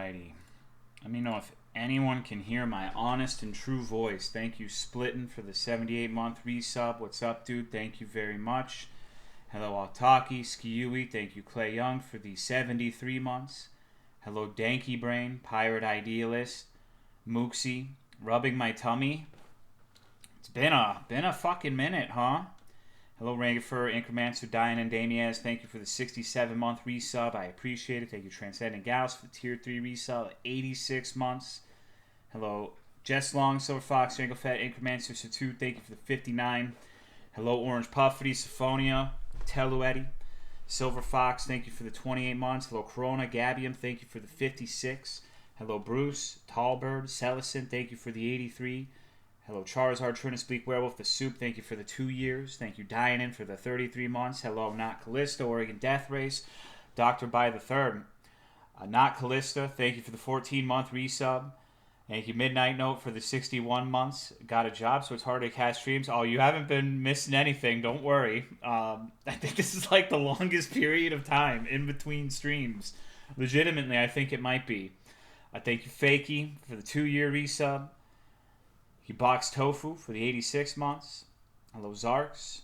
Alrighty. Let me know if anyone can hear my honest and true voice. Thank you, Splittin, for the 78-month resub. What's up, dude? Thank you very much. Hello, Altaki, Skiui. Thank you, Clay Young, for the 73 months. Hello, Danky Brain, Pirate Idealist, Mooksy, rubbing my tummy. It's been a fucking minute, huh? Hello, Rangifer, Incremancer, Diane, and Damiez. Thank you for the 67-month resub. I appreciate it. Thank you, Transcendent Gauss, for the Tier 3 resub, 86 months. Hello, Jess Long, Silver Fox, Ranglefett, Incremancer, Satu. Thank you for the 59. Hello, Orange Puffity, Syphonia, Telueti, Silver Fox. Thank you for the 28 months. Hello, Corona, Gabium. Thank you for the 56. Hello, Bruce, Tallbird, Celestin. Thank you for the 83. Hello, Charizard, Trinus, Bleak Werewolf, The Soup. Thank you for the 2 years. Thank you, Dianin, for the 33 months. Hello, Not Callista, Oregon Death Race, Dr. By the Third. Not Callista, thank you for the 14-month resub. Thank you, Midnight Note, for the 61 months. Got a job, so it's hard to catch streams. Oh, you haven't been missing anything. Don't worry. I think this is like the longest period of time in between streams. Legitimately, I think it might be. Thank you, Fakey, for the 2-year resub. You Box Tofu for the 86 months. Hello, Zarks.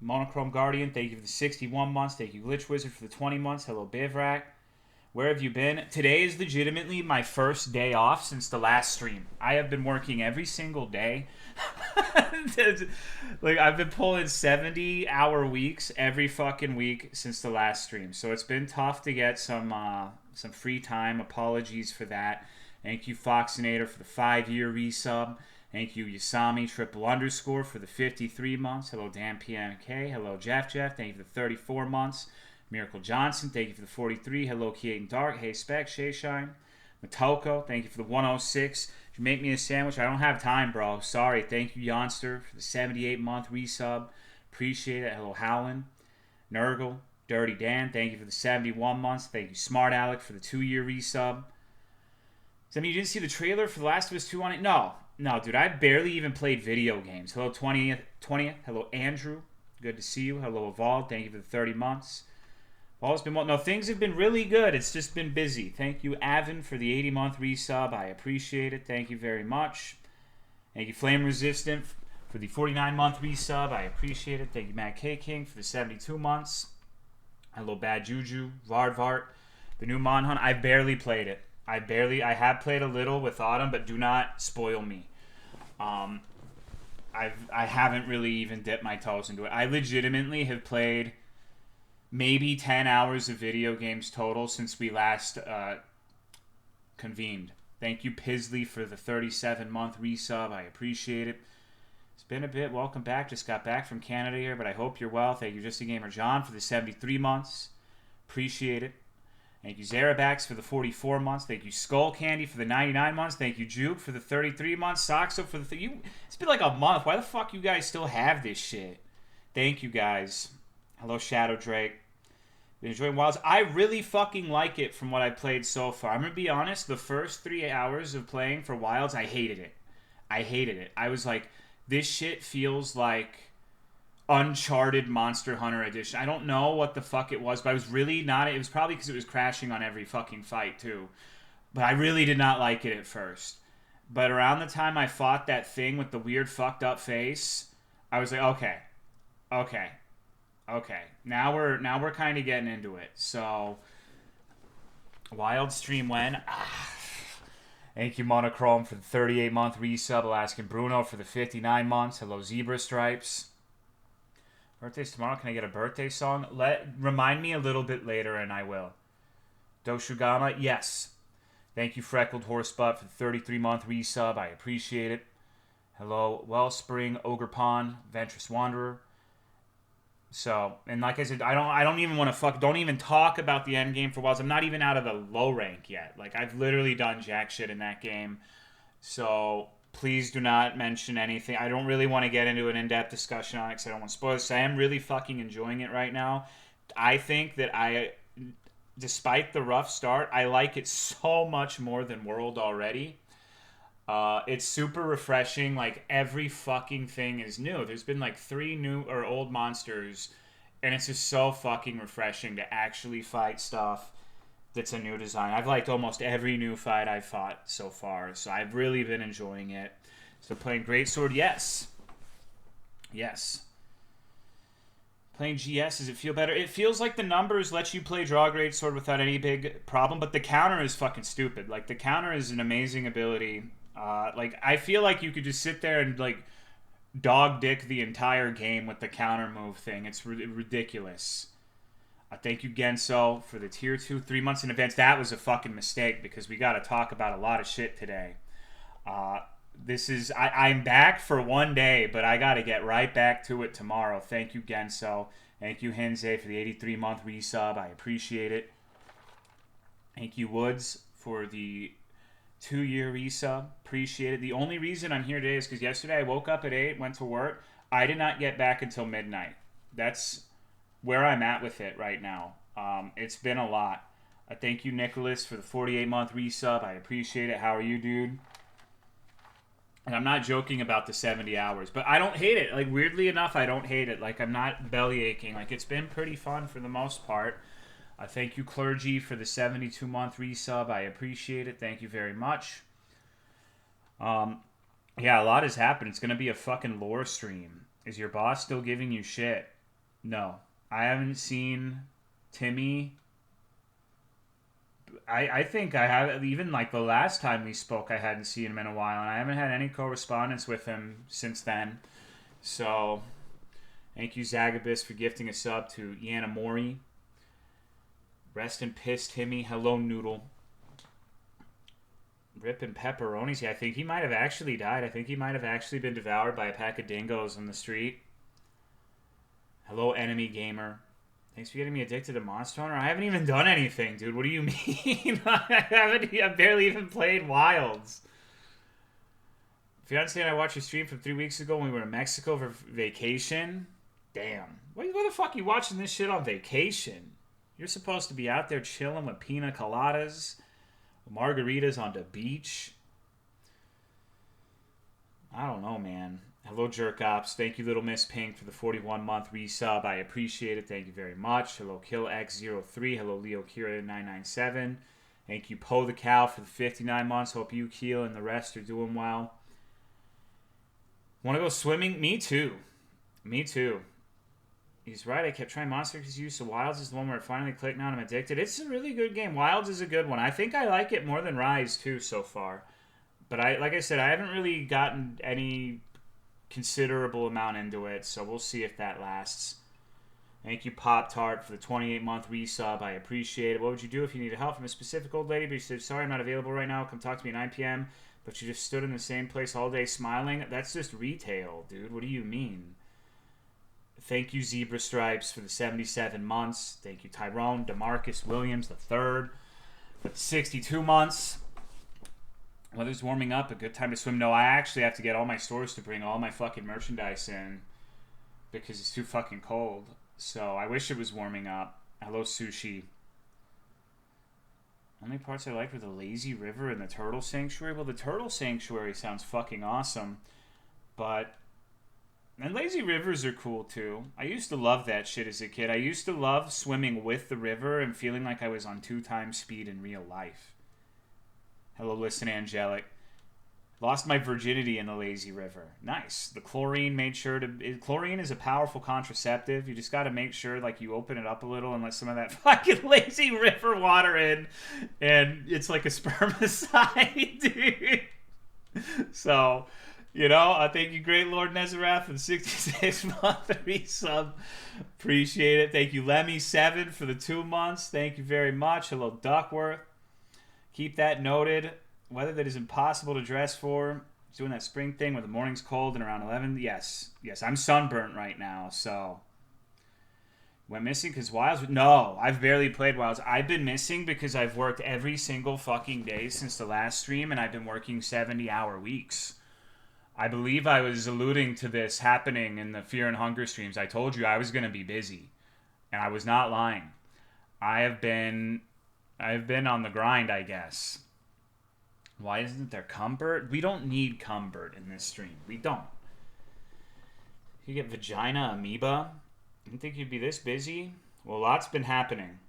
Monochrome Guardian, thank you for the 61 months. Thank you, Glitch Wizard, for the 20 months. Hello, Bivrak. Where have you been? Today is legitimately my first day off since the last stream. I have been working every single day. Like, I've been pulling 70-hour weeks every fucking week since the last stream. So it's been tough to get some free time. Apologies for that. Thank you, Foxinator, for the 5-year resub. Thank you, Yasami, __ for the 53 months. Hello, Dan PMK. Hello, Jeff. Thank you for the 34 months. Miracle Johnson, thank you for the 43. Hello, Keaton Dark. Hey, Spec, Shay Shine. Matoko, thank you for the 106. Did you make me a sandwich? I don't have time, bro. Sorry. Thank you, Yonster, for the 78-month resub. Appreciate it. Hello, Howlin. Nurgle, Dirty Dan, thank you for the 71 months. Thank you, Smart Alec, for the 2-year resub. I mean, you didn't see the trailer for The Last of Us 2 on it? No, dude, I barely even played video games. Hello, 20th. Hello, Andrew. Good to see you. Hello, Evolved. Thank you for the 30 months. Things have been really good. It's just been busy. Thank you, Avon, for the 80-month resub. I appreciate it. Thank you very much. Thank you, Flame Resistant, for the 49-month resub. I appreciate it. Thank you, Matt K. King, for the 72 months. Hello, Bad Juju, Vardvart, the new Monhunt. I barely played it. I have played a little with Autumn, but do not spoil me. I haven't really even dipped my toes into it. I legitimately have played maybe 10 hours of video games total since we last convened. Thank you, Pisley, for the 37-month resub. I appreciate it. It's been a bit. Welcome back. Just got back from Canada here, but I hope you're well. Thank you, Just a Gamer John, for the 73 months. Appreciate it. Thank you, Zarabax, for the 44 months. Thank you, Skull Candy, for the 99 months. Thank you, Juke, for the 33 months. Soxo, for the... It's been like a month. Why the fuck you guys still have this shit? Thank you, guys. Hello, Shadow Drake. Been enjoying Wilds. I really fucking like it from what I played so far. I'm going to be honest. The first 3 hours of playing for Wilds, I hated it. I was like, this shit feels like Uncharted Monster Hunter Edition. I don't know what the fuck it was, but I was really not... It was probably because it was crashing on every fucking fight, too. But I really did not like it at first. But around the time I fought that thing with the weird fucked up face, I was like, okay. Now we're kind of getting into it. So, Wild stream when? Thank you, Monochrome, for the 38-month resub. Alaskan Bruno for the 59 months. Hello, Zebra Stripes. Birthday's tomorrow. Can I get a birthday song? Remind me a little bit later, and I will. Doshugama, yes. Thank you, Freckled Horsebutt, for the 33-month resub. I appreciate it. Hello, Wellspring, Ogre Pond, Ventress Wanderer. So, and like I said, I don't even want to don't even talk about the end game for Wilds. I'm not even out of the low rank yet. Like, I've literally done jack shit in that game. So, please do not mention anything. I don't really want to get into an in-depth discussion on it because I don't want to spoil it. So I am really fucking enjoying it right now. I think that despite the rough start, I like it so much more than World already. It's super refreshing. Like, every fucking thing is new. There's been like 3 new or old monsters, and it's just so fucking refreshing to actually fight stuff that's a new design. I've liked almost every new fight I've fought so far, so I've really been enjoying it. So playing Greatsword, yes. Yes. Playing GS, does it feel better? It feels like the numbers let you play Draw Greatsword without any big problem, but the counter is fucking stupid. Like, the counter is an amazing ability. Like, I feel like you could just sit there and, like, dog dick the entire game with the counter move thing. It's ridiculous. Thank you, Genso, for the tier 2 3 months in advance. That was a fucking mistake because we got to talk about a lot of shit today. I'm back for one day, but I got to get right back to it tomorrow. Thank you, Genso. Thank you, Henze, for the 83-month resub. I appreciate it. Thank you, Woods, for the 2-year resub. Appreciate it. The only reason I'm here today is because yesterday I woke up at 8, went to work. I did not get back until midnight. That's where I'm at with it right now. It's been a lot. Thank you, Nicholas, for the 48-month resub. I appreciate it. How are you, dude? And I'm not joking about the 70 hours, but I don't hate it. Like, weirdly enough, I don't hate it. Like, I'm not belly aching. Like, it's been pretty fun for the most part. Thank you, Clergy, for the 72-month resub. I appreciate it. Thank you very much. Yeah, a lot has happened. It's going to be a fucking lore stream. Is your boss still giving you shit? No. I haven't seen Timmy. I think I have, even like the last time we spoke, I hadn't seen him in a while, and I haven't had any correspondence with him since then. So, thank you, Zagabus, for gifting a sub to Yanamori. Rest in piss, Timmy. Hello, Noodle. Rip and pepperonis. Yeah, I think he might have actually died. I think he might have actually been devoured by a pack of dingoes on the street. Hello, enemy gamer. Thanks for getting me addicted to Monster Hunter. I haven't even done anything, dude. What do you mean? I've barely even played Wilds. If you understand, I watched your stream from 3 weeks ago when we were in Mexico for vacation. Damn. Why the fuck are you watching this shit on vacation? You're supposed to be out there chilling with pina coladas, margaritas on the beach. I don't know, man. Hello, Jerk Ops. Thank you, Little Miss Pink, for the 41-month resub. I appreciate it. Thank you very much. Hello, KillX03. Hello, Leo Kira997. Thank you, Poe the Cow, for the 59 months. Hope you, Keel, and the rest are doing well. Want to go swimming? Me too. Me too. He's right. I kept trying Monster because you, so Wilds is the one where it finally clicked. Now I'm addicted. It's a really good game. Wilds is a good one. I think I like it more than Rise too so far. But like I said, I haven't really gotten any considerable amount into it, so we'll see if that lasts. Thank you, Pop Tart, for the 28-month resub. I appreciate it. What would you do if you needed help from a specific old lady, but you said, sorry, I'm not available right now. Come talk to me at 9 p.m., but you just stood in the same place all day smiling? That's just retail, dude. What do you mean? Thank you, Zebra Stripes, for the 77 months. Thank you, Tyrone DeMarcus Williams III, for the 62 months. Weather's warming up. A good time to swim. No, I actually have to get all my stores to bring all my fucking merchandise in because it's too fucking cold. So I wish it was warming up. Hello, Sushi. Only parts I liked were the Lazy River and the Turtle Sanctuary. Well, the Turtle Sanctuary sounds fucking awesome. And lazy rivers are cool too. I used to love that shit as a kid. I used to love swimming with the river and feeling like I was on 2 times speed in real life. Hello, Listen Angelic. Lost my virginity in the lazy river. Nice. The chlorine made sure to... Chlorine is a powerful contraceptive. You just got to make sure like you open it up a little and let some of that fucking lazy river water in. And it's like a spermicide, dude. So... You know, thank you, Great Lord Nezarath, for the 66-month resub. Appreciate it. Thank you, Lemmy7, for the 2 months. Thank you very much. Hello, Duckworth. Keep that noted. Weather that is impossible to dress for. Doing that spring thing where the morning's cold and around 11. Yes. Yes, I'm sunburnt right now, so... Went missing because Wilds... No, I've barely played Wilds. I've been missing because I've worked every single fucking day since the last stream, and I've been working 70-hour weeks. I believe I was alluding to this happening in the Fear and Hunger streams. I told you I was going to be busy, and I was not lying. I've been on the grind, I guess. Why isn't there Cumbert? We don't need Cumbert in this stream. We don't. You get Vagina Amoeba? I didn't think you'd be this busy. Well, a lot's been happening.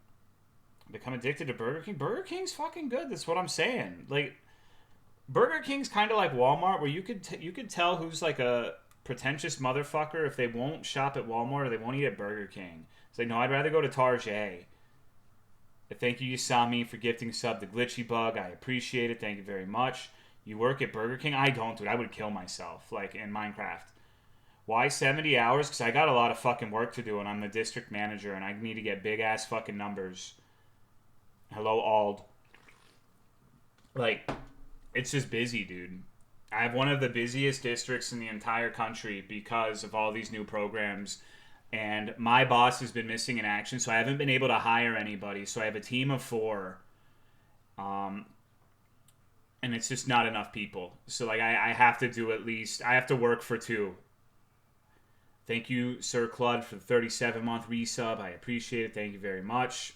Become addicted to Burger King. Burger King's fucking good. That's what I'm saying. Like, Burger King's kind of like Walmart, where you could tell who's like a pretentious motherfucker if they won't shop at Walmart or they won't eat at Burger King. It's like, no, I'd rather go to Target. Thank you, Yasami, for gifting sub the Glitchy Bug. I appreciate it. Thank you very much. You work at Burger King? I don't, dude. I would kill myself, like in Minecraft. Why 70 hours? Because I got a lot of fucking work to do, and I'm the district manager, and I need to get big-ass fucking numbers. Hello, Ald. Like, it's just busy, dude. I have one of the busiest districts in the entire country because of all these new programs. And my boss has been missing in action, so I haven't been able to hire anybody. So I have a team of 4. And it's just not enough people. So, like, I have to do at least... I have to work for 2. Thank you, Sir Clud, for the 37-month resub. I appreciate it. Thank you very much.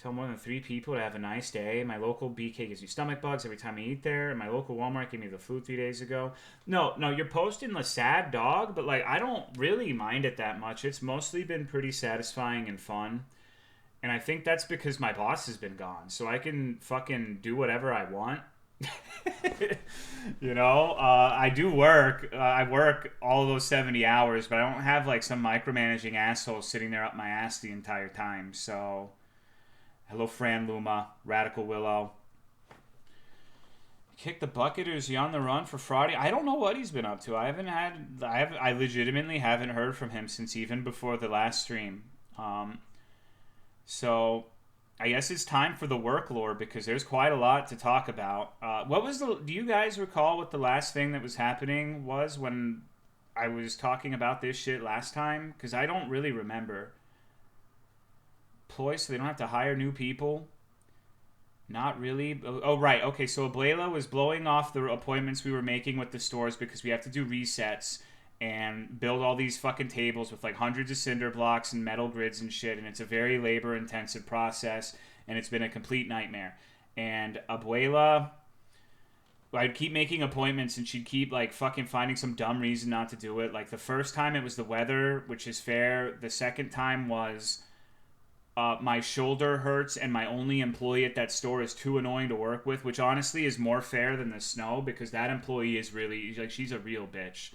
Tell more than 3 people to have a nice day. My local BK gives you stomach bugs every time I eat there. And my local Walmart gave me the flu 3 days ago. No, you're posting the sad dog, but like I don't really mind it that much. It's mostly been pretty satisfying and fun. And I think that's because my boss has been gone. So I can fucking do whatever I want. You know, I do work. I work all those 70 hours, but I don't have like some micromanaging asshole sitting there up my ass the entire time. So... Hello, Fran Luma, Radical Willow. Kick the bucket, or is he on the run for Friday? I don't know what he's been up to. I legitimately haven't heard from him since even before the last stream. So I guess it's time for the work lore because there's quite a lot to talk about. Do you guys recall what the last thing that was happening was when I was talking about this shit last time? Because I don't really remember. So they don't have to hire new people. Not really. Oh, right. Okay, so Ablela was blowing off the appointments we were making with the stores because we have to do resets and build all these fucking tables with like hundreds of cinder blocks and metal grids and shit, and it's a very labor-intensive process, and it's been a complete nightmare. And Abuela, I'd keep making appointments, and she'd keep like fucking finding some dumb reason not to do it. Like the first time it was the weather, which is fair. The second time was... my shoulder hurts and my only employee at that store is too annoying to work with, which honestly is more fair than the snow because that employee is really, like, she's a real bitch.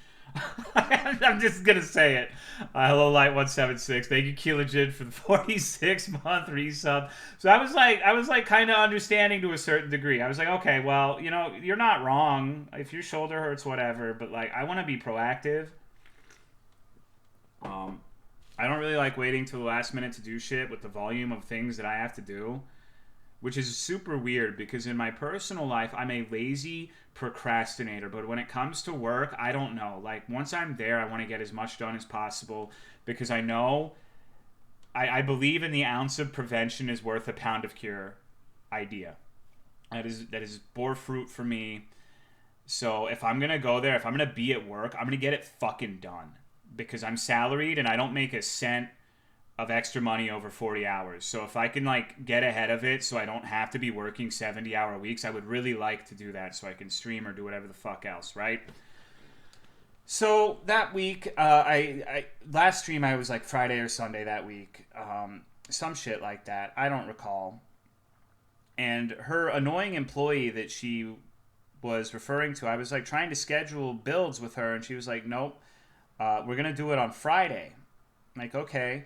I'm just going to say it. Hello, Light176. Thank you, Keelajin, for the 46-month resub. So I was like kind of understanding to a certain degree. I was like, okay, well, you know, you're not wrong. If your shoulder hurts, whatever. But, like, I want to be proactive. I don't really like waiting till the last minute to do shit with the volume of things that I have to do, which is super weird because in my personal life, I'm a lazy procrastinator. But when it comes to work, I don't know. Like, once I'm there, I want to get as much done as possible because I know I believe in the ounce of prevention is worth a pound of cure idea. That is bore fruit for me. So if I'm going to go there, if I'm going to be at work, I'm going to get it fucking done. Because I'm salaried and I don't make a cent of extra money over 40 hours. So if I can like get ahead of it so I don't have to be working 70-hour weeks, I would really like to do that so I can stream or do whatever the fuck else, right? So that week, I last stream I was like Friday or Sunday that week. Some shit like that. I don't recall. And her annoying employee that she was referring to, I was like trying to schedule builds with her and she was like, nope. We're going to do it on Friday. I'm like, okay.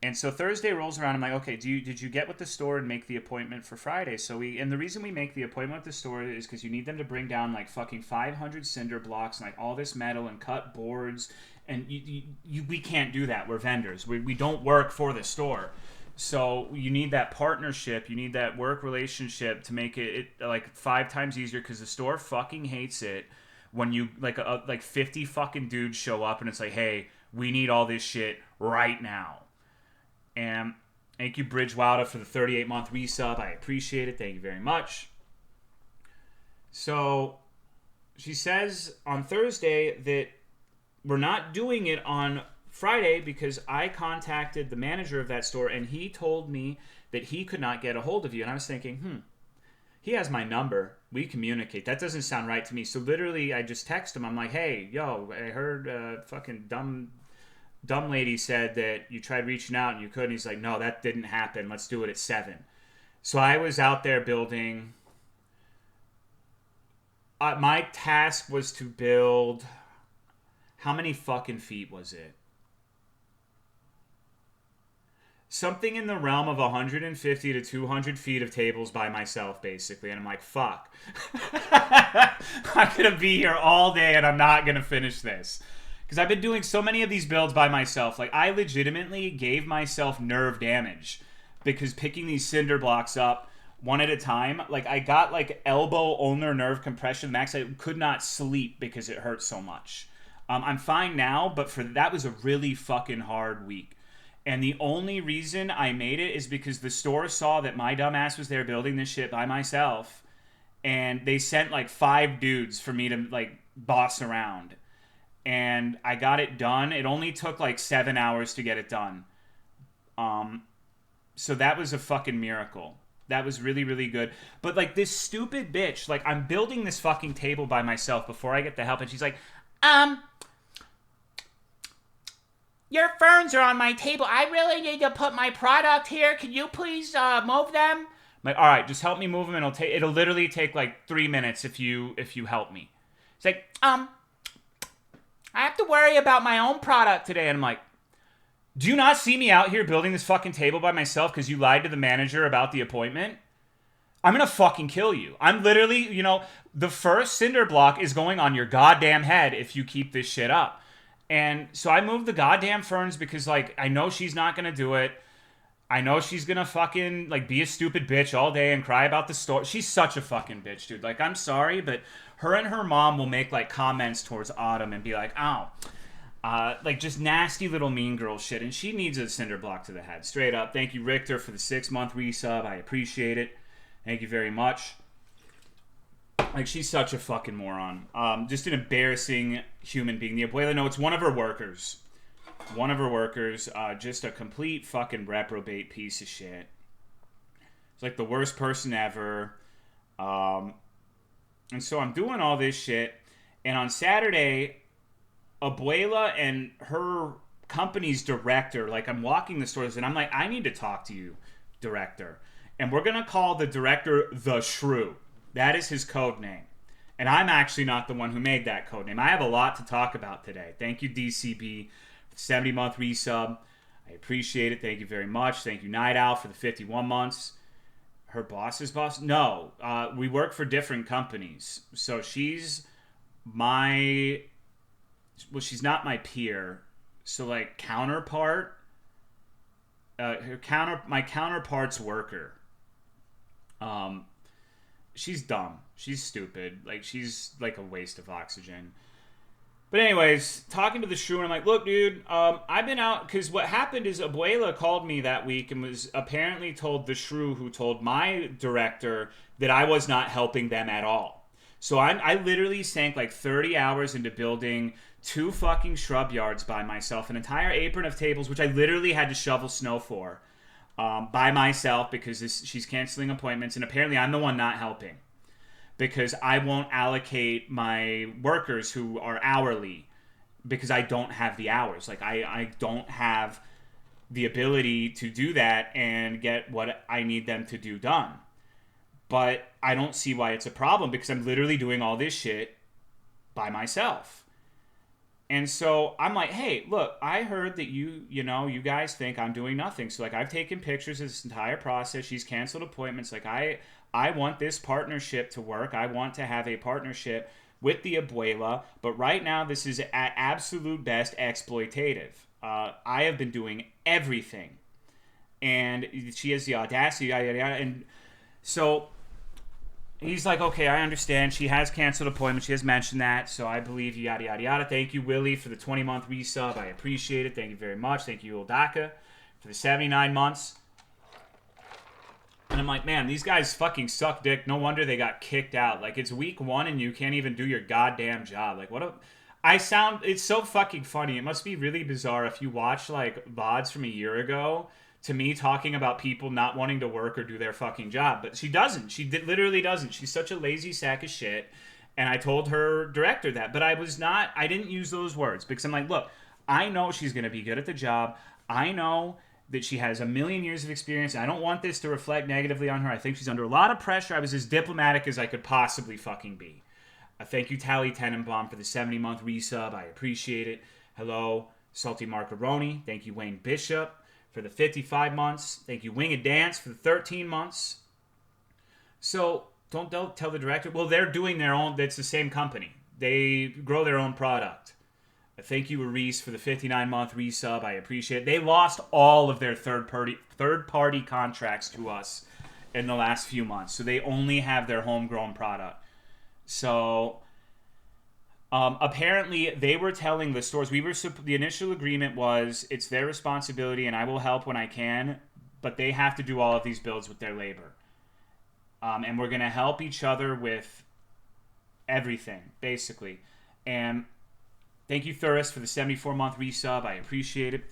And so Thursday rolls around. I'm like, okay, did you get with the store and make the appointment for Friday? And the reason we make the appointment with the store is because you need them to bring down like fucking 500 cinder blocks and like all this metal and cut boards. And we can't do that. We're vendors. We don't work for the store. So you need that partnership. You need that work relationship to make it like 5 times easier because the store fucking hates it. When you, like 50 fucking dudes show up and it's like, hey, we need all this shit right now. And thank you, Bridgewilder, for the 38-month resub. I appreciate it. Thank you very much. So she says on Thursday that we're not doing it on Friday because I contacted the manager of that store and he told me that he could not get a hold of you. And I was thinking, he has my number. We communicate. That doesn't sound right to me. So literally, I just text him. I'm like, hey, yo, I heard fucking dumb dumb lady said that you tried reaching out and you couldn't. He's like, no, that didn't happen. Let's do it at 7. So I was out there building. My task was to build. How many fucking feet was it? Something in the realm of 150 to 200 feet of tables by myself, basically. And I'm like, fuck. I'm going to be here all day and I'm not going to finish this. Because I've been doing so many of these builds by myself. Like, I legitimately gave myself nerve damage. Because picking these cinder blocks up one at a time, like, I got, like, elbow ulnar nerve compression max. I could not sleep because it hurt so much. I'm fine now, but that was a really fucking hard week. And the only reason I made it is because the store saw that my dumbass was there building this shit by myself. And they sent like 5 dudes for me to like boss around. And I got it done. It only took like 7 hours to get it done. So that was a fucking miracle. That was really, really good. But like this stupid bitch, like I'm building this fucking table by myself before I get the help. And she's like, your ferns are on my table. I really need to put my product here. Can you please move them? I'm like, all right, just help me move them, and it'll literally take like 3 minutes if you help me. It's like, I have to worry about my own product today. And I'm like, do you not see me out here building this fucking table by myself because you lied to the manager about the appointment? I'm gonna fucking kill you. I'm literally, the first cinder block is going on your goddamn head if you keep this shit up. And so I moved the goddamn ferns because, like, I know she's not going to do it. I know she's going to fucking, like, be a stupid bitch all day and cry about the store. She's such a fucking bitch, dude. Like, I'm sorry, but her and her mom will make, like, comments towards Autumn and be like, like, just nasty little mean girl shit. And she needs a cinder block to the head. Straight up. Thank you, Richter, for the 6-month resub. I appreciate it. Thank you very much. Like, she's such a fucking moron. Just an embarrassing human being. The abuela, no, it's one of her workers. One of her workers. Just a complete fucking reprobate piece of shit. It's like the worst person ever. And so I'm doing all this shit. And on Saturday, abuela and her company's director, like, I'm walking the stores, and I'm like, I need to talk to you, director. And we're going to call the director the Shrew. That is his code name. And I'm actually not the one who made that code name. I have a lot to talk about today. Thank you, DCB, for the 70-month resub. I appreciate it. Thank you very much. Thank you, Night Owl, for the 51 months. Her boss's boss? No. We work for different companies. So she's my... Well, she's not my peer. So, like, counterpart... my counterpart's worker. She's dumb. She's stupid. Like, she's like a waste of oxygen. But anyways, talking to the Shrew, and I'm like, look, dude, I've been out, because what happened is Abuela called me that week and was apparently told the Shrew, who told my director that I was not helping them at all. So I literally sank like 30 hours into building 2 fucking shrub yards by myself, an entire apron of tables, which I literally had to shovel snow for. By myself because she's canceling appointments, and apparently I'm the one not helping because I won't allocate my workers who are hourly because I don't have the hours. Like, I don't have the ability to do that and get what I need them to do done. But I don't see why it's a problem because I'm literally doing all this shit by myself. And so I'm like, hey, look, I heard that you guys think I'm doing nothing. So, like, I've taken pictures of this entire process. She's canceled appointments. Like, I want this partnership to work. I want to have a partnership with the abuela. But right now, this is at absolute best exploitative. I have been doing everything. And she has the audacity, yada, yada, yada. And so... He's like, okay, I understand. She has canceled appointments. She has mentioned that. So I believe you, yada, yada, yada. Thank you, Willie, for the 20-month resub. I appreciate it. Thank you very much. Thank you, Oldaka, for the 79 months. And I'm like, man, these guys fucking suck dick. No wonder they got kicked out. Like, it's week 1 and you can't even do your goddamn job. Like, it's so fucking funny. It must be really bizarre if you watch, like, VODs from a year ago to me talking about people not wanting to work or do their fucking job. But she doesn't. She literally doesn't. She's such a lazy sack of shit. And I told her director that. But I didn't use those words because I'm like, look, I know she's going to be good at the job. I know that she has a million years of experience. I don't want this to reflect negatively on her. I think she's under a lot of pressure. I was as diplomatic as I could possibly fucking be. Thank you, Tally Tenenbaum, for the 70-month resub. I appreciate it. Hello, Salty Marcaroni. Thank you, Wayne Bishop, for the 55 months. Thank you, Wing a Dance, for the 13 months. So don't tell the director. Well, they're doing their own. That's the same company. They grow their own product. Thank you, Reese, for the 59-month resub. I appreciate it. They lost all of their third-party contracts to us in the last few months. So they only have their homegrown product. So apparently they were telling the stores, the initial agreement was it's their responsibility and I will help when I can, but they have to do all of these builds with their labor. And we're going to help each other with everything, basically. And thank you, Thuris, for the 74-month resub. I appreciate it.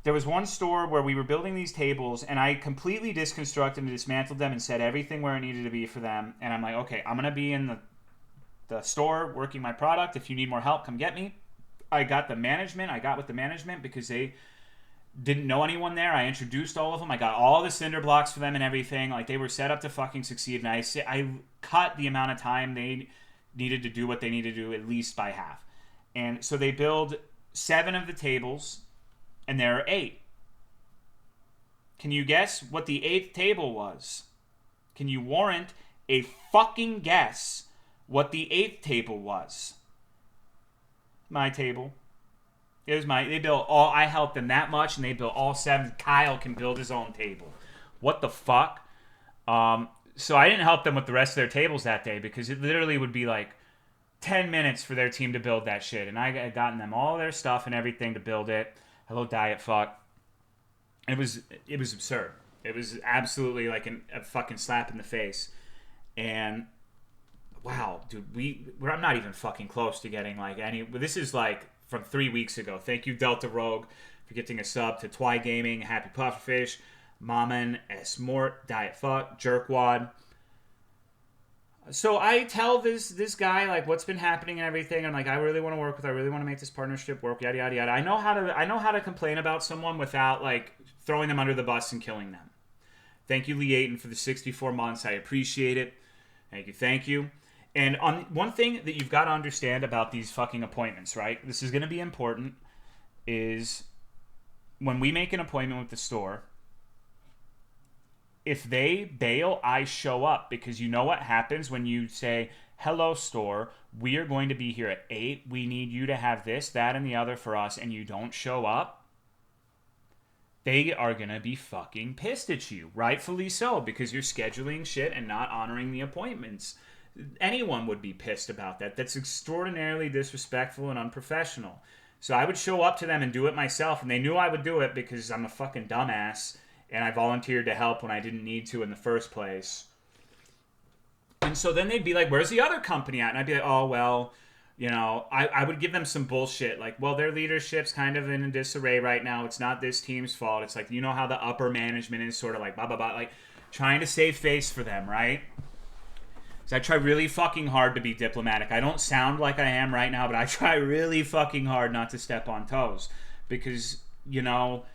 There was one store where we were building these tables, and I completely disconstructed and dismantled them and set everything where it needed to be for them. And I'm like, okay, I'm going to be in the store working my product. If you need more help, come get me. I got with the management because they didn't know anyone there. I introduced all of them. I got all the cinder blocks for them and everything. Like, they were set up to fucking succeed. And I cut the amount of time they needed to do what they needed to do at least by half. And so they build 7 of the tables, and there are 8. Can you guess what the 8th table was? Can you warrant a fucking guess what the 8th table was? My table. They built all, I helped them that much, and they built all 7. Kyle can build his own table. What the fuck? So I didn't help them with the rest of their tables that day because it literally would be like 10 minutes for their team to build that shit. And I had gotten them all their stuff and everything to build it. Hello, Diet Fuck. It was absurd. It was absolutely like a fucking slap in the face. And wow, dude, I'm not even fucking close to getting like any. This is like from 3 weeks ago. Thank you, Delta Rogue, for getting a sub to Twy Gaming, Happy Pufferfish, Maman, S. Mort, Diet Fuck, Jerkwad. So I tell this guy like what's been happening and everything. I'm like, I really want to work with. I really want to make this partnership work. Yada yada yada. I know how to complain about someone without like throwing them under the bus and killing them. Thank you, Lee Ayton, for the 64 months. I appreciate it. Thank you. And on one thing that you've got to understand about these fucking appointments, right? This is going to be important. Is when we make an appointment with the store. If they bail, I show up because you know what happens when you say, hello, store, we are going to be here at 8. We need you to have this, that, and the other for us, and you don't show up. They are going to be fucking pissed at you. Rightfully so, because you're scheduling shit and not honoring the appointments. Anyone would be pissed about that. That's extraordinarily disrespectful and unprofessional. So I would show up to them and do it myself, and they knew I would do it because I'm a fucking dumbass. And I volunteered to help when I didn't need to in the first place. And so then they'd be like, where's the other company at? And I'd be like, oh, well, you know, I would give them some bullshit. Like, well, their leadership's kind of in disarray right now. It's not this team's fault. It's like, you know how the upper management is sort of like, blah, blah, blah. Like, trying to save face for them, right? So I try really fucking hard to be diplomatic. I don't sound like I am right now, but I try really fucking hard not to step on toes. Because, you know,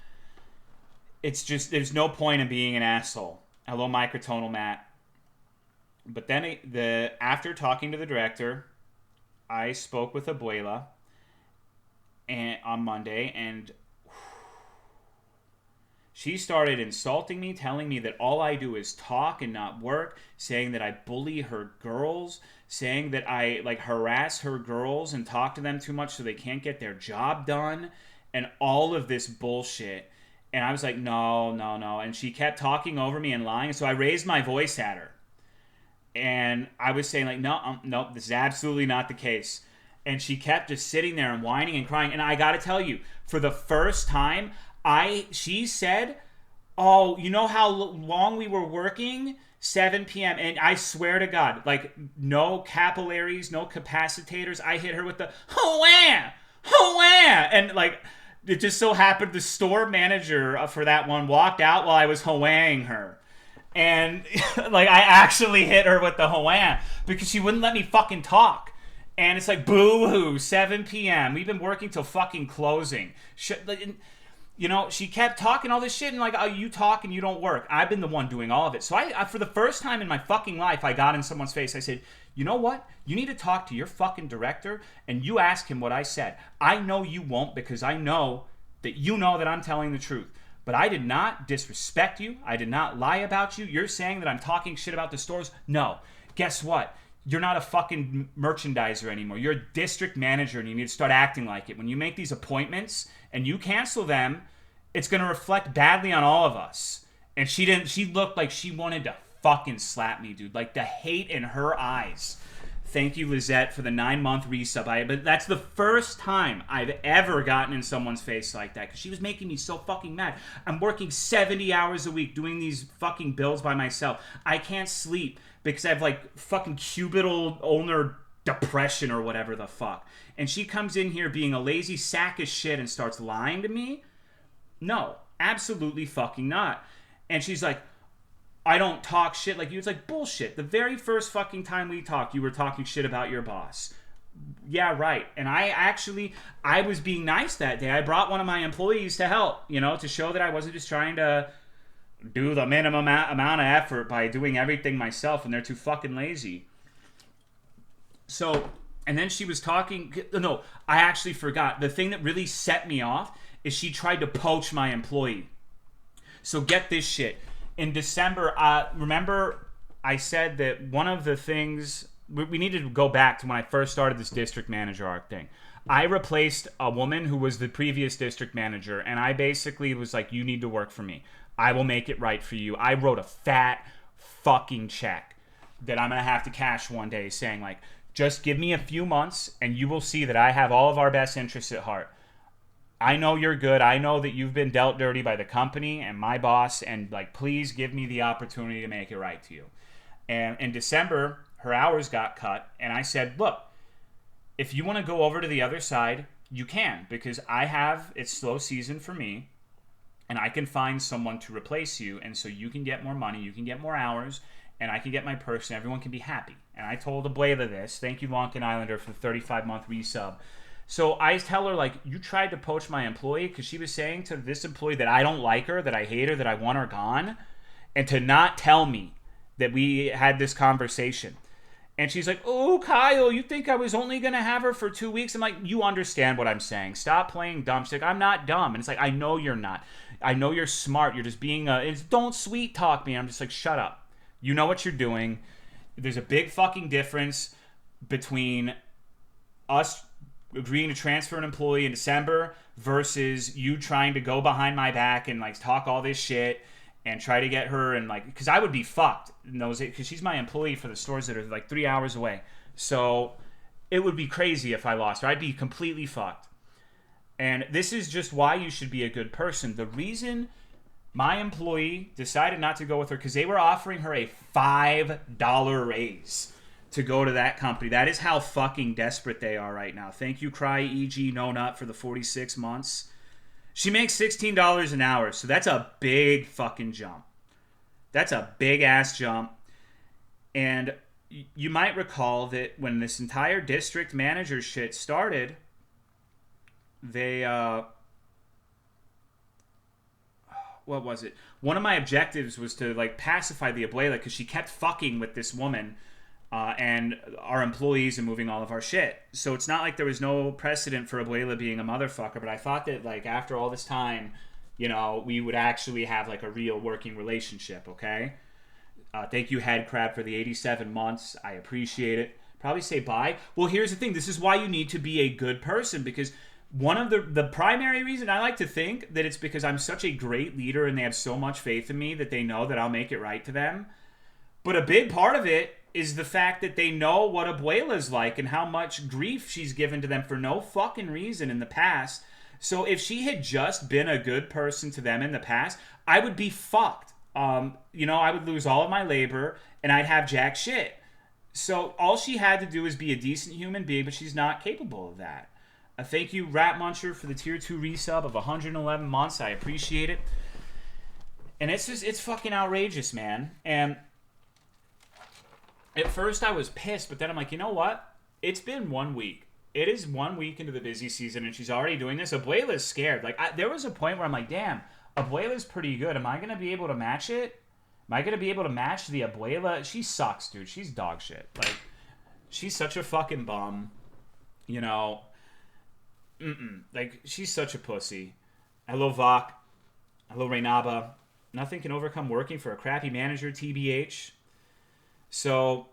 it's just, there's no point in being an asshole. Hello, Microtonal Matt. But then after talking to the director, I spoke with Abuela on Monday, and she started insulting me, telling me that all I do is talk and not work, saying that I bully her girls, saying that I like harass her girls and talk to them too much so they can't get their job done, and all of this bullshit. And I was like, no. And she kept talking over me and lying. So I raised my voice at her. And I was saying, like, no, this is absolutely not the case. And she kept just sitting there and whining and crying. And I got to tell you, for the first time, she said, oh, you know how long we were working? 7 p.m. And I swear to God, like, no capillaries, no capacitors. I hit her with the, ho-wah! And, like, it just so happened the store manager for that one walked out while I was hoang her. And, like, I actually hit her with the hoang because she wouldn't let me fucking talk. And it's like, boo-hoo, 7 p.m. We've been working till fucking closing. You know, she kept talking all this shit and like, oh, you talk and you don't work. I've been the one doing all of it. So I for the first time in my fucking life, I got in someone's face. I said, you know what? You need to talk to your fucking director and you ask him what I said. I know you won't because I know that you know that I'm telling the truth. But I did not disrespect you. I did not lie about you. You're saying that I'm talking shit about the stores? No. Guess what? You're not a fucking merchandiser anymore. You're a district manager and you need to start acting like it. When you make these appointments and you cancel them, it's going to reflect badly on all of us. And she looked like she wanted to fucking slap me, dude. Like the hate in her eyes. Thank you, Lizette, for the 9-month resub. But that's the first time I've ever gotten in someone's face like that because she was making me so fucking mad. I'm working 70 hours a week doing these fucking bills by myself. I can't sleep because I have like fucking cubital ulnar depression or whatever the fuck. And she comes in here being a lazy sack of shit and starts lying to me? No, absolutely fucking not. And she's like, I don't talk shit like you. It's like, bullshit. The very first fucking time we talked, you were talking shit about your boss. Yeah, right. And I was being nice that day. I brought one of my employees to help, you know, to show that I wasn't just trying to do the minimum amount of effort by doing everything myself and they're too fucking lazy. So, and then she was talking, no, I actually forgot. The thing that really set me off is she tried to poach my employee. So get this shit. In December, remember I said that one of the things, we needed to go back to when I first started this district manager arc thing. I replaced a woman who was the previous district manager, and I basically was like, you need to work for me. I will make it right for you. I wrote a fat fucking check that I'm going to have to cash one day saying like, just give me a few months and you will see that I have all of our best interests at heart. I know you're good. I know that you've been dealt dirty by the company and my boss, and like, please give me the opportunity to make it right to you. And in December, her hours got cut, and I said, look, if you want to go over to the other side, you can, because it's slow season for me, and I can find someone to replace you, and so you can get more money, you can get more hours, and I can get my person, everyone can be happy. And I told Abuela this. Thank you, Lonkin Islander, for the 35-month resub. So I tell her, like, you tried to poach my employee because she was saying to this employee that I don't like her, that I hate her, that I want her gone, and to not tell me that we had this conversation. And she's like, oh, Kyle, you think I was only going to have her for 2 weeks? I'm like, you understand what I'm saying. Stop playing dumb. She's like, I'm not dumb. And it's like, I know you're not. I know you're smart. You're just being don't sweet talk me. I'm just like, shut up. You know what you're doing. There's a big fucking difference between us agreeing to transfer an employee in December versus you trying to go behind my back and like talk all this shit and try to get her, and like, because I would be fucked in those, because she's my employee for the stores that are like 3 hours away. So it would be crazy if I lost her. I'd be completely fucked. And this is just why you should be a good person. The reason my employee decided not to go with her, because they were offering her a $5 raise to go to that company. That is how fucking desperate they are right now. Thank you, Cry EG No Nut, for the 46 months. She makes $16 an hour, so that's a big fucking jump. That's a big ass jump. And you might recall that when this entire district manager shit started, they what was it? One of my objectives was to like pacify the Abuela because she kept fucking with this woman and our employees and moving all of our shit. So it's not like there was no precedent for Abuela being a motherfucker, but I thought that like after all this time, you know, we would actually have like a real working relationship, okay? Thank you, Headcrab, for the 87 months. I appreciate it. Probably say bye. Well, here's the thing. This is why you need to be a good person, because one of the primary reason I like to think that it's because I'm such a great leader and they have so much faith in me that they know that I'll make it right to them. But a big part of it is the fact that they know what Abuela's like and how much grief she's given to them for no fucking reason in the past. So if she had just been a good person to them in the past, I would be fucked. You know, I would lose all of my labor and I'd have jack shit. So all she had to do is be a decent human being, but she's not capable of that. Thank you, Rat Muncher, for the tier 2 resub of 111 months. I appreciate it. And it's fucking outrageous, man. And at first I was pissed, but then I'm like, you know what? It's been 1 week. It is 1 week into the busy season, and she's already doing this. Abuela's scared. Like, there was a point where I'm like, damn, Abuela's pretty good. Am I going to be able to match it? Am I going to be able to match the Abuela? She sucks, dude. She's dog shit. Like, she's such a fucking bum. You know, like, she's such a pussy. Hello, Vok. Hello, Reynaba. Nothing can overcome working for a crappy manager, TBH. So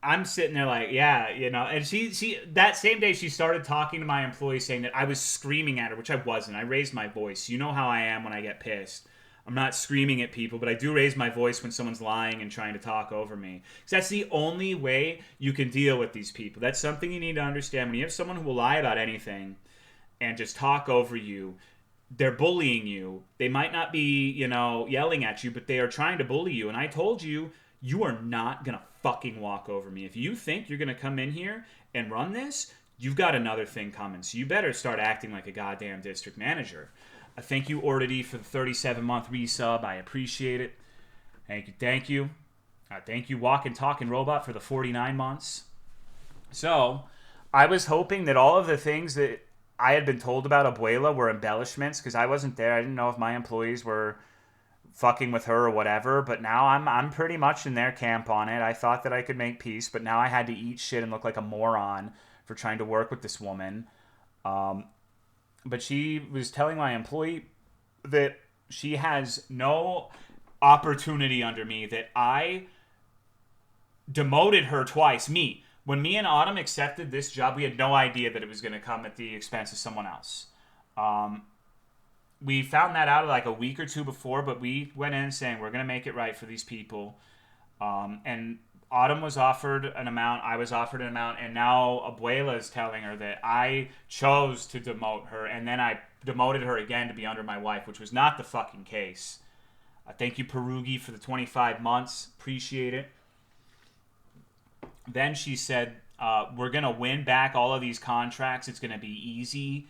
I'm sitting there like, yeah, you know, and she that same day she started talking to my employee saying that I was screaming at her, which I wasn't. I raised my voice. You know how I am when I get pissed. I'm not screaming at people, but I do raise my voice when someone's lying and trying to talk over me. Because that's the only way you can deal with these people. That's something you need to understand. When you have someone who will lie about anything and just talk over you, they're bullying you. They might not be, you know, yelling at you, but they are trying to bully you. And I told you, you are not going to fucking walk over me. If you think you're going to come in here and run this, you've got another thing coming. So you better start acting like a goddamn district manager. Thank you, Ordity, for the 37-month resub. I appreciate it. Thank you. Thank you. Thank you, Walk and Talking Robot, for the 49 months. So I was hoping that all of the things that I had been told about Abuela were embellishments because I wasn't there. I didn't know if my employees were fucking with her or whatever, but now I'm pretty much in their camp on it. I thought that I could make peace, but now I had to eat shit and look like a moron for trying to work with this woman. But she was telling my employee that she has no opportunity under me, that I demoted her twice. When me and Autumn accepted this job, we had no idea that it was going to come at the expense of someone else. We found that out like a week or two before, but we went in saying we're going to make it right for these people. And Autumn was offered an amount, I was offered an amount, and now Abuela is telling her that I chose to demote her, and then I demoted her again to be under my wife, which was not the fucking case. Thank you, Perugi, for the 25 months. Appreciate it. Then she said, we're going to win back all of these contracts. It's going to be easy.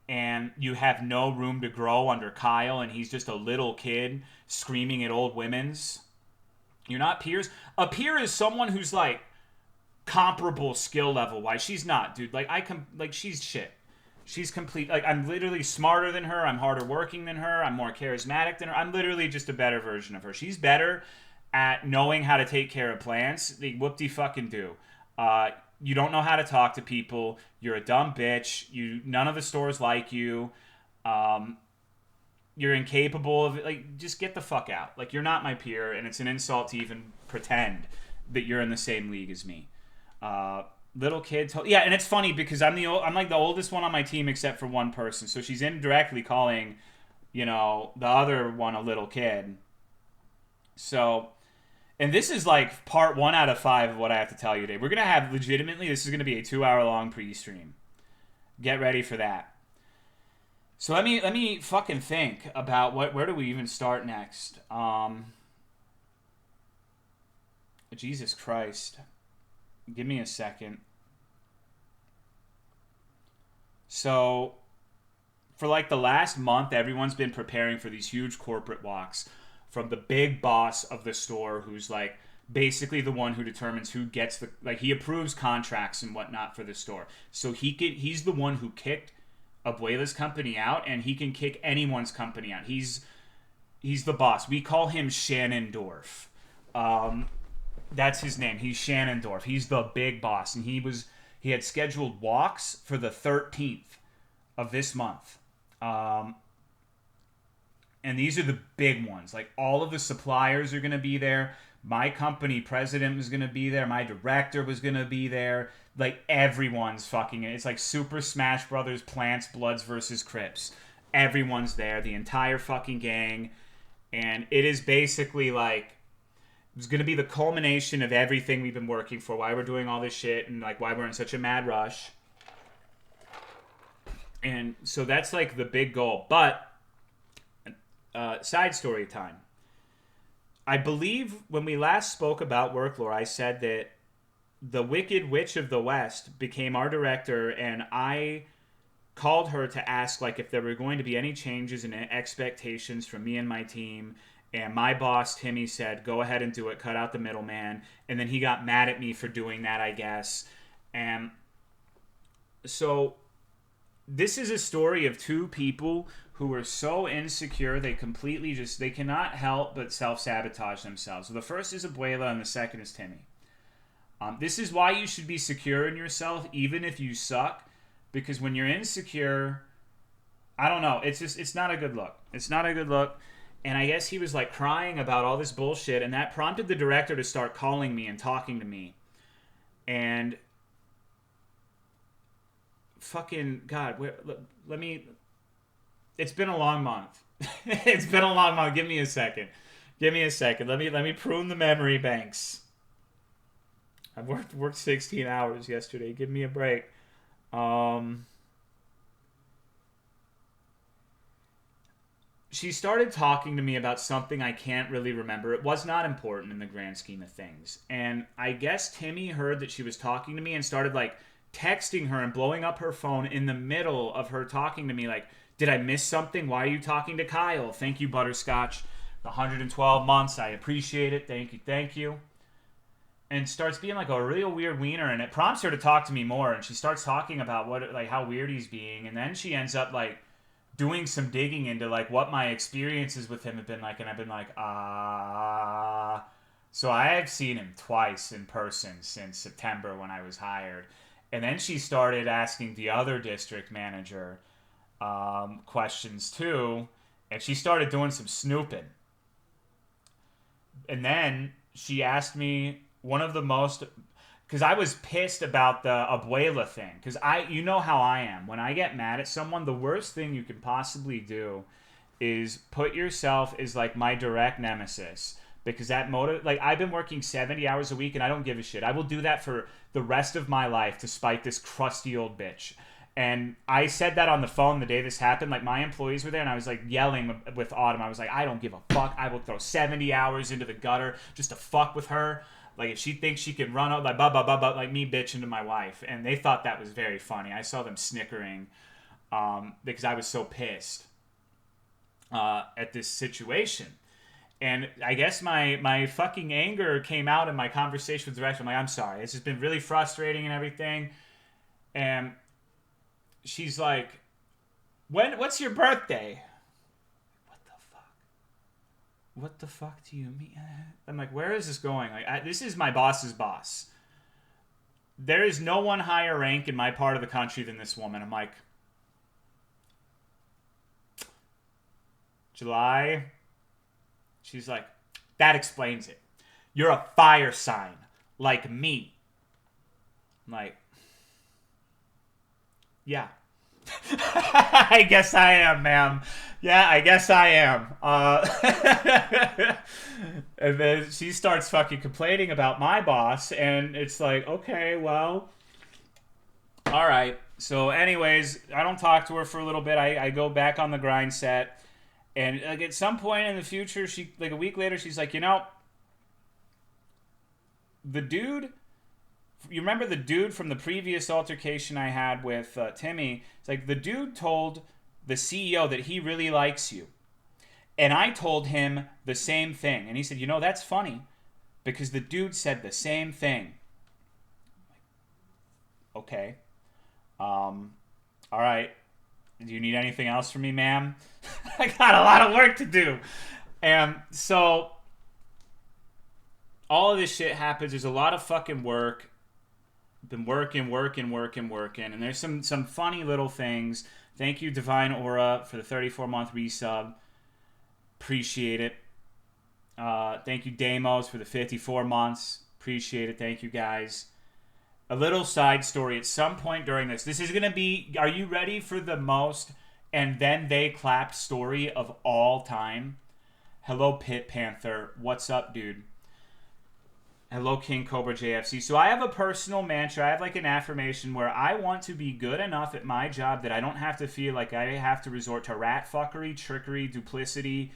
And you have no room to grow under Kyle, and he's just a little kid screaming at old women's. You're not peers. A peer is someone who's like comparable skill level wise. She's not, dude. Like she's shit. She's complete. Like, I'm literally smarter than her. I'm harder working than her. I'm more charismatic than her. I'm literally just a better version of her. She's better at knowing how to take care of plants. Whoop-de fucking do. You don't know how to talk to people. You're a dumb bitch. None of the stores like you. You're incapable of, like, just get the fuck out. Like, you're not my peer, and it's an insult to even pretend that you're in the same league as me. Little kid, yeah, and it's funny because I'm like the oldest one on my team except for one person, so she's indirectly calling, you know, the other one a little kid. So, and this is like part 1 out of 5 of what I have to tell you today. We're gonna have legitimately, this is gonna be a 2-hour-long pre-stream. Get ready for that. So let me fucking think about where do we even start next? Jesus Christ. Give me a second. So for like the last month, everyone's been preparing for these huge corporate walks from the big boss of the store, who's like basically the one who determines who gets he approves contracts and whatnot for the store. So he's the one who kicked Abuela's company out, and he can kick anyone's company out. He's the boss. We call him Shannondorf. That's his name. He's Shannondorf. He's the big boss, and he had scheduled walks for the 13th of this month. And these are the big ones. Like, all of the suppliers are going to be there. My company president was going to be there. My director was going to be there. Like, everyone's fucking... It's like Super Smash Brothers, Plants, Bloods versus Crips. Everyone's there. The entire fucking gang. And it is basically like... It's going to be the culmination of everything we've been working for. Why we're doing all this shit. And, like, why we're in such a mad rush. And so that's, like, the big goal. But... side story time. I believe when we last spoke about Worklore, I said that the Wicked Witch of the West became our director, and I called her to ask like if there were going to be any changes in expectations from me and my team. And my boss, Timmy, said, go ahead and do it. Cut out the middleman. And then he got mad at me for doing that, I guess. And so this is a story of two people who are so insecure they completely they cannot help but self-sabotage themselves. So the first is Abuela and the second is Timmy. This is why you should be secure in yourself even if you suck, because when you're insecure, I don't know, it's not a good look. It's not a good look. And I guess he was like crying about all this bullshit, and that prompted the director to start calling me and talking to me. And fucking God, let me... It's been a long month. It's been a long month. Give me a second. Let me prune the memory banks. I've worked 16 hours yesterday. Give me a break. She started talking to me about something I can't really remember. It was not important in the grand scheme of things. And I guess Timmy heard that she was talking to me and started like texting her and blowing up her phone in the middle of her talking to me, like, did I miss something? Why are you talking to Kyle? Thank you, Butterscotch. 112 months. I appreciate it. Thank you. And starts being like a real weird wiener, and it prompts her to talk to me more. And she starts talking about how weird he's being, and then she ends up like doing some digging into like what my experiences with him have been like, and I've been like, So I have seen him twice in person since September when I was hired, and then she started asking the other district manager questions too, and she started doing some snooping. And then she asked me one of the most, because I was pissed about the Abuela thing, because you know how I am. When I get mad at someone, the worst thing you can possibly do is put yourself as like my direct nemesis, because that like I've been working 70 hours a week and I don't give a shit. I will do that for the rest of my life to spite this crusty old bitch. And I said that on the phone the day this happened. Like, my employees were there, and I was, like, yelling with Autumn. I was like, I don't give a fuck. I will throw 70 hours into the gutter just to fuck with her. Like, if she thinks she can run out, like, like me bitching to my wife. And they thought that was very funny. I saw them snickering because I was so pissed at this situation. And I guess my fucking anger came out in my conversation with the director. I'm like, I'm sorry. This has been really frustrating and everything. And she's like, what's your birthday? What the fuck do you mean? I'm like, where is this going? Like, this is my boss's boss. There is no one higher rank in my part of the country than this woman. I'm like, July. She's like, that explains it. You're a fire sign, like me. I'm like, yeah. I guess I am, ma'am. Yeah, I guess I am. And then she starts fucking complaining about my boss, and it's like, okay, well, all right. So anyways, I don't talk to her for a little bit. I go back on the grind set, and like at some point in the future, she, like a week later, she's like, you know, the dude... You remember the dude from the previous altercation I had with Timmy? It's like, the dude told the CEO that he really likes you. And I told him the same thing. And he said, you know, that's funny, because the dude said the same thing. Okay. All right. Do you need anything else from me, ma'am? I got a lot of work to do. And so all of this shit happens. There's a lot of fucking work. Been working, and there's some funny little things. Thank you, Divine Aura, for the 34-month resub. Appreciate it. Thank you, Damos, for the 54 months. Appreciate it. Thank you, guys. A little side story. At some point during this is going to be, are you ready for the most and then they clapped story of all time? Hello, Pit Panther. What's up, dude? Hello, King Cobra JFC. So I have a personal mantra. I have like an affirmation where I want to be good enough at my job that I don't have to feel like I have to resort to rat fuckery, trickery, duplicity,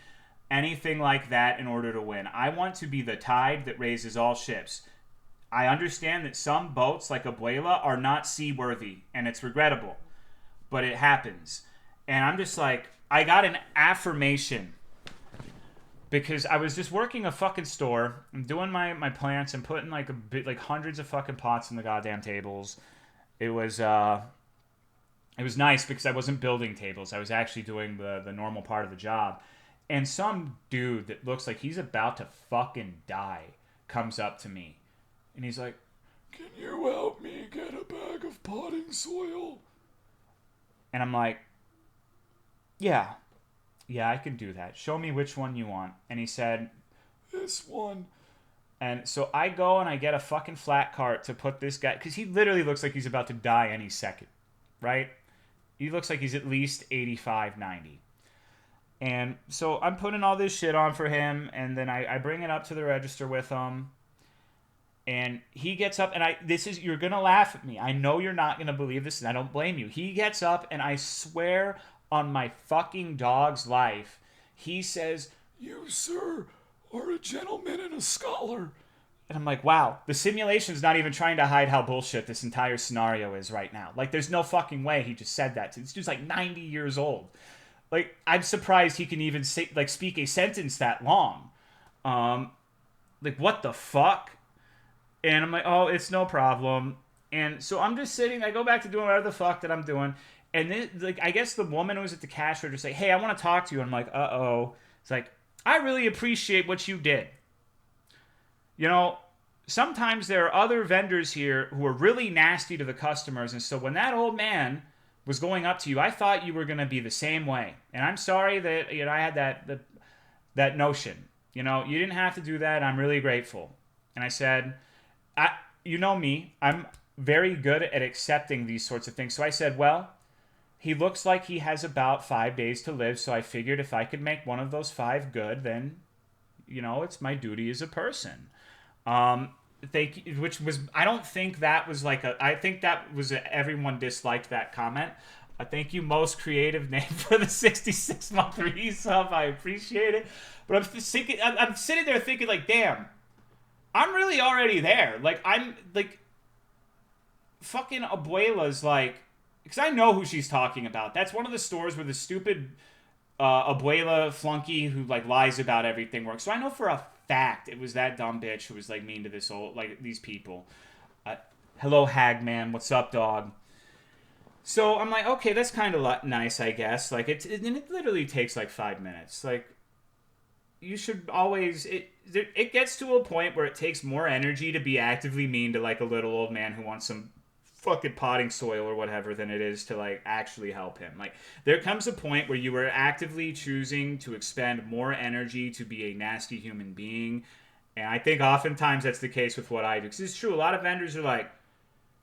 anything like that in order to win. I want to be the tide that raises all ships. I understand that some boats, like Abuela, are not seaworthy, and it's regrettable, but it happens. And I'm just like, I got an affirmation because I was just working a fucking store. I'm doing my plants and putting like hundreds of fucking pots in the goddamn tables. It was nice because I wasn't building tables. I was actually doing the normal part of the job. And some dude that looks like he's about to fucking die comes up to me. And he's like, "Can you help me get a bag of potting soil?" And I'm like, yeah, I can do that. Show me which one you want. And he said, "This one." And so I go and I get a fucking flat cart to put this guy, because he literally looks like he's about to die any second, right? He looks like he's at least 85, 90. And so I'm putting all this shit on for him, and then I bring it up to the register with him. And he gets up, and you're going to laugh at me. I know you're not going to believe this, and I don't blame you. He gets up, and I swear on my fucking dog's life, he says, "You, sir, are a gentleman and a scholar." And I'm like, wow, the simulation's not even trying to hide how bullshit this entire scenario is right now. Like, there's no fucking way he just said that. This dude's like 90 years old. Like, I'm surprised he can even speak a sentence that long. Like, what the fuck? And I'm like, oh, it's no problem. And so I'm just sitting, I go back to doing whatever the fuck that I'm doing. And then, I guess the woman who was at the cash register say, "Hey, I want to talk to you." And I'm like, uh-oh. It's like, "I really appreciate what you did. You know, sometimes there are other vendors here who are really nasty to the customers. And so when that old man was going up to you, I thought you were going to be the same way. And I'm sorry that, I had that notion. You didn't have to do that. I'm really grateful." And I said, you know me, I'm very good at accepting these sorts of things. So I said, "Well, he looks like he has about 5 days to live. So I figured if I could make one of those 5 good, then, it's my duty as a person." I don't think that was I think that was everyone disliked that comment. Thank you, most creative name for the 66-month resub. I appreciate it. But I'm sitting there thinking like, damn, I'm really already there. Like, I'm like, fucking Abuela's like, because I know who she's talking about. That's one of the stores where the stupid Abuela flunky who lies about everything works. So I know for a fact it was that dumb bitch who was mean to these people. Hello, Hagman. What's up, dog? So I'm like, okay, that's kind of nice, I guess. It literally takes 5 minutes. You should always... It gets to a point where it takes more energy to be actively mean to a little old man who wants some fucking potting soil or whatever than it is to actually help him. There comes a point where you are actively choosing to expend more energy to be a nasty human being. And I think oftentimes that's the case with what I do. Because it's true, a lot of vendors are like,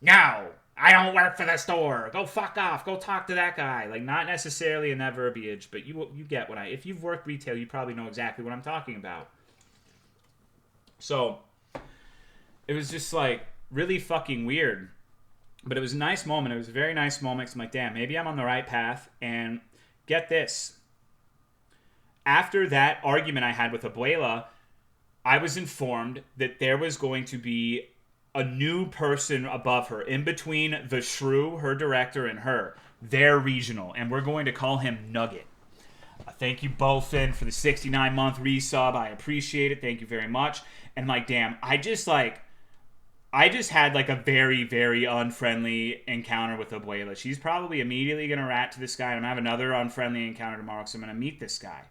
"No, I don't work for the store. Go fuck off. Go talk to that guy." Not necessarily in that verbiage, but you get what if you've worked retail, you probably know exactly what I'm talking about. So, it was just really fucking weird. But it was a nice moment. It was a very nice moment. I'm like, damn, maybe I'm on the right path. And get this. After that argument I had with Abuela, I was informed that there was going to be a new person above her, in between the shrew, her director, and her. They're regional. And we're going to call him Nugget. Thank you, Bofin, for the 69-month resub. I appreciate it. Thank you very much. And I'm like, damn, I just had a very, very unfriendly encounter with Abuela. She's probably immediately going to rat to this guy. I'm going to have another unfriendly encounter tomorrow because I'm going to meet this guy.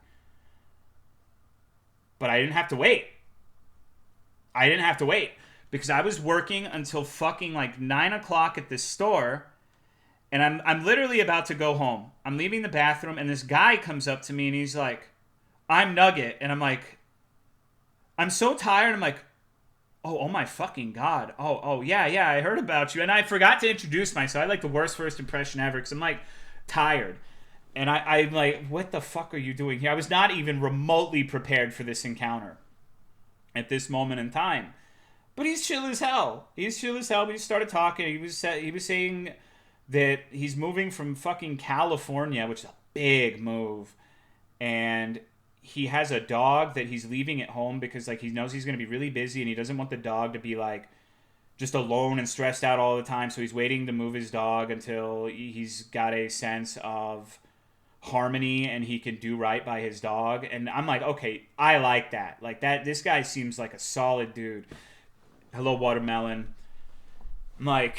But I didn't have to wait. Because I was working until fucking 9 o'clock at this store. And I'm literally about to go home. I'm leaving the bathroom and this guy comes up to me and he's like, "I'm Nugget." And I'm like, I'm so tired. I'm like, oh my fucking God. Oh, yeah, I heard about you. And I forgot to introduce myself. I had the worst first impression ever because I'm tired. And I'm like, what the fuck are you doing here? I was not even remotely prepared for this encounter at this moment in time. But he's chill as hell. We just started talking. He was saying that he's moving from fucking California, which is a big move. And he has a dog that he's leaving at home because he knows he's going to be really busy and he doesn't want the dog to be just alone and stressed out all the time. So he's waiting to move his dog until he's got a sense of harmony and he can do right by his dog. And I'm like, okay, I like that. Like that, this guy seems like a solid dude. Hello, watermelon. I'm like,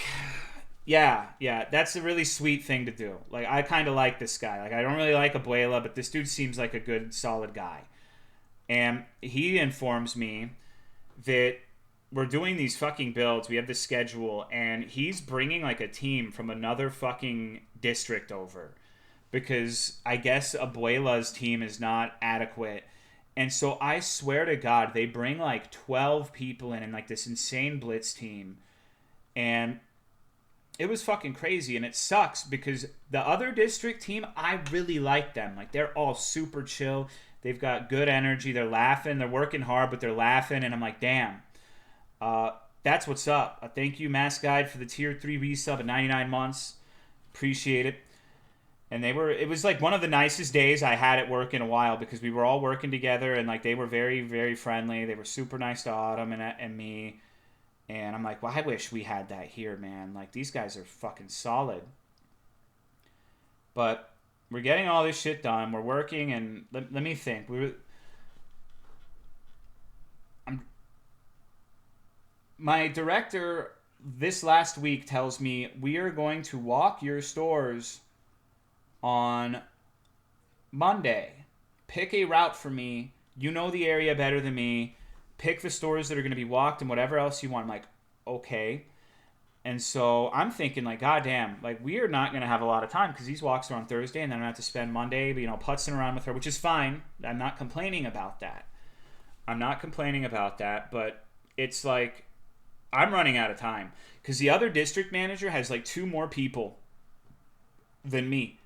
yeah, that's a really sweet thing to do. Like, I kind of like this guy. Like, I don't really like Abuela, but this dude seems like a good, solid guy. And he informs me that we're doing these fucking builds. We have this schedule, and he's bringing like a team from another fucking district over because I guess Abuela's team is not adequate. And so I swear to God, they bring like 12 people in like this insane blitz team. And it was fucking crazy, and it sucks because the other district team, I really like them. Like, they're all super chill. They've got good energy. They're laughing. They're working hard, but they're laughing. And I'm like, damn. That's what's up. Thank you, Mass Guide, for the Tier 3 resub at 99 months. Appreciate it. And it was like one of the nicest days I had at work in a while because we were all working together, and like they were very, very friendly. They were super nice to Autumn and me. And I'm like, well, I wish we had that here, man. Like, these guys are fucking solid. But we're getting all this shit done. We're working, and let me think. My director this last week tells me we are going to walk your stores on Monday. Pick a route for me. You know the area better than me. Pick the stores that are going to be walked and whatever else you want. I'm like, okay. And so I'm thinking, like, goddamn, like, we are not going to have a lot of time because these walks are on Thursday, and then I'm going to have to spend Monday, putzing around with her, which is fine. I'm not complaining about that. But it's like, I'm running out of time because the other district manager has, like, 2 more people than me.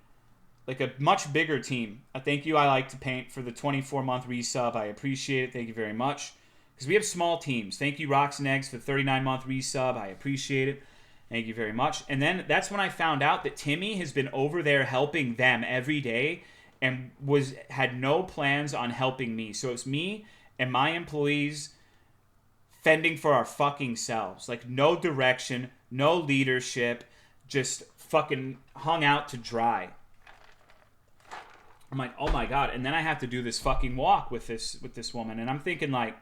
Like, a much bigger team. Thank you, I Like to Paint, for the 24-month resub. I appreciate it. Thank you very much. Because we have small teams. Thank you, Rocks and Eggs, for the 39-month resub. I appreciate it. Thank you very much. And then that's when I found out that Timmy has been over there helping them every day and had no plans on helping me. So it's me and my employees fending for our fucking selves. Like, no direction, no leadership, just fucking hung out to dry. I'm like, oh my God. And then I have to do this fucking walk with this woman. And I'm thinking, like,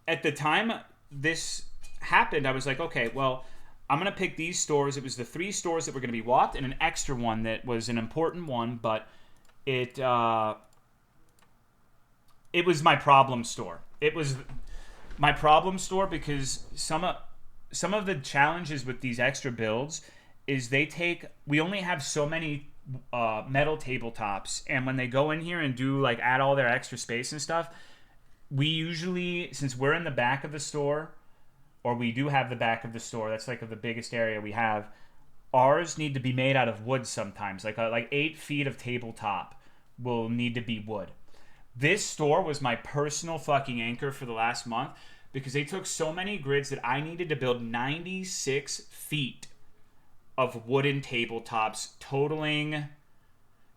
at the time this happened, I was like, okay, well, I'm going to pick these stores. It was the 3 stores that were going to be walked and an extra one that was an important one, but it was my problem store. It was my problem store because some of the challenges with these extra builds is we only have so many metal tabletops, and when they go in here and do, like, add all their extra space and stuff, we usually, since we're in the back of the store, or we do have the back of the store, that's like the biggest area we have, ours need to be made out of wood sometimes. Like 8 feet of tabletop will need to be wood. This store was my personal fucking anchor for the last month because they took so many grids that I needed to build 96 feet of wooden tabletops, totaling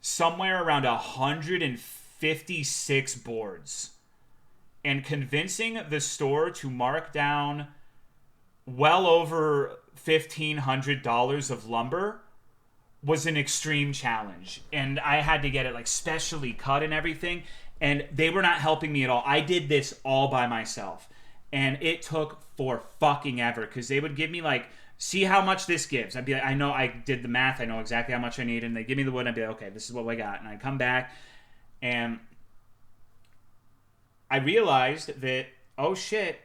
somewhere around 156 boards. And convincing the store to mark down well over $1,500 of lumber was an extreme challenge. And I had to get it, like, specially cut and everything. And they were not helping me at all. I did this all by myself. And it took for fucking ever because they would give me, like, see how much this gives. I'd be like, I know, I did the math. I know exactly how much I need. And they give me the wood. And I'd be like, okay, this is what we got. And I'd come back and I realized that, oh shit,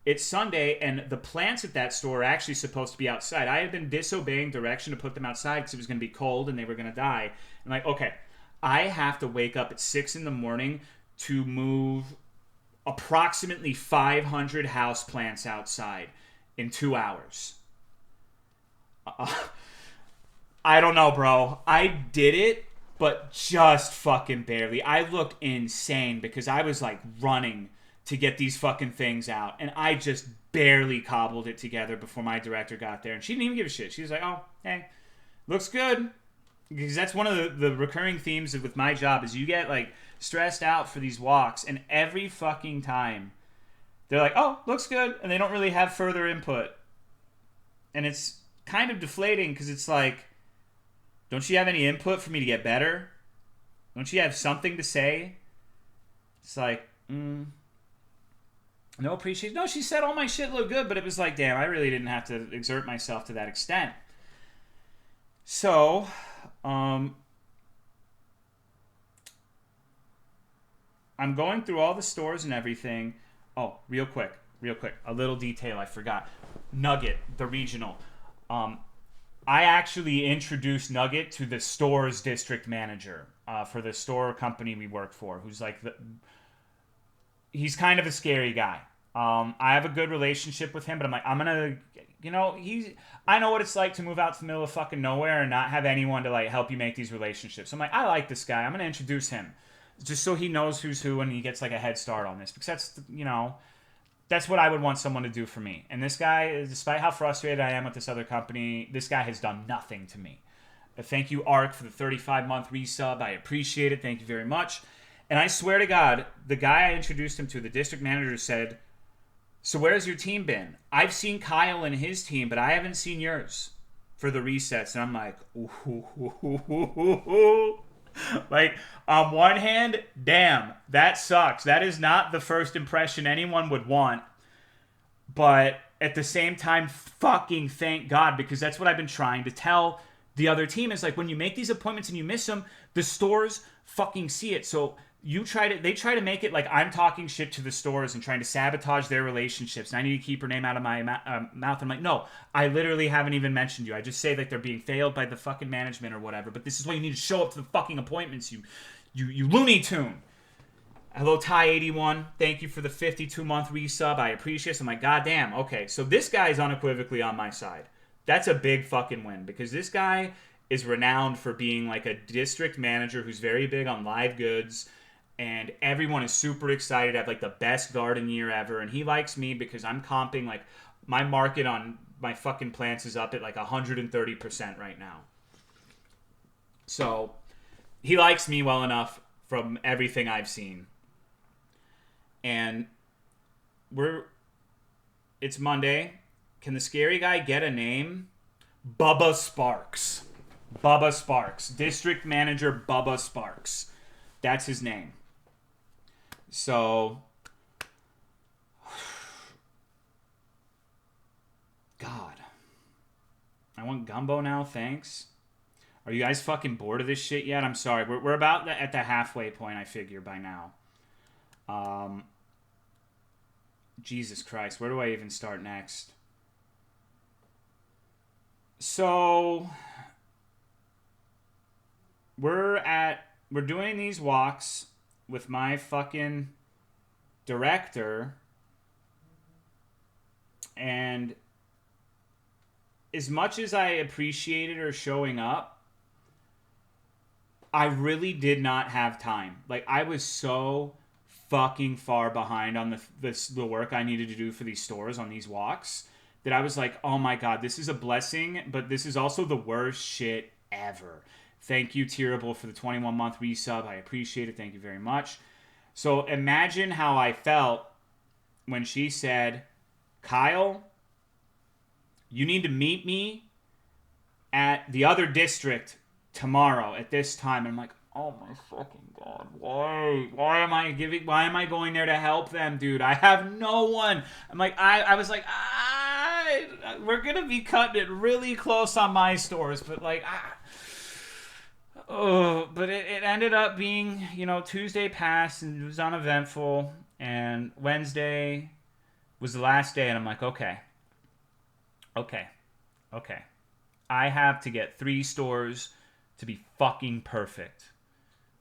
it's Sunday and the plants at that store are actually supposed to be outside. I had been disobeying direction to put them outside because it was going to be cold and they were going to die. I'm like, okay, I have to wake up at 6 in the morning to move approximately 500 house plants outside in 2 hours. I don't know, bro. I did it, but just fucking barely. I looked insane because I was, like, running to get these fucking things out. And I just barely cobbled it together before my director got there. And she didn't even give a shit. She was like, oh, hey, looks good. Because that's one of the recurring themes with my job is you get, like, stressed out for these walks. And every fucking time, they're like, oh, looks good. And they don't really have further input. And it's kind of deflating because it's like, Don't you have any input for me to get better? Don't you have something to say? It's like, no appreciation. No, she said all my shit looked good, but it was like, damn, I really didn't have to exert myself to that extent. So, I'm going through all the stores and everything. Oh, real quick. A little detail I forgot. Nugget, the regional. I actually introduced Nugget to the store's district manager for the store company we work for, who's like he's kind of a scary guy. I have a good relationship with him, but I'm like, I'm gonna, I know what it's like to move out to the middle of fucking nowhere and not have anyone to like help you make these relationships. I'm like, I like this guy. I'm gonna introduce him, just so he knows who's who and he gets like a head start on this, because that's, that's what I would want someone to do for me. And this guy, despite how frustrated I am with this other company, this guy has done nothing to me. Thank you, Ark, for the 35-month resub. I appreciate it. Thank you very much. And I swear to God, the guy I introduced him to, the district manager, said, so where's your team been? I've seen Kyle and his team, but I haven't seen yours for the resets. And I'm like, ooh. Like, on one hand, damn, that sucks. That is not the first impression anyone would want. But at the same time, fucking thank God, because that's what I've been trying to tell the other team, is like, when you make these appointments and you miss them, the stores fucking see it. So they try to make it like I'm talking shit to the stores and trying to sabotage their relationships, and I need to keep her name out of my mouth. I'm like, no, I literally haven't even mentioned you. I just say that they're being failed by the fucking management or whatever, but this is why you need to show up to the fucking appointments, you Looney Tune. Hello, Ty81. Thank you for the 52-month resub. I appreciate it. I'm like, goddamn, okay, so this guy is unequivocally on my side. That's a big fucking win, because this guy is renowned for being like a district manager who's very big on live goods, and everyone is super excited to have like the best garden year ever. And he likes me because I'm comping, like, my market on my fucking plants is up at like 130% right now. So he likes me well enough from everything I've seen. And it's Monday. Can the scary guy get a name? Bubba Sparks. Bubba Sparks. District manager Bubba Sparks. That's his name. So, God, I want gumbo now, thanks. Are you guys fucking bored of this shit yet? I'm sorry, we're about at the halfway point, I figure, by now. Jesus Christ, where do I even start next? So, we're doing these walks with my fucking director, and as much as I appreciated her showing up, I really did not have time. Like, I was so fucking far behind on the work I needed to do for these stores on these walks that I was like, oh my God, this is a blessing, but this is also the worst shit ever. Thank you, Terrible, for the 21-month resub. I appreciate it. Thank you very much. So imagine how I felt when she said, Kyle, you need to meet me at the other district tomorrow at this time. And I'm like, oh my fucking God, why am I going there to help them, dude? I have no one. I'm like, I was like, we're going to be cutting it really close on my stores, but like, but it ended up being, Tuesday passed and it was uneventful, and Wednesday was the last day, and I'm like, okay. I have to get 3 stores to be fucking perfect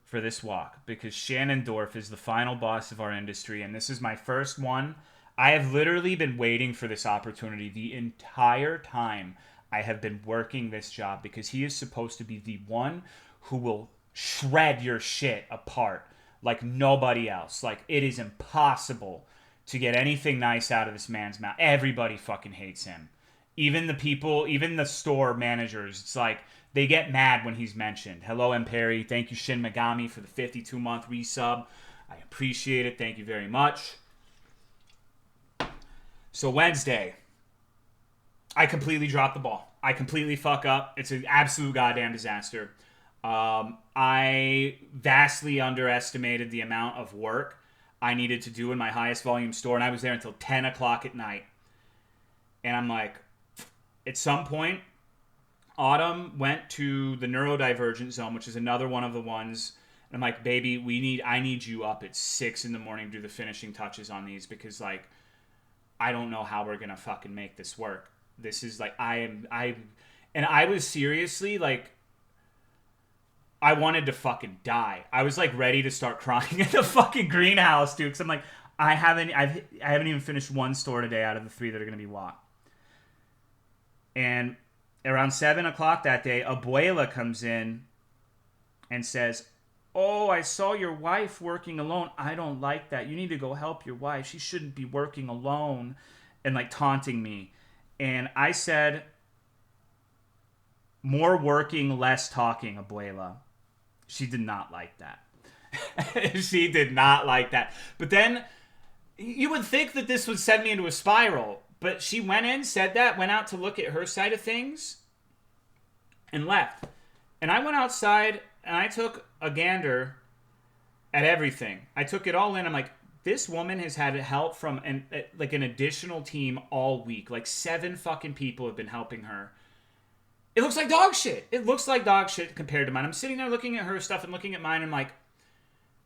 for this walk, because Shannondorf is the final boss of our industry, and this is my first one. I have literally been waiting for this opportunity the entire time I have been working this job, because he is supposed to be the one who will shred your shit apart like nobody else. Like, it is impossible to get anything nice out of this man's mouth. Everybody fucking hates him. Even the store managers, it's like, they get mad when he's mentioned. Hello, M. Perry. Thank you, Shin Megami, for the 52-month resub. I appreciate it. Thank you very much. So Wednesday, I completely drop the ball. I completely fuck up. It's an absolute goddamn disaster. I vastly underestimated the amount of work I needed to do in my highest volume store, and I was there until 10 o'clock at night. And I'm like, at some point, Autumn went to the neurodivergent zone, which is another one of the ones. And I'm like, baby, I need you up at 6 in the morning to do the finishing touches on these, because like, I don't know how we're gonna fucking make this work. This is like, and I was seriously like, I wanted to fucking die. I was like ready to start crying in the fucking greenhouse, dude. Because I'm like, I haven't even finished one store today out of the 3 that are gonna be walked. And around 7 o'clock that day, Abuela comes in and says, "Oh, I saw your wife working alone. I don't like that. You need to go help your wife. She shouldn't be working alone," and like taunting me. And I said, "More working, less talking, Abuela." She did not like that. She did not like that. But then you would think that this would send me into a spiral. But she went in, said that, went out to look at her side of things, and left. And I went outside and I took a gander at everything. I took it all in. I'm like, this woman has had help from an additional team all week. Like 7 fucking people have been helping her. It looks like dog shit. It looks like dog shit compared to mine. I'm sitting there looking at her stuff and looking at mine. And I'm like,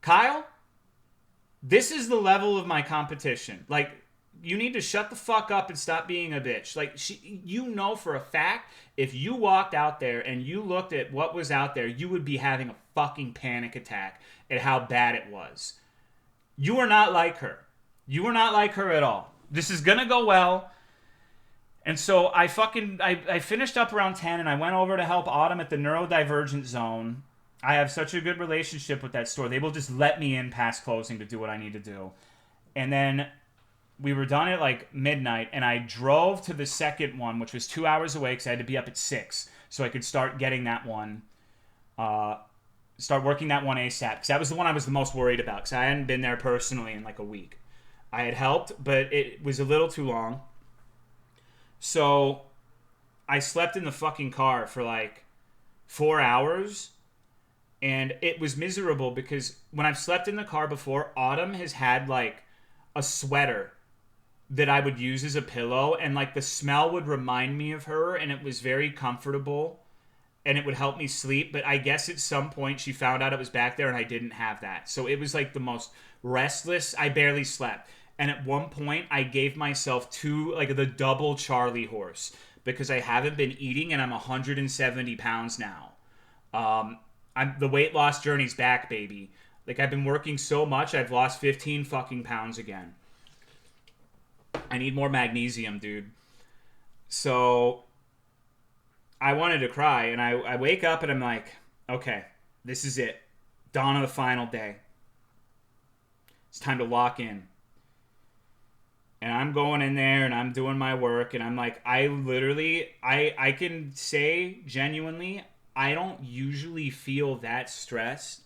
Kyle, this is the level of my competition. Like, you need to shut the fuck up and stop being a bitch. Like, you know for a fact, if you walked out there and you looked at what was out there, you would be having a fucking panic attack at how bad it was. You are not like her. You are not like her at all. This is gonna go well. And so I finished up around 10 and I went over to help Autumn at the neurodivergent zone. I have such a good relationship with that store. They will just let me in past closing to do what I need to do. And then we were done at like midnight, and I drove to the second one, which was 2 hours away because I had to be up at 6 so I could start getting that one, start working that one ASAP, because that was the one I was the most worried about, because I hadn't been there personally in like a week. I had helped, but it was a little too long. So I slept in the fucking car for like 4 hours, and it was miserable because when I've slept in the car before, Autumn has had like a sweater that I would use as a pillow, and like the smell would remind me of her, and it was very comfortable and it would help me sleep. But I guess at some point she found out it was back there and I didn't have that. So it was like the most restless. I barely slept. And at one point I gave myself the double Charlie horse, because I haven't been eating and I'm 170 pounds now. The weight loss journey's back, baby. Like, I've been working so much, I've lost 15 fucking pounds again. I need more magnesium, dude. So I wanted to cry, and I wake up and I'm like, okay, this is it. Dawn of the final day. It's time to lock in. And I'm going in there and I'm doing my work, and I'm like, I can say genuinely, I don't usually feel that stressed,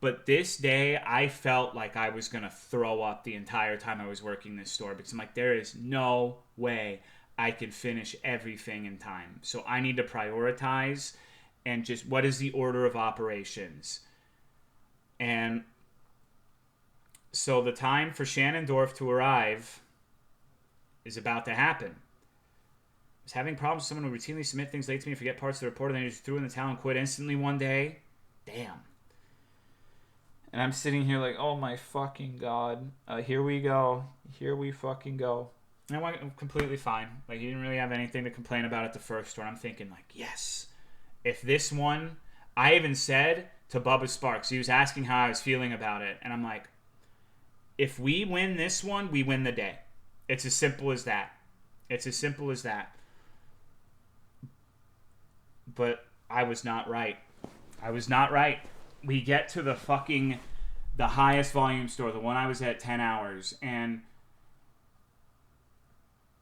but this day I felt like I was going to throw up the entire time I was working this store, because I'm like, there is no way I can finish everything in time. So I need to prioritize and just, what is the order of operations? And so the time for Shannondorf to arrive is about to happen. I was having problems with someone who routinely submit things late to me and forget parts of the report, and then just threw in the towel and quit instantly one day. Damn. And I'm sitting here like, oh my fucking god. Here we go. Here we fucking go. And I went completely fine. Like, he didn't really have anything to complain about at the first store. I'm thinking like, yes. If this one, I even said to Bubba Sparks, he was asking how I was feeling about it, and I'm like, if we win this one, we win the day. It's as simple as that. It's as simple as that. But I was not right. I was not right. We get to the highest volume store, the one I was at 10 hours, and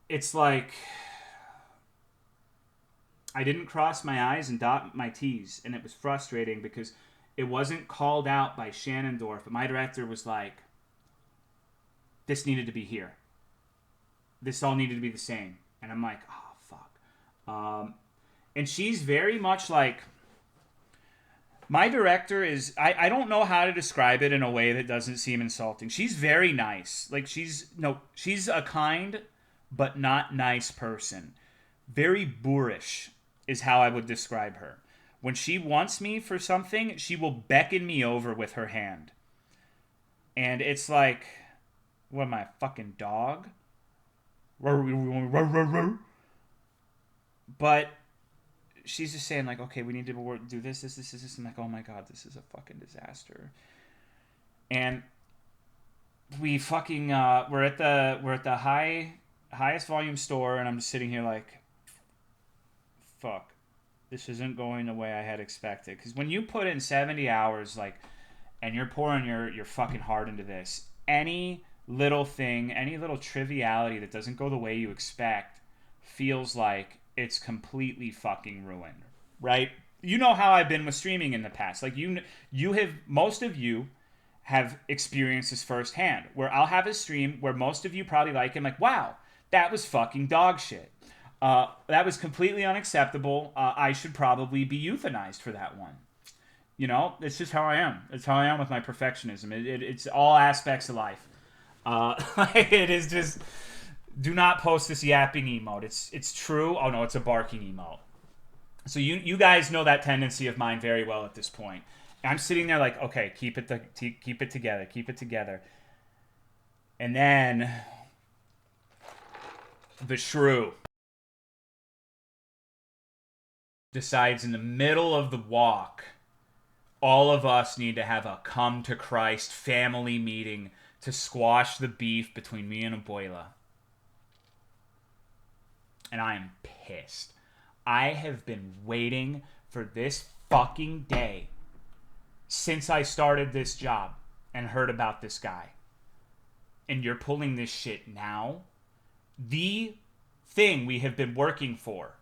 it's like, I didn't cross my I's and dot my T's, and it was frustrating because it wasn't called out by Shannondorf, but my director was like, this needed to be here. This all needed to be the same. And I'm like, oh, fuck. And she's very much like, my director is, I don't know how to describe it in a way that doesn't seem insulting. She's very nice. Like, she's a kind but not nice person. Very boorish is how I would describe her. When she wants me for something, she will beckon me over with her hand. And it's like, what am I, a fucking dog? But she's just saying, like, okay, we need to do this. I'm like, oh my god, this is a fucking disaster. And we fucking we're at the highest volume store, and I'm just sitting here like, fuck, this isn't going the way I had expected. Because when you put in 70 hours, like, and you're pouring your fucking heart into this, any little thing, any little triviality that doesn't go the way you expect feels like it's completely fucking ruined, right? You know how I've been with streaming in the past. Like, most of you have experienced this firsthand, where I'll have a stream where most of you probably like it, like, wow, that was fucking dog shit. That was completely unacceptable. I should probably be euthanized for that one. You know, it's just how I am. It's how I am with my perfectionism. It's all aspects of life. It is just, do not post this yapping emote. It's true. Oh no, it's a barking emote. So you guys know that tendency of mine very well at this point. I'm sitting there like, okay, keep it together. And then the shrew decides in the middle of the walk, all of us need to have a come to Christ family meeting to squash the beef between me and Abuela. And I am pissed. I have been waiting for this fucking day since I started this job and heard about this guy. And you're pulling this shit now? The thing we have been working for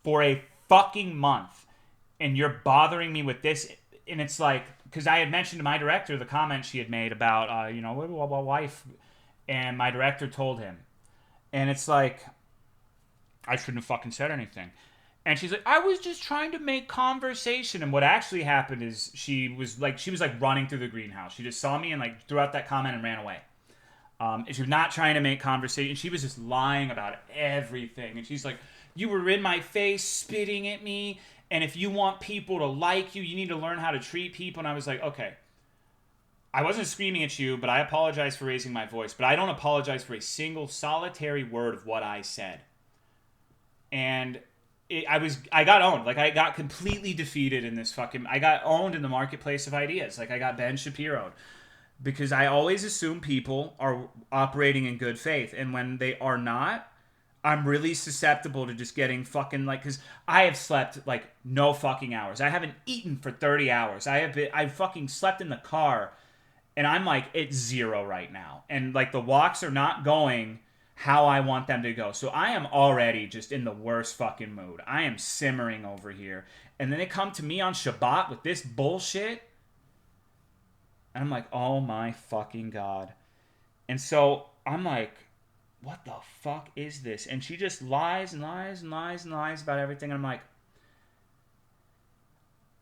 a fucking month, and you're bothering me with this. And it's like, because I had mentioned to my director the comment she had made about, wife, and my director told him. And it's like, I shouldn't have fucking said anything. And she's like, I was just trying to make conversation. And what actually happened is she was running through the greenhouse. She just saw me and like threw out that comment and ran away. And she was not trying to make conversation. She was just lying about everything. And she's like, you were in my face spitting at me. And if you want people to like you, you need to learn how to treat people. And I was like, okay, I wasn't screaming at you, but I apologize for raising my voice. But I don't apologize for a single solitary word of what I said. And I got owned. Like, I got completely defeated in this fucking... I got owned in the marketplace of ideas. Like, I got Ben Shapiro'd. Because I always assume people are operating in good faith. And when they are not, I'm really susceptible to just getting fucking, like... Because I have slept, like, no fucking hours. I haven't eaten for 30 hours. I fucking slept in the car. And I'm, like, it's 0 right now. And, like, the walks are not going how I want them to go. So I am already just in the worst fucking mood. I am simmering over here. And then they come to me on Shabbat with this bullshit. And I'm like, oh my fucking God. And so I'm like, what the fuck is this? And she just lies and lies and lies and lies about everything. And I'm like,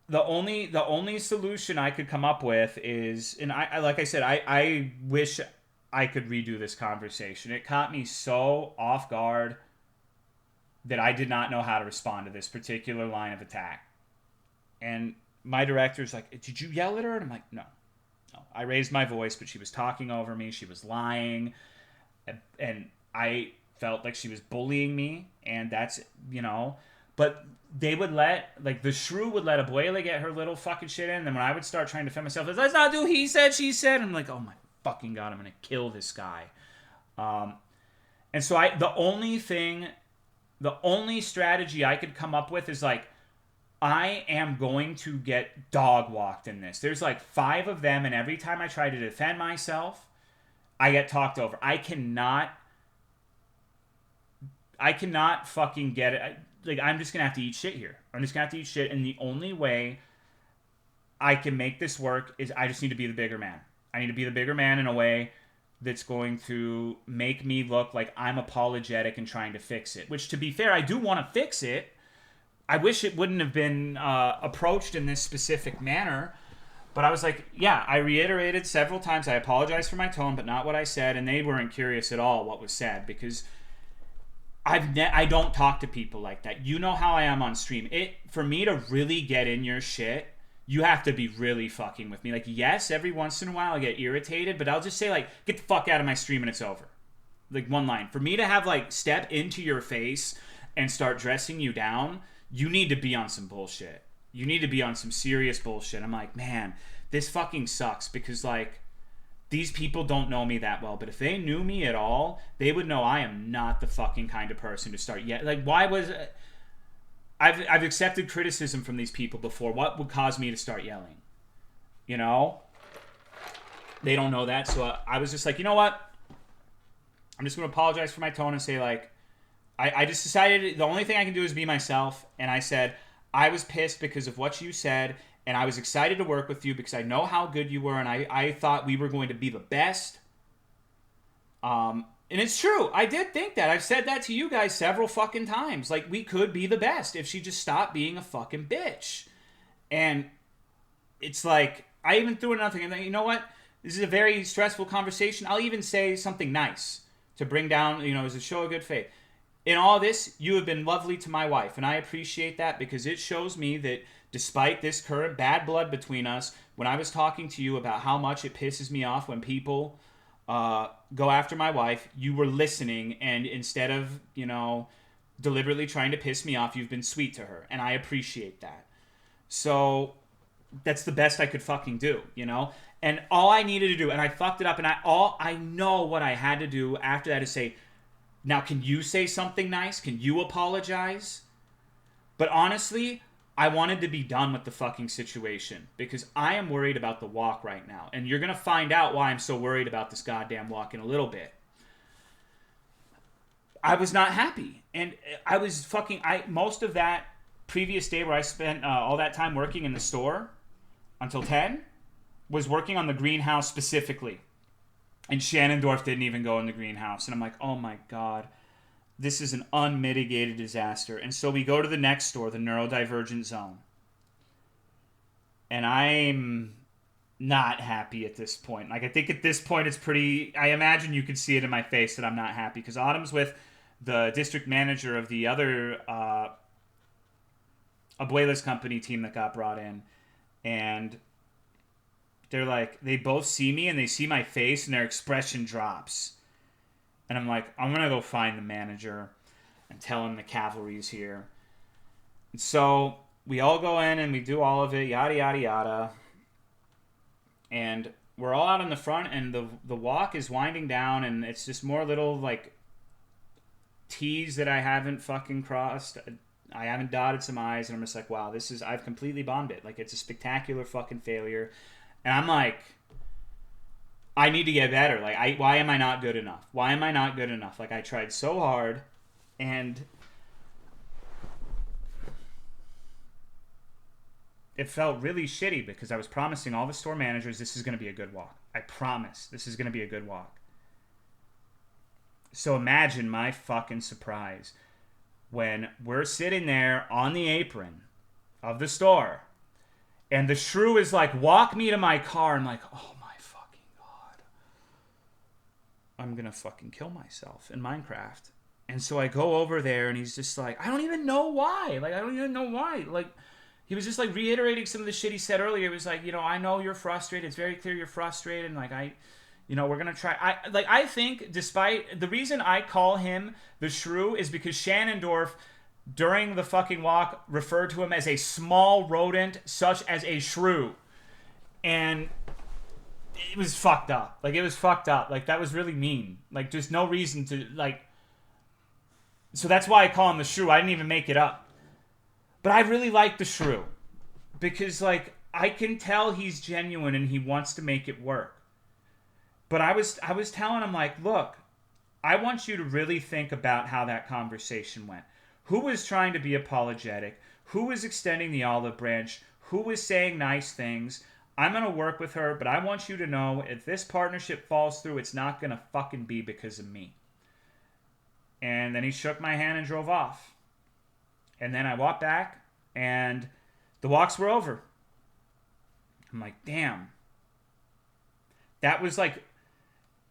the only solution I could come up with is, and I like I said, I wish I could redo this conversation. It caught me so off guard that I did not know how to respond to this particular line of attack. And my director's like, did you yell at her? And I'm like, no. I raised my voice, but she was talking over me. She was lying. And I felt like she was bullying me. And that's, but they would the shrew would let Abuela get her little fucking shit in. And then when I would start trying to defend myself, let's not do he said, she said. I'm like, oh my fucking God, I'm gonna kill this guy. And so the only strategy I could come up with is like, I am going to get dog walked in this. There's like 5 of them, and every time I try to defend myself, I get talked over. I cannot fucking get it. Like, I'm just gonna have to eat shit here. I'm just gonna have to eat shit, and the only way I can make this work is I just need to be the bigger man. I need to be the bigger man in a way that's going to make me look like I'm apologetic and trying to fix it. Which, to be fair, I do want to fix it. I wish it wouldn't have been approached in this specific manner. But I was like, yeah, I reiterated several times, I apologize for my tone, but not what I said. And they weren't curious at all what was said, because I don't talk to people like that. You know how I am on stream. For me to really get in your shit, you have to be really fucking with me. Like, yes, every once in a while I get irritated, but I'll just say, like, get the fuck out of my stream and it's over. Like, one line. For me to have, like, step into your face and start dressing you down, you need to be on some bullshit. You need to be on some serious bullshit. I'm like, man, this fucking sucks, because, like, these people don't know me that well. But if they knew me at all, they would know I am not the fucking kind of person to start yet. Like, why was... I've accepted criticism from these people before. What would cause me to start yelling? You know? They don't know that. So I was just like, you know what? I'm just going to apologize for my tone and say, like, I just decided the only thing I can do is be myself. And I said, I was pissed because of what you said, and I was excited to work with you because I know how good you were, and I thought we were going to be the best. And it's true. I did think that. I've said that to you guys several fucking times. Like, we could be the best if she just stopped being a fucking bitch. And it's like, I even threw another thing. And then, you know what? This is a very stressful conversation. I'll even say something nice to bring down, as a show of good faith. In all this, you have been lovely to my wife, and I appreciate that, because it shows me that despite this current bad blood between us, when I was talking to you about how much it pisses me off when people go after my wife, you were listening, and instead of, deliberately trying to piss me off, you've been sweet to her, and I appreciate that. So that's the best I could fucking do, And all I needed to do, and I fucked it up, and I know what I had to do after that is say, now, can you say something nice? Can you apologize? But honestly, I wanted to be done with the fucking situation, because I am worried about the walk right now. And you're going to find out why I'm so worried about this goddamn walk in a little bit. I was not happy. And I was most of that previous day where I spent all that time working in the store until 10 was working on the greenhouse specifically. And Shannondorf didn't even go in the greenhouse. And I'm like, oh my God, this is an unmitigated disaster. And so we go to the next store, the neurodivergent zone. And I'm not happy at this point. Like, I think at this point it's I imagine you could see it in my face that I'm not happy. Because Autumn's with the district manager of the other Abuela's company team that got brought in. And they're like, they both see me and they see my face and their expression drops. And I'm like, I'm going to go find the manager and tell him the cavalry's here. And so we all go in and we do all of it, yada, yada, yada. And we're all out in the front, and the walk is winding down, and it's just more little, like, T's that I haven't fucking crossed. I haven't dotted some I's, and I'm just like, wow, I've completely bombed it. Like, it's a spectacular fucking failure. And I'm like, I need to get better. Like, why am I not good enough? Why am I not good enough? Like, I tried so hard, and it felt really shitty, because I was promising all the store managers this is going to be a good walk. I promise this is going to be a good walk. So imagine my fucking surprise when we're sitting there on the apron of the store, and the shrew is like, walk me to my car. I'm like, oh my fucking God. I'm going to fucking kill myself in Minecraft. And so I go over there, and he's just like, I don't even know why. Like, I don't even know why. Like, he was just like reiterating some of the shit he said earlier. It was like, I know you're frustrated. It's very clear you're frustrated. And like, we're going to try. I think despite the reason I call him the shrew is because Shannondorf during the fucking walk referred to him as a small rodent such as a shrew. And it was fucked up. Like, it was fucked up. Like, that was really mean. Like, there's no reason to, like... So that's why I call him the shrew. I didn't even make it up. But I really like the shrew. Because, like, I can tell he's genuine and he wants to make it work. But I was telling him, like, look, I want you to really think about how that conversation went. Who was trying to be apologetic? Who was extending the olive branch? Who was saying nice things? I'm going to work with her, but I want you to know if this partnership falls through, it's not going to fucking be because of me. And then he shook my hand and drove off. And then I walked back, and the walks were over. I'm like, damn. That was like,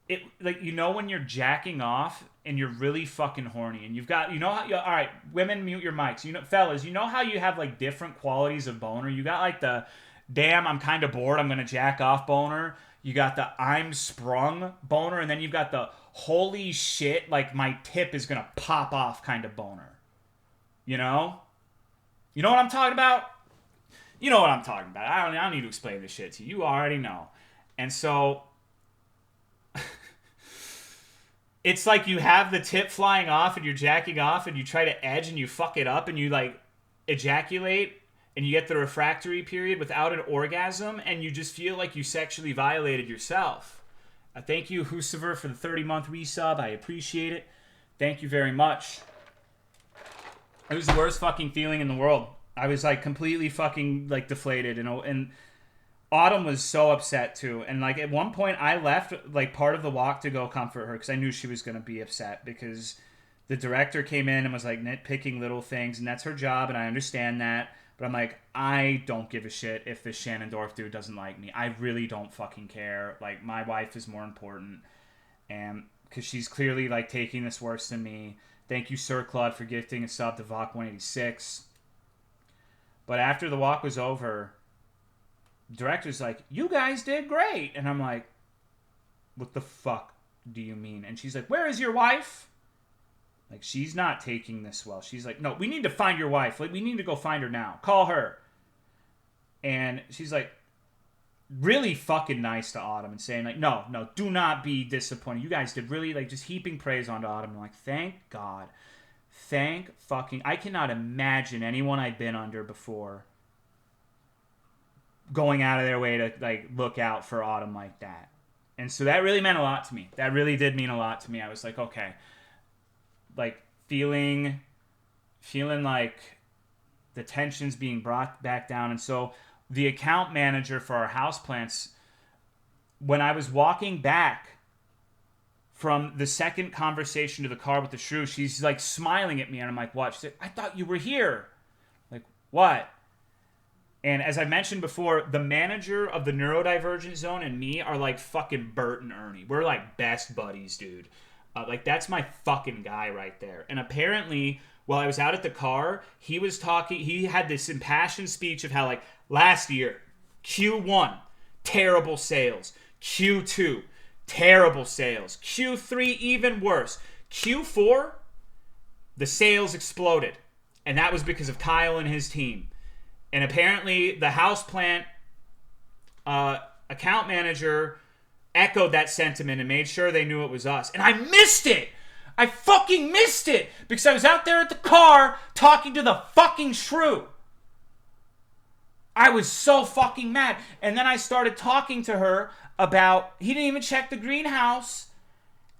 it. Like, you know when you're jacking off and you're really fucking horny, and you've got, you know how, all right, women, mute your mics. You know, fellas, you know how you have like different qualities of boner? You got like the, damn, I'm kind of bored, I'm going to jack off boner. You got the I'm sprung boner, and then you've got the holy shit, like my tip is going to pop off kind of boner. You know? You know what I'm talking about? You know what I'm talking about. I don't need to explain this shit to you. You already know. And so it's like you have the tip flying off and you're jacking off and you try to edge and you fuck it up and you like ejaculate and you get the refractory period without an orgasm and you just feel like you sexually violated yourself. Thank you, Husiver, for the 30-month resub. I appreciate it. Thank you very much. It was the worst fucking feeling in the world. I was like completely fucking like deflated, and Autumn was so upset too. And like at one point I left like part of the walk to go comfort her because I knew she was going to be upset because the director came in and was like nitpicking little things, and that's her job, and I understand that. But I'm like, I don't give a shit if this Shannondorf dude doesn't like me. I really don't fucking care. Like, my wife is more important. And because she's clearly, like, taking this worse than me. Thank you, Sir Claude, for gifting a sub to Voc186. But after the walk was over, the director's like, you guys did great. And I'm like, what the fuck do you mean? And she's like, where is your wife? Like, she's not taking this well. She's like, no, we need to find your wife. Like, we need to go find her now. Call her. And she's like, really fucking nice to Autumn and saying, like, no, do not be disappointed. You guys did really, like, just heaping praise onto Autumn. I'm like, thank God. Thank fucking... I cannot imagine anyone I'd been under before going out of their way to, like, look out for Autumn like that. And so that really meant a lot to me. That really did mean a lot to me. I was like, okay... like feeling like the tension's being brought back down. And so the account manager for our houseplants, when I was walking back from the second conversation to the car with the shrew, she's like smiling at me, and I'm like, what? She's like, I thought you were here. Like, what? And as I mentioned before, the manager of the neurodivergent zone and me are like fucking Bert and Ernie. We're like best buddies, dude. Like, that's my fucking guy right there. And apparently, while I was out at the car, he was talking, he had this impassioned speech of how, like, last year, Q1, terrible sales. Q2, terrible sales. Q3, even worse. Q4, the sales exploded. And that was because of Kyle and his team. And apparently, the houseplant account manager echoed that sentiment and made sure they knew it was us. And I missed it! I fucking missed it! Because I was out there at the car talking to the fucking shrew. I was so fucking mad. And then I started talking to her about, he didn't even check the greenhouse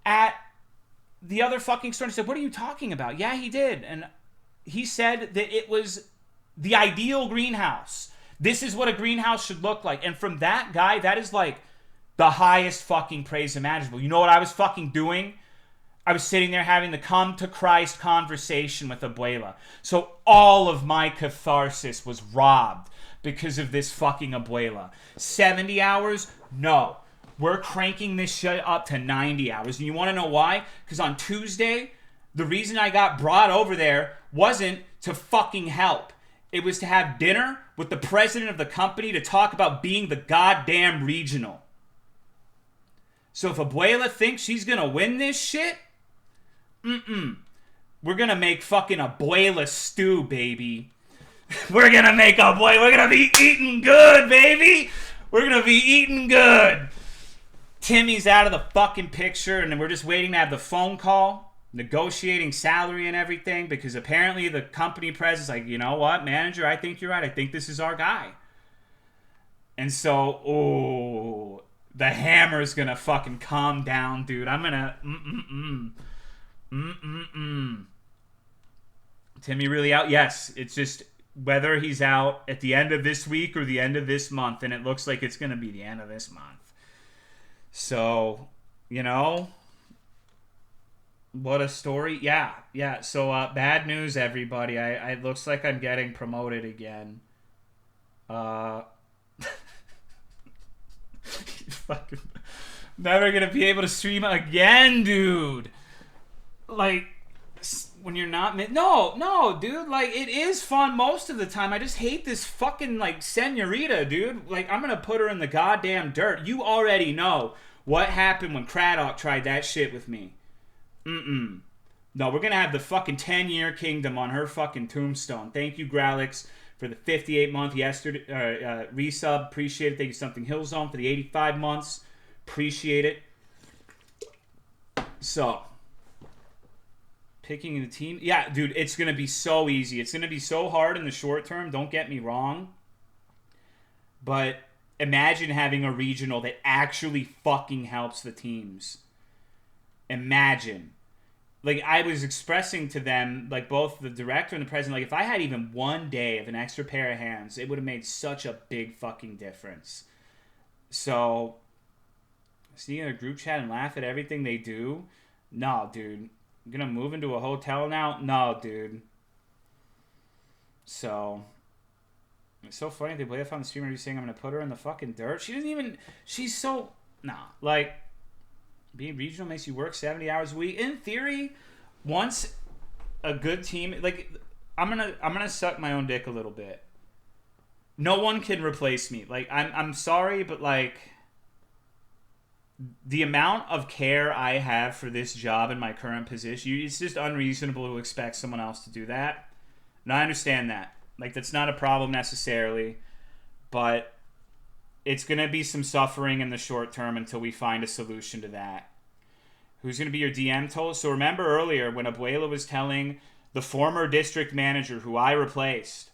at the other fucking store. And I said, what are you talking about? Yeah, he did. And he said that it was the ideal greenhouse. This is what a greenhouse should look like. And from that guy, that is like the highest fucking praise imaginable. You know what I was fucking doing? I was sitting there having the come to Christ conversation with Abuela. So all of my catharsis was robbed because of this fucking Abuela. 70 hours? No. We're cranking this shit up to 90 hours. And you want to know why? Because on Tuesday, the reason I got brought over there wasn't to fucking help. It was to have dinner with the president of the company to talk about being the goddamn regional. So if Abuela thinks she's going to win this shit, we're going to make fucking Abuela stew, baby. We're going to make Abuela. We're going to be eating good, baby. We're going to be eating good. Timmy's out of the fucking picture, and then we're just waiting to have the phone call, negotiating salary and everything, because apparently the company president's like, you know what, manager, I think you're right. I think this is our guy. And so, the hammer's gonna fucking calm down, dude. I'm gonna Timmy really out? Yes. It's just whether he's out at the end of this week or the end of this month, and it looks like it's going to be the end of this month. So, you know, what a story. Yeah. So, bad news, everybody. It looks like I'm getting promoted again. Fucking never gonna be able to stream again, dude. Like, when you're not no, dude. Like, it is fun most of the time. I just hate this fucking, like, senorita, dude. Like, I'm gonna put her in the goddamn dirt. You already know what happened when Craddock tried that shit with me. No, we're gonna have the fucking 10-year kingdom on her fucking tombstone. Thank you, Gralix, for the 58-month resub. Appreciate it. Thank you, Something Hillzone, for the 85 months. Appreciate it. So, picking the team. Yeah, dude, it's going to be so easy. It's going to be so hard in the short term. Don't get me wrong. But imagine having a regional that actually fucking helps the teams. Imagine. Like, I was expressing to them, like, both the director and the president, like, if I had even one day of an extra pair of hands, it would have made such a big fucking difference. So, seeing a group chat and laugh at everything they do? No, dude. I'm gonna move into a hotel now? No, dude. So, it's so funny. They play on the streamer saying I'm gonna put her in the fucking dirt. She doesn't even... She's so... Nah. Like, being regional makes you work 70 hours a week. In theory, once a good team... Like, I'm gonna suck my own dick a little bit. No one can replace me. Like, I'm sorry, but, like... The amount of care I have for this job in my current position, it's just unreasonable to expect someone else to do that. And I understand that. Like, that's not a problem necessarily, but it's going to be some suffering in the short term until we find a solution to that. Who's going to be your DM told? So remember earlier when Abuela was telling the former district manager who I replaced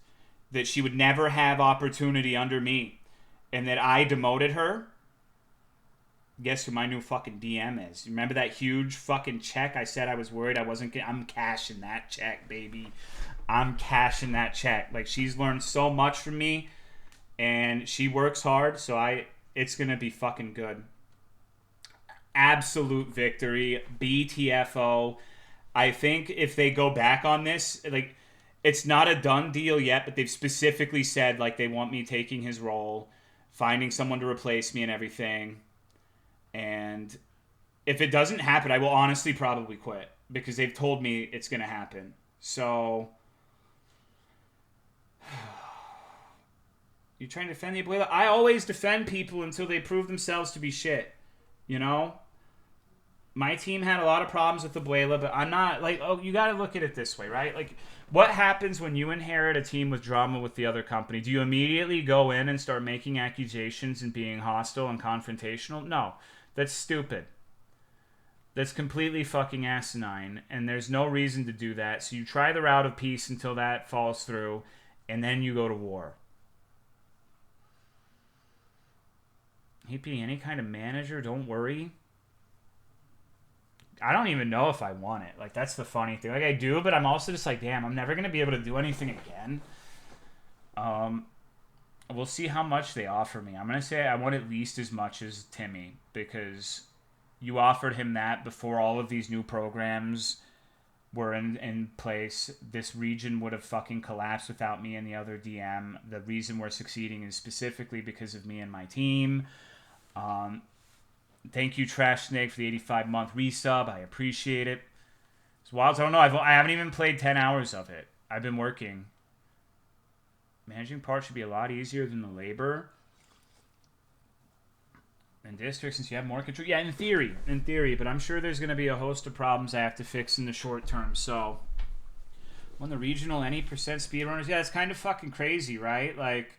that she would never have opportunity under me and that I demoted her? Guess who my new fucking DM is? Remember that huge fucking check? I said I was worried I wasn't getting... I'm cashing that check, baby. I'm cashing that check. Like, she's learned so much from me, and she works hard, so it's gonna be fucking good. Absolute victory. BTFO. I think if they go back on this, like, it's not a done deal yet, but they've specifically said, like, they want me taking his role, finding someone to replace me and everything. And if it doesn't happen, I will honestly probably quit because they've told me it's going to happen. So, you trying to defend the Abuela? I always defend people until they prove themselves to be shit. You know? My team had a lot of problems with Abuela, but I'm not, like, oh, you got to look at it this way, right? Like, what happens when you inherit a team with drama with the other company? Do you immediately go in and start making accusations and being hostile and confrontational? No. That's stupid. That's completely fucking asinine, and there's no reason to do that. So you try the route of peace until that falls through, and then you go to war. Hate being any kind of manager, don't worry. I don't even know if I want it. Like, that's the funny thing. Like, I do, but I'm also just like, damn, I'm never going to be able to do anything again. We'll see how much they offer me. I'm going to say I want at least as much as Timmy, because you offered him that before all of these new programs were in place. This region would have fucking collapsed without me and the other DM. The reason we're succeeding is specifically because of me and my team. Thank you, Trash Snake, for the 85-month resub. I appreciate it. It's wild. I don't know. I haven't even played 10 hours of it. I've been working. Managing parts should be a lot easier than the labor. And districts, since you have more control. Yeah, in theory. But I'm sure there's going to be a host of problems I have to fix in the short term. So, when the regional, any percent speedrunners, yeah, it's kind of fucking crazy, right? Like,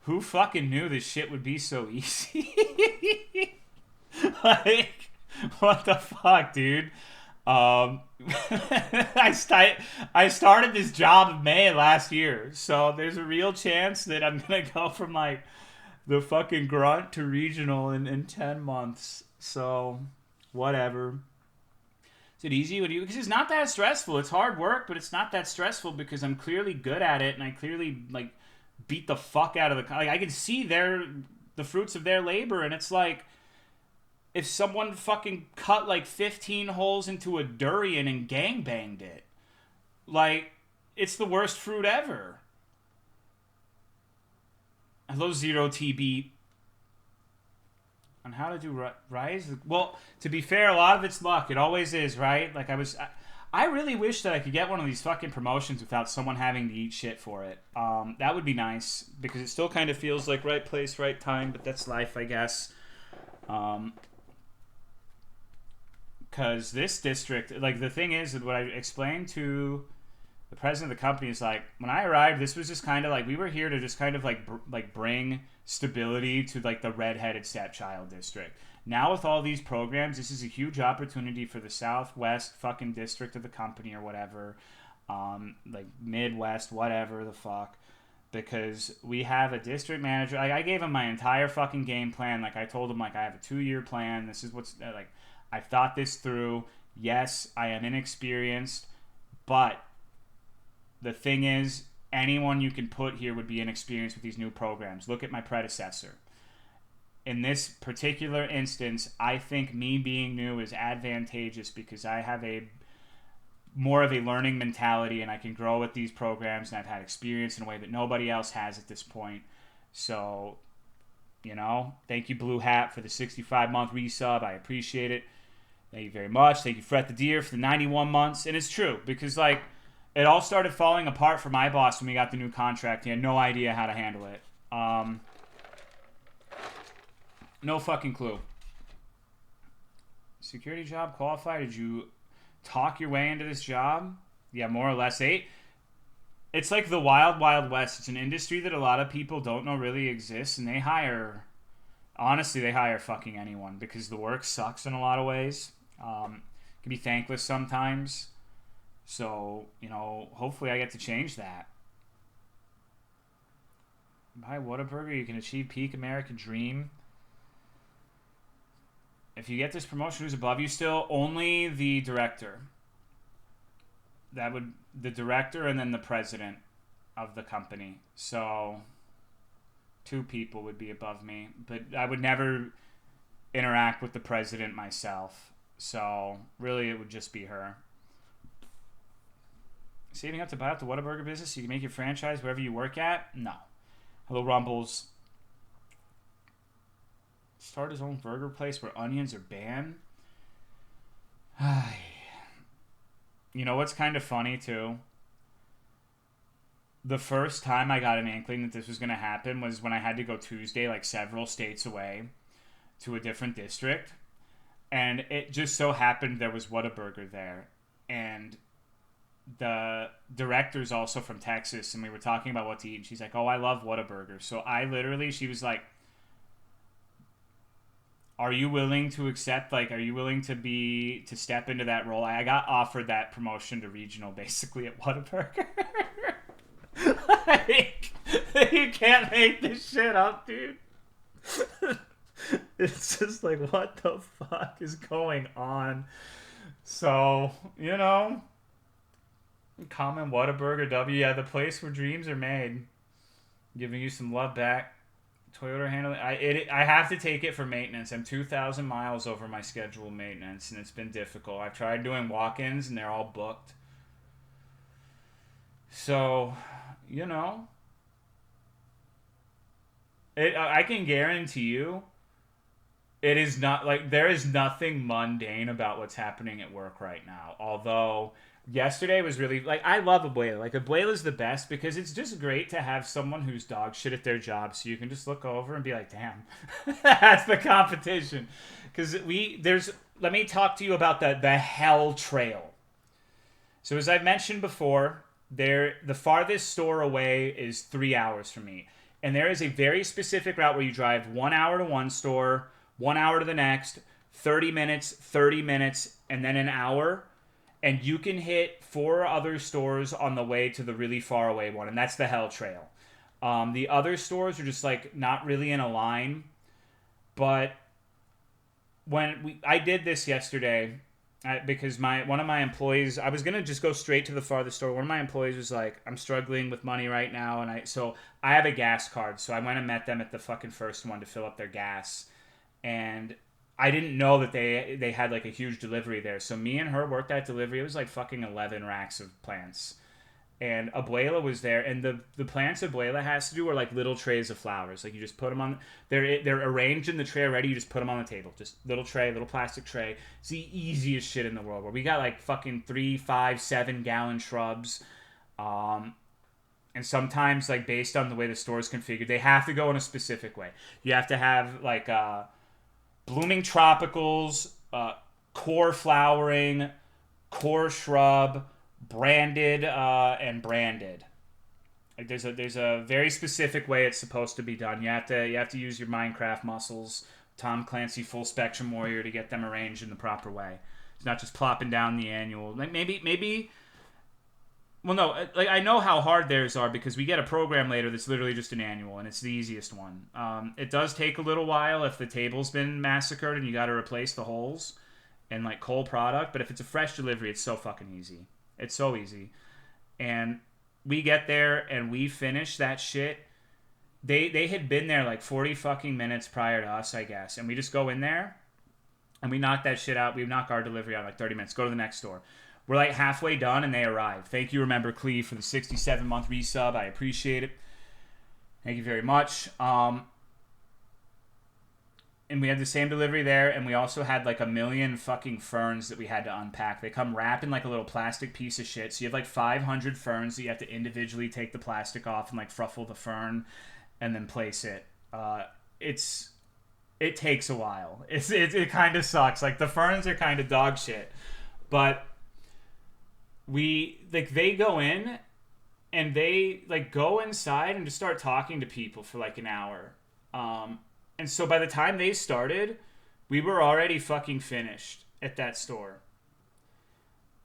who fucking knew this shit would be so easy? Like, what the fuck, dude? I started this job in May last year, so there's a real chance that I'm gonna go from, like, the fucking grunt to regional in 10 months. So, whatever. Is it easy with you? Because it's not that stressful. It's hard work, but it's not that stressful because I'm clearly good at it and I clearly like beat the fuck out of the. Like I can see the fruits of their labor, and it's like if someone fucking cut like 15 holes into a durian and gangbanged it, like it's the worst fruit ever. Hello, Zero TB. On how to do Rise? Well, to be fair, a lot of it's luck. It always is, right? Like I really wish that I could get one of these fucking promotions without someone having to eat shit for it. That would be nice because it still kind of feels like right place, right time, but that's life, I guess. Because this district, like the thing is, that what I explained to the president of the company is like, when I arrived, this was just kind of like, we were here to just kind of like bring stability to like the redheaded stepchild district. Now with all these programs, this is a huge opportunity for the Southwest fucking district of the company or whatever, like Midwest, whatever the fuck, because we have a district manager. Like I gave him my entire fucking game plan. Like I told him, like I have a 2-year plan. This is what's like, I've thought this through. Yes, I am inexperienced, but the thing is, anyone you can put here would be inexperienced with these new programs. Look at my predecessor. In this particular instance, I think me being new is advantageous because I have a more of a learning mentality and I can grow with these programs and I've had experience in a way that nobody else has at this point. So, you know, thank you Blue Hat for the 65-month resub. I appreciate it. Thank you very much. Thank you Fret the Deer for the 91 months. And it's true because like it all started falling apart for my boss when we got the new contract. He had no idea how to handle it. No fucking clue. Security job qualified? Did you talk your way into this job? Yeah, more or less. It's like the wild, wild west. It's an industry that a lot of people don't know really exists, and they hire... Honestly, they hire fucking anyone because the work sucks in a lot of ways. Can be thankless sometimes. So, you know, hopefully I get to change that. By Whataburger, you can achieve peak American dream. If you get this promotion, who's above you still? Only the director. The director and then the president of the company. So, 2 people would be above me. But I would never interact with the president myself. So, really, it would just be her. Saving up to buy out the Whataburger business so you can make your franchise wherever you work at? No. Hello, Rumbles. Start his own burger place where onions are banned? You know what's kind of funny, too? The first time I got an inkling that this was going to happen was when I had to go Tuesday, like several states away, to a different district. And it just so happened there was Whataburger there. And the director's also from Texas, and we were talking about what to eat, and she's like, oh, I love Whataburger. So I literally, she was like, are you willing to accept, like, are you willing to step into that role? I got offered that promotion to regional basically at Whataburger. Like, you can't make this shit up, dude. It's just like, what the fuck is going on? So, you know, comment Whataburger W. Yeah, the place where dreams are made. Giving you some love back. Toyota handling. I have to take it for maintenance. I'm 2,000 miles over my scheduled maintenance, and it's been difficult. I've tried doing walk-ins, and they're all booked. So, you know, I can guarantee you, it is not like there is nothing mundane about what's happening at work right now. Although yesterday was really like, I love Abuela. Like Abuela's the best because it's just great to have someone who's dog shit at their job, so you can just look over and be like, damn, that's the competition. Because let me talk to you about the Hell Trail. So as I've mentioned before, the farthest store away is 3 hours from me. And there is a very specific route where you drive 1 hour to one store, 1 hour to the next, 30 minutes, and then an hour. And you can hit 4 other stores on the way to the really far away one. And that's the Hell Trail. The other stores are just like not really in a line. But I did this yesterday. Because one of my employees, I was gonna just go straight to the farthest store. One of my employees was like, "I'm struggling with money right now," and I have a gas card, so I went and met them at the fucking first one to fill up their gas, and I didn't know that they had like a huge delivery there. So me and her worked that delivery. It was like fucking 11 racks of plants. And Abuela was there, and the plants Abuela has to do are like little trays of flowers. Like you just put them on, they're arranged in the tray already. You just put them on the table, just little tray, little plastic tray. It's the easiest shit in the world. Where we got like fucking 3, 5, 7 gallon shrubs, and sometimes like based on the way the store is configured, they have to go in a specific way. You have to have like blooming tropicals, core flowering, core shrub, branded and branded. Like there's a very specific way it's supposed to be done. You have to use your Minecraft muscles, Tom Clancy full spectrum warrior, to get them arranged in the proper way. It's not just plopping down the annual. Like maybe well, no, like I know how hard theirs are because we get a program later that's literally just an annual, and it's the easiest one. It does take a little while if the table's been massacred and you got to replace the holes and like coal product. But if it's a fresh delivery, it's so fucking easy. It's so easy. And we get there and we finish that shit. They had been there like 40 fucking minutes prior to us, I guess. And we just go in there and we knock that shit out. We knock our delivery out in like 30 minutes. Go to the next store. We're like halfway done and they arrive. Thank you, Remember Cleve, for the 67-month resub. I appreciate it. Thank you very much. And we had the same delivery there, and we also had like 1,000,000 fucking ferns that we had to unpack. They come wrapped in like a little plastic piece of shit. So you have like 500 ferns that you have to individually take the plastic off and like fruffle the fern and then place it. It takes a while. It kind of sucks. Like the ferns are kind of dog shit. But they go in and they like go inside and just start talking to people for like an hour. And so by the time they started, we were already fucking finished at that store.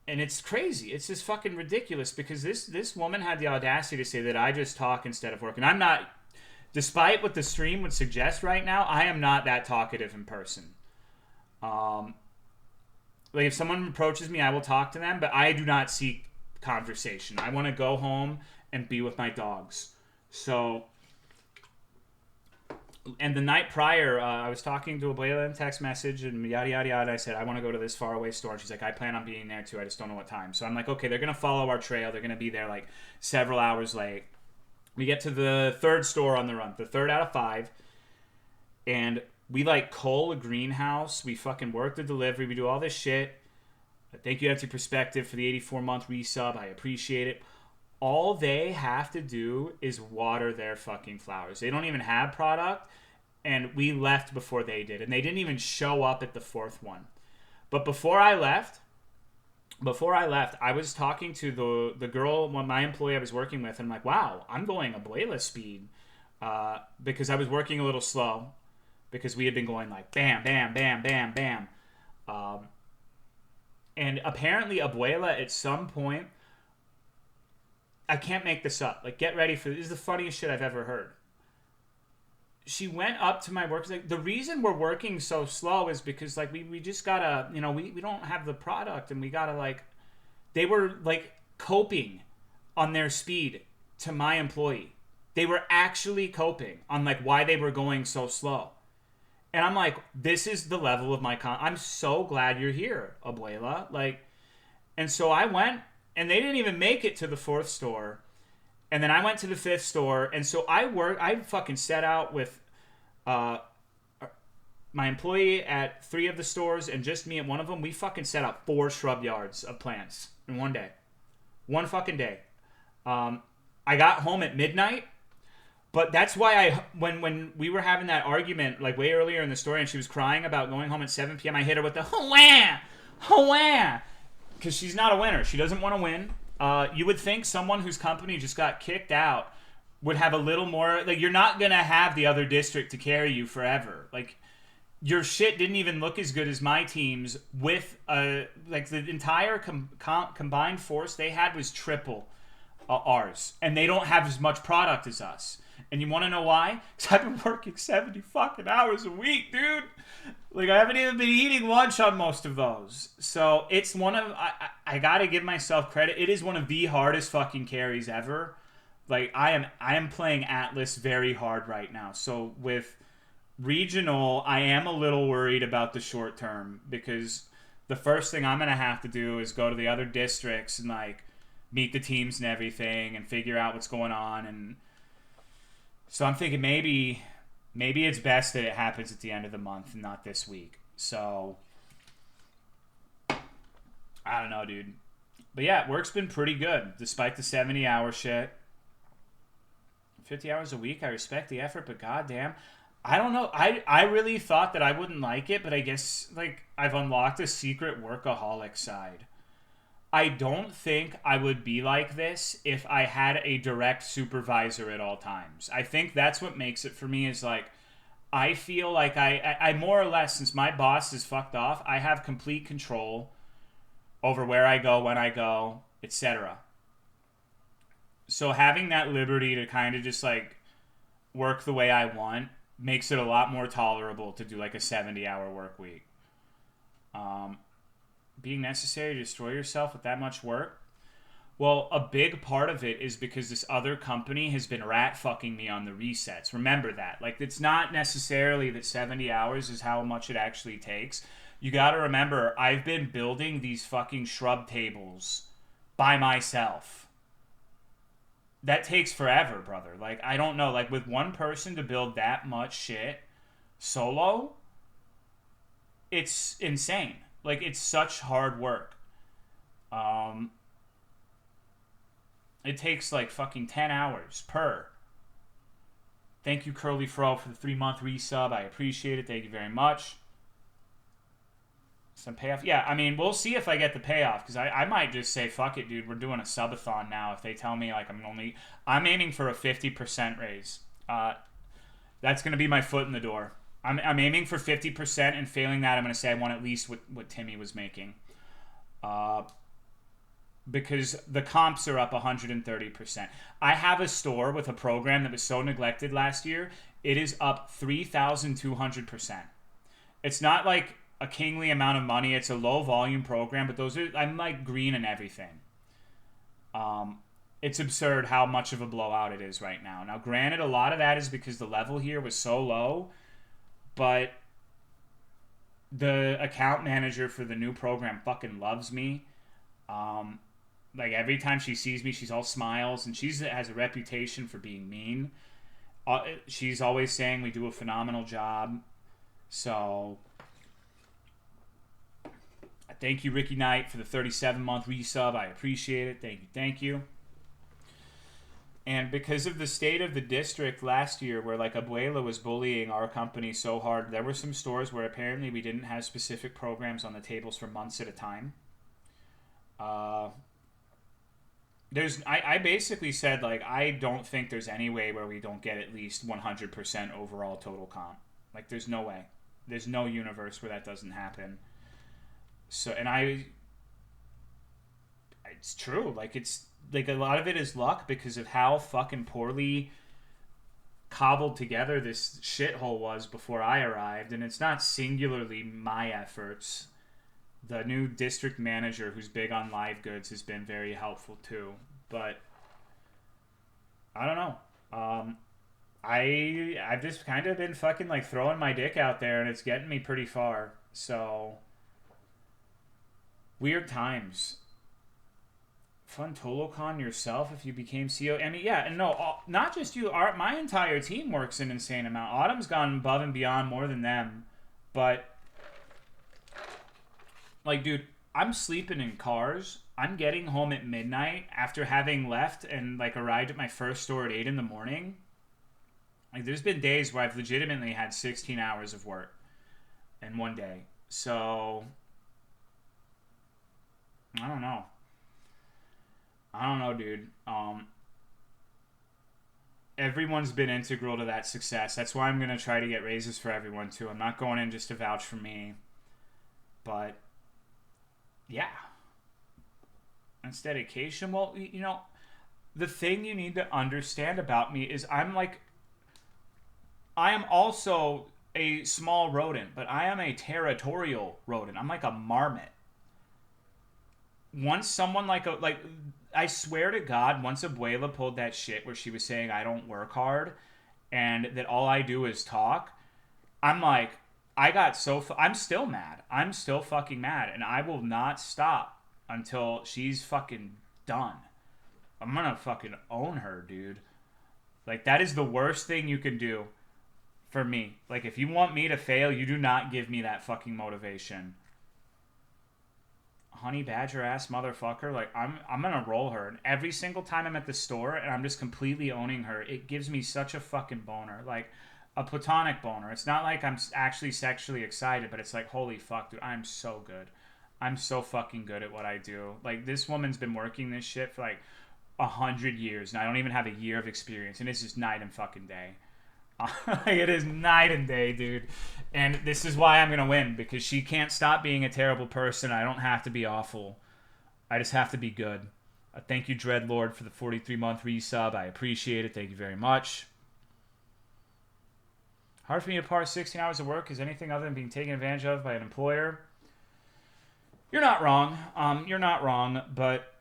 And it's crazy. It's just fucking ridiculous because this woman had the audacity to say that I just talk instead of work. And I'm not, despite what the stream would suggest right now, I am not that talkative in person. Like if someone approaches me, I will talk to them, but I do not seek conversation. I want to go home and be with my dogs. So... And the night prior, I was talking to Abuela in text message and yada, yada, yada. I said, I want to go to this faraway store. And she's like, I plan on being there too. I just don't know what time. So I'm like, okay, they're going to follow our trail. They're going to be there like several hours late. We get to the third store on the run, the third out of 5. And we like cull a greenhouse. We fucking work the delivery. We do all this shit. Thank you, Empty Perspective, for the 84-month resub. I appreciate it. All they have to do is water their fucking flowers. They don't even have product, and we left before they did. And they didn't even show up at the 4th one. But before I left, I was talking to the girl, my employee I was working with, and I'm like, wow, I'm going Abuela speed. Because I was working a little slow. Because we had been going like bam, bam, bam, bam, bam. And apparently Abuela at some point, I can't make this up. Like, get ready for this. This is the funniest shit I've ever heard. She went up to my work. Like, the reason we're working so slow is because, like, we just gotta, we don't have the product. And we gotta, like, they were, like, coping on their speed to my employee. They were actually coping on, like, why they were going so slow. And I'm like, this is the level of my I'm so glad you're here, Abuela. Like, and so I went. And they didn't even make it to the 4th store. And then I went to the 5th store. And so I fucking set out with my employee at 3 of the stores and just me at one of them. We fucking set up 4 shrub yards of plants in one day. One fucking day. I got home at midnight. But that's why when we were having that argument like way earlier in the story and she was crying about going home at 7 p.m., I hit her with the hoo-wah! Hoo-wah! Because she's not a winner. She doesn't want to win. You would think someone whose company just got kicked out would have a little more... Like, you're not going to have the other district to carry you forever. Like, your shit didn't even look as good as my team's with... like, the entire combined force they had was triple ours, and they don't have as much product as us. And you want to know why? Because I've been working 70 fucking hours a week, dude. Like, I haven't even been eating lunch on most of those. So it's one of, I gotta give myself credit. It is one of the hardest fucking carries ever. Like, I am playing Atlas very hard right now. So with regional, I am a little worried about the short term, because the first thing I'm gonna have to do is go to the other districts and like meet the teams and everything and figure out what's going on. And so I'm thinking maybe it's best that it happens at the end of the month and not this week. So I don't know, dude. But yeah, work's been pretty good despite the 70-hour shit. 50 hours a week, I respect the effort, but goddamn, I don't know. I really thought that I wouldn't like it, but I guess like I've unlocked a secret workaholic side. I don't think I would be like this if I had a direct supervisor at all times. I think that's what makes it for me, is like I feel like I more or less, since my boss is fucked off, I have complete control over where I go, when I go, etc. So having that liberty to kind of just like work the way I want makes it a lot more tolerable to do like a 70-hour work week. Being necessary to destroy yourself with that much work? Well, a big part of it is because this other company has been rat fucking me on the resets. Remember that. Like, it's not necessarily that 70 hours is how much it actually takes. You gotta remember, I've been building these fucking shrub tables by myself. That takes forever, brother. Like, I don't know. Like, with one person to build that much shit solo, it's insane. Like, it's such hard work. It takes like fucking 10 hours per. Thank you, Curly Fro, for the 3-month resub. I appreciate it. Thank you very much. Some payoff. Yeah, I mean, we'll see if I get the payoff, because I might just say, fuck it, dude. We're doing a subathon now. If they tell me like I'm aiming for a 50% raise. That's going to be my foot in the door. I'm aiming for 50%, and failing that, I'm going to say I want at least what Timmy was making. Because the comps are up 130%. I have a store with a program that was so neglected last year. It is up 3,200%. It's not like a kingly amount of money. It's a low volume program, but I'm like green and everything. It's absurd how much of a blowout it is right now. Now, granted, a lot of that is because the level here was so low, but the account manager for the new program fucking loves me. Like, every time she sees me, she's all smiles, and she has a reputation for being mean. She's always saying we do a phenomenal job. So, thank you, Ricky Knight, for the 37-month resub. I appreciate it. Thank you. And because of the state of the district last year, where like Abuela was bullying our company so hard, there were some stores where apparently we didn't have specific programs on the tables for months at a time. I basically said, like, I don't think there's any way where we don't get at least 100% overall total comp. Like, there's no way. There's no universe where that doesn't happen. So, and it's true. Like, it's, like, a lot of it is luck because of how fucking poorly cobbled together this shithole was before I arrived. And it's not singularly my efforts. The new district manager, who's big on live goods, has been very helpful too. But I don't know. I've just kind of been fucking like throwing my dick out there, and it's getting me pretty far. So weird times. Fun ToloCon yourself if you became CEO. I mean, yeah, and no, not just you. My entire team works an insane amount. Autumn's gone above and beyond more than them, but. Like, dude, I'm sleeping in cars. I'm getting home at midnight after having left and, like, arrived at my first store at 8 in the morning. Like, there's been days where I've legitimately had 16 hours of work in one day. So, I don't know. Dude. Everyone's been integral to that success. That's why I'm going to try to get raises for everyone, too. I'm not going in just to vouch for me. But yeah, it's dedication. Well, you know, the thing you need to understand about me is I am also a small rodent, but I am a territorial rodent. I'm like a marmot. Once someone I swear to God, once Abuela pulled that shit where she was saying I don't work hard and that all I do is talk, I'm like, I'm still mad. I'm still fucking mad, and I will not stop until she's fucking done. I'm gonna fucking own her, dude. Like, that is the worst thing you can do for me. Like, if you want me to fail, you do not give me that fucking motivation. Honey badger ass motherfucker. Like, I'm gonna roll her. And every single time I'm at the store and I'm just completely owning her, it gives me such a fucking boner. Like, a platonic boner. It's not like I'm actually sexually excited, but it's like, holy fuck, dude, I'm so good. I'm so fucking good at what I do. Like, this woman's been working this shit for like 100 years, and I don't even have a year of experience, and it's just night and fucking day. It is night and day, dude. And this is why I'm gonna win, because she can't stop being a terrible person. I don't have to be awful. I just have to be good. Thank you, Dreadlord, for the 43-month resub. I appreciate it. Thank you very much. Hard for me to parse 16 hours of work as anything other than being taken advantage of by an employer. You're not wrong. You're not wrong, but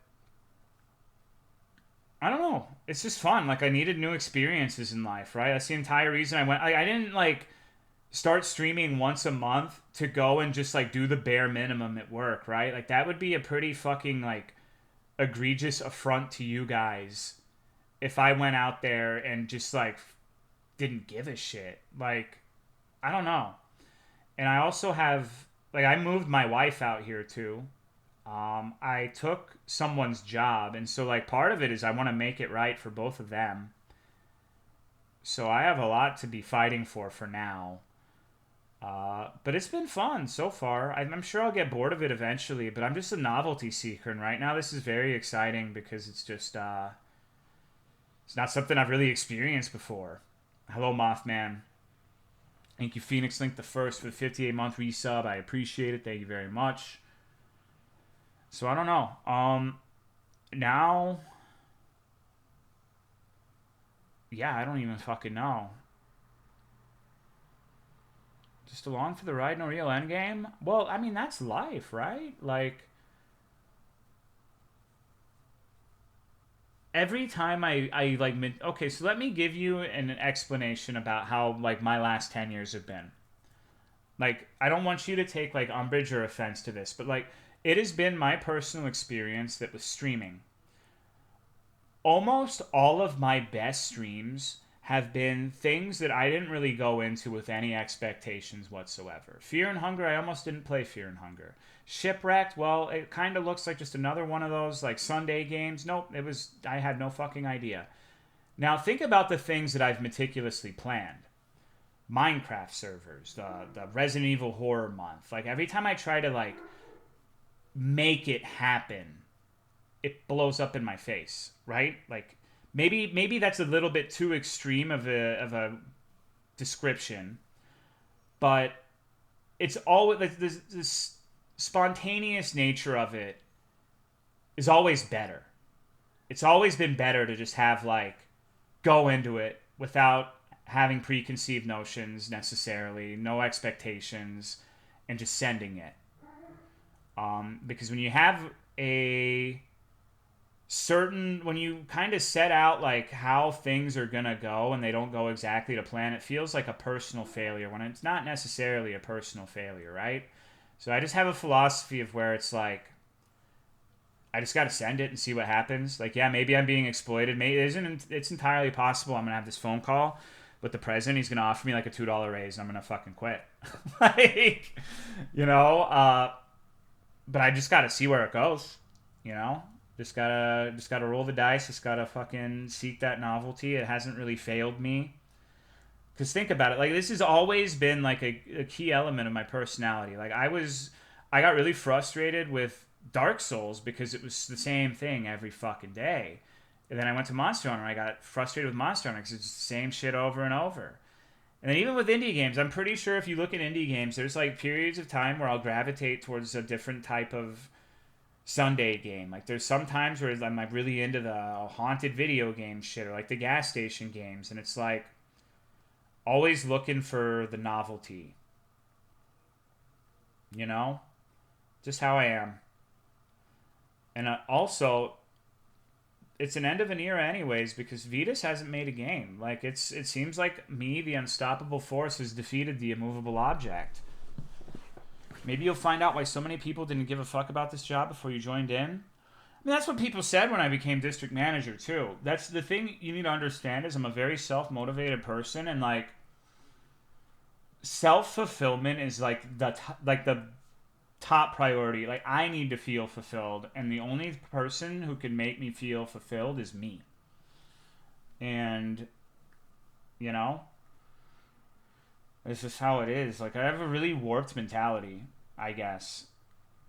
I don't know. It's just fun. Like, I needed new experiences in life, right? That's the entire reason I went. I didn't like start streaming once a month to go and just like do the bare minimum at work, right? Like, that would be a pretty fucking like egregious affront to you guys if I went out there and just like didn't give a shit. Like, I don't know. And I also have, like, I moved my wife out here too. I took someone's job, and so like part of it is I want to make it right for both of them. So I have a lot to be fighting for now. But it's been fun so far. I'm sure I'll get bored of it eventually, but I'm just a novelty seeker, and right now this is very exciting because it's just it's not something I've really experienced before. Hello, Mothman. Thank you, Phoenix Link the First, for the 58-month resub. I appreciate it. Thank you very much. So I don't know. Now, yeah, I don't even fucking know. Just along for the ride, no real endgame? Well, I mean, that's life, right? Like, every time I like, okay, so let me give you an explanation about how, like, my last 10 years have been. Like, I don't want you to take, like, umbrage or offense to this, but, like, it has been my personal experience that with streaming, almost all of my best streams have been things that I didn't really go into with any expectations whatsoever. Fear and Hunger, I almost didn't play Fear and Hunger. Shipwrecked, well, it kind of looks like just another one of those like Sunday games. Nope, I had no fucking idea. Now think about the things that I've meticulously planned. Minecraft servers, the Resident Evil Horror Month. Like, every time I try to like make it happen, it blows up in my face, right? Like, maybe that's a little bit too extreme of a description, but it's always like this spontaneous nature of it is always better. It's always been better to just have like go into it without having preconceived notions necessarily, no expectations, and just sending it. Because when you have when you kind of set out like how things are gonna go and they don't go exactly to plan, it feels like a personal failure when it's not necessarily a personal failure, right? So I just have a philosophy of where it's like, I just got to send it and see what happens. Like, yeah, maybe I'm being exploited. Maybe it's entirely possible I'm going to have this phone call with the president. He's going to offer me like a $2 raise and I'm going to fucking quit. Like, you know, but I just got to see where it goes, you know? Just gotta roll the dice. Just gotta fucking seek that novelty. It hasn't really failed me. Because think about it, like, this has always been like a key element of my personality. Like, I got really frustrated with Dark Souls because it was the same thing every fucking day. And then I went to Monster Hunter and I got frustrated with Monster Hunter because it's the same shit over and over. And then even with indie games, I'm pretty sure if you look at indie games, there's like periods of time where I'll gravitate towards a different type of Sunday game. Like there's some times where I'm like really into the haunted video game shit or like the gas station games, and it's like always looking for the novelty. You know, just how I am. And also, it's an end of an era anyways because Vetus hasn't made a game. Like it seems like me, the unstoppable force, has defeated the immovable object. Maybe you'll find out why so many people didn't give a fuck about this job before you joined in. I mean, that's what people said when I became district manager too. That's the thing you need to understand is I'm a very self-motivated person, and like self-fulfillment is like the top priority. Like I need to feel fulfilled, and the only person who can make me feel fulfilled is me. And you know, this is how it is. Like I have a really warped mentality, I guess.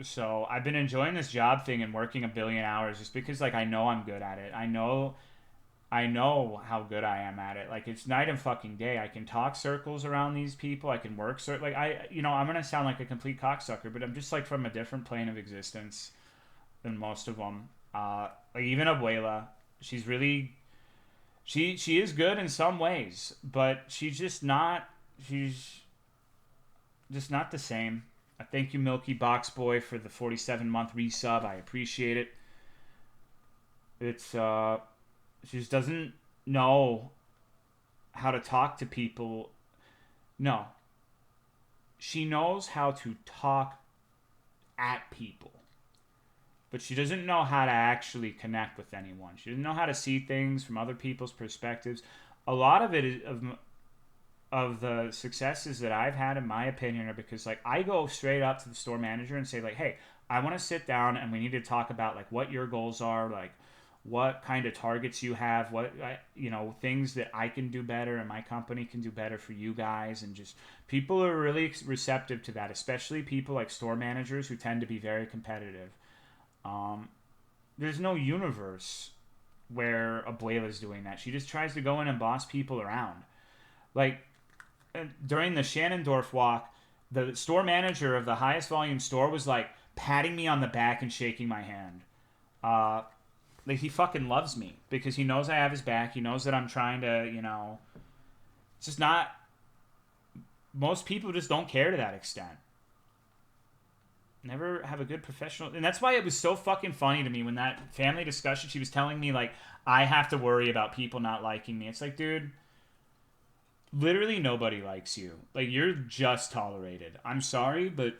So I've been enjoying this job thing and working a billion hours just because like I know I'm good at it. I know how good I am at it. Like it's night and fucking day. I can talk circles around these people. I can work like I'm gonna sound like a complete cocksucker, but I'm just like from a different plane of existence than most of them. Like even Abuela, she's really she is good in some ways, but she's just not. She's just not the same. I thank you, Milky Box Boy, for the 47-month resub. I appreciate it. It's she just doesn't know how to talk to people. No, she knows how to talk at people, but she doesn't know how to actually connect with anyone. She doesn't know how to see things from other people's perspectives. A lot of it is of the successes that I've had, in my opinion, are because like I go straight up to the store manager and say like, hey, I want to sit down and we need to talk about like what your goals are, like what kind of targets you have, what things that I can do better and my company can do better for you guys. And just people are really receptive to that, especially people like store managers who tend to be very competitive. There's no universe where Abuela's doing that. She just tries to go in and boss people around. Like during the Shannondorf walk, the store manager of the highest volume store was like patting me on the back and shaking my hand. Like he fucking loves me because he knows I have his back. He knows that I'm trying to, it's just not. Most people just don't care to that extent. Never have a good professional, and that's why it was so fucking funny to me when that family discussion. She was telling me like I have to worry about people not liking me. It's like, dude, literally nobody likes you. Like you're just tolerated. I'm sorry, but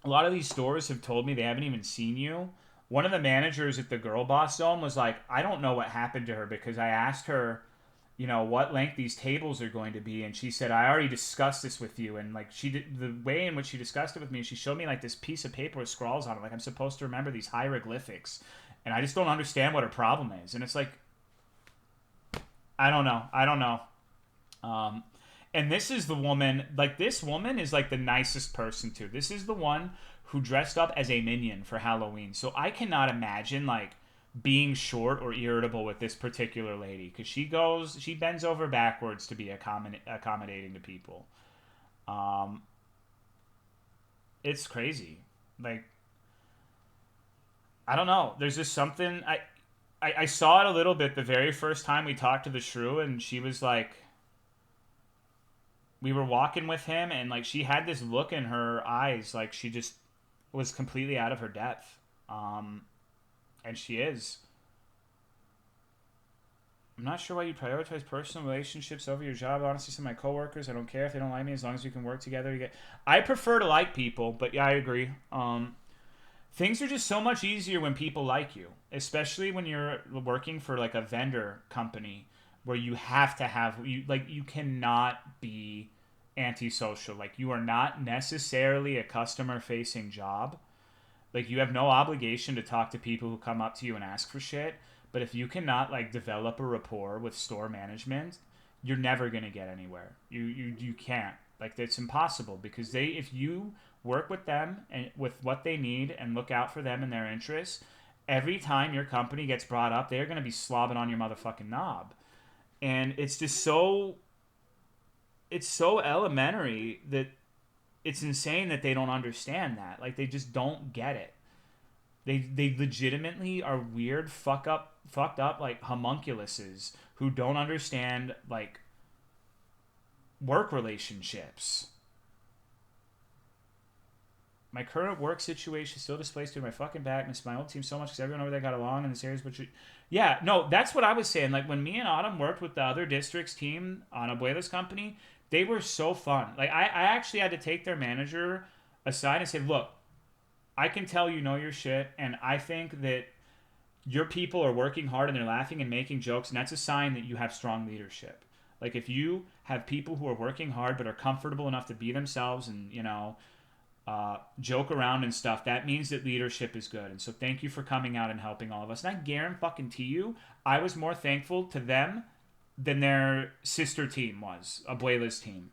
a lot of these stores have told me they haven't even seen you. One of the managers at the Girl Boss Zone was like, I don't know what happened to her because I asked her, what length these tables are going to be, and she said, I already discussed this with you. And like she did, the way in which she discussed it with me, she showed me like this piece of paper with scrawls on it, like I'm supposed to remember these hieroglyphics, and I just don't understand what her problem is. And it's like, I don't know. And this is the woman, like this woman is like the nicest person too. This is the one who dressed up as a minion for Halloween. So I cannot imagine like being short or irritable with this particular lady because she bends over backwards to be accommodating to people. It's crazy. Like, I don't know. There's just something I saw it a little bit the very first time we talked to the shrew, and she was like, we were walking with him, and like she had this look in her eyes, like she just was completely out of her depth. And she is. I'm not sure why you prioritize personal relationships over your job. Honestly, some of my coworkers, I don't care if they don't like me as long as we can work together to get. I prefer to like people, but yeah, I agree. Things are just so much easier when people like you, especially when you're working for like a vendor company where you have to have you cannot be antisocial. Like you are not necessarily a customer facing job. Like you have no obligation to talk to people who come up to you and ask for shit. But if you cannot like develop a rapport with store management, you're never gonna get anywhere. You can't. Like it's impossible because if you work with them and with what they need and look out for them and their interests, every time your company gets brought up, they're gonna be slobbing on your motherfucking knob. And it's just so elementary that it's insane that they don't understand that. Like they just don't get it. They legitimately are weird, fucked up like homunculuses who don't understand like work relationships. My current work situation still displays to my fucking back. Miss my old team so much because everyone over there got along in the series. But yeah, no, that's what I was saying. Like when me and Autumn worked with the other district's team on Abuela's company, they were so fun. Like I actually had to take their manager aside and say, look, I can tell you know your shit, and I think that your people are working hard and they're laughing and making jokes, and that's a sign that you have strong leadership. Like if you have people who are working hard but are comfortable enough to be themselves and, you know, joke around and stuff, that means that leadership is good. And so thank you for coming out and helping all of us. And I guarantee you, I was more thankful to them than their sister team was, Abuela's team.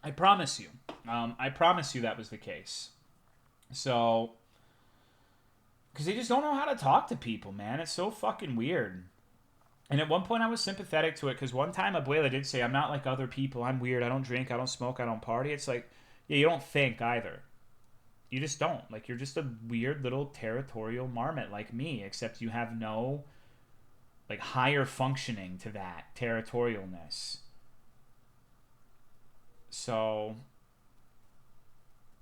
I promise you. I promise you that was the case. So, because they just don't know how to talk to people, man. It's so fucking weird. And at one point I was sympathetic to it because one time Abuela did say, I'm not like other people. I'm weird. I don't drink. I don't smoke. I don't party. It's like, yeah, you don't think either. You just don't. Like, you're just a weird little territorial marmot like me, except you have no, like, higher functioning to that territorialness. So,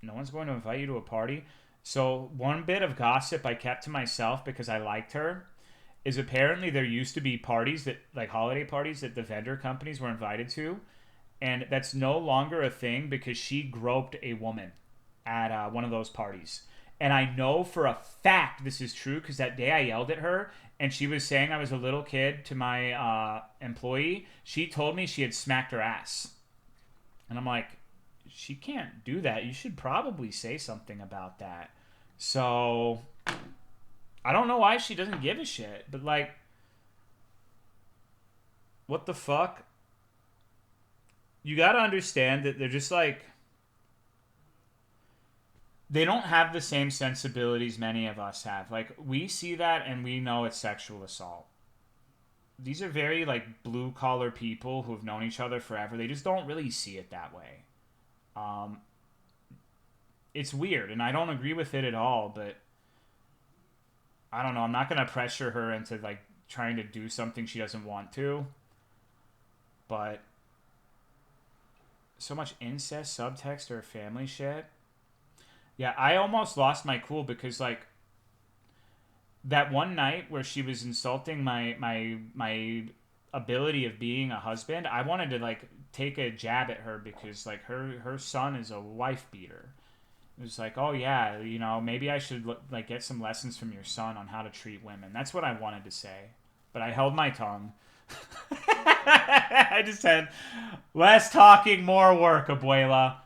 no one's going to invite you to a party. So, one bit of gossip I kept to myself because I liked her is apparently there used to be parties that, like, holiday parties that the vendor companies were invited to. And that's no longer a thing because she groped a woman at one of those parties. And I know for a fact this is true because that day I yelled at her and she was saying I was a little kid to my employee. She told me she had smacked her ass. And I'm like, she can't do that. You should probably say something about that. So, I don't know why she doesn't give a shit. But like, what the fuck? You gotta understand that they're just like, they don't have the same sensibilities many of us have. Like, we see that and we know it's sexual assault. These are very, like, blue-collar people who have known each other forever. They just don't really see it that way. It's weird, and I don't agree with it at all, but I don't know. I'm not gonna pressure her into, like, trying to do something she doesn't want to. But so much incest subtext or family shit. Yeah, I almost lost my cool because like that one night where she was insulting my ability of being a husband, I wanted to like take a jab at her because like her son is a wife beater. It was like, oh yeah, you know, maybe I should like get some lessons from your son on how to treat women. That's what I wanted to say, but I held my tongue. I just said, less talking, more work, Abuela.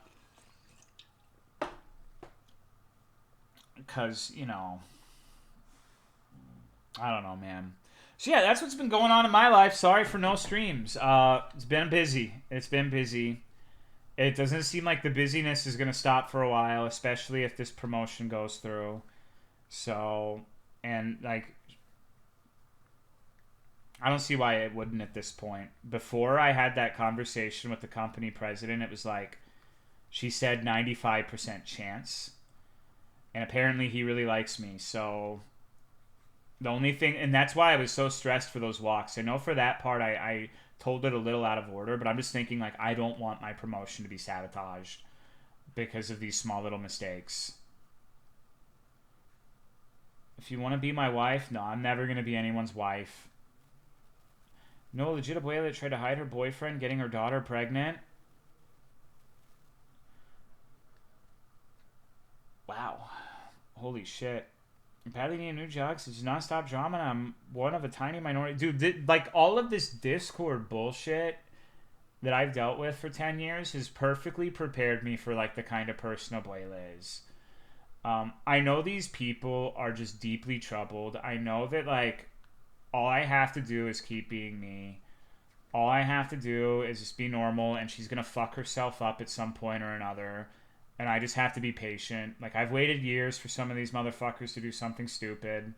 Because, you know, I don't know, man. So yeah, that's what's been going on in my life. Sorry for no streams. It's been busy. It doesn't seem like the busyness is going to stop for a while, especially if this promotion goes through. So, and like, I don't see why it wouldn't at this point. Before I had that conversation with the company president, it was like, she said 95% chance. And apparently he really likes me. So the only thing, and that's why I was so stressed for those walks. I know for that part I told it a little out of order, but I'm just thinking like I don't want my promotion to be sabotaged because of these small little mistakes. If you want to be my wife, no, I'm never going to be anyone's wife. No, legit Abuela that tried to hide her boyfriend getting her daughter pregnant. Wow. Holy shit. I badly need a new job because it's non-stop drama and I'm one of a tiny minority. Dude, like all of this Discord bullshit that I've dealt with for 10 years has perfectly prepared me for like the kind of person Abuela is. I know these people are just deeply troubled. I know that like all I have to do is keep being me. All I have to do is just be normal and she's gonna fuck herself up at some point or another. And I just have to be patient. Like, I've waited years for some of these motherfuckers to do something stupid.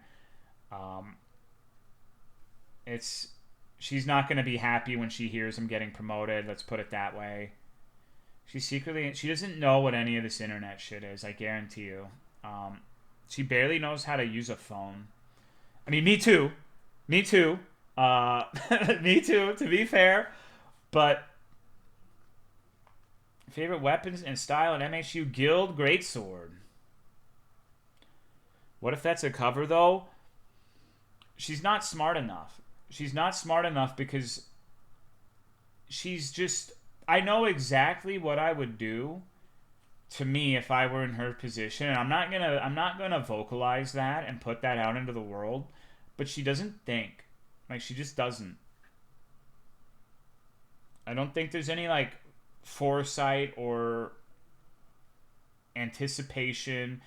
She's not going to be happy when she hears I'm getting promoted. Let's put it that way. She doesn't know what any of this internet shit is. I guarantee you. She barely knows how to use a phone. I mean, me too. Me too. Me too, to be fair. But favorite weapons and style in MHU Guild Greatsword. What if that's a cover, though? She's not smart enough. She's not smart enough because she's just... I know exactly what I would do to me if I were in her position, and I'm not gonna vocalize that and put that out into the world, but she doesn't think. Like, she just doesn't. I don't think there's any, like, foresight or anticipation.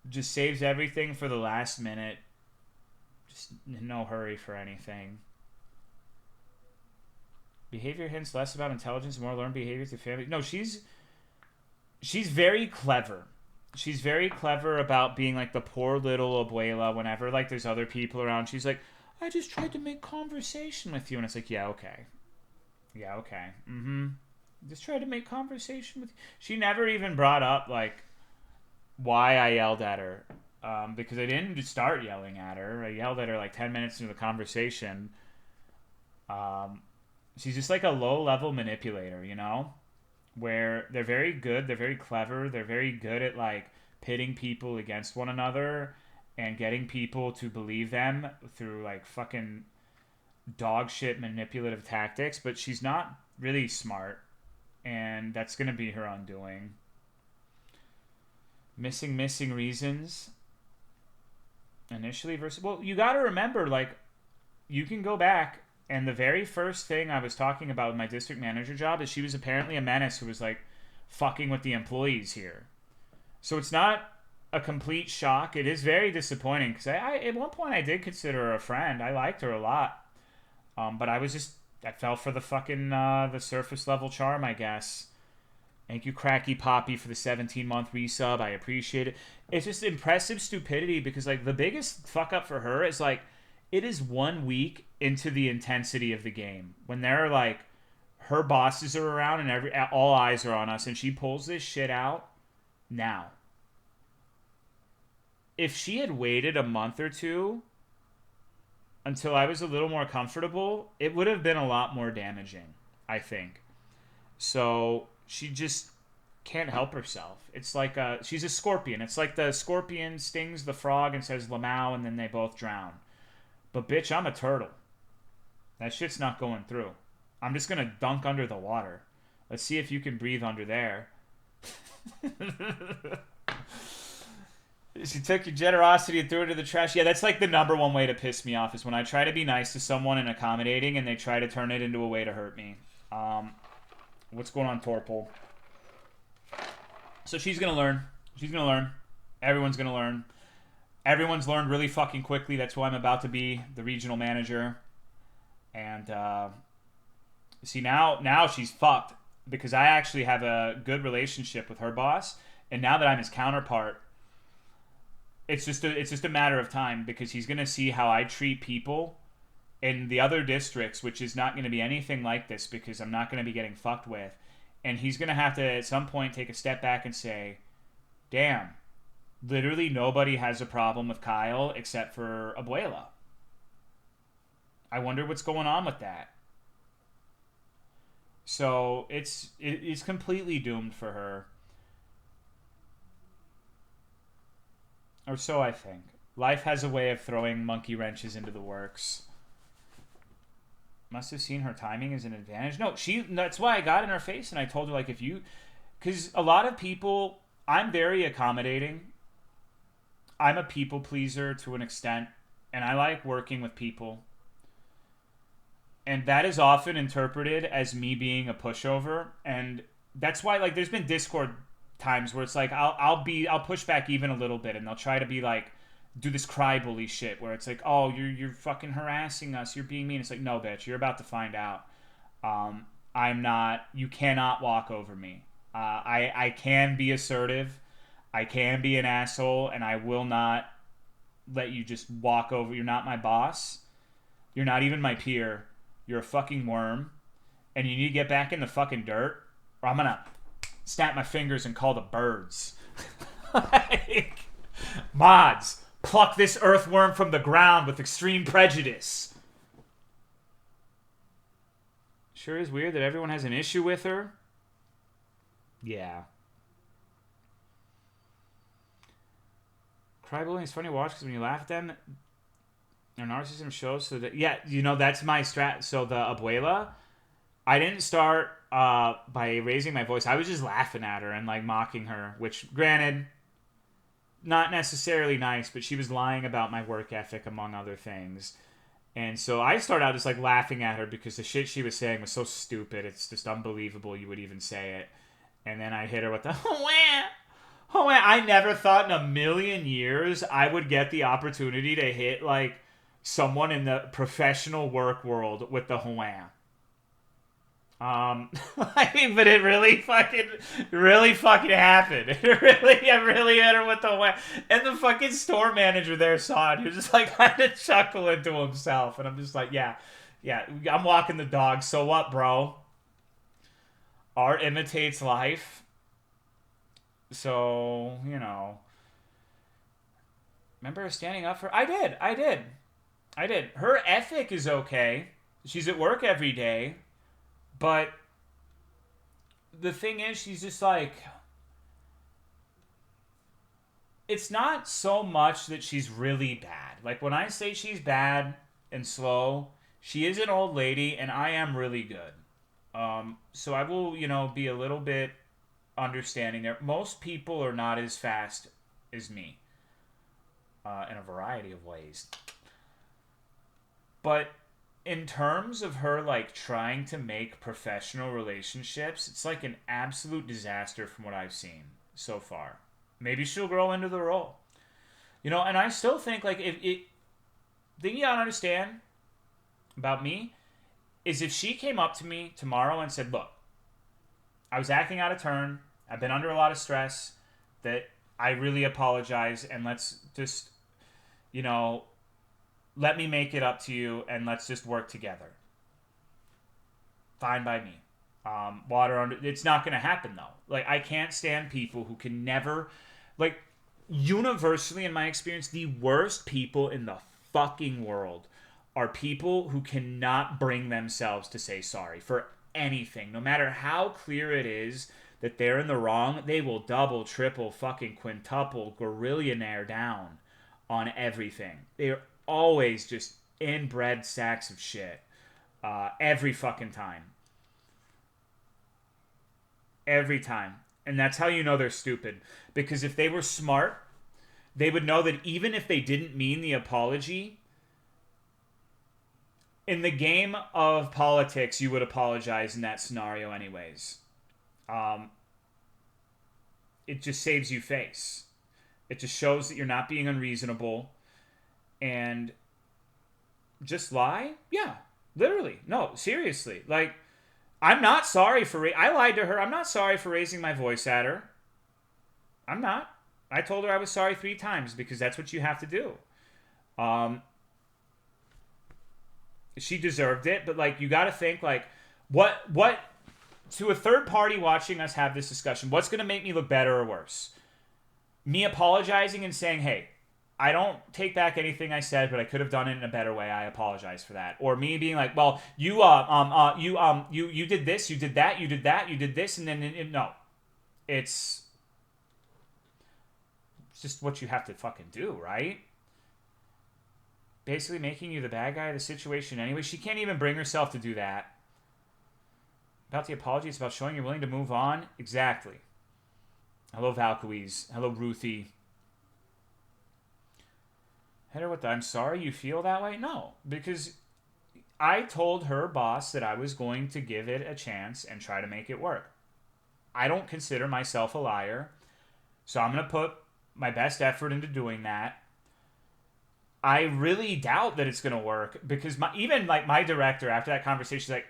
Just saves everything for the last minute. Just no hurry for anything. Behavior hints less about intelligence, more learned behavior through family. No, she's very clever. She's very clever about being like the poor little abuela whenever like there's other people around. She's like, I just tried to make conversation with you. And it's like, yeah, okay. Yeah, okay. Just tried to make conversation with you. She never even brought up like why I yelled at her. Because I didn't just start yelling at her. I yelled at her like 10 minutes into the conversation. She's just like a low-level manipulator, you know? Where they're very good, they're very clever, they're very good at like pitting people against one another and getting people to believe them through like fucking dog shit manipulative tactics, but she's not really smart, and that's gonna be her undoing. Missing reasons. Initially versus... Well, you gotta remember, like, you can go back, and the very first thing I was talking about with my district manager job is she was apparently a menace who was, like, fucking with the employees here. So it's not a complete shock. It is very disappointing, because I at one point I did consider her a friend. I liked her a lot. But I fell for the fucking, the surface level charm, I guess. Thank you, Cracky Poppy, for the 17-month resub. I appreciate it. It's just impressive stupidity because, like, the biggest fuck up for her is, like, it is 1 week into the intensity of the game. When they're, like, her bosses are around and all eyes are on us, and she pulls this shit out now. If she had waited a month or two until I was a little more comfortable, it would have been a lot more damaging, I think. So... she just can't help herself. It's like she's a scorpion. It's like the scorpion stings the frog and says Meow, and then they both drown. But bitch, I'm a turtle. That shit's not going through. I'm just gonna dunk under the water. Let's see if you can breathe under there. She took your generosity and threw it to the trash. Yeah, that's like the number one way to piss me off is when I try to be nice to someone and accommodating and they try to turn it into a way to hurt me. What's going on, Torpal? So she's going to learn. She's going to learn. Everyone's going to learn. Everyone's learned really fucking quickly. That's why I'm about to be the regional manager. And, see, now she's fucked. Because I actually have a good relationship with her boss. And now that I'm his counterpart, it's just a matter of time. Because he's going to see how I treat people in the other districts, which is not going to be anything like this because I'm not going to be getting fucked with. And he's going to have to, at some point, take a step back and say, damn, literally nobody has a problem with Kyle except for Abuela. I wonder what's going on with that. So it's completely doomed for her. Or so I think. Life has a way of throwing monkey wrenches into the works. Must have seen her timing as an advantage. No, that's why I got in her face and I told her, like, if you... Because a lot of people... I'm very accommodating. I'm a people pleaser to an extent. And I like working with people. And that is often interpreted as me being a pushover. And that's why, like, there's been Discord times where it's like, I'll push back even a little bit. And they'll try to be like... do this cry bully shit where it's like, oh, you're fucking harassing us, you're being mean. It's like, no, bitch, you're about to find out. I'm not, you cannot walk over me. I can be assertive, I can be an asshole, and I will not let you just walk over. You're not my boss, you're not even my peer, you're a fucking worm, and you need to get back in the fucking dirt, or I'm gonna snap my fingers and call the birds. Like, Mods, pluck this earthworm from the ground with extreme prejudice. Sure is weird that everyone has an issue with her. Yeah. Crybullying is funny to watch because when you laugh at them, their narcissism shows. So that, yeah, you know, that's my strat. So the abuela, I didn't start by raising my voice. I was just laughing at her and like mocking her, which granted, not necessarily nice, but she was lying about my work ethic among other things. And so I started out just like laughing at her because the shit she was saying was so stupid. It's just unbelievable you would even say it. And then I hit her with the I never thought in a million years I would get the opportunity to hit like someone in the professional work world with the wham. But it really fucking happened. I really hit her with the wham. And the fucking store manager there saw it. He was just like kind of chuckling to himself. And I'm just like, yeah, I'm walking the dog. So what, bro? Art imitates life. So, you know. Remember standing up for... I did. Her ethic is okay. She's at work every day. But the thing is, she's just like... It's not so much that she's really bad. Like, when I say she's bad and slow, she is an old lady, and I am really good. So I will, you know, be a little bit understanding there. Most people are not as fast as me. In a variety of ways. But... in terms of her, like, trying to make professional relationships, it's like an absolute disaster from what I've seen so far. Maybe she'll grow into the role. You know, and I still think, like, the thing you gotta understand about me is if she came up to me tomorrow and said, look, I was acting out of turn, I've been under a lot of stress, that I really apologize, and let's just, you know... let me make it up to you, and let's just work together. Fine by me. Water under... It's not going to happen, though. Like, I can't stand people who can never... Like, universally, in my experience, the worst people in the fucking world are people who cannot bring themselves to say sorry for anything. No matter how clear it is that they're in the wrong, they will double, triple, fucking quintuple, gorillionaire down on everything. They're always just inbred sacks of shit. Every fucking time. Every time. And that's how you know they're stupid. Because if they were smart, they would know that even if they didn't mean the apology, in the game of politics, you would apologize in that scenario anyways. It just saves you face. It just shows that you're not being unreasonable. And just lie? Yeah, literally. No, seriously. Like, I'm not sorry for... I lied to her. I'm not sorry for raising my voice at her. I'm not. I told her I was sorry 3 times because that's what you have to do. She deserved it, but, like, you got to think, like, what... To a third party watching us have this discussion, what's going to make me look better or worse? Me apologizing and saying, hey... I don't take back anything I said, but I could have done it in a better way. I apologize for that. Or me being like, well, you did this, you did that, you did that, you did this, and then no. It's just what you have to fucking do, right? Basically making you the bad guy of the situation anyway. She can't even bring herself to do that. About the apology, it's about showing you're willing to move on. Exactly. Hello, Valkyries. Hello, Ruthie. Hit her with the, I'm sorry you feel that way? No, because I told her boss that I was going to give it a chance and try to make it work. I don't consider myself a liar, so I'm going to put my best effort into doing that. I really doubt that it's going to work because even my director after that conversation, she's like,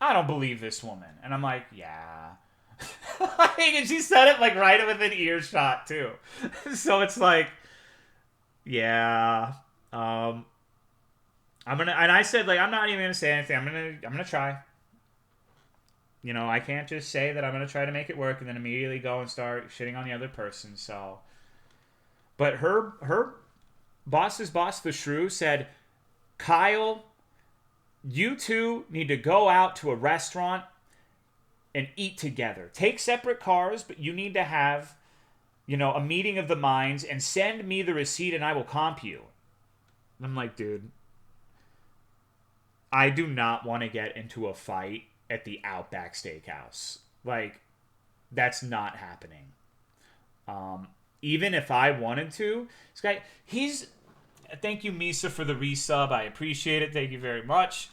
I don't believe this woman. And I'm like, yeah. And she said it like right within earshot too. So it's like, yeah, I'm gonna, and I said, like, I'm not even gonna say anything. I'm gonna try. You know, I can't just say that I'm gonna try to make it work and then immediately go and start shitting on the other person. So, But her boss's boss, the shrew, said, Kyle, you two need to go out to a restaurant and eat together. Take separate cars, but you need to have, a meeting of the minds and send me the receipt and I will comp you. And I'm like, dude, I do not want to get into a fight at the Outback Steakhouse. Like, that's not happening. Even if I wanted to, this guy, thank you, Misa, for the resub. I appreciate it. Thank you very much.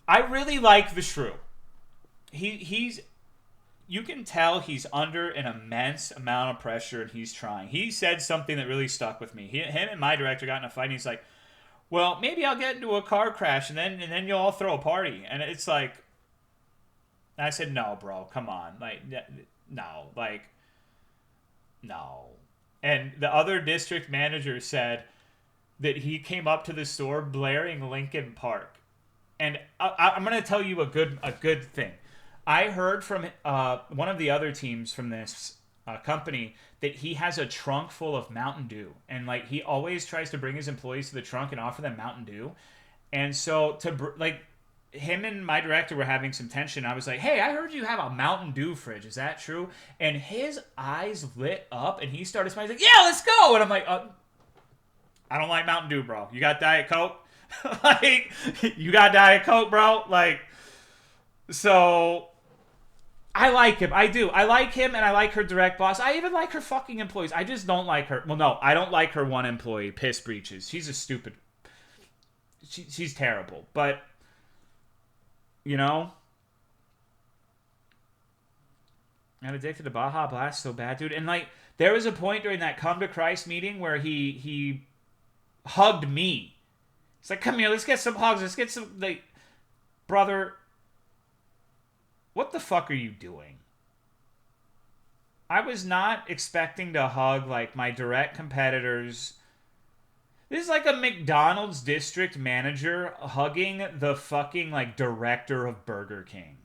I really like the shrew. You can tell he's under an immense amount of pressure and he's trying. He said something that really stuck with me. Him and my director got in a fight and he's like, well, maybe I'll get into a car crash and then you'll all throw a party. And it's like, I said, no, bro, come on. No. And the other district manager said that he came up to the store blaring Linkin Park. And I'm going to tell you a good thing. I heard from one of the other teams from this company that he has a trunk full of Mountain Dew. And, he always tries to bring his employees to the trunk and offer them Mountain Dew. And so, him and my director were having some tension. I was like, hey, I heard you have a Mountain Dew fridge. Is that true? And his eyes lit up, and he started smiling. He's like, yeah, let's go. And I'm like, I don't like Mountain Dew, bro. You got Diet Coke? You got Diet Coke, bro? So I like him. I do. I like him, and I like her direct boss. I even like her fucking employees. I just don't like her. Well, no, I don't like her one employee, Piss Breeches. She's a stupid... She's terrible. But, I'm addicted to Baja Blast so bad, dude. And, there was a point during that Come to Christ meeting where he hugged me. It's like, come here, let's get some hugs. Let's get some, brother... What the fuck are you doing? I was not expecting to hug, my direct competitors. This is like a McDonald's district manager hugging the fucking, director of Burger King.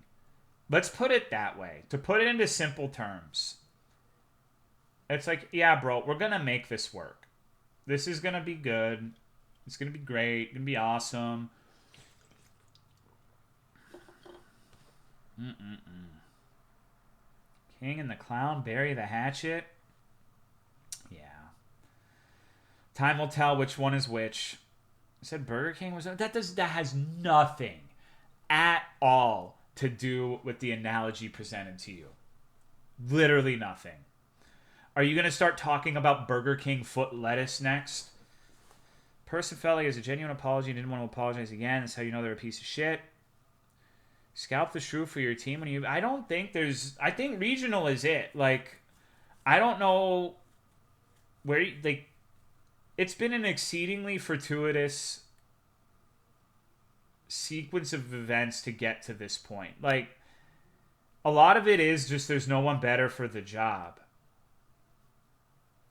Let's put it that way. To put it into simple terms. It's like, yeah, bro, we're going to make this work. This is going to be good. It's going to be great. It's going to be awesome. King and the Clown bury the hatchet. Yeah. Time will tell which one is which. I said Burger King was... That has nothing at all to do with the analogy presented to you. Literally nothing. Are you going to start talking about Burger King foot lettuce next? Person felt like it was a genuine apology and didn't want to apologize again. That's how you know they're a piece of shit. Scalp the shrew for your team. I don't think there's... I think regional is it. I don't know where... It's been an exceedingly fortuitous sequence of events to get to this point. A lot of it is just there's no one better for the job.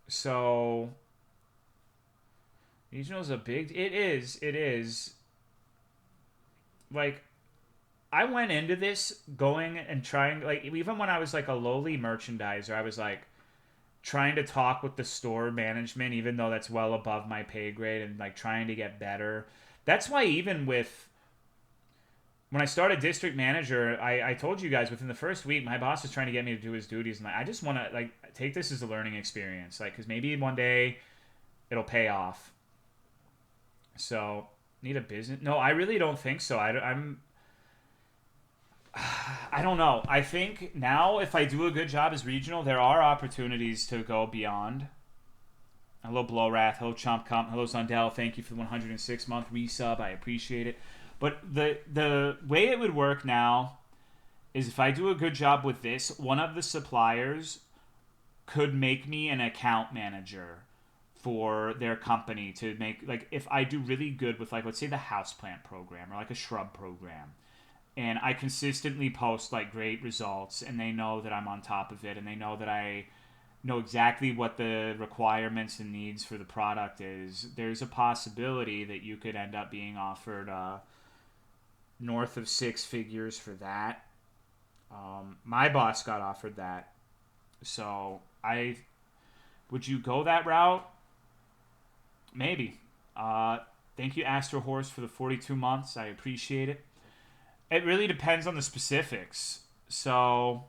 So... Regional's a big... It is. I went into this going and trying, even when I was, a lowly merchandiser, I was, trying to talk with the store management, even though that's well above my pay grade, and, trying to get better. That's why even when I started district manager, I told you guys within the first week, my boss was trying to get me to do his duties, and I just want to, take this as a learning experience, because maybe one day it'll pay off. So, need a business? No, I really don't think so. I don't know. I think now if I do a good job as regional, there are opportunities to go beyond. Hello, Blowrath. Hello, Chomp Comp. Hello, Zundell. Thank you for the 106-month resub. I appreciate it. But the way it would work now is if I do a good job with this, one of the suppliers could make me an account manager for their company to make, if I do really good with, let's say the houseplant program or, a shrub program. And I consistently post, great results, and they know that I'm on top of it, and they know that I know exactly what the requirements and needs for the product is. There's a possibility that you could end up being offered north of 6 figures for that. My boss got offered that. So, would you go that route? Maybe. Thank you, Astro Horse, for the 42 months. I appreciate it. It really depends on the specifics. So,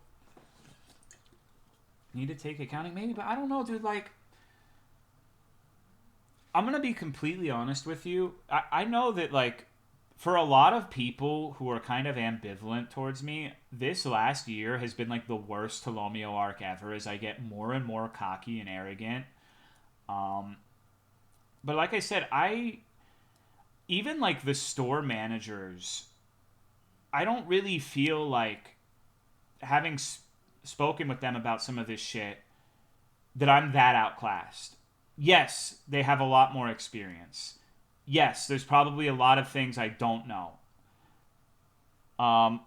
need to take accounting? Maybe, but I don't know, dude. Like, I'm going to be completely honest with you. I know that, like, for a lot of people who are kind of ambivalent towards me, this last year has been, like, the worst Tolomeo arc ever as I get more and more cocky and arrogant. Um, but like I said, even, like, the store managers, I don't really feel like having spoken with them about some of this shit that I'm that outclassed. Yes, they have a lot more experience. Yes, there's probably a lot of things I don't know. Um,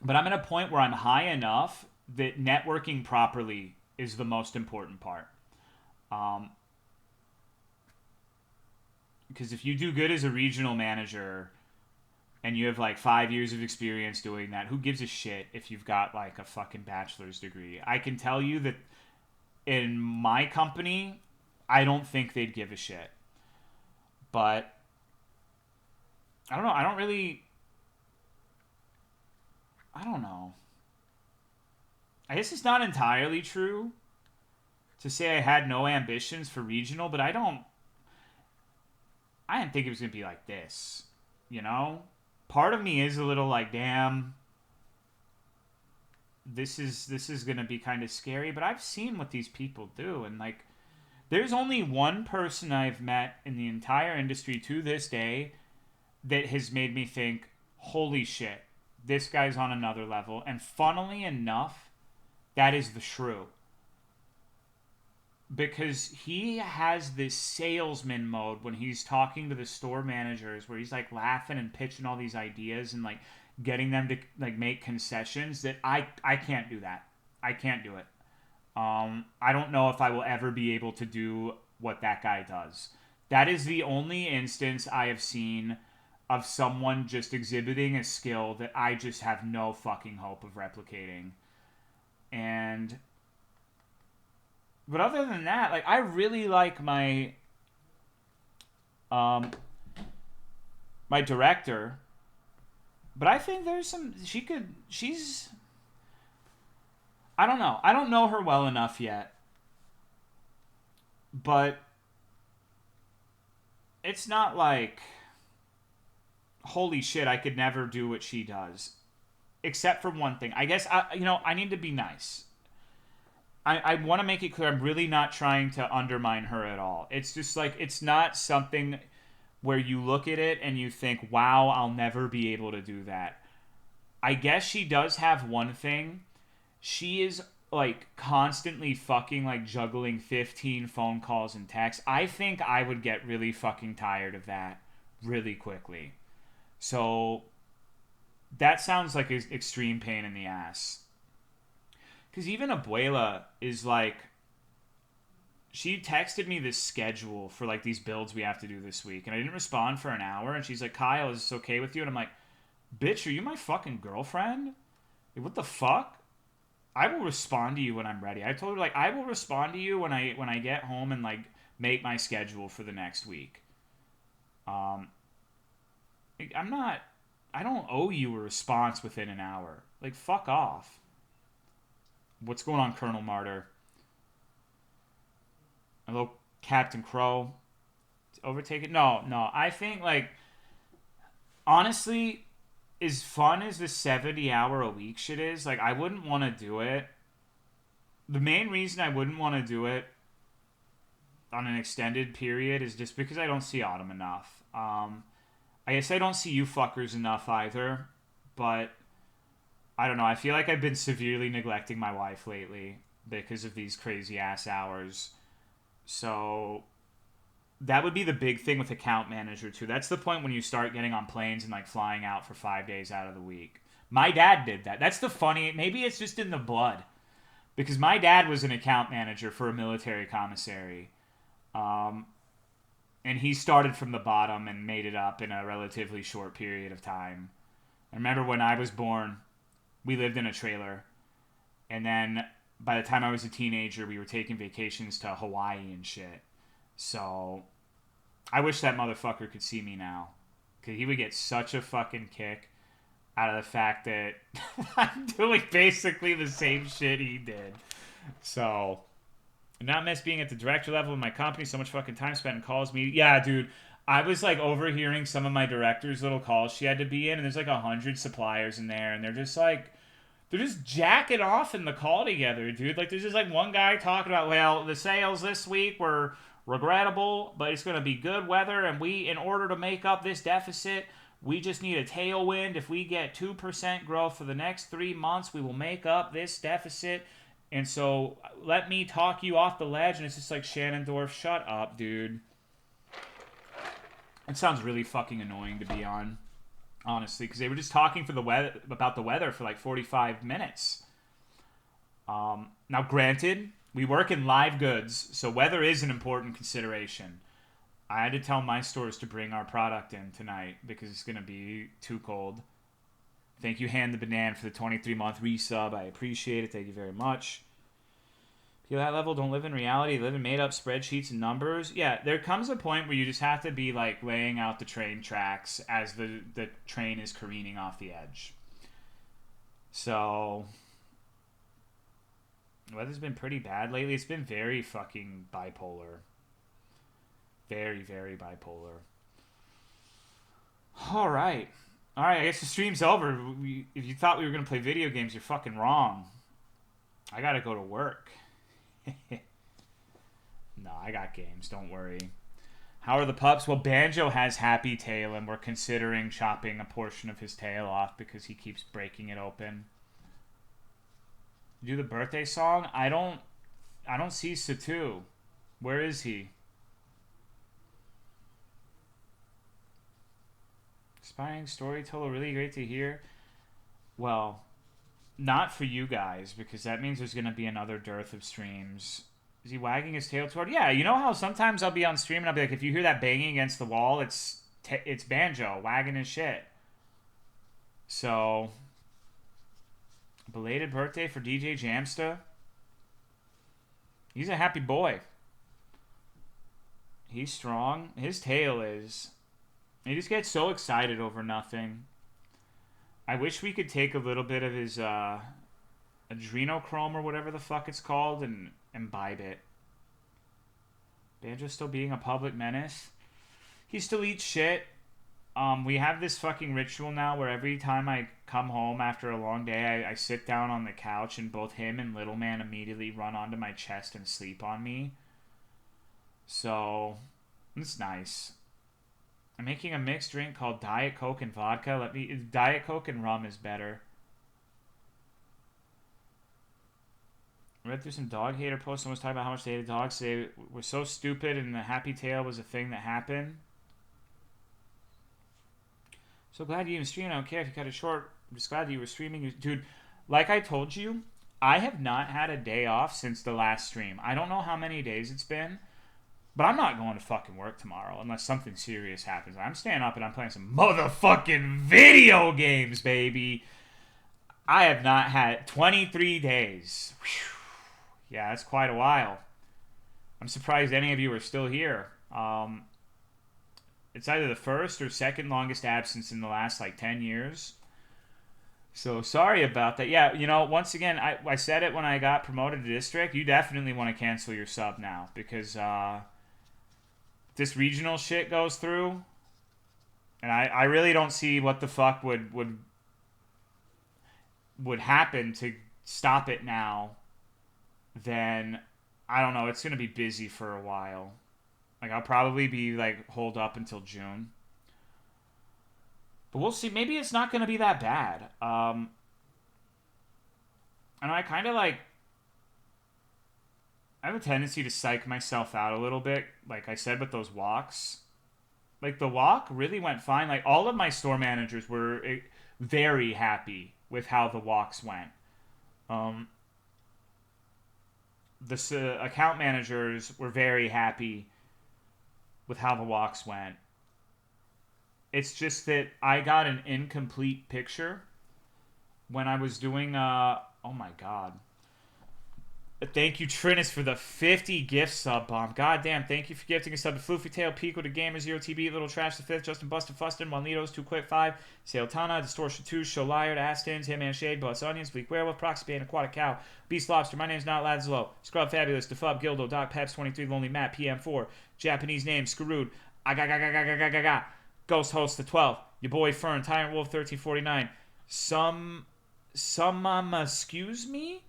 but I'm at a point where I'm high enough that networking properly is the most important part. Um, because if you do good as a regional manager and you have like 5 years of experience doing that, who gives a shit if you've got like a fucking bachelor's degree? I can tell you that in my company, I don't think they'd give a shit. But I don't know. I don't know. I guess it's not entirely true to say I had no ambitions for regional, but I didn't think it was going to be like this, you know? Part of me is a little like, damn, this is going to be kind of scary, but I've seen what these people do, and like there's only one person I've met in the entire industry to this day that has made me think, holy shit, this guy's on another level. And funnily enough, that is the shrew. Because he has this salesman mode when he's talking to the store managers where he's like laughing and pitching all these ideas and like getting them to like make concessions that I can't do that. I can't do it. I don't know if I will ever be able to do what that guy does. That is the only instance I have seen of someone just exhibiting a skill that I just have no fucking hope of replicating. And but other than that, like I really like um my director, but I think there's some she's I don't know. I don't know her well enough yet. But it's not like holy shit, I could never do what she does. Except for one thing. I guess I need to be nice. I want to make it clear I'm really not trying to undermine her at all. It's just like it's not something where you look at it and you think, "Wow, I'll never be able to do that." I guess she does have one thing. She is like constantly fucking like juggling 15 phone calls and texts. I think I would get really fucking tired of that really quickly. So that sounds like an extreme pain in the ass. Because even Abuela is like, she texted me this schedule for like these builds we have to do this week, and I didn't respond for an hour. And she's like, "Kyle, is this okay with you?" And I'm like, "Bitch, are you my fucking girlfriend? Like, what the fuck?" I will respond to you when I'm ready. I told her like I will respond to you when I get home and like make my schedule for the next week. Um, I'm not. I don't owe you a response within an hour. Like fuck off. What's going on, Colonel Martyr? Hello, Captain Crow. Overtake it? No, no. I think like honestly, as fun as the 70 hour a week shit is, like I wouldn't want to do it. The main reason I wouldn't want to do it on an extended period is just because I don't see Autumn enough. I guess I don't see you fuckers enough either, but I don't know. I feel like I've been severely neglecting my wife lately because of these crazy ass hours. So that would be the big thing with account manager too. That's the point when you start getting on planes and like flying out for 5 days out of the week. My dad did that. That's the funny. Maybe it's just in the blood because my dad was an account manager for a military commissary, um, and he started from the bottom and made it up in a relatively short period of time. I remember when I was born, we lived in a trailer, and then by the time I was a teenager, we were taking vacations to Hawaii and shit. So I wish that motherfucker could see me now. Because he would get such a fucking kick out of the fact that I'm doing basically the same shit he did. So, not miss being at the director level of my company. So much fucking time spent in calls. Yeah, dude. I was like overhearing some of my director's little calls she had to be in, and there's like 100 suppliers in there, and they're just jacking off in the call together, dude. Like, there's just like one guy talking about, well, the sales this week were regrettable, but it's going to be good weather, and in order to make up this deficit, we just need a tailwind. If we get 2% growth for the next 3 months, we will make up this deficit. And so let me talk you off the ledge. And it's just like, Shannondorf, shut up, dude. It sounds really fucking annoying to be on, honestly, because they were just talking about the weather for like 45 minutes. Now, granted, we work in live goods, so weather is an important consideration. I had to tell my stores to bring our product in tonight because it's going to be too cold. Thank you, Hand the Banana, for the 23-month resub. I appreciate it. Thank you very much. People at that level don't live in reality. They live in made-up spreadsheets and numbers. Yeah, there comes a point where you just have to be, like, laying out the train tracks as the train is careening off the edge. So, the weather's been pretty bad lately. It's been very fucking bipolar. Very, very bipolar. All right, I guess the stream's over. If you thought we were going to play video games, you're fucking wrong. I got to go to work. No, I got games. Don't worry. How are the pups? Well, Banjo has happy tail, and we're considering chopping a portion of his tail off because he keeps breaking it open. Do the birthday song? I don't see Satu. Where is he? Inspiring storyteller, really great to hear. Well, not for you guys, because that means there's going to be another dearth of streams. Is he wagging his tail toward? Yeah, you know how sometimes I'll be on stream and I'll be like, if you hear that banging against the wall, it's Banjo wagging his shit. So, belated birthday for DJ Jamsta. He's a happy boy. He's strong. His tail is. He just gets so excited over nothing. I wish we could take a little bit of his adrenochrome or whatever the fuck it's called and imbibe it. Banjo's still being a public menace. He still eats shit. We have this fucking ritual now where every time I come home after a long day, I sit down on the couch and both him and Little Man immediately run onto my chest and sleep on me. So, it's nice. I'm making a mixed drink called Diet Coke and vodka. Diet Coke and rum is better. I read through some dog hater posts. Someone was talking about how much they hated dogs. They were so stupid and the happy tail was a thing that happened. So glad you even streamed. I don't care if you cut it short. I'm just glad that you were streaming. Dude, like I told you, I have not had a day off since the last stream. I don't know how many days it's been. But I'm not going to fucking work tomorrow unless something serious happens. I'm staying up and I'm playing some motherfucking video games, baby. I have not had 23 days. Whew. Yeah, that's quite a while. I'm surprised any of you are still here. It's either the first or second longest absence in the last, 10 years. So, sorry about that. Yeah, once again, I said it when I got promoted to district. You definitely want to cancel your sub now because, this regional shit goes through, and I really don't see what the fuck would happen to stop it now. Then I don't know. It's gonna be busy for a while. I'll probably be holed up until June, but we'll see. Maybe it's not gonna be that bad. And I kind of I have a tendency to psych myself out a little bit, like I said, with those walks. The walk really went fine. All of my store managers were very happy with how the walks went. The account managers were very happy with how the walks went. It's just that I got an incomplete picture when I was doing, oh my god. Thank you, Trinus, for the 50 gift sub bomb. Goddamn, thank you for gifting a sub to Floofy Tail, Pico to Gamer, 0TB, Little Trash the 5th, Justin Bustin' Fustin', Juanitos, 2 Quick 5, Sailtana, Distortion 2, Show Liar, Astins, Hitman Shade, Butts Onions, Bleak Werewolf, Proxy Bane, Aquatic Cow, Beast Lobster, My Name's Not Ladslow, Scrub Fabulous, Defub, Gildo, Doc Peps, 23, Lonely Matt, PM4, Japanese Name, Screwed, Agagagagagagaga, Ghost Host the 12, Your Boy Fern, Tyrant Wolf, 1349, excuse me?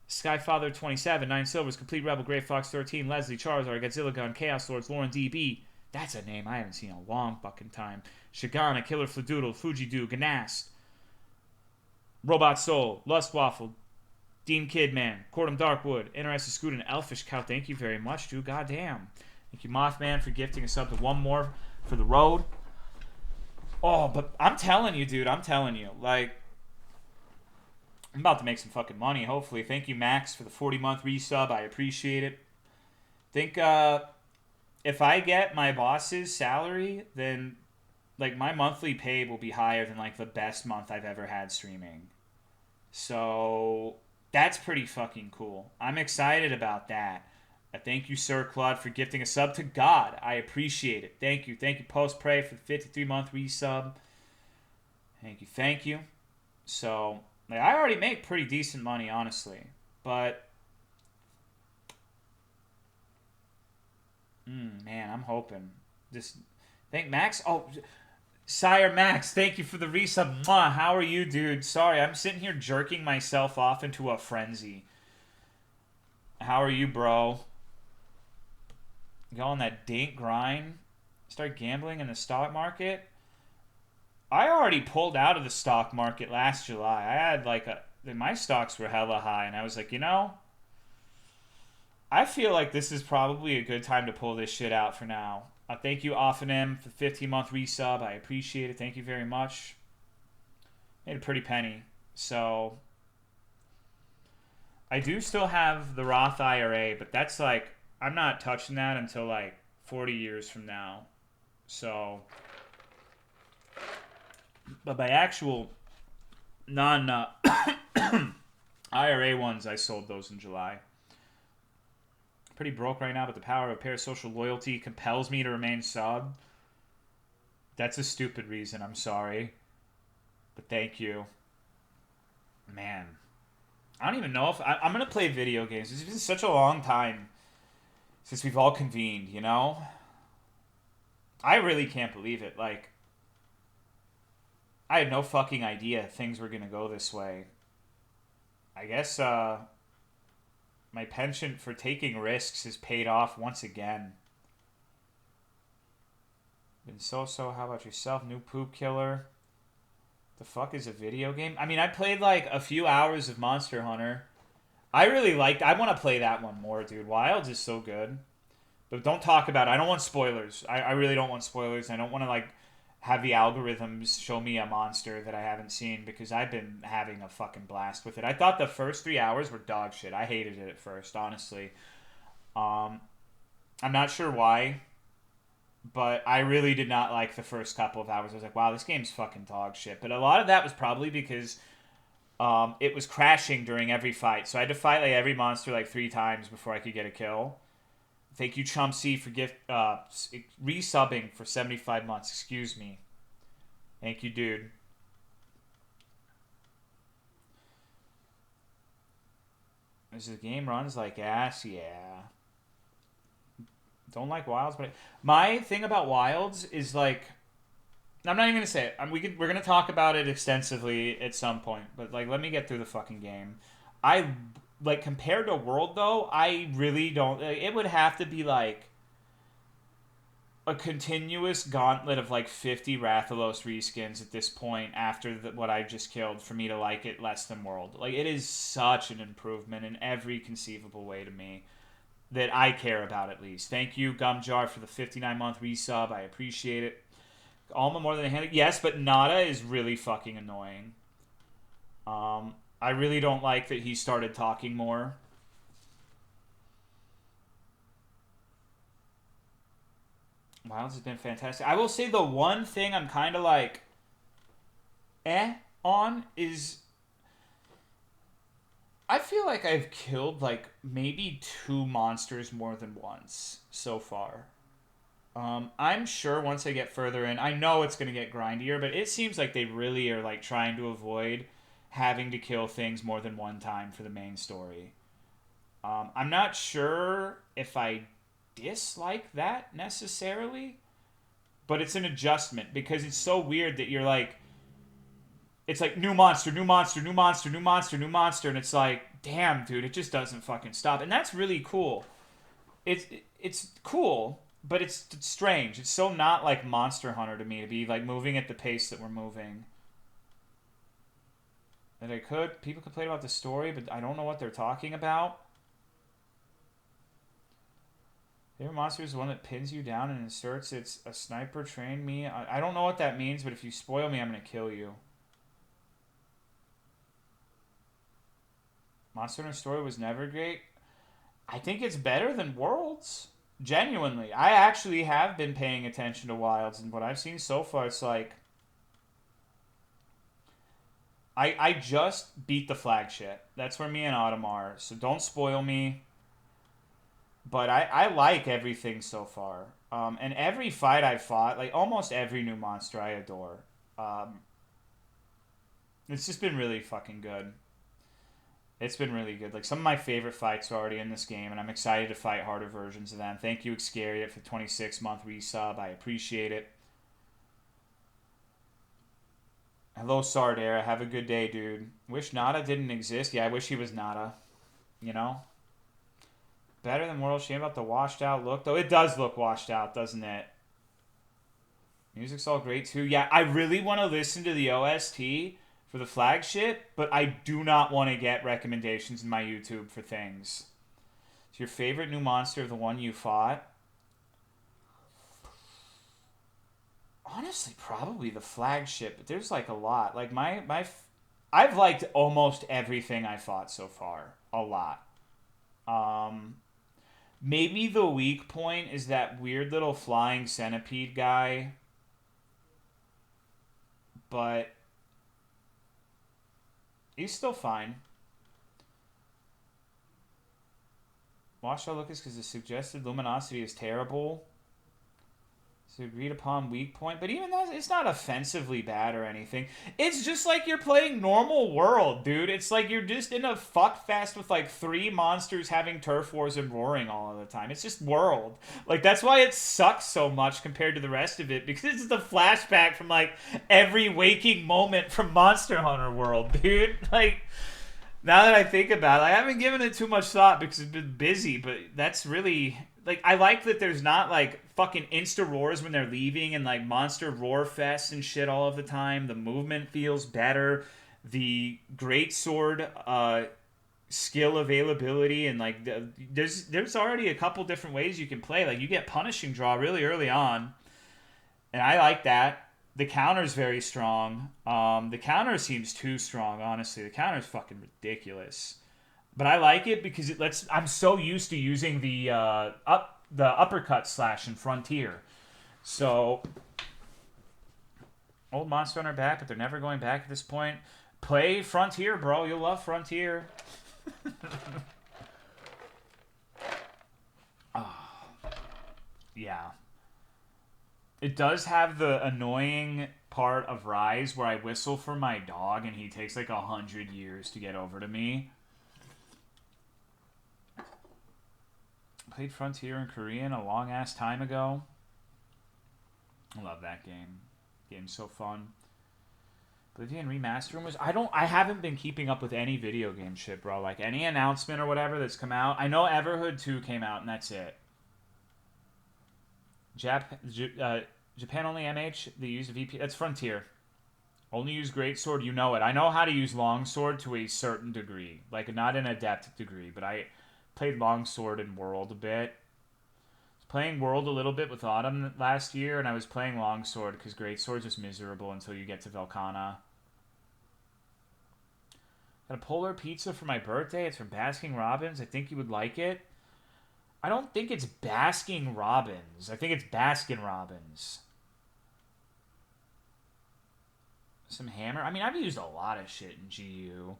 Skyfather 27, 9 Silvers, Complete Rebel, Grey Fox 13, Leslie, Charizard, Godzilla Gun, Chaos Lords, Lauren DB. That's a name I haven't seen in a long fucking time. Shigana, Killer Fladoodle, Fujidu, Ganast, Robot Soul, Lust Waffle, Dean Kidman, Cordum Darkwood, Interested Scootin', Elfish Cow. Thank you very much, dude. Goddamn. Thank you, Mothman, for gifting us up to one more for the road. Oh, but I'm telling you, dude. I'm telling you. Like, I'm about to make some fucking money, hopefully. Thank you, Max, for the 40-month resub. I appreciate it. Think if I get my boss's salary, then like my monthly pay will be higher than like the best month I've ever had streaming. So that's pretty fucking cool. I'm excited about that. Thank you, Sir Claude, for gifting a sub to God. I appreciate it. Thank you. Thank you, Post Prey, for the 53-month resub. Thank you. Thank you. So like, I already make pretty decent money, honestly. But, man, I'm hoping. Just thank Max. Oh, Sire Max, thank you for the resub. Mwah, how are you, dude? Sorry, I'm sitting here jerking myself off into a frenzy. How are you, bro? You on that dank grind? Start gambling in the stock market? I already pulled out of the stock market last July. I had like my stocks were hella high, and I was like, you know, I feel like this is probably a good time to pull this shit out for now. Thank you, Offenem, for the 15-month resub. I appreciate it. Thank you very much. Made a pretty penny. So I do still have the Roth IRA, but that's like, I'm not touching that until like 40 years from now. So, but by actual non IRA ones, I sold those in July. Pretty broke right now, but the power of parasocial loyalty compels me to remain sub. That's a stupid reason, I'm sorry. But thank you. Man. I don't even know if... I'm going to play video games. It's been such a long time since we've all convened, you know? I really can't believe it. Like, I had no fucking idea things were going to go this way. I guess, my penchant for taking risks has paid off once again. Been so-so. How about yourself? New poop killer. The fuck is a video game? I mean, I played like a few hours of Monster Hunter. I really liked... I want to play that one more, dude. Wilds is so good. But don't talk about it. I don't want spoilers. I really don't want spoilers. I don't want to like have the algorithms show me a monster that I haven't seen, because I've been having a fucking blast with it. I thought the first 3 hours were dog shit. I hated it at first, honestly. I'm not sure why, but I really did not like the first couple of hours. I was like, wow, this game's fucking dog shit. But a lot of that was probably because it was crashing during every fight. So I had to fight like every monster like 3 times before I could get a kill. Thank you, Chumsy, for resubbing for 75 months. Excuse me. Thank you, dude. As the game runs like ass, yeah. Don't like Wilds, but my thing about Wilds is like, I'm not even gonna say it. We're gonna talk about it extensively at some point, but like, let me get through the fucking game. Like, compared to World, though, I really don't... It would have to be, like, a continuous gauntlet of, like, 50 Rathalos reskins at this point after what I just killed for me to like it less than World. Like, it is such an improvement in every conceivable way to me that I care about, at least. Thank you, Gumjar, for the 59-month resub. I appreciate it. Alma more than a hand... Yes, but Nada is really fucking annoying. I really don't like that he started talking more. Wilds has been fantastic. I will say the one thing I'm kind of like on is I feel like I've killed like maybe 2 monsters more than once so far. I'm sure once I get further in, I know it's going to get grindier, but it seems like they really are like trying to avoid having to kill things more than one time for the main story. I'm not sure if I dislike that necessarily, but it's an adjustment because it's so weird that you're like, it's like new monster, new monster, new monster, new monster, new monster, and it's like, damn, dude, it just doesn't fucking stop, and that's really cool. It's cool, but it's strange. It's so not like Monster Hunter to me to be like moving at the pace that we're moving. That people complain about the story, but I don't know what they're talking about. Favorite monster is the one that pins you down and inserts its a sniper trained me. I don't know what that means, but if you spoil me, I'm gonna kill you. Monster Hunter story was never great. I think it's better than Worlds. Genuinely. I actually have been paying attention to Wilds, and what I've seen so far, it's like... I just beat the flagship. That's where me and Autumn are, so don't spoil me. But I like everything so far. And every fight I've fought, like almost every new monster I adore. It's just been really fucking good. It's been really good. Like, some of my favorite fights are already in this game, and I'm excited to fight harder versions of them. Thank you, Excariot, for 26-month resub. I appreciate it. Hello, Sardera. Have a good day, dude. Wish Nada didn't exist. Yeah, I wish he was Nada. You know? Better than World. Shame about the washed out look, though. It does look washed out, doesn't it? Music's all great, too. Yeah, I really want to listen to the OST for the flagship, but I do not want to get recommendations in my YouTube for things. Is your favorite new monster the one you fought? Honestly, probably the flagship, but there's like a lot. Like I've liked almost everything I fought so far. A lot. Maybe the weak point is that weird little flying centipede guy. But he's still fine. Watch how look is because the suggested luminosity is terrible. So agreed upon weak point. But even that, it's not offensively bad or anything. It's just like you're playing normal world, dude. It's like you're just in a fuck fest with like 3 monsters having turf wars and roaring all of the time. It's just world. Like, that's why it sucks so much compared to the rest of it. Because it's the flashback from like every waking moment from Monster Hunter World, dude. Like, now that I think about it, I haven't given it too much thought because it's been busy, but that's really... Like, I like that there's not, like, fucking insta-roars when they're leaving and, like, monster roar fest and shit all of the time. The movement feels better. The greatsword skill availability and, like, there's already a couple different ways you can play. Like, you get punishing draw really early on, and I like that. The counter's very strong. The counter seems too strong, honestly. The counter's fucking ridiculous. But I like it because it lets... I'm so used to using the uppercut slash in Frontier. So, old Monster Hunter back, but they're never going back at this point. Play Frontier, bro. You'll love Frontier. Oh, yeah. It does have the annoying part of Rise where I whistle for my dog and he takes like 100 years to get over to me. Played Frontier in Korean a long ass time ago. I love that game. Game's so fun. Oblivion Remaster was... I haven't been keeping up with any video game shit, bro. Like, any announcement or whatever that's come out. I know Everhood 2 came out, and that's it. Japan only MH, they use VP... That's Frontier. Only use Greatsword, you know it. I know how to use Longsword to a certain degree. Like, not an adept degree, but I played Longsword in World a bit. I was playing World a little bit with Autumn last year, and I was playing Longsword because Greatsword's just miserable until you get to Velkhana. Got a Polar Pizza for my birthday. It's from Baskin Robbins. I think you would like it. I don't think it's Baskin Robbins. I think it's Baskin Robbins. Some hammer. I mean, I've used a lot of shit in GU.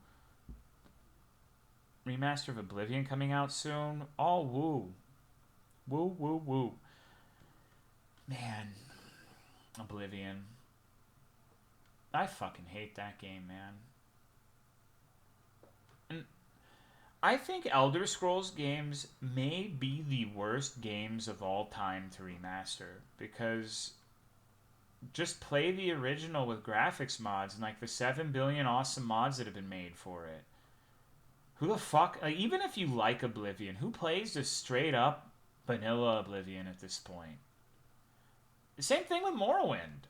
Remaster of Oblivion coming out soon. Oh, woo. Woo, woo, woo. Man. Oblivion. I fucking hate that game, man. And I think Elder Scrolls games may be the worst games of all time to remaster. Because just play the original with graphics mods and like the 7 billion awesome mods that have been made for it. Who the fuck, like, even if you like Oblivion, who plays just straight up vanilla Oblivion at this point? The same thing with Morrowind.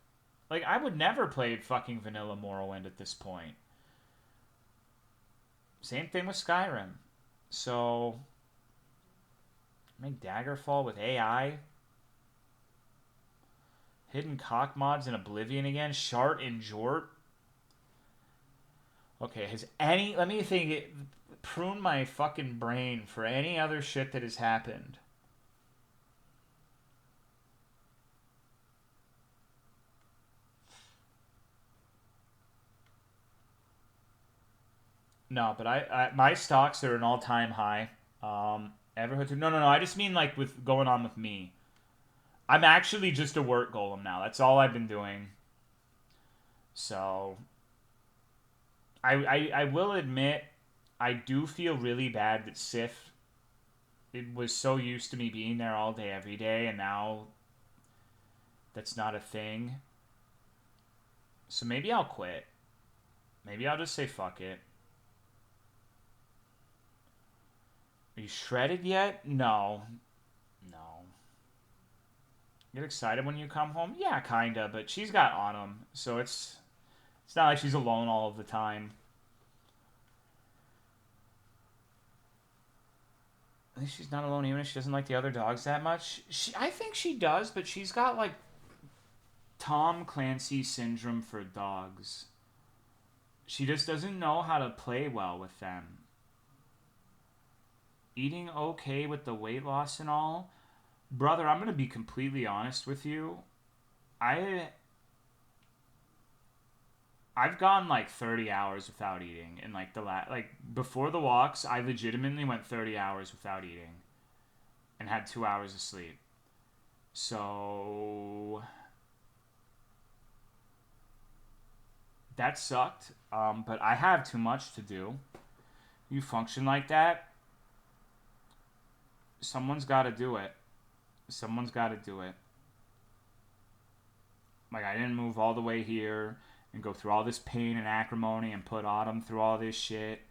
Like, I would never play fucking vanilla Morrowind at this point. Same thing with Skyrim. So, make Daggerfall with AI. Hidden cock mods in Oblivion again. Shart and Jort. Okay, has any... Let me think... Prune my fucking brain for any other shit that has happened. No, but I my stocks are an all-time high. Everhood. No. I just mean like with going on with me. I'm actually just a work golem now. That's all I've been doing. So I will admit I do feel really bad that Sif, it was so used to me being there all day every day, and now that's not a thing. So maybe I'll quit. Maybe I'll just say fuck it. Are you shredded yet? No. Get excited when you come home? Yeah, kinda, but she's got Autumn, so it's not like she's alone all of the time. At least she's not alone even if she doesn't like the other dogs that much. I think she does, but she's got like Tom Clancy syndrome for dogs. She just doesn't know how to play well with them. Eating okay with the weight loss and all. Brother, I'm going to be completely honest with you. I've gone like 30 hours without eating, and like before the walks, I legitimately went 30 hours without eating and had 2 hours of sleep. So that sucked. But I have too much to do. You function like that, someone's got to do it. Like, I didn't move all the way here and go through all this pain and acrimony and put Autumn through all this shit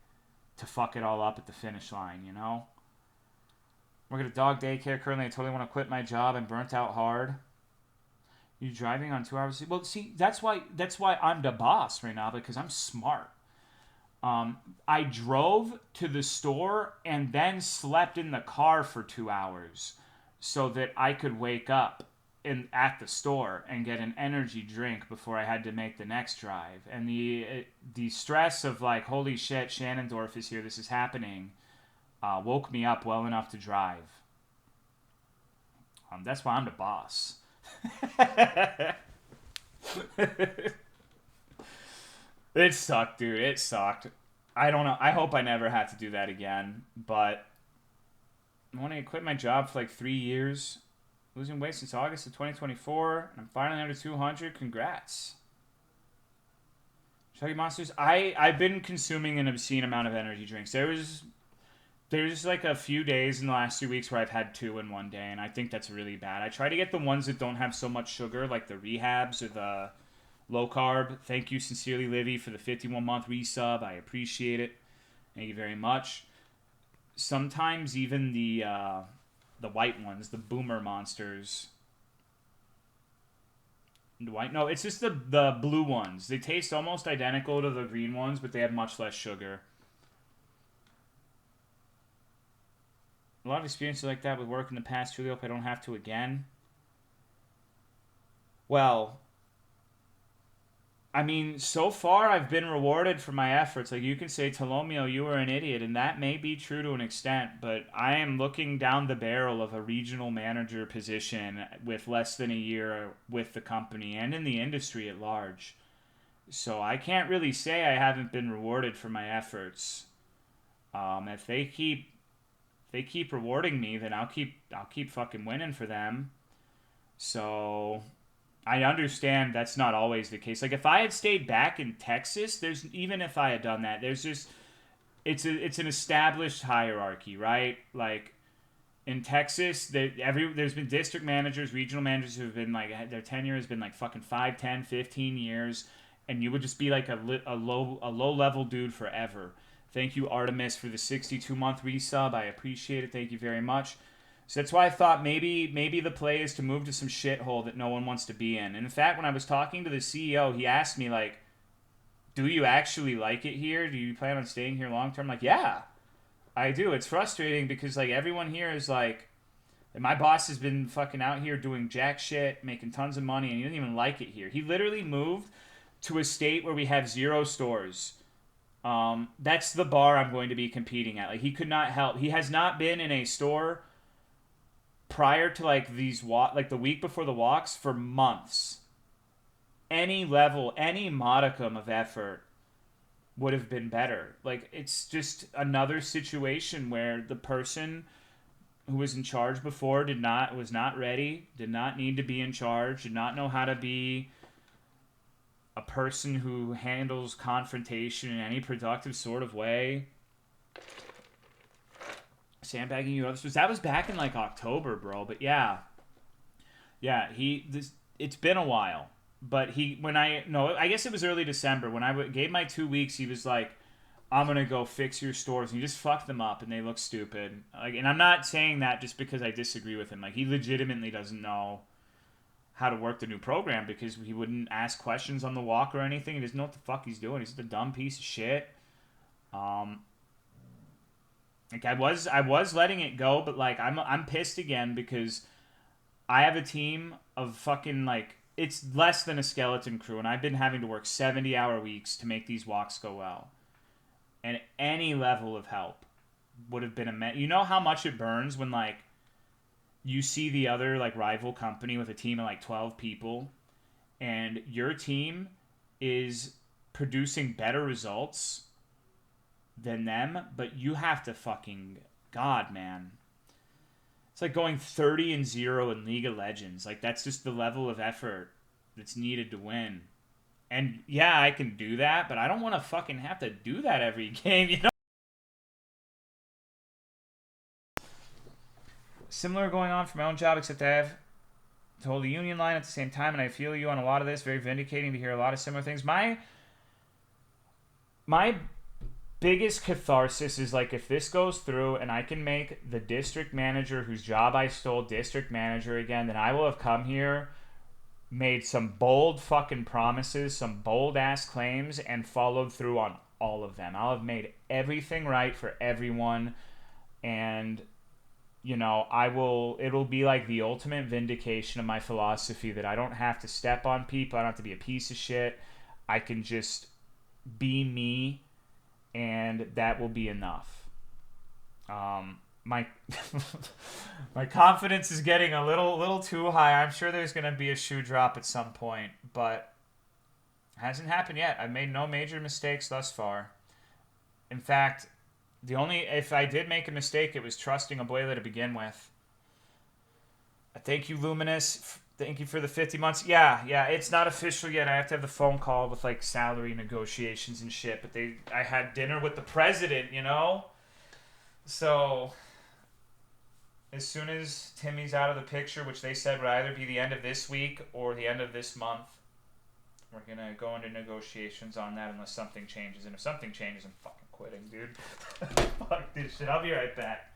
to fuck it all up at the finish line, you know? Work at a dog daycare currently. I totally want to quit my job. I'm burnt out hard. You driving on 2 hours? Well, see, that's why I'm the boss right now, because I'm smart. I drove to the store and then slept in the car for 2 hours so that I could wake up at the store and get an energy drink before I had to make the next drive. And the stress of like, holy shit, Shannondorf is here, this is happening, woke me up well enough to drive. That's why I'm the boss. It sucked, dude. It sucked. I don't know. I hope I never have to do that again. But I want to quit my job for like 3 years. Losing weight since August of 2024. And I'm finally under 200. Congrats. Chuggy Monsters. I've been consuming an obscene amount of energy drinks. There's like a few days in the last 2 weeks where I've had 2 in one day. And I think that's really bad. I try to get the ones that don't have so much sugar. Like the Rehabs or the low carb. Thank you sincerely, Livy, for the 51-month resub. I appreciate it. Thank you very much. Sometimes even the white ones, the Boomer Monsters. The white? No, it's just the blue ones. They taste almost identical to the green ones, but they have much less sugar. A lot of experiences like that with work in the past. Truly hope I don't have to again. Well, I mean, so far I've been rewarded for my efforts. Like, you can say, Tolomeo, you were an idiot, and that may be true to an extent, but I am looking down the barrel of a regional manager position with less than a year with the company and in the industry at large. So I can't really say I haven't been rewarded for my efforts. If they keep rewarding me, then I'll keep fucking winning for them. So I understand that's not always the case. Like if I had stayed back in Texas, there's even if I had done that, there's just it's an established hierarchy, right? Like in Texas, there's been district managers, regional managers who have been like their tenure has been like fucking 5, 10, 15 years, and you would just be like a low level dude forever. Thank you, Artemis, for the 62-month resub. I appreciate it. Thank you very much. So that's why I thought maybe the play is to move to some shithole that no one wants to be in. And in fact, when I was talking to the CEO, he asked me like, "Do you actually like it here? Do you plan on staying here long term?" Like, yeah, I do. It's frustrating because like everyone here is like, my boss has been fucking out here doing jack shit, making tons of money, and he doesn't even like it here. He literally moved to a state where we have 0 stores. That's the bar I'm going to be competing at. Like he could not help. He has not been in a store prior to like like the week before the walks for months. Any level, any modicum of effort would have been better. Like it's just another situation where the person who was in charge before was not ready, did not need to be in charge, did not know how to be a person who handles confrontation in any productive sort of way. Sandbagging you others, that was back in like October, bro. But yeah, it's been a while. But I guess it was early December when I gave my 2 weeks. He was like, "I'm gonna go fix your stores," and he just fucked them up, and they look stupid. Like, and I'm not saying that just because I disagree with him. Like, he legitimately doesn't know how to work the new program because he wouldn't ask questions on the walk or anything. He doesn't know what the fuck he's doing. He's just a dumb piece of shit. Like I was letting it go, but like I'm pissed again because I have a team of fucking like it's less than a skeleton crew, and I've been having to work 70-hour weeks to make these walks go well. And any level of help would have been you know how much it burns when like you see the other like rival company with a team of like 12 people and your team is producing better results than them, but you have to fucking God, man. It's like going 30-0 in League of Legends. Like that's just the level of effort that's needed to win. And yeah, I can do that, but I don't want to fucking have to do that every game, you know? Similar going on for my own job, except I have to hold the union line at the same time, and I feel you on a lot of this. Very vindicating to hear a lot of similar things. My biggest catharsis is like if this goes through and I can make the district manager whose job I stole district manager again, then I will have come here, made some bold fucking promises, some bold ass claims, and followed through on all of them. I'll have made everything right for everyone, and you know, it'll be like the ultimate vindication of my philosophy that I don't have to step on people, I don't have to be a piece of shit. I can just be me, and that will be enough. My my confidence is getting a little too high. I'm sure there's gonna be a shoe drop at some point, but it hasn't happened yet. I've made no major mistakes thus far. In fact, if I did make a mistake, it was trusting Abuela to begin with. Thank you, Luminous. Thank you for the 50 months. Yeah, it's not official yet. I have to have the phone call with like salary negotiations and shit. But I had dinner with the president, you know. So as soon as Timmy's out of the picture, which they said would either be the end of this week or the end of this month, we're gonna go into negotiations on that unless something changes. And if something changes, I'm fucking quitting, dude. Fuck this shit. I'll be right back.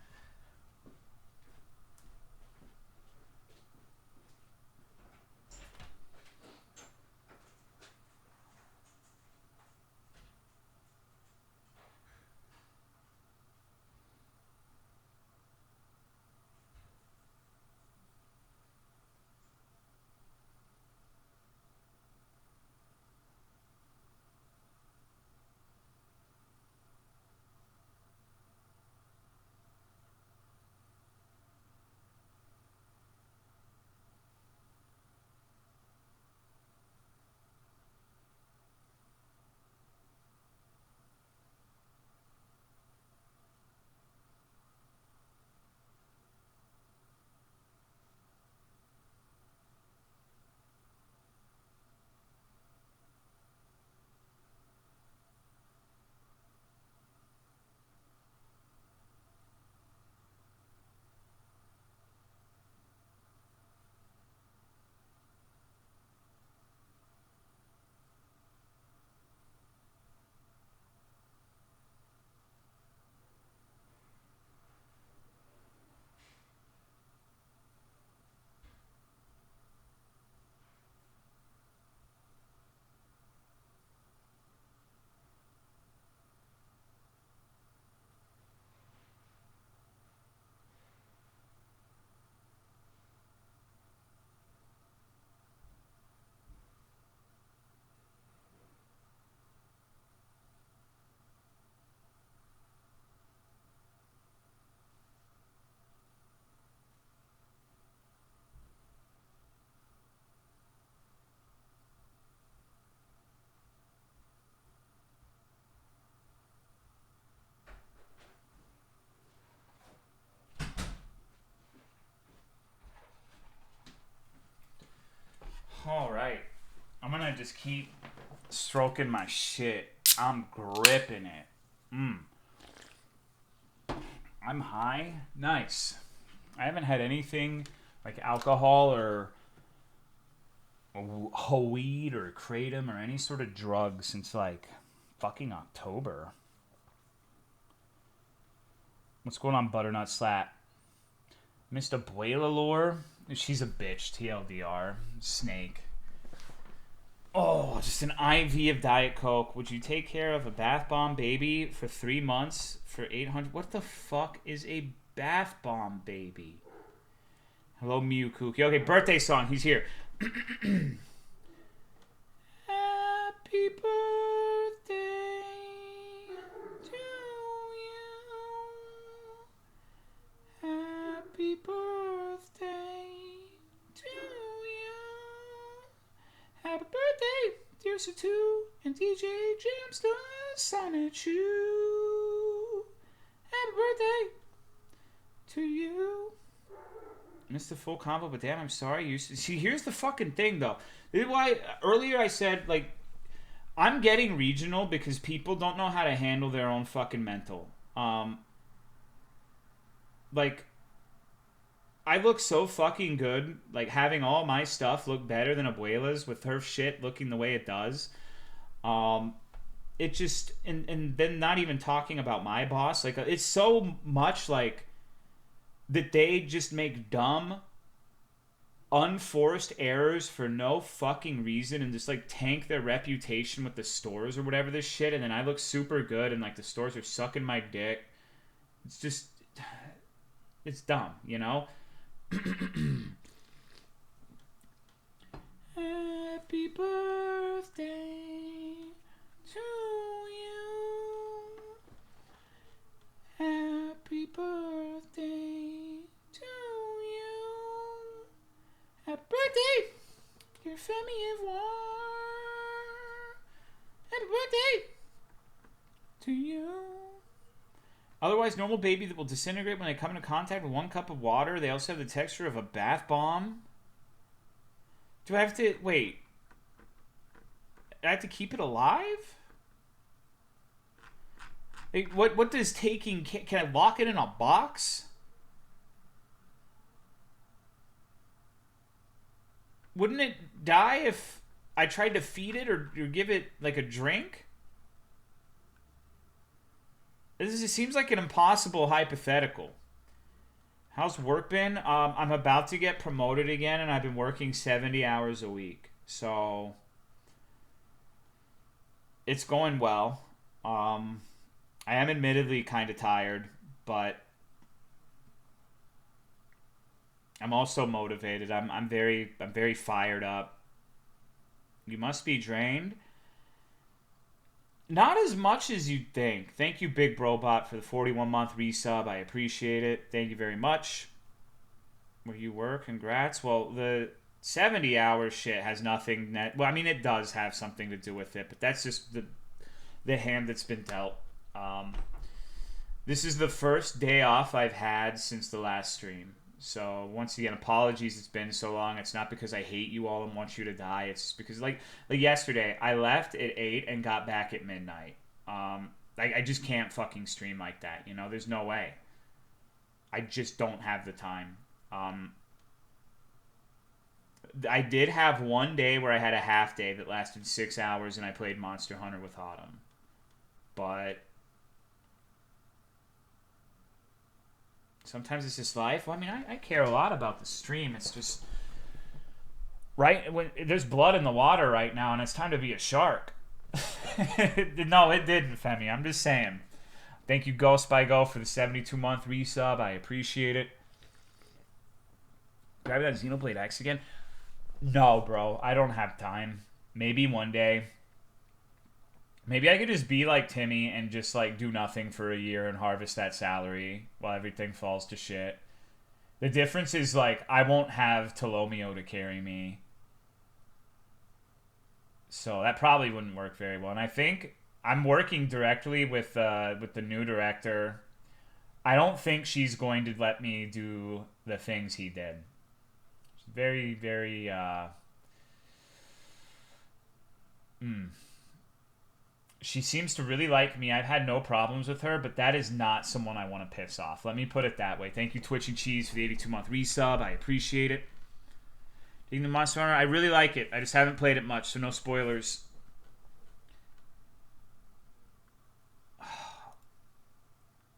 just keep stroking my shit. I'm gripping it. I'm high. Nice. I haven't had anything like alcohol or weed or kratom or any sort of drug since like fucking October. What's going on, Butternut Slat? Missed Abuela lore? She's a bitch, TLDR. Snake. Oh, just an IV of Diet Coke. Would you take care of a bath bomb baby for 3 months for 800? What the fuck is a bath bomb baby? Hello, Mew Kooky. Okay, birthday song. He's here. Happy birthday to you. Happy birthday to you. Happy birthday, dear Satu and DJ Jamster, Sonnet you. Happy birthday to you. Missed the full combo, but damn, I'm sorry. You see, here's the fucking thing, though. This is why earlier I said, like, I'm getting regional because people don't know how to handle their own fucking mental. Like, I look so fucking good, like, having all my stuff look better than Abuela's with her shit looking the way it does. It just, and then not even talking about my boss, like, it's so much, like, that they just make dumb, unforced errors for no fucking reason and just, like, tank their reputation with the stores or whatever this shit, and then I look super good and, like, the stores are sucking my dick. It's just, it's dumb, you know? Happy birthday to you. Happy birthday to you. Happy birthday, dear Femi Ivoire. Happy birthday to you. Otherwise, normal baby that will disintegrate when they come into contact with 1 cup of water. They also have the texture of a bath bomb. Do I have to... Wait. I have to keep it alive? Like, what does taking... Can I lock it in a box? Wouldn't it die if I tried to feed it or give it, like, a drink? It seems like an impossible hypothetical. How's work been? I'm about to get promoted again, and I've been working 70 hours a week. So, it's going well. I am admittedly kind of tired, but I'm also motivated. I'm very fired up. You must be drained. Not as much as you'd think. Thank you, Big Brobot, for the 41-month resub. I appreciate it. Thank you very much. Where you were, congrats. Well, the 70-hour shit has nothing... Well, I mean, it does have something to do with it, but that's just the hand that's been dealt. This is the first day off I've had since the last stream. So, once again, apologies it's been so long. It's not because I hate you all and want you to die. It's just because, like yesterday, I left at 8 and got back at midnight. I just can't fucking stream like that, you know? There's no way. I just don't have the time. I did have one day where I had a half day that lasted 6 hours and I played Monster Hunter with Autumn. But... sometimes it's just life. Well, I mean, I care a lot about the stream. It's just... right? When there's blood in the water right now, and it's time to be a shark. No, it didn't, Femi. I'm just saying. Thank you, Ghost by Go, for the 72-month resub. I appreciate it. Grab that Xenoblade X again? No, bro. I don't have time. Maybe one day. Maybe I could just be like Timmy and just, like, do nothing for a year and harvest that salary while everything falls to shit. The difference is, like, I won't have Tolomeo to carry me. So that probably wouldn't work very well. And I think I'm working directly with the new director. I don't think she's going to let me do the things he did. Very, very... She seems to really like me. I've had no problems with her, but that is not someone I want to piss off. Let me put it that way. Thank you, Twitch and Cheese, for the 82-month resub. I appreciate it. Taking the Monster Hunter, I really like it. I just haven't played it much, so no spoilers.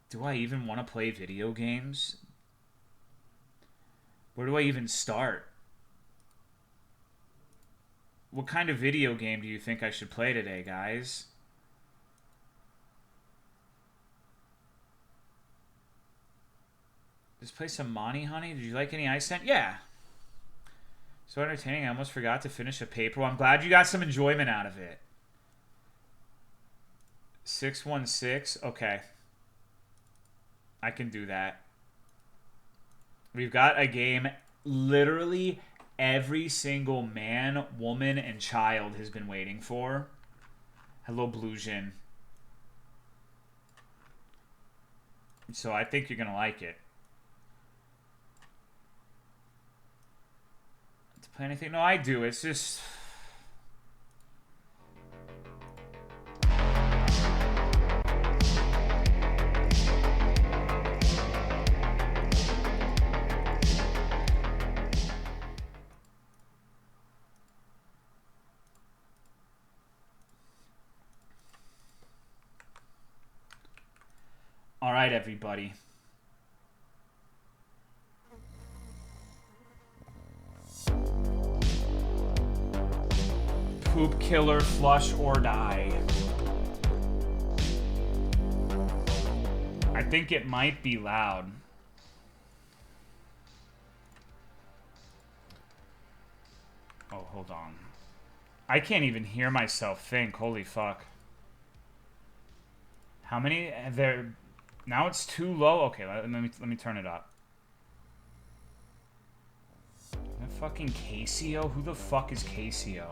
Do I even want to play video games? Where do I even start? What kind of video game do you think I should play today, guys? Just play some Monty Honey? Did you like any I sent? Yeah. So entertaining, I almost forgot to finish a paper. Well, I'm glad you got some enjoyment out of it. 616. Okay. I can do that. We've got a game literally every single man, woman, and child has been waiting for. Hello, Bluejin. So I think you're going to like it. To play anything? No, I do. It's just... All right, everybody. Poop killer, flush or die. I think it might be loud. Oh, hold on. I can't even hear myself think. Holy fuck. How many there? Now it's too low. Okay, let me turn it up. That fucking Casio? Who the fuck is Casio?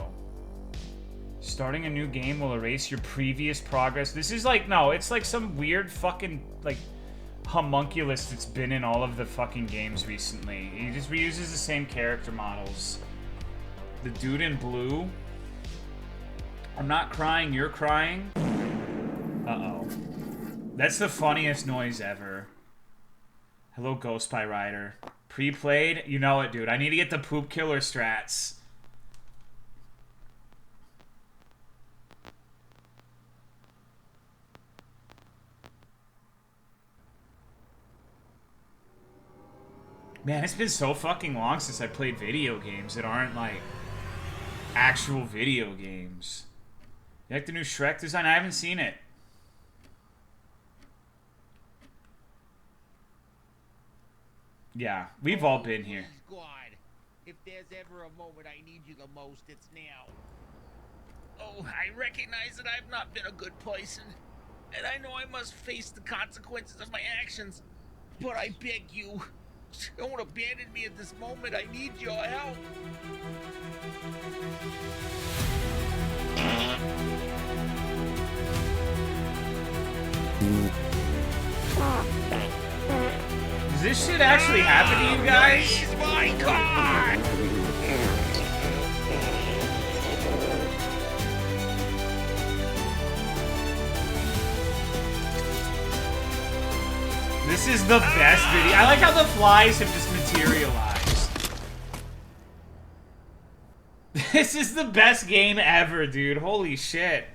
Starting a new game will erase your previous progress. This is like, no, it's like some weird fucking, like, homunculus that's been in all of the fucking games recently. He just reuses the same character models. The dude in blue. I'm not crying, you're crying. Uh-oh. That's the funniest noise ever. Hello, Ghost Spy Rider. Pre-played? You know it, dude. I need to get the poop killer strats. Man, it's been so fucking long since I played video games that aren't, like, actual video games. You like the new Shrek design? I haven't seen it. Yeah, we've all been here. God, if there's ever a moment I need you the most, it's now. Oh, I recognize that I've not been a good person, and I know I must face the consequences of my actions. But I beg you, don't abandon me at this moment. I need your help. Does this shit actually happen to you guys? Please, my God! This is the best video. I like how the flies have just materialized. This is the best game ever, dude. Holy shit.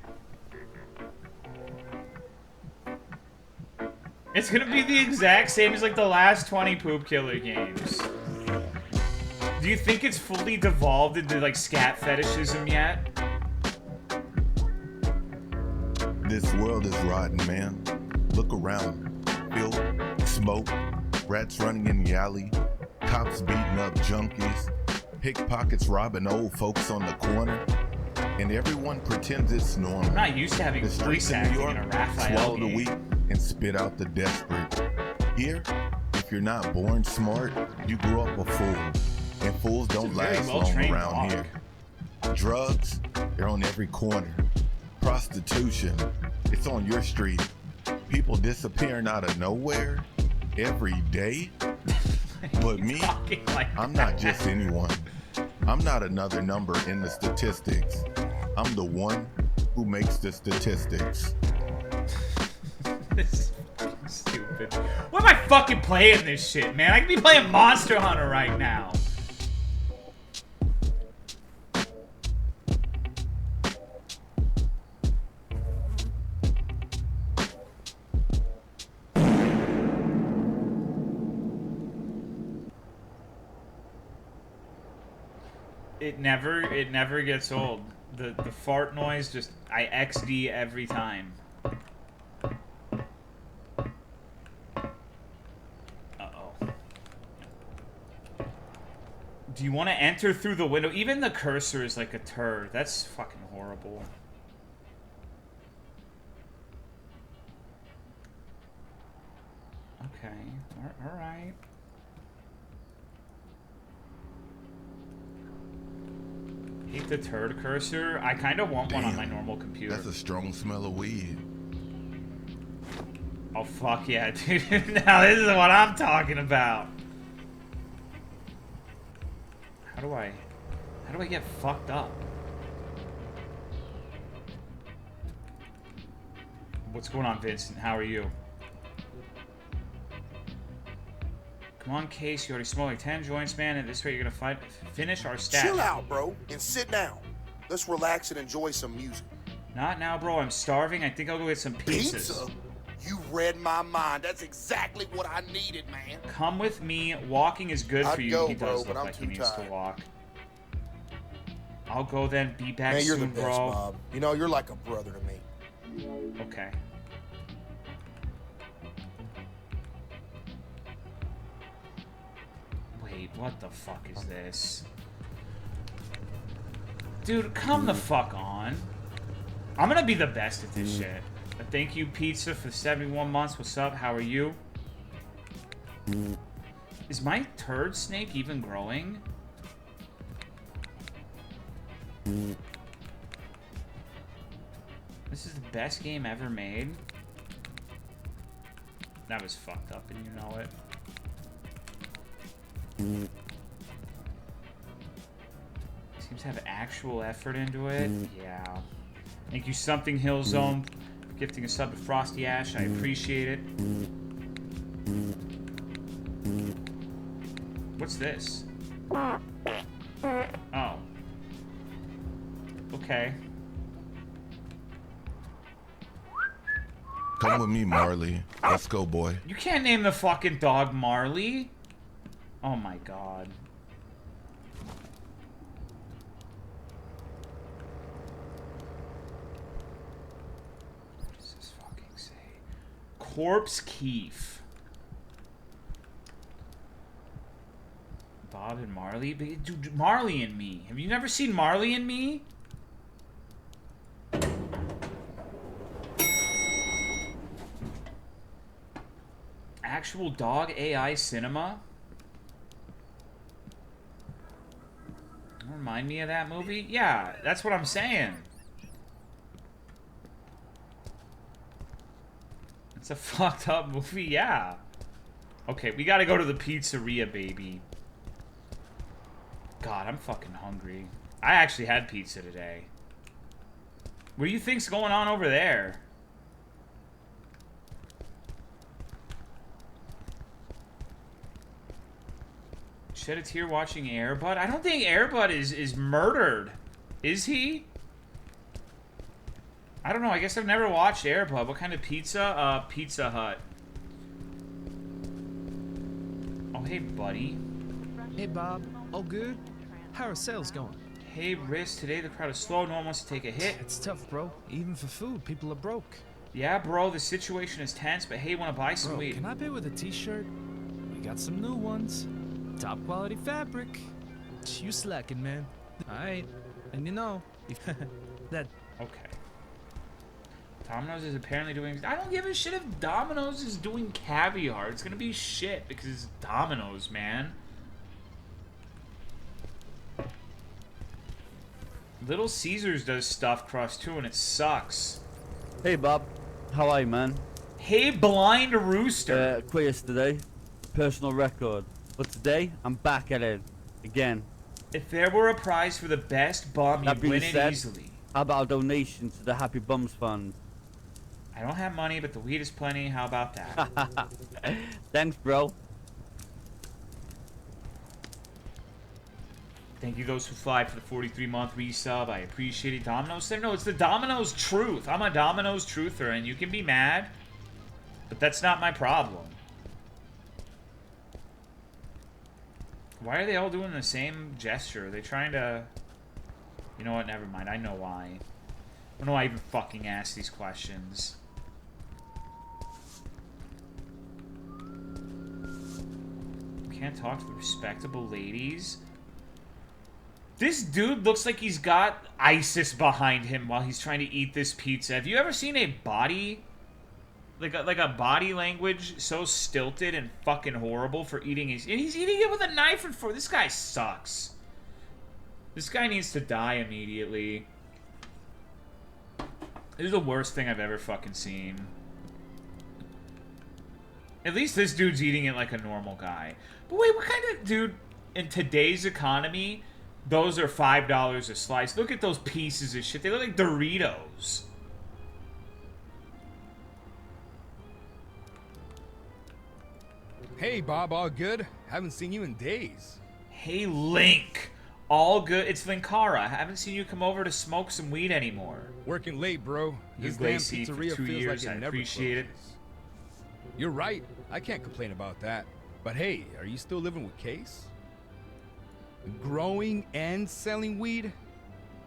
It's gonna be the exact same as like the last 20 poop killer games. Do you think it's fully devolved into like scat fetishism yet? This world is rotten, man. Look around. Filth, smoke, rats running in the alley, cops beating up junkies, pickpockets robbing old folks on the corner, and everyone pretends it's normal. I'm not used to having the voice streets of New acting York in a Raphael swallow the game. weak and spit out the desperate. Here, if you're not born smart, you grew up a fool, and fools don't last long around here. Drugs, they're on every corner. Prostitution, it's on your street. People disappearing out of nowhere every day. But me, I'm not just anyone. I'm not another number in the statistics. I'm the one who makes the statistics. This is fucking stupid. Why am I fucking playing this shit, man? I could be playing Monster Hunter right now. It never gets old. The fart noise just, I XD every time. Uh-oh. Do you want to enter through the window? Even the cursor is like a turd. That's fucking horrible. Okay. Alright. Hate the turd cursor. I kind of want one on my normal computer. That's a strong smell of weed. Oh fuck yeah, dude. Now this is what I'm talking about. How do I get fucked up? What's going on, Vincent? How are you? Come on, Case. You already smoked like 10 joints, man. At this rate, you're gonna finish our stats. Chill out, bro, and sit down. Let's relax and enjoy some music. Not now, bro. I'm starving. I think I'll go get some pizzas. Pizza? You read my mind. That's exactly what I needed, man. Come with me. Walking is good for you. He does bro, look like he needs tired. to walk. I'll go then. Be back man, you're soon, the best, bro. Bob. You know, you're like a brother to me. Okay. Wait, what the fuck is this? Dude, come the fuck on. I'm gonna be the best at this shit. Thank you, Pizza, for 71 months. What's up? How are you? Is my turd snake even growing? This is the best game ever made. That was fucked up and you know it. Seems to have actual effort into it. Yeah. Thank you, Something Hill Zone, for gifting a sub to Frosty Ash. I appreciate it. What's this? Oh. Okay. Come with me, Marley. Let's go, boy. You can't name the fucking dog Marley. Oh my god. What does this fucking say? Corpse Keef. Bob and Marley? Dude, Marley and Me. Have you never seen Marley and Me? Actual dog AI cinema? Remind me of that movie? Yeah, that's what I'm saying. It's a fucked up movie, yeah. Okay, we gotta go to the pizzeria, baby. God, I'm fucking hungry. I actually had pizza today. What do you think's going on over there? Shed a tear watching Airbud? I don't think Airbud is murdered. Is he? I don't know. I guess I've never watched Airbud. What kind of pizza? Pizza Hut. Oh, hey, buddy. Hey, Bob. All good? How are sales going? Hey, Riz. Today the crowd is slow. No one wants to take a hit. It's tough, bro. Even for food, people are broke. Yeah, bro. The situation is tense, but hey, want to buy some weed? Can I pay with a t-shirt? We got some new ones. Top quality fabric. You slacking, man. Alright. And you know, that... Okay. Domino's is apparently doing... I don't give a shit if Domino's is doing caviar. It's gonna be shit because it's Domino's, man. Little Caesars does stuffed crust too, and it sucks. Hey, Bob. How are you, man? Hey, Blind Rooster. Quit yesterday. Personal record. But today, I'm back at it. Again. If there were a prize for the best bum, you'd win it easily. How about a donation to the Happy Bums Fund? I don't have money, but the weed is plenty. How about that? Thanks, bro. Thank you those who fly for the 43-month resub. I appreciate it. Domino's said, no, it's the Domino's truth. I'm a Domino's truther, and you can be mad, but that's not my problem. Why are they all doing the same gesture? Are they trying to... You know what? Never mind. I know why. I don't know why I even fucking ask these questions. Can't talk to the respectable ladies. This dude looks like he's got ISIS behind him while he's trying to eat this pizza. Have you ever seen a body... Like a body language so stilted and fucking horrible for eating his... And he's eating it with a knife and fork. This guy sucks. This guy needs to die immediately. This is the worst thing I've ever fucking seen. At least this dude's eating it like a normal guy. But wait, what kind of... Dude, in today's economy, those are $5 a slice. Look at those pieces of shit. They look like Doritos. Hey, Bob, all good? Haven't seen you in days. Hey, Link. All good. It's Linkara. I haven't seen you come over to smoke some weed anymore. Working late, bro. You This damn Glacy for pizzeria 2 feels years. like it I never appreciate it. closes. You're right. I can't complain about that. But hey, are you still living with Case? Growing and selling weed?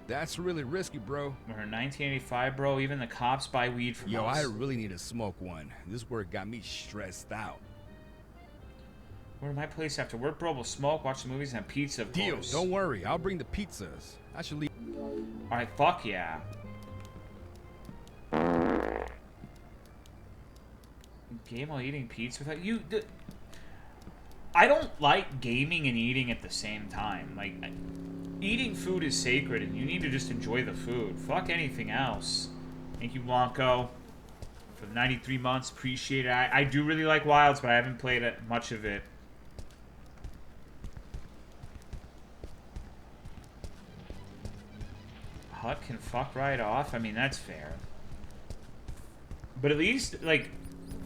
That's really risky, bro. We're in 1985, bro. Even the cops buy weed from Yo, us. I really need to smoke one. This work got me stressed out. Where to my place after work, bro? We'll smoke, watch the movies, and have pizza, of Deal. course. Don't worry. I'll bring the pizzas. I should leave. Alright, fuck yeah. Game while eating pizza without you. I don't like gaming and eating at the same time. Like, eating food is sacred, and you need to just enjoy the food. Fuck anything else. Thank you, Blanco, for the 93 months. Appreciate it. I do really like Wilds, but I haven't played much of it. Hut can fuck right off. I mean, that's fair. But at least, like,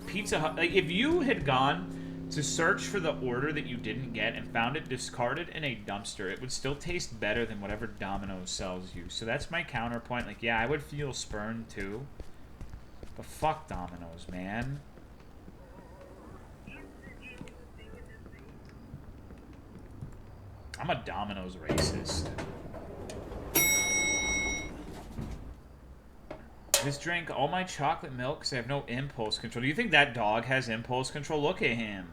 Pizza Hut... Like, if you had gone to search for the order that you didn't get and found it discarded in a dumpster, it would still taste better than whatever Domino's sells you. So that's my counterpoint. Like, yeah, I would feel spurned, too. But fuck Domino's, man. I'm a Domino's racist. Just drank all my chocolate milk because I have no impulse control. Do you think that dog has impulse control? Look at him.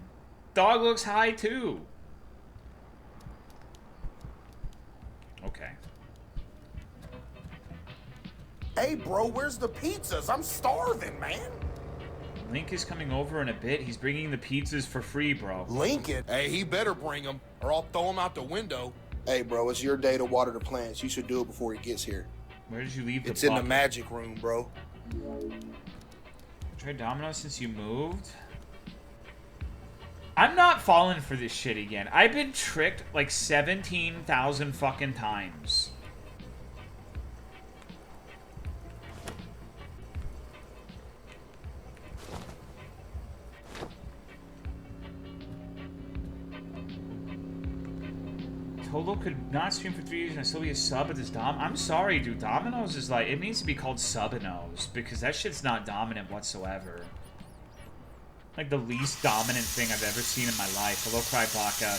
Dog looks high, too. Okay. Hey, bro, where's the pizzas? I'm starving, man. Link is coming over in a bit. He's bringing the pizzas for free, bro. Lincoln? Hey, he better bring them, or I'll throw them out the window. Hey, bro, it's your day to water the plants. You should do it before he gets here. Where did you leave the It's in the bucket? magic room, bro. Tried Domino's since you moved? I'm not falling for this shit again. I've been tricked like 17,000 fucking times. Tolo could not stream for 3 years and still be a sub at this Dom. I'm sorry, dude. Domino's is like, it needs to be called Subinos because that shit's not dominant whatsoever. Like the least dominant thing I've ever seen in my life. Hello, Krybaka.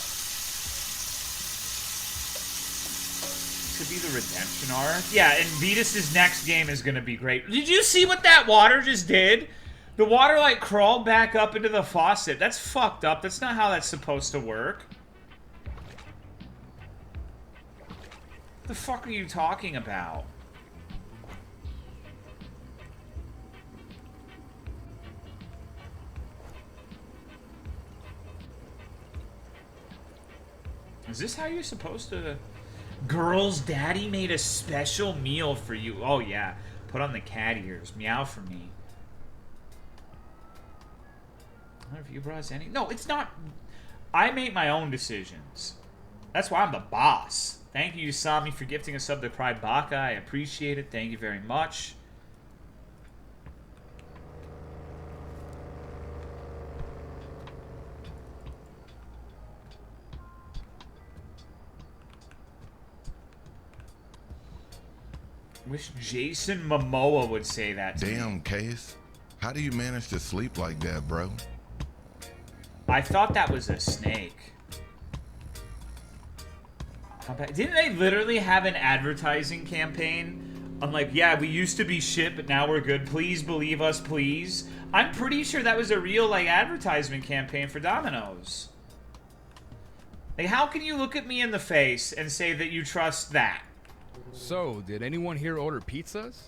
This could be the redemption arc. Yeah, and Vetus's next game is gonna be great. Did you see what that water just did? The water like crawled back up into the faucet. That's fucked up. That's not how that's supposed to work. What the fuck are you talking about? Is this how you're supposed to... Girl's daddy made a special meal for you. Oh, yeah. Put on the cat ears. Meow for me. I wonder if you brought us any... No, it's not... I make my own decisions. That's why I'm the boss. Thank you, Sami, for gifting a sub to Cry Baka. I appreciate it. Thank you very much. Wish Jason Momoa would say that to me. Damn, Case. How do you manage to sleep like that, bro? I thought that was a snake. Didn't they literally have an advertising campaign? I'm like, yeah, we used to be shit, but now we're good. Please believe us, please. I'm pretty sure that was a real, like, advertisement campaign for Domino's. Like, how can you look at me in the face and say that you trust that? So, did anyone here order pizzas?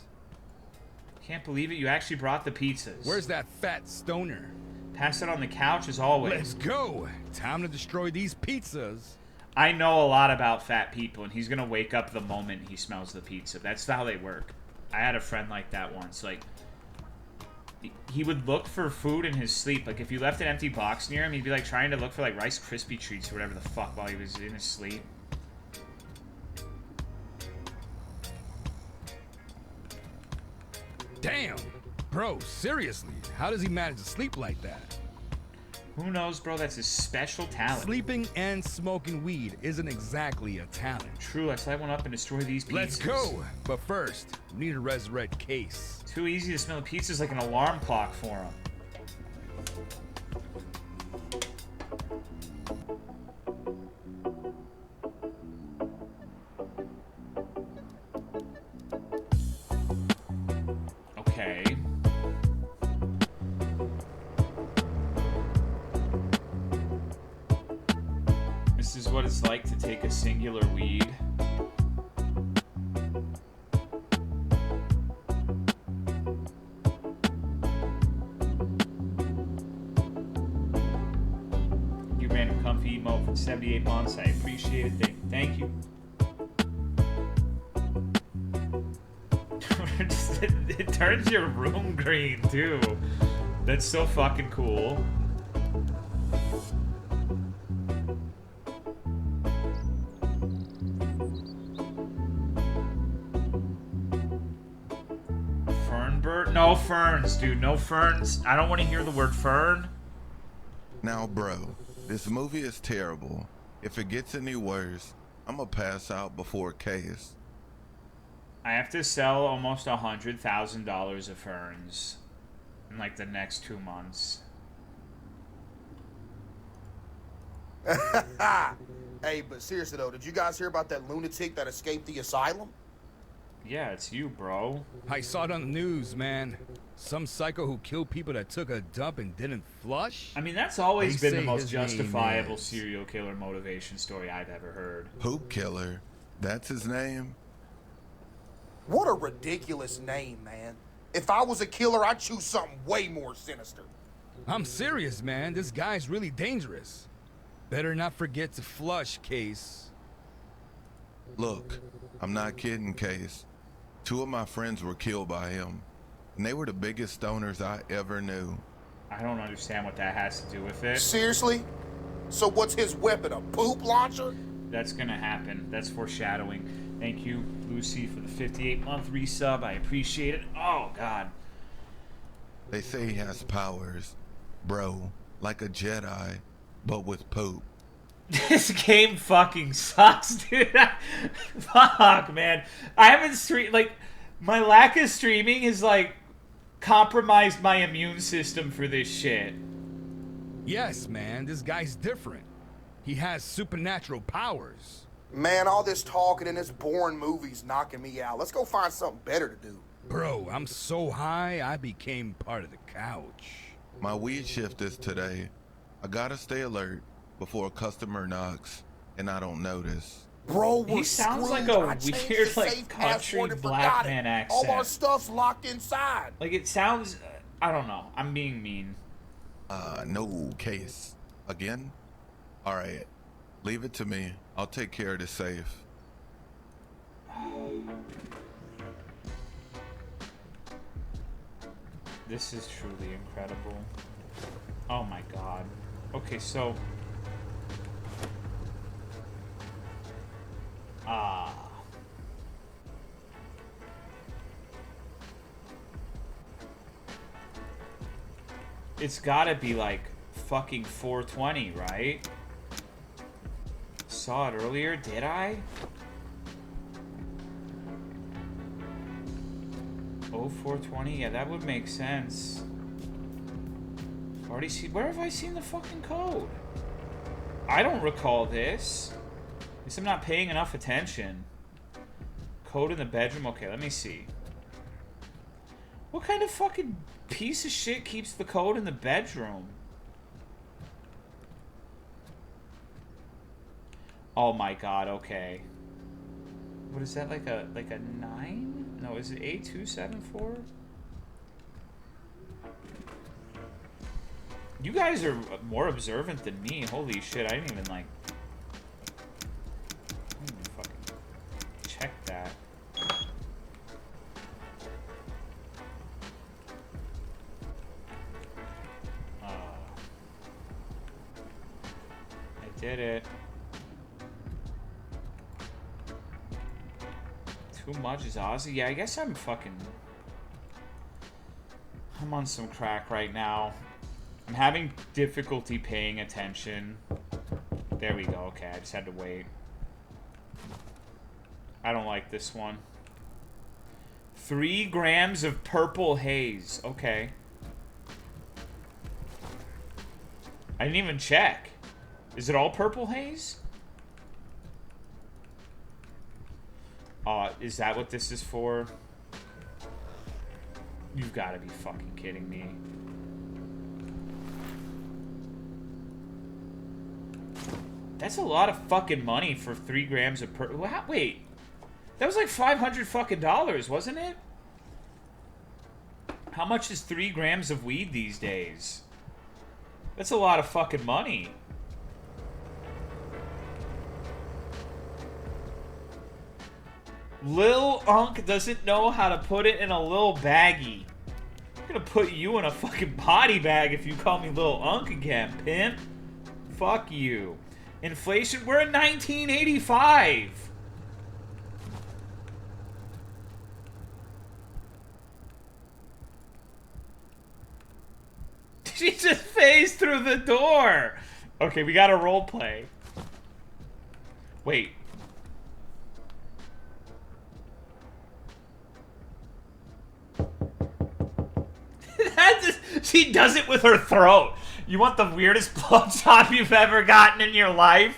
Can't believe it. You actually brought the pizzas. Where's that fat stoner? Pass it on the couch as always. Let's go. Time to destroy these pizzas. I know a lot about fat people, and he's gonna wake up the moment he smells the pizza. That's how they work. I had a friend like that once. Like, he would look for food in his sleep. Like, if you left an empty box near him, he'd be like trying to look for like Rice Krispie treats or whatever the fuck while he was in his sleep. Damn, bro, seriously, how does he manage to sleep like that? Who knows, bro? That's his special talent. Sleeping and smoking weed isn't exactly a talent. True, let's light one up and destroy these pizzas. Let's go, but first, we need to resurrect Case. Too easy to smell the pizzas like an alarm clock for him. Okay. This is what it's like to take a singular weed. You random comfy emote for 78 months. I appreciate it. Thank you. It turns your room green too. That's so fucking cool. Fernbird? No ferns, dude. No ferns. I don't want to hear the word fern. Now, bro, this movie is terrible. If it gets any worse, I'm gonna pass out before Case. I have to sell almost $100,000 of ferns in like the next 2 months. Hey, but seriously though, did you guys hear about that lunatic that escaped the asylum? Yeah, it's you, bro. I saw it on the news, man. Some psycho who killed people that took a dump and didn't flush? I mean, that's always They been the say most his name justifiable is- serial killer motivation story I've ever heard. Poop Killer. That's his name? What a ridiculous name, man. If I was a killer, I'd choose something way more sinister. I'm serious, man. This guy's really dangerous. Better not forget to flush, Case. Look, I'm not kidding, Case. 2 of my friends were killed by him, and they were the biggest stoners I ever knew. I don't understand what that has to do with it. Seriously? So what's his weapon, a poop launcher? That's gonna happen. That's foreshadowing. Thank you, Lucy, for the 58-month resub. I appreciate it. Oh, God. They say he has powers, bro, like a Jedi, but with poop. This game fucking sucks, dude. Fuck, man. I haven't streamed, like, my lack of streaming has, like, compromised my immune system for this shit. Yes, man, this guy's different. He has supernatural powers. Man, all this talking in this boring movie's knocking me out. Let's go find something better to do. Bro, I'm so high, I became part of the couch. My weed shift is today. I gotta stay alert before a customer knocks and I don't notice. Bro, we're He sounds screwed. like a I changed weird, the like, safe country password and black forgot man it. accent. All our stuff's locked inside. Like, it sounds... I don't know. I'm being mean. No, Case. Again? Alright, leave it to me. I'll take care of the safe. This is truly incredible. Oh my god. Okay, so... It's gotta be like fucking 420, right? Saw it earlier, did I? Oh, 420? Yeah, that would make sense. Already see. Where have I seen the fucking code? I don't recall this. At least I'm not paying enough attention. Code in the bedroom? Okay, let me see. What kind of fucking piece of shit keeps the code in the bedroom? Oh my god, okay. What is that, like a 9? No, is it 8274? You guys are more observant than me. Holy shit, I didn't even like... I didn't even fucking check that. I did it. Too much is Aussie? Yeah, I guess I'm on some crack right now. I'm having difficulty paying attention. There we go. Okay, I just had to wait. I don't like this one. 3 grams of purple haze. Okay. I didn't even check. Is it all purple haze? Is that what this is for? You've got to be fucking kidding me. That's a lot of fucking money for 3 grams of wait. That was like $500 fucking dollars, wasn't it? How much is 3 grams of weed these days? That's a lot of fucking money. Lil Unk doesn't know how to put it in a little baggie. I'm gonna put you in a fucking body bag if you call me Lil Unk again, pimp. Fuck you. Inflation, we're in 1985. She just phased through the door. Okay, we got a role play. Wait. She does it with her throat. You want the weirdest blowjob you've ever gotten in your life?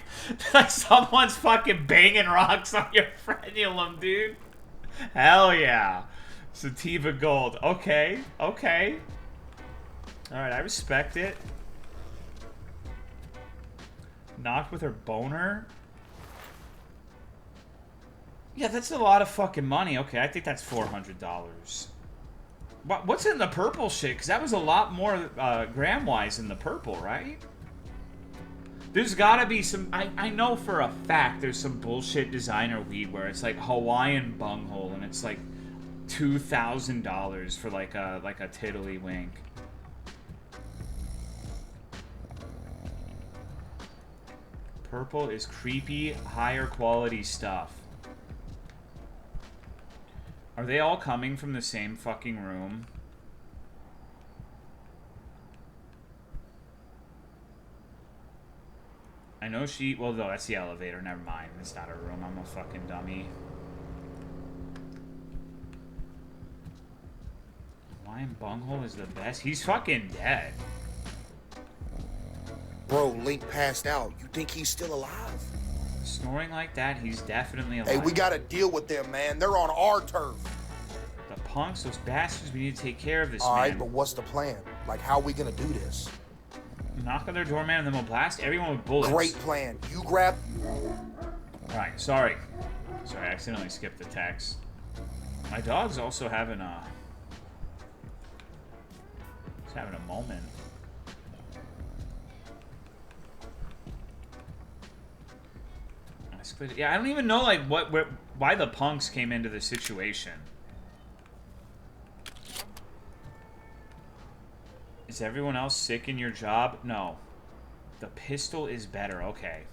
Like someone's fucking banging rocks on your frenulum, dude. Hell yeah. Sativa Gold. Okay, okay. Alright, I respect it. Knocked with her boner? Yeah, that's a lot of fucking money. Okay, I think that's $400. What's in the purple shit? Because that was a lot more gram-wise in the purple, right? There's gotta be some... I know for a fact there's some bullshit designer weed where it's like Hawaiian bunghole and it's like $2,000 for like a tiddlywink. Purple is creepy, higher quality stuff. Are they all coming from the same fucking room? I know she... Well, no, that's the elevator. Never mind. It's not a room. I'm a fucking dummy. Hawaiian bunghole is the best. He's fucking dead. Bro, Link passed out. You think he's still alive? Snoring like that, he's definitely alive. Hey, we gotta deal with them, man. They're on our turf. The punks, those bastards, we need to take care of this, All man. right, but what's the plan? Like, how are we gonna do this? Knock on their door, man, and then we'll blast everyone with bullets. Great plan. You grab... Alright, sorry. Sorry, I accidentally skipped the text. My dog's also having a... He's having a moment. Yeah, I don't even know, like, why the punks came into the situation. Is everyone else sick in your job? No. The pistol is better. Okay.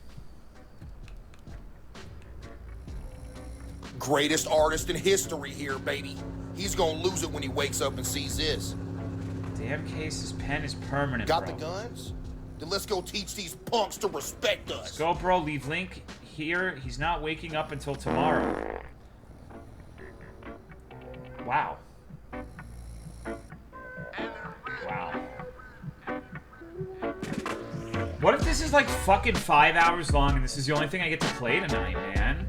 Greatest artist in history here, baby. He's gonna lose it when he wakes up and sees this. Damn case, this pen is permanent, Got bro. the guns? Then let's go teach these punks to respect us. Let's go, bro. Leave Link here. He's not waking up until tomorrow. Wow. Wow. What if this is like fucking 5 hours long and this is the only thing I get to play tonight, man?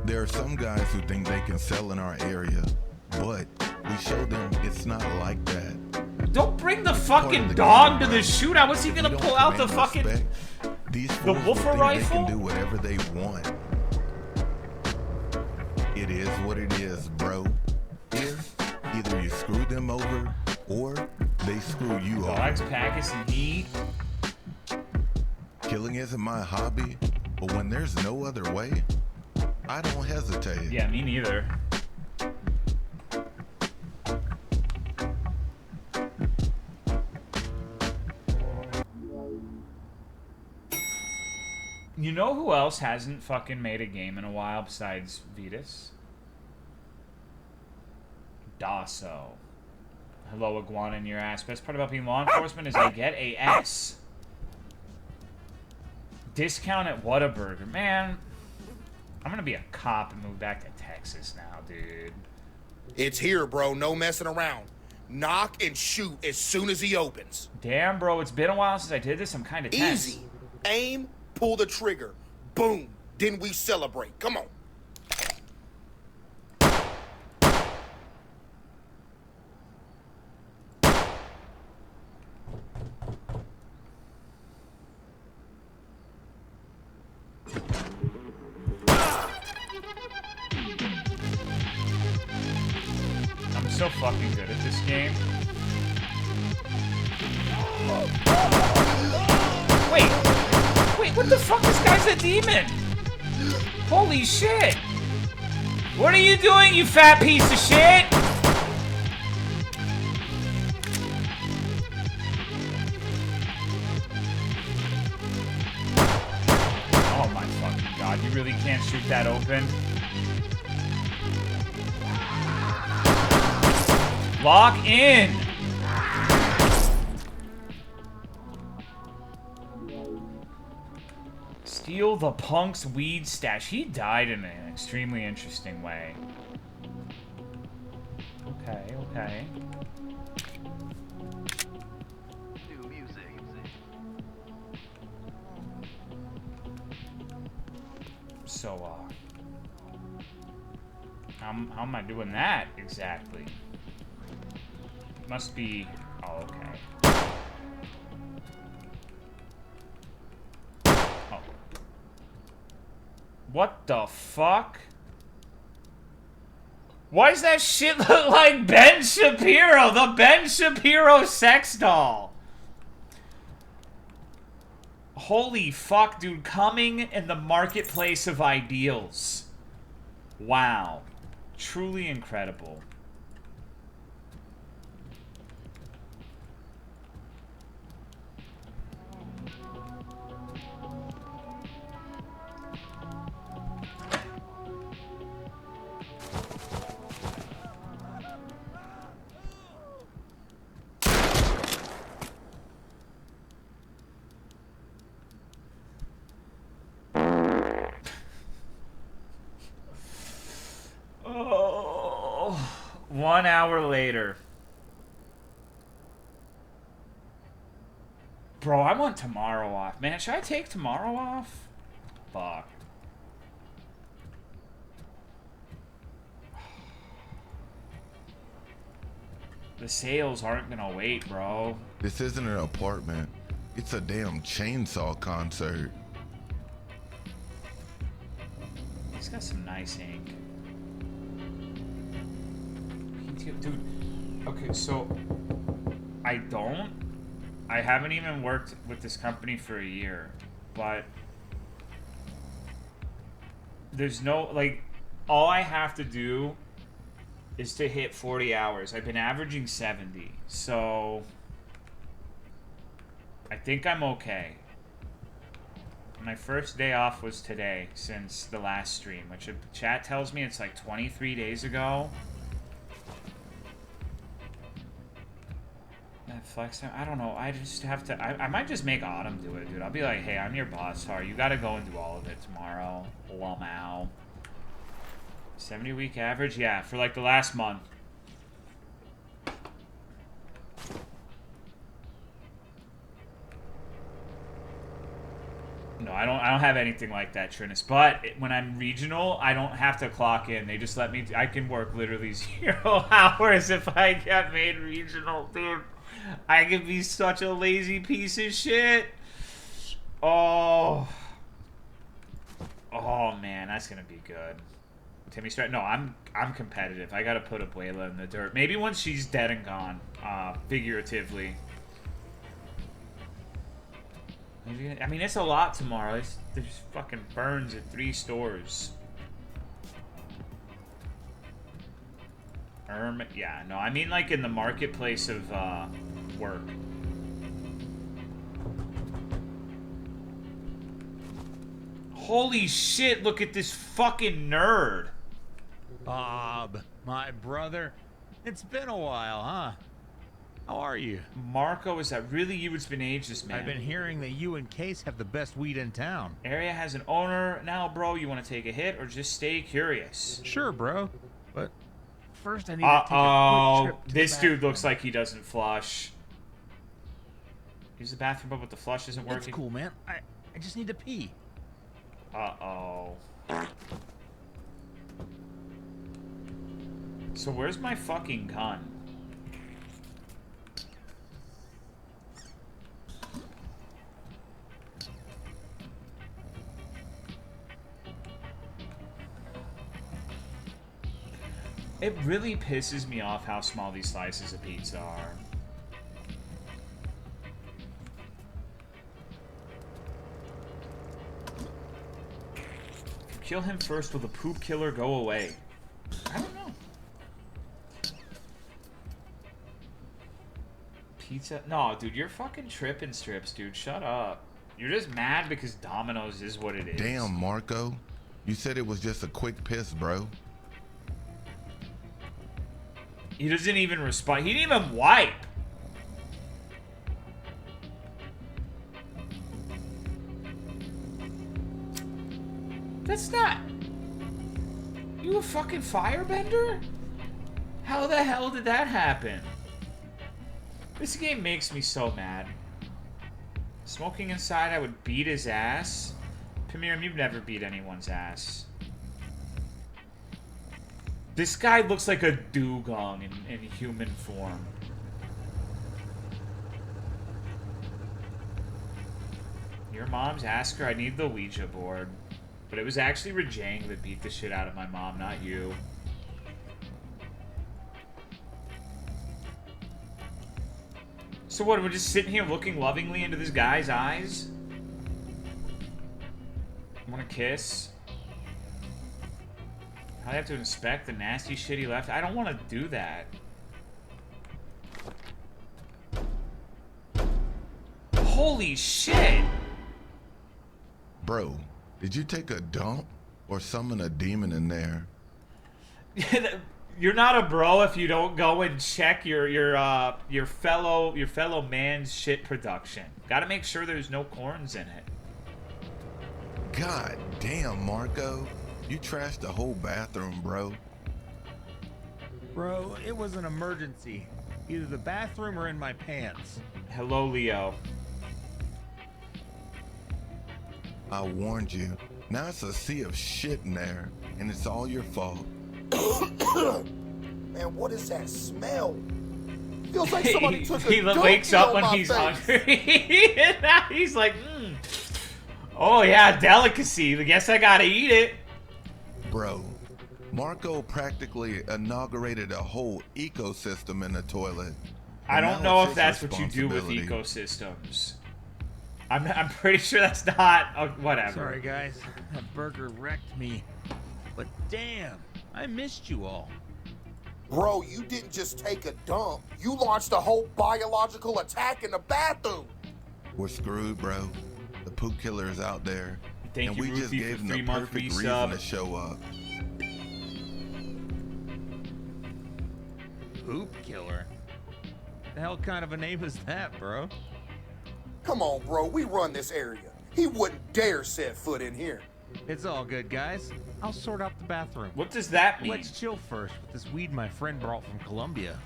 There are some guys who think they can sell in our area, but we show them it's not like that. Don't bring the fucking dog to the shootout. What's he gonna pull out the fucking... The Woofer rifle? They can do whatever they want. It is what it is, bro. Here, either you screw them over, or they screw you over. Dogs, packets, and heat. Killing isn't my hobby, but when there's no other way, I don't hesitate. Yeah, me neither. You know who else hasn't fucking made a game in a while besides Vetus? Dasso. Hello, iguana in your ass. Best part about being law enforcement is I get a S. Discount at Whataburger. Man, I'm gonna be a cop and move back to Texas now, dude. It's here, bro. No messing around. Knock and shoot as soon as he opens. Damn, bro, it's been a while since I did this. I'm kind of tense. Easy. Aim, pull the trigger. Boom. Then we celebrate. Come on. I'm so fucking good at this game. Wait, what the fuck? This guy's a demon! Holy shit! What are you doing, you fat piece of shit? Oh my fucking god, you really can't shoot that open? Lock in! Steal the punk's weed stash. He died in an extremely interesting way. Okay. So, how am I doing that exactly? Must be... Oh, okay. Oh. What the fuck? Why does that shit look like Ben Shapiro? The Ben Shapiro sex doll. Holy fuck, dude. Coming in the marketplace of ideals. Wow. Truly incredible. Oh, 1 hour later. Bro, I want tomorrow off. Man, should I take tomorrow off? Fuck. The sales aren't gonna wait, bro. This isn't an apartment. It's a damn chainsaw concert. He's got some nice ink. Dude, okay, so I haven't even worked with this company for a year, but there's no, like, all I have to do is to hit 40 hours. I've been averaging 70, so I think I'm okay. My first day off was today since the last stream, which chat tells me it's like 23 days ago. flex him. I don't know. I just have to. I might just make Autumn do it, dude. I'll be like, hey, I'm your boss. Sorry, you got to go and do all of it tomorrow. Meow. 70-week average, yeah, for like the last month. No, I don't have anything like that, Trinus. But when I'm regional, I don't have to clock in. They just let me. I can work literally 0 hours if I get made regional, dude. I can be such a lazy piece of shit. Oh man, that's gonna be good. Timmy Strat. No, I'm competitive. I gotta put Abuela in the dirt. Maybe once she's dead and gone, figuratively. I mean, it's a lot tomorrow. There's fucking burns at 3 stores. Yeah, no, I mean like in the marketplace of work. Holy shit, look at this fucking nerd. Bob, my brother. It's been a while, huh? How are you? Marco, is that really you? It's been ages, man. I've been hearing that you and Case have the best weed in town. Area has an owner now, bro. You want to take a hit or just stay curious? Sure, bro. But first I need to take a quick trip to this dude looks like he doesn't flush. Use the bathroom, but the flush isn't working. It's cool, man. I just need to pee. Uh-oh. So where's my fucking gun? It really pisses me off how small these slices of pizza are. Kill him first, will the poop killer go away? I don't know. Pizza? No, dude, you're fucking tripping strips, dude. Shut up. You're just mad because Domino's is what it is. Damn, Marco. You said it was just a quick piss, bro. He doesn't even respond. He didn't even wipe. That's not... You a fucking firebender? How the hell did that happen? This game makes me so mad. Smoking inside, I would beat his ass. Pamirim, you've never beat anyone's ass. This guy looks like a dugong in human form. Your mom's? Ask her. I need the Ouija board. But it was actually Rajang that beat the shit out of my mom, not you. So what, we're just sitting here looking lovingly into this guy's eyes? Want to kiss? I have to inspect the nasty shit he left. I don't want to do that. Holy shit! Bro, did you take a dump or summon a demon in there? You're not a bro if you don't go and check your fellow man's shit production. Got to make sure there's no corns in it. God damn, Marco. You trashed the whole bathroom, bro. Bro, it was an emergency. Either the bathroom or in my pants. Hello, Leo. I warned you. Now it's a sea of shit in there, and it's all your fault. Man, what is that smell? Feels like somebody took a He wakes up when he's face. hungry. And now he's like, oh yeah, delicacy. I guess I gotta eat it. Bro, Marco practically inaugurated a whole ecosystem in the toilet. I And don't now know it's if his that's what you do with responsibility. ecosystems. I'm pretty sure that's not. Whatever. Sorry, guys. That burger wrecked me. But damn, I missed you all. Bro, you didn't just take a dump. You launched a whole biological attack in the bathroom. We're screwed, bro. The poop killer is out there. Thank and you, we just Ruthie, gave for him the 3-month perfect reason resub. to show up. Poop killer. The hell kind of a name is that, bro? Come on, bro. We run this area. He wouldn't dare set foot in here. It's all good, guys. I'll sort out the bathroom. What does that mean? Let's chill first with this weed my friend brought from Colombia.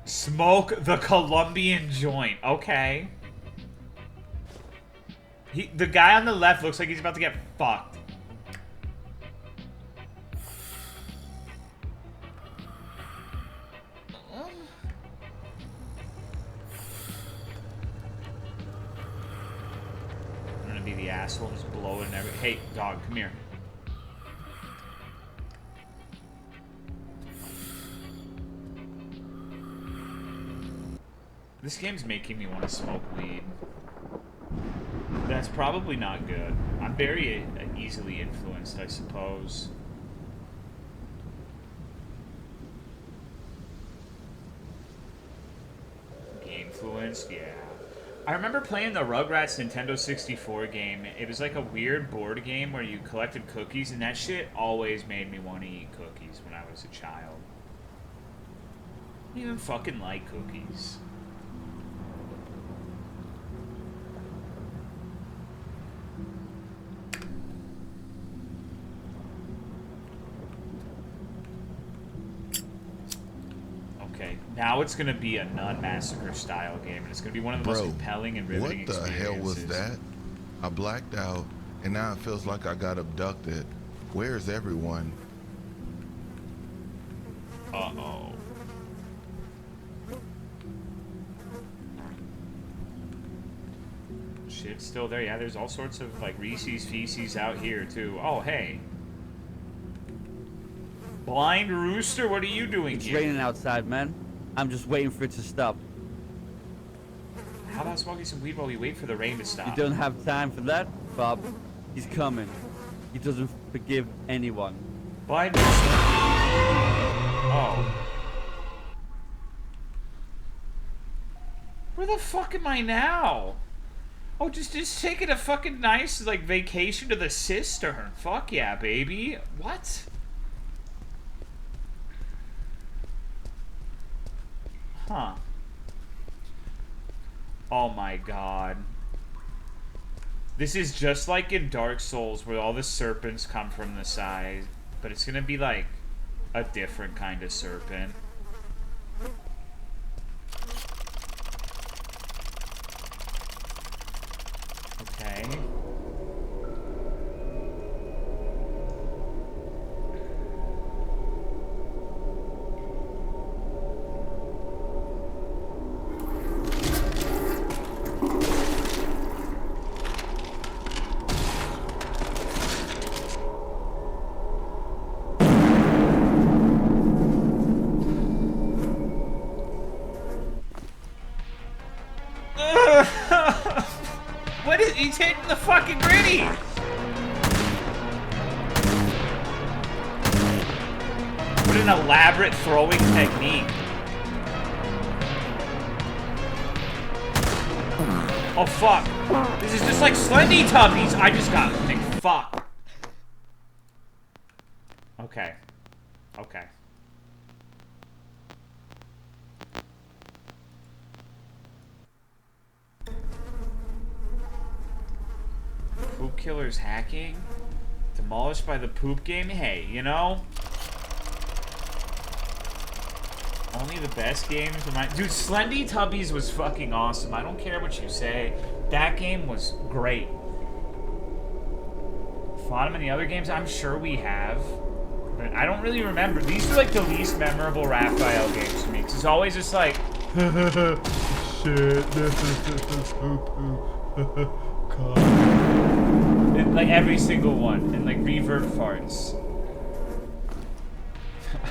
Smoke the Colombian joint. Okay. The guy on the left looks like he's about to get fucked. I'm gonna be the asshole just blowing every. Hey, dog, come here. This game's making me want to smoke weed. That's probably not good. I'm very easily influenced, I suppose. Influenced, yeah. I remember playing the Rugrats Nintendo 64 game. It was like a weird board game where you collected cookies, and that shit always made me want to eat cookies when I was a child. I didn't even fucking like cookies. Okay, now it's gonna be a Nun Massacre style game, and it's gonna be one of the most compelling and riveting experiences. What the hell was that? I blacked out, and now it feels like I got abducted. Where's everyone? Uh-oh. Shit's still there. Yeah, there's all sorts of, like, Reese's Feces out here, too. Oh, hey. Blind Rooster, what are you doing here? It's raining outside, man. I'm just waiting for it to stop. How about smoking some weed while we wait for the rain to stop? You don't have time for that, Bob. He's coming. He doesn't forgive anyone. Blind Rooster. Oh. Where the fuck am I now? Oh, just taking a fucking nice, like, vacation to the cistern. Fuck yeah, baby. What? Huh. Oh my god. This is just like in Dark Souls where all the serpents come from the side. But it's gonna be like a different kind of serpent. Okay. What is he's hitting the fucking gritty? What an elaborate throwing technique. Oh fuck. This is just like Slendy Tubbies. I just got like fuck. Okay. Okay. Poop Killer's hacking? Demolished by the poop game? Hey, you know? Only the best games remind... Dude, Slendy Tubbies was fucking awesome. I don't care what you say. That game was great. Fought him in the other games? I'm sure we have. But I don't really remember. These are like the least memorable Raphael games to me. Because it's always just like... Shit. Like every single one, and like reverb farts.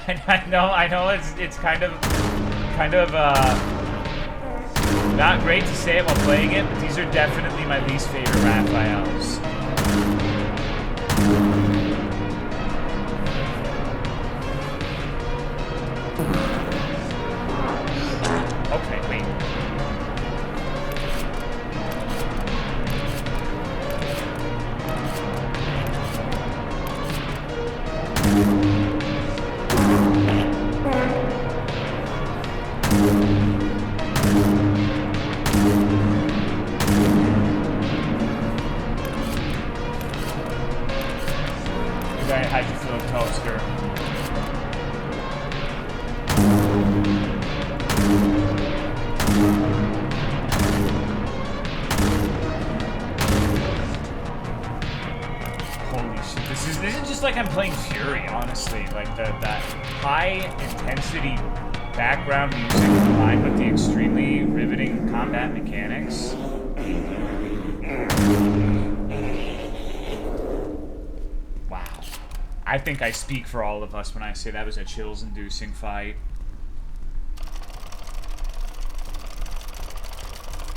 I know it's kind of not great to say it while playing it, but these are definitely my least favorite Raphaels. Okay, wait. like I'm playing Fury, honestly. Like that high intensity background music combined with the extremely riveting combat mechanics. Wow. I think I speak for all of us when I say that was a chills-inducing fight.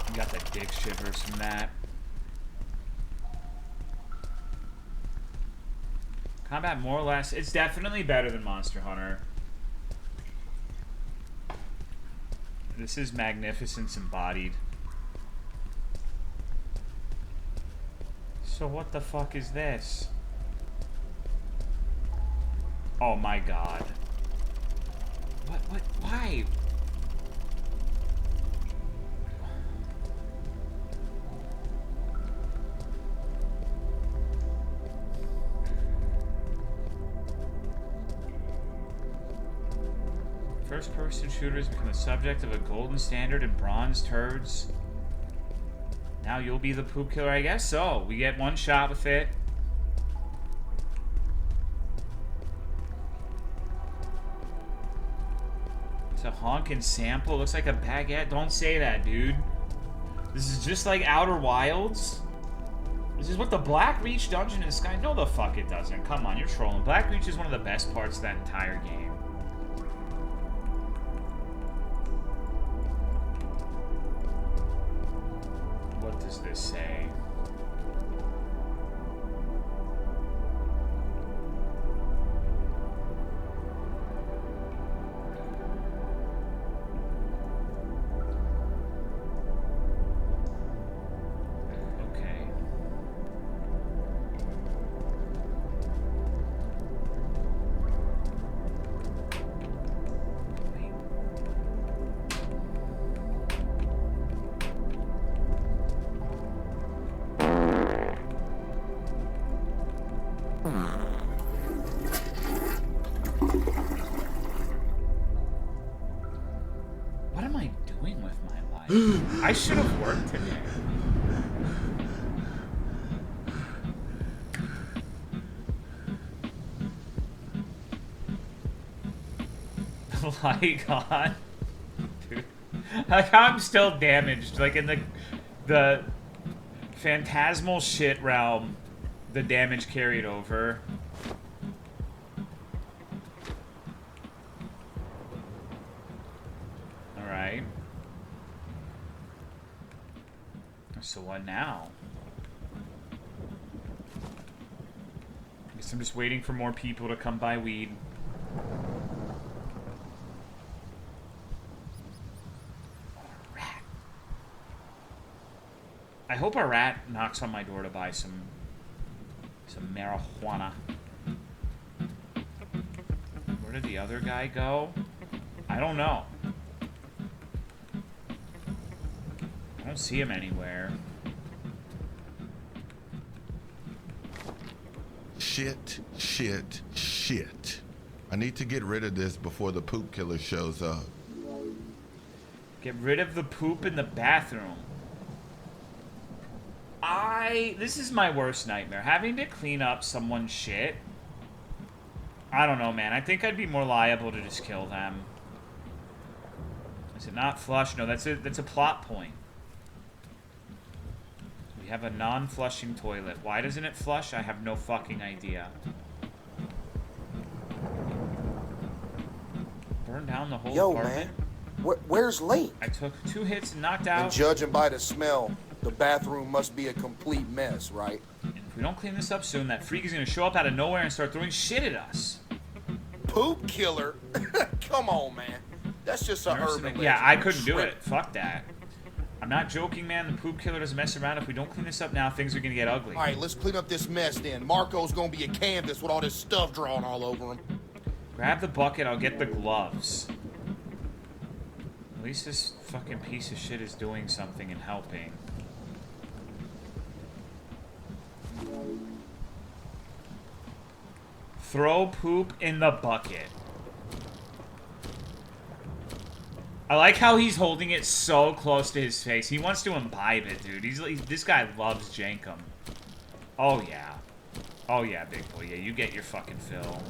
You got the dick shivers from that. Combat more or less, it's definitely better than Monster Hunter. This is magnificence embodied. So what the fuck is this? Oh my god. What, why? First-person shooters become the subject of a golden standard and bronze turds. Now you'll be the poop killer, I guess so. We get one shot with it. It's a honkin' sample. Looks like a baguette. Don't say that, dude. This is just like Outer Wilds. This is what the Black Reach dungeon in Sky... No, the fuck it doesn't. Come on, you're trolling. Black Reach is one of the best parts of that entire game. What does this say? Okay. What am I doing with my life? I should have worked today. Like on, dude. Like I'm still damaged. Like in the phantasmal shit realm, the damage carried over. All right. So what now? Guess I'm just waiting for more people to come buy weed. I hope a rat knocks on my door to buy some marijuana. Where did the other guy go? I don't know. I don't see him anywhere. Shit, shit, shit. I need to get rid of this before the poop killer shows up. Get rid of the poop in the bathroom. This is my worst nightmare. Having to clean up someone's shit. I don't know, man. I think I'd be more liable to just kill them. Is it not flush? No, that's a plot point. We have a non-flushing toilet. Why doesn't it flush? I have no fucking idea. Burn down the whole apartment. Man. Where's Link? I took 2 hits and knocked out. And judging by the smell, the bathroom must be a complete mess, right? And if we don't clean this up soon, that freak is going to show up out of nowhere and start throwing shit at us. Poop killer? Come on, man. That's just a urban legend. Yeah, I couldn't do it. Fuck that. I'm not joking, man. The poop killer doesn't mess around. If we don't clean this up now, things are going to get ugly. All right, let's clean up this mess then. Marco's going to be a canvas with all this stuff drawn all over him. Grab the bucket. I'll get the gloves. At least this fucking piece of shit is doing something and helping. Throw poop in the bucket. I like how he's holding it so close to his face. He wants to imbibe it, dude. This guy loves Jankum. Oh, yeah. Oh, yeah, big boy. Yeah, you get your fucking fill.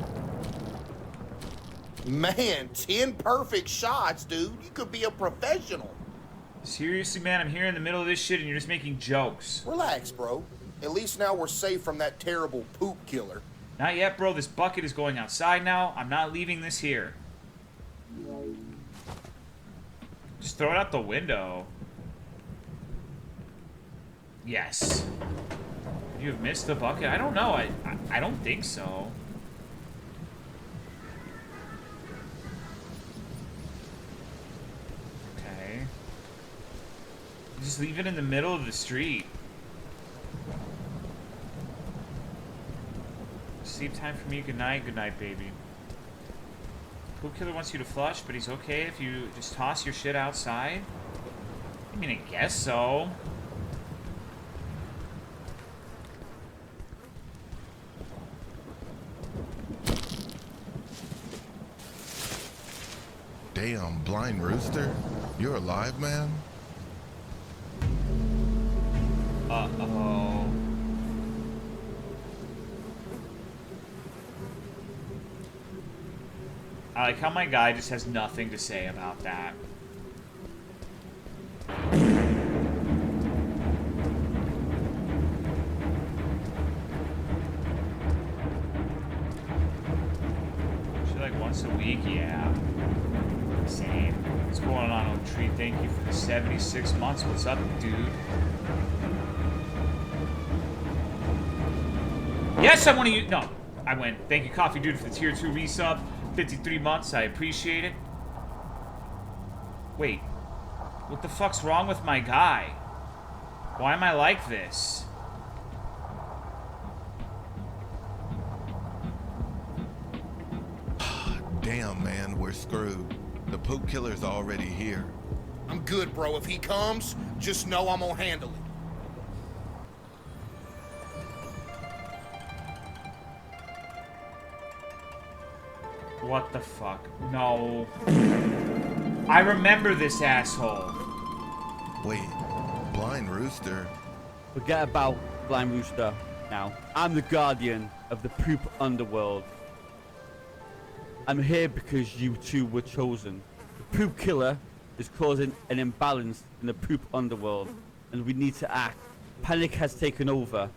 Man, 10 perfect shots, dude. You could be a professional. Seriously, man, I'm here in the middle of this shit and you're just making jokes. Relax, bro. At least now we're safe from that terrible poop killer. Not yet, bro. This bucket is going outside now. I'm not leaving this here. Just throw it out the window. Yes. Could you have missed the bucket? I don't know. I don't think so. Okay. Just leave it in the middle of the street. Sleep time for me. Good night. Good night, baby. Poop killer wants you to flush, but he's okay if you just toss your shit outside? I mean, I guess so. Damn, Blind Rooster? You're alive, man? Uh-oh. I like how my guy just has nothing to say about that. Shit, like once a week, yeah. Same. What's going on, Oak Tree? Thank you for the 76 months. What's up, dude? Yes, I want to use... No, I went. Thank you, Coffee Dude, for the tier 2 resub. 53 months. I appreciate it. Wait. What the fuck's wrong with my guy? Why am I like this? Damn, man, we're screwed. The poop killer's already here. I'm good, bro. If he comes, just know I'm gonna handle it. What the fuck? No. I remember this asshole. Wait, Blind Rooster? Forget about Blind Rooster now. I'm the guardian of the poop underworld. I'm here because you two were chosen. The poop killer is causing an imbalance in the poop underworld, and we need to act. Panic has taken over.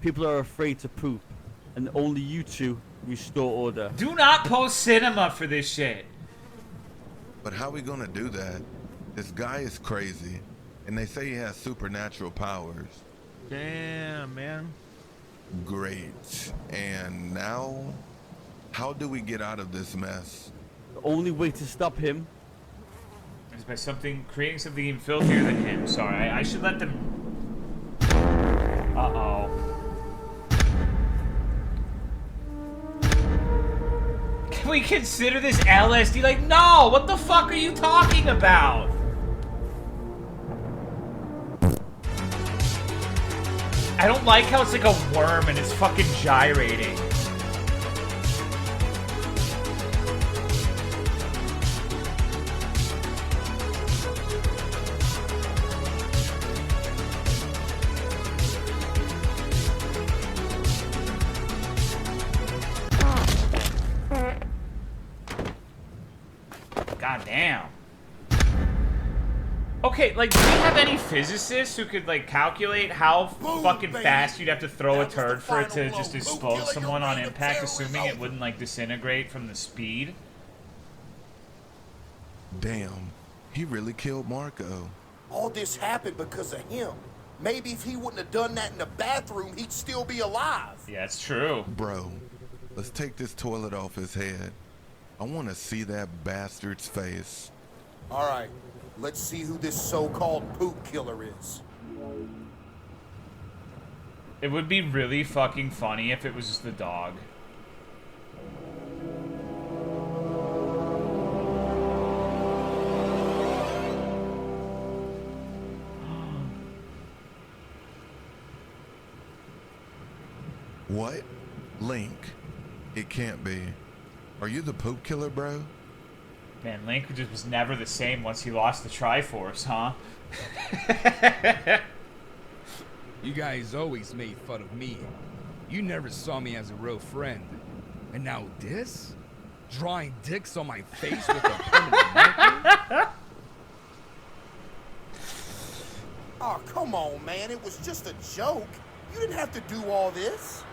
People are afraid to poop, and only you two restore order. Do not post cinema for this shit. But how we gonna do that? This guy is crazy, and they say he has supernatural powers. Damn, man. Great. And now, how do we get out of this mess? The only way to stop him is by creating something even filthier than him. Sorry, I should let them... Uh-oh. Can we consider this LSD? Like, no! What the fuck are you talking about? I don't like how it's like a worm and it's fucking gyrating. God damn. Okay, like, do we have any physicists who could, like, calculate how fucking fast you'd have to throw a turd for it to just explode someone on impact, assuming it wouldn't, like, disintegrate from the speed? Damn, he really killed Marco. All this happened because of him. Maybe if he wouldn't have done that in the bathroom, he'd still be alive. Yeah, it's true. Bro, let's take this toilet off his head. I want to see that bastard's face. All right, let's see who this so-called poop killer is. It would be really fucking funny if it was just the dog. What? Link? It can't be. Are you the poop killer, bro? Man, Link just was never the same once he lost the Triforce, huh? You guys always made fun of me. You never saw me as a real friend. And now this? Drawing dicks on my face with a permanent marker? Oh, come on, man. It was just a joke. You didn't have to do all this.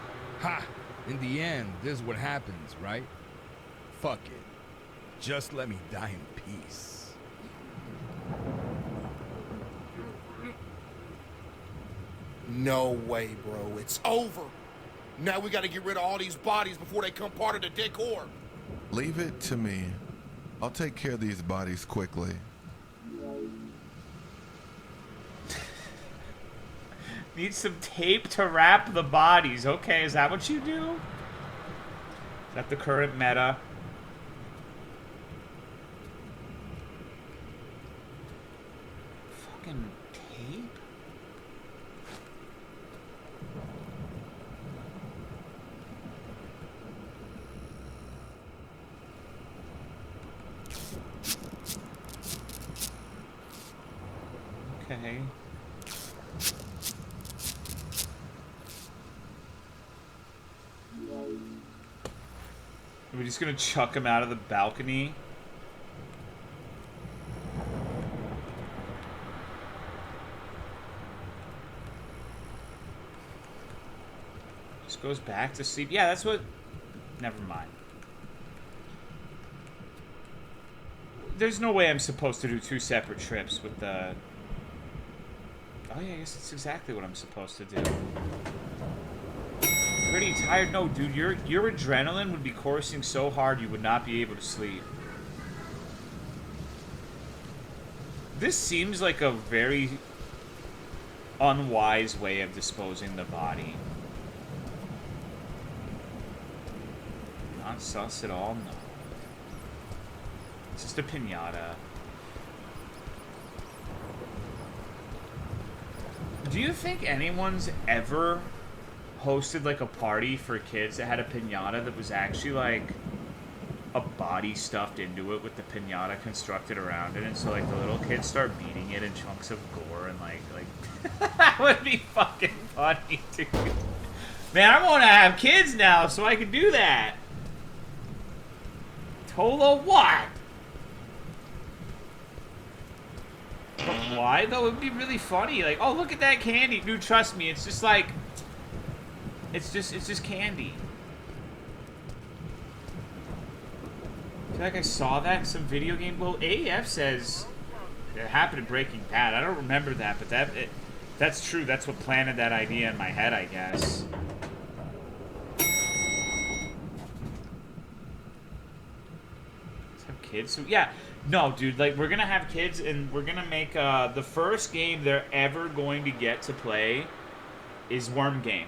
Ha! In the end, this is what happens, right? Fuck it. Just let me die in peace. No way, bro. It's over. Now we gotta get rid of all these bodies before they come part of the decor. Leave it to me. I'll take care of these bodies quickly. Need some tape to wrap the bodies. Okay, is that what you do? Is that the current meta? Fucking tape? Okay. Are we just gonna chuck him out of the balcony? Just goes back to sleep. Yeah, that's what... Never mind. There's no way I'm supposed to do 2 separate trips with the... Oh yeah, I guess that's exactly what I'm supposed to do. Pretty tired? No, dude, your adrenaline would be coursing so hard you would not be able to sleep. This seems like a very unwise way of disposing the body. Not sus at all, no. It's just a piñata. Do you think anyone's ever hosted like a party for kids that had a piñata that was actually like a body stuffed into it with the piñata constructed around it, and so like the little kids start beating it in chunks of gore and like that would be fucking funny, dude. Man, I want to have kids now so I can do that. Tolo what? But why though? It would be really funny. Like, oh, look at that candy, dude. Trust me, it's just like, it's just candy. I feel like I saw that in some video game. Well, AEF says it happened in Breaking Bad. I don't remember that, but that's true. That's what planted that idea in my head, I guess. Let's have kids. So, yeah. No, dude, like, we're gonna have kids, and we're gonna make, the first game they're ever going to get to play is Worm Game.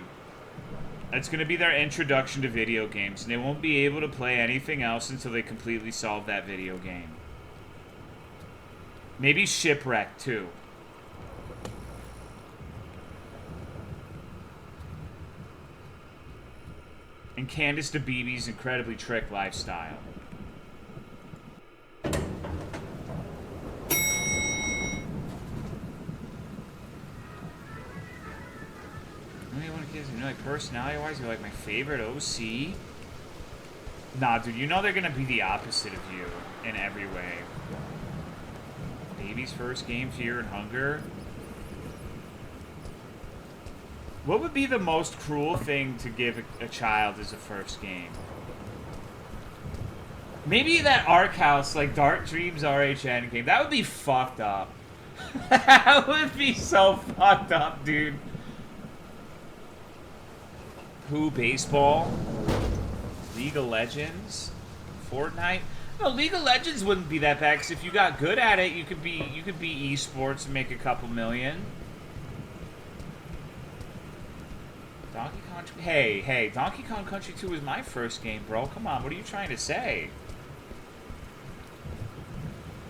That's gonna be their introduction to video games, and they won't be able to play anything else until they completely solve that video game. Maybe Shipwreck, too. And Candace DeBeebe's Incredibly Trick Lifestyle. You know, like, personality-wise, you're like my favorite OC. Nah, dude, you know they're gonna be the opposite of you in every way. Baby's first game, Fear and Hunger. What would be the most cruel thing to give a child as a first game? Maybe that Ark House, like Dark Dreams RHN game. That would be fucked up. That would be so fucked up, dude. Who, baseball? League of Legends? Fortnite? No, League of Legends wouldn't be that bad, because if you got good at it, you could be esports and make a couple million. Donkey Kong... Hey, Donkey Kong Country 2 was my first game, bro. Come on, what are you trying to say?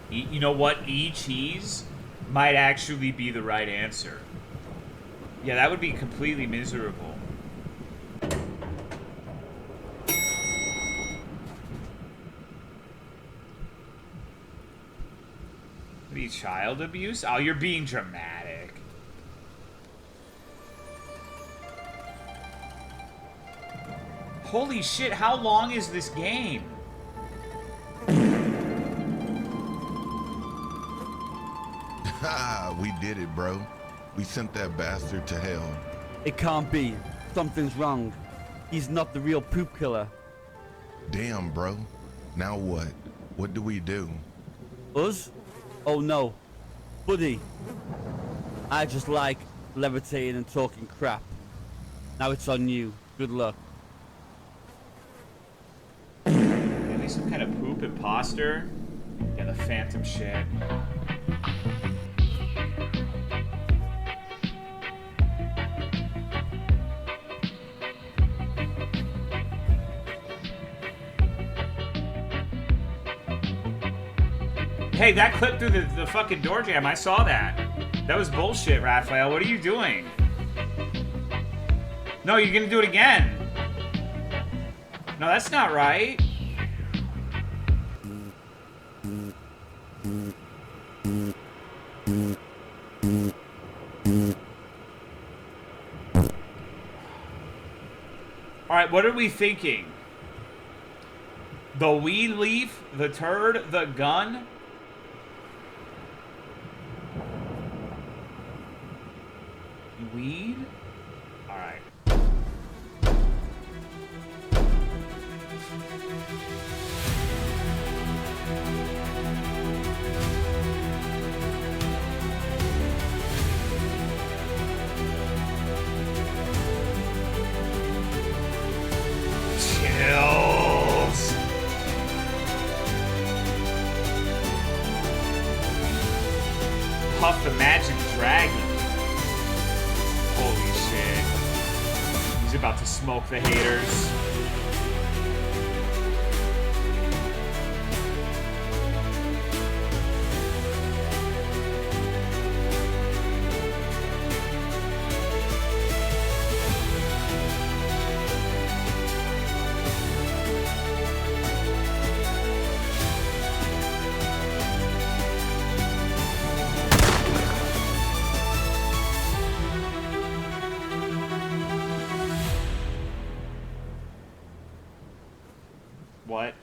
You know what? E-cheese might actually be the right answer. Yeah, that would be completely miserable. Child abuse? Oh, you're being dramatic. Holy shit, how long is this game? Ha! We did it, bro. We sent that bastard to hell. It can't be. Something's wrong. He's not the real poop killer. Damn, bro. Now what? What do we do? Us? Oh no. Buddy. I just like levitating and talking crap. Now it's on you. Good luck. At least some kind of poop imposter. Yeah, the phantom shit. Hey, that clipped through the fucking door jam. I saw that. That was bullshit, Raphael. What are you doing? No, you're gonna do it again. No, that's not right. Alright, what are we thinking? The weed leaf, the turd, the gun? Weed? Alright. Chills. Puff the Magic Dragon. Holy shit. He's about to smoke the haters. What?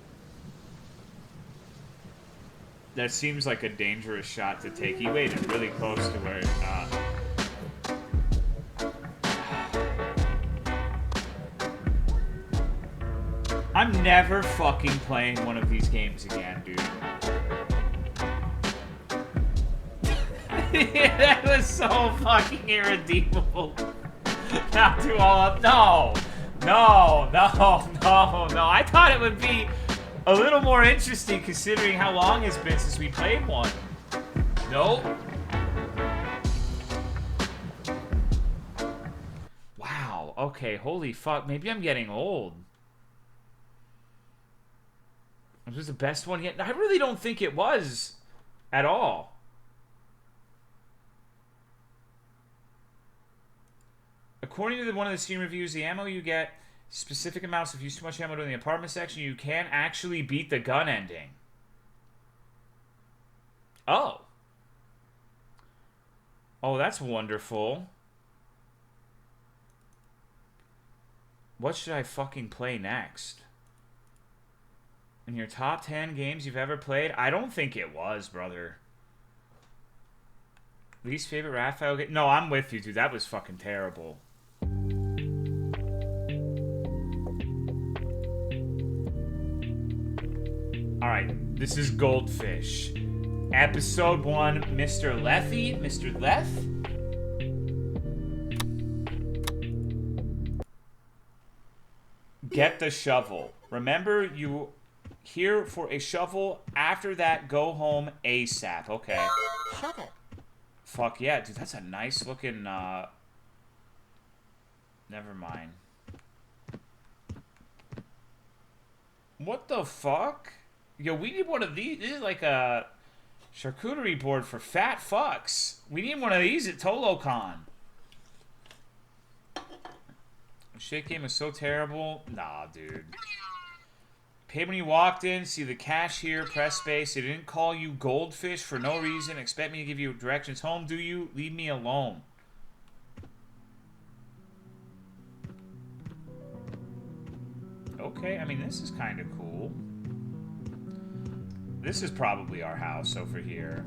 That seems like a dangerous shot to take. He waited really close to where I'm never fucking playing one of these games again, dude. That was so fucking irredeemable. Not do all up. No. No. I thought it would be a little more interesting considering how long it's been since we played one. Nope. Wow. Okay, holy fuck. Maybe I'm getting old. It was the best one yet. I really don't think it was at all. According to one of the Steam reviews, the ammo you get, specific amounts, if you use too much ammo in the apartment section, you can actually beat the gun ending. Oh. Oh, that's wonderful. What should I fucking play next? In your top 10 games you've ever played? I don't think it was, brother. Least favorite Raphael game? No, I'm with you, dude. That was fucking terrible. Alright, this is Goldfish. Episode 1, Mr. Lethy? Mr. Leth? Get the shovel. Remember, you here for a shovel. After that, go home ASAP. Okay. Fuck yeah, dude. That's a nice looking, Never mind. What the fuck? Yo, we need one of these. This is like a charcuterie board for fat fucks. We need one of these at ToloCon. The shit game is so terrible. Nah, dude. Pay when you walked in, see the cashier, press space. They didn't call you Goldfish for no reason. Expect me to give you directions home, do you? Leave me alone. Okay, I mean, this is kind of cool. This is probably our house over here.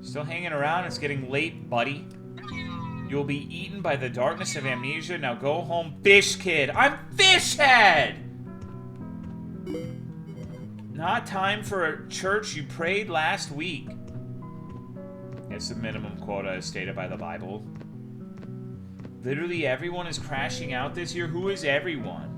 Still hanging around? It's getting late, buddy. You'll be eaten by the darkness of amnesia. Now go home, fish kid. I'm Fishhead! Not time for a church you prayed last week. It's the minimum quota as stated by the Bible. Literally everyone is crashing out this year. Who is everyone?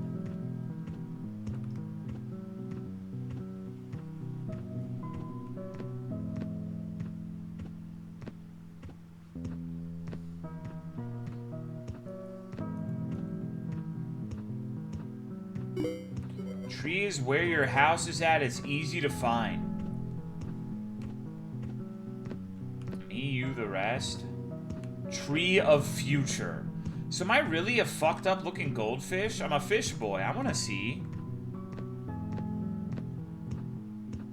Tree is where your house is at. It's easy to find. Me, you, the rest. Tree of future. So am I really a fucked up looking goldfish? I'm a fish boy. I want to see.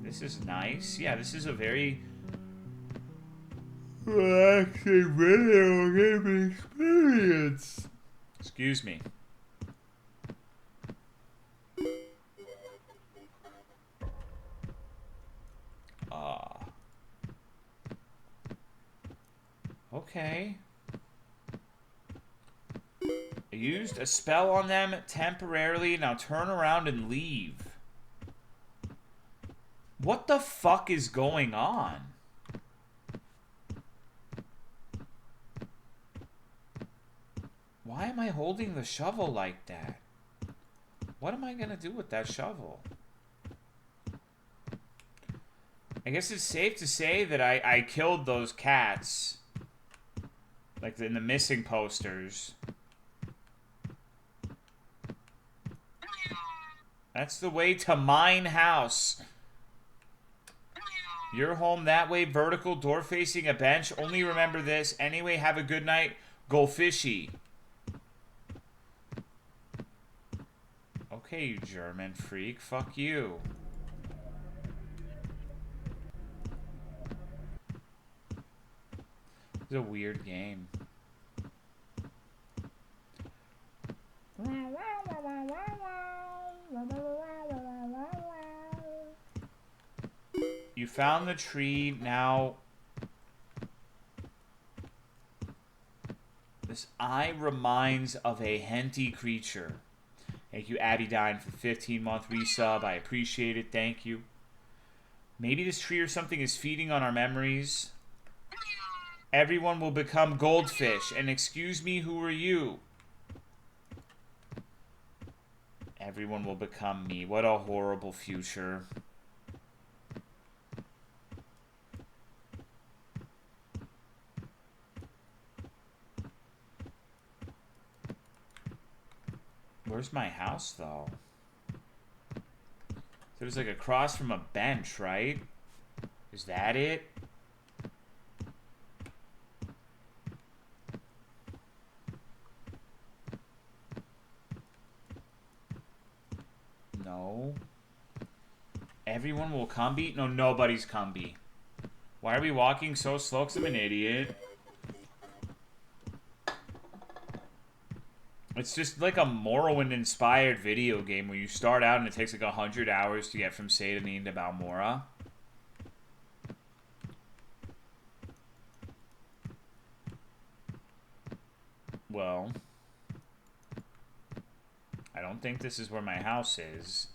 This is nice. Yeah, this is a very relaxing video game experience. Excuse me. Okay. I used a spell on them temporarily. Now turn around and leave. What the fuck is going on? Why am I holding the shovel like that? What am I gonna do with that shovel? I guess it's safe to say that I killed those cats. Like in the missing posters. That's the way to mine house. Your home that way, vertical, door facing a bench. Only remember this. Anyway, have a good night. Go fishy. Okay, you German freak. Fuck you. It's a weird game. You found the tree. Now this eye reminds of a henty creature. Thank you, Abby Dine, for 15-month resub. I appreciate it. Thank you. Maybe this tree or something is feeding on our memories. Everyone will become goldfish. And excuse me, who are you? Everyone will become me. What a horrible future. Where's my house, though? There's like across from a bench, right? Is that it? No. Everyone will comby? No, nobody's comby. Why are we walking so slow? 'Cause I'm an idiot. It's just like a Morrowind-inspired video game where you start out and it takes like 100 hours to get from Seydonin to Balmora. Well, I don't think this is where my house is.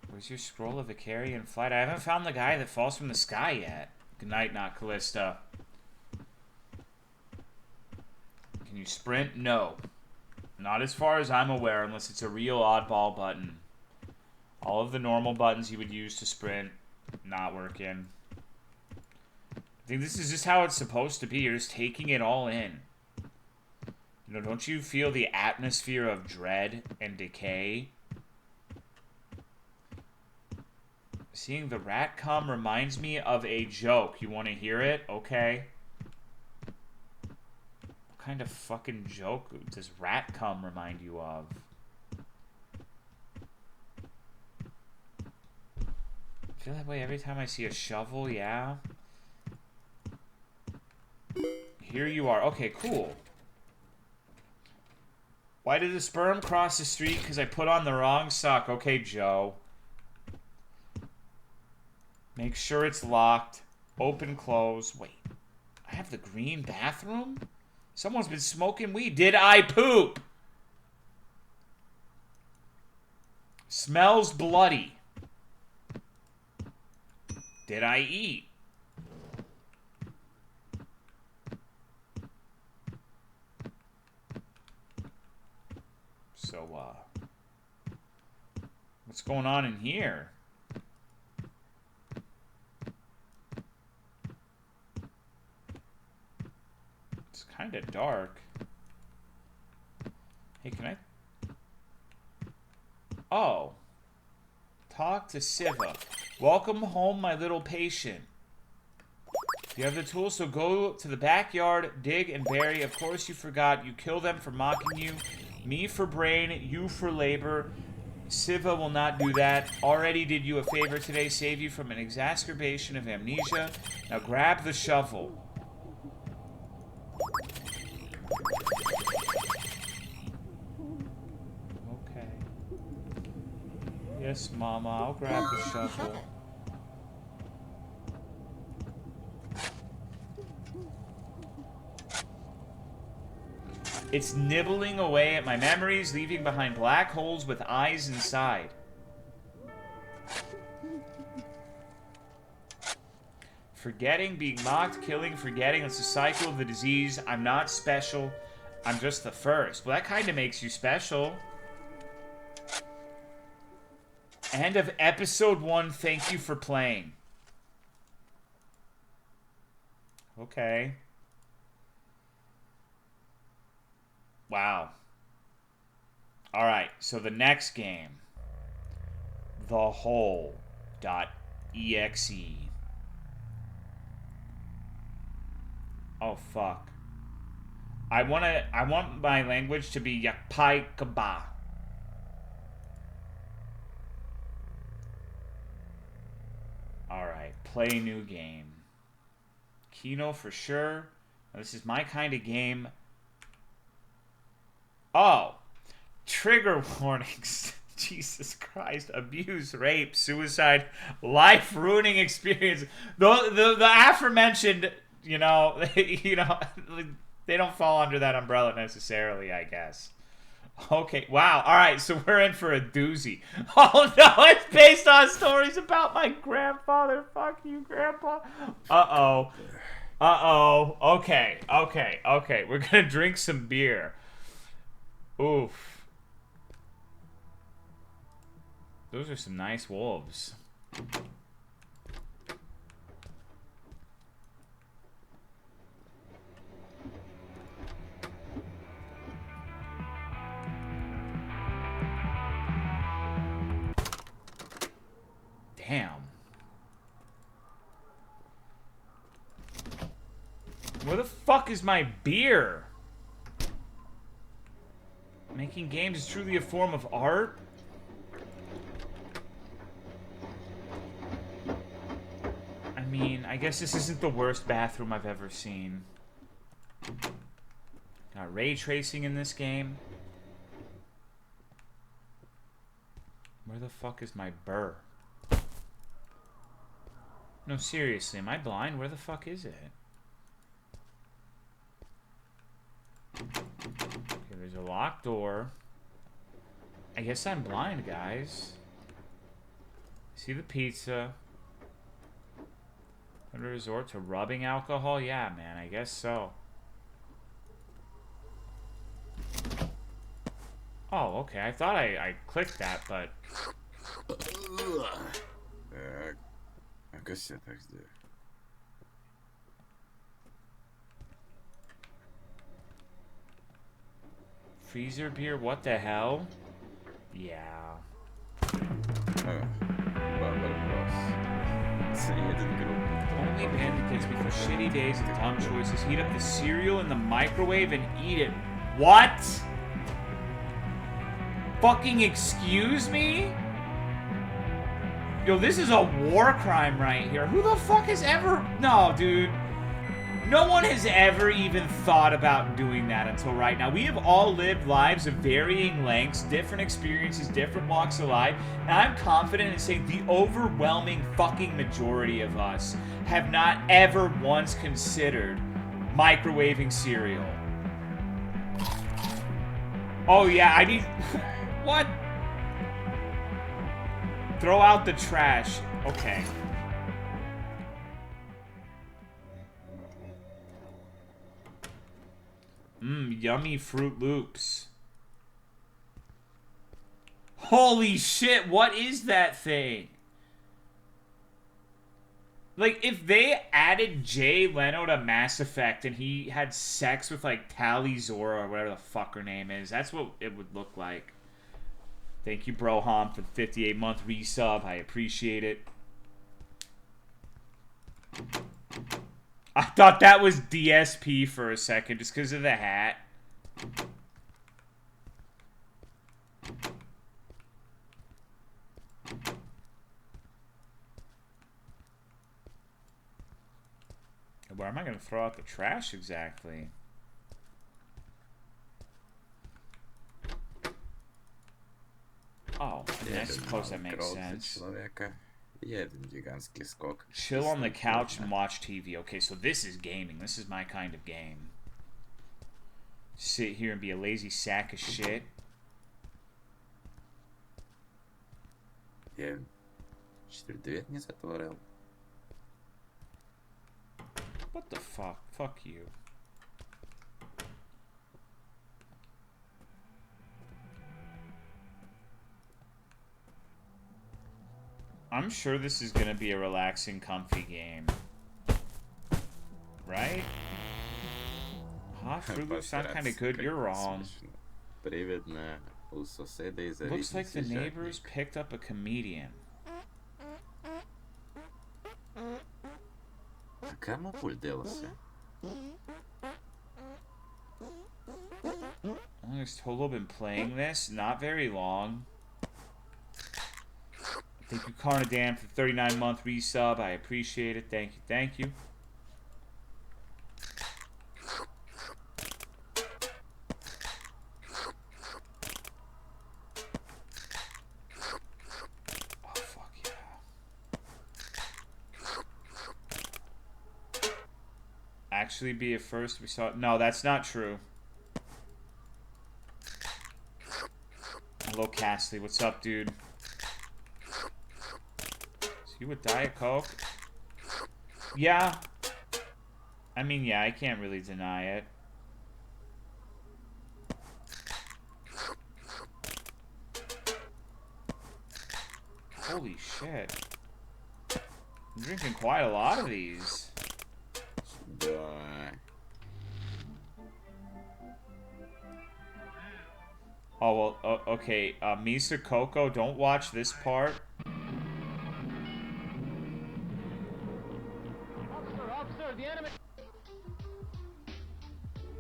Where's your scroll of Vicarian flight? I haven't found the guy that falls from the sky yet. Good night, not Callista. Can you sprint? No. Not as far as I'm aware, unless it's a real oddball button. All of the normal buttons you would use to sprint, not working. I think this is just how it's supposed to be. You're just taking it all in. You know, don't you feel the atmosphere of dread and decay? Seeing the rat come reminds me of a joke. You want to hear it? Okay. What kind of fucking joke does rat cum remind you of? I feel that way every time I see a shovel, yeah. here you are. Okay, cool. Why did the sperm cross the street? Because I put on the wrong sock. Okay, Joe. Make sure it's locked. Open, close. Wait. I have the green bathroom? Someone's been smoking weed. Did I poop? Smells bloody. Did I eat? So, what's going on in here? It's kind of dark. Hey, can I? Oh. Talk to Siva. Welcome home, my little patient. You have the tools, so go to the backyard, dig and bury. Of course you forgot. You kill them for mocking you. Me for brain, you for labor. Siva will not do that. Already did you a favor today, save you from an exacerbation of amnesia. Now grab the shovel. Okay. Yes, Mama, I'll grab the shovel. It's nibbling away at my memories, leaving behind black holes with eyes inside. Forgetting, being mocked, killing, forgetting. It's the cycle of the disease. I'm not special. I'm just the first. Well, that kind of makes you special. End of episode 1. Thank you for playing. Okay. Wow. Alright, so the next game. TheHole.exe. Oh, fuck. I want my language to be Yakpai Kaba. Alright, play new game. Kino for sure. Now, this is my kind of game. Oh, trigger warnings. Jesus Christ. Abuse, rape, suicide, life-ruining experience. The aforementioned, you know, they don't fall under that umbrella necessarily, I guess. Okay, wow. All right, so we're in for a doozy. Oh, no, it's based on stories about my grandfather. Fuck you, Grandpa. Uh-oh. Uh-oh. Okay. We're going to drink some beer. Oof. Those are some nice wolves. Damn. Where the fuck is my beer? Making games is truly a form of art? I mean, I guess this isn't the worst bathroom I've ever seen. Got ray tracing in this game. Where the fuck is my burr? No, seriously, am I blind? Where the fuck is it? Okay, there's a locked door. I guess I'm blind, guys. See the pizza. Gonna resort to rubbing alcohol? Yeah, man, I guess so. Oh, okay. I thought I clicked that, but... Freezer beer? What the hell? Yeah. Only band that gets me through shitty days and dumb choices. Heat up the cereal in the microwave and eat it. What? Fucking excuse me? Yo, this is a war crime right here. Who the fuck has ever... No, dude. No one has ever even thought about doing that until right now. We have all lived lives of varying lengths, different experiences, different walks of life, and I'm confident in saying the overwhelming fucking majority of us have not ever once considered microwaving cereal. Oh yeah, I need... What? Throw out the trash. Okay. Yummy Fruit Loops. Holy shit, what is that thing? Like, if they added Jay Leno to Mass Effect and he had sex with, like, Tali Zora or whatever the fuck her name is, that's what it would look like. Thank you, Broham, for the 58-month resub. I appreciate it. I thought that was DSP for a second, just because of the hat. Where am I going to throw out the trash exactly? Oh, I suppose that makes sense. Chill on the couch and watch TV. Okay, so this is gaming. This is my kind of game. Sit here and be a lazy sack of shit. What the fuck? Fuck you. I'm sure this is gonna be a relaxing, comfy game. Right? Hot Fruit Loops sound kinda good. You're wrong. Looks like the neighbors picked up a comedian. How long has Tolo been playing this? Not very long. Thank you, Carnadan, for the 39-month resub. I appreciate it. Thank you, thank you. Oh, fuck yeah. Actually be a first we saw... No, that's not true. Hello, Castley. What's up, dude? You with Diet Coke? Yeah. I mean, yeah, I can't really deny it. Holy shit. I'm drinking quite a lot of these. Oh, well, okay. Misa Coco, don't watch this part.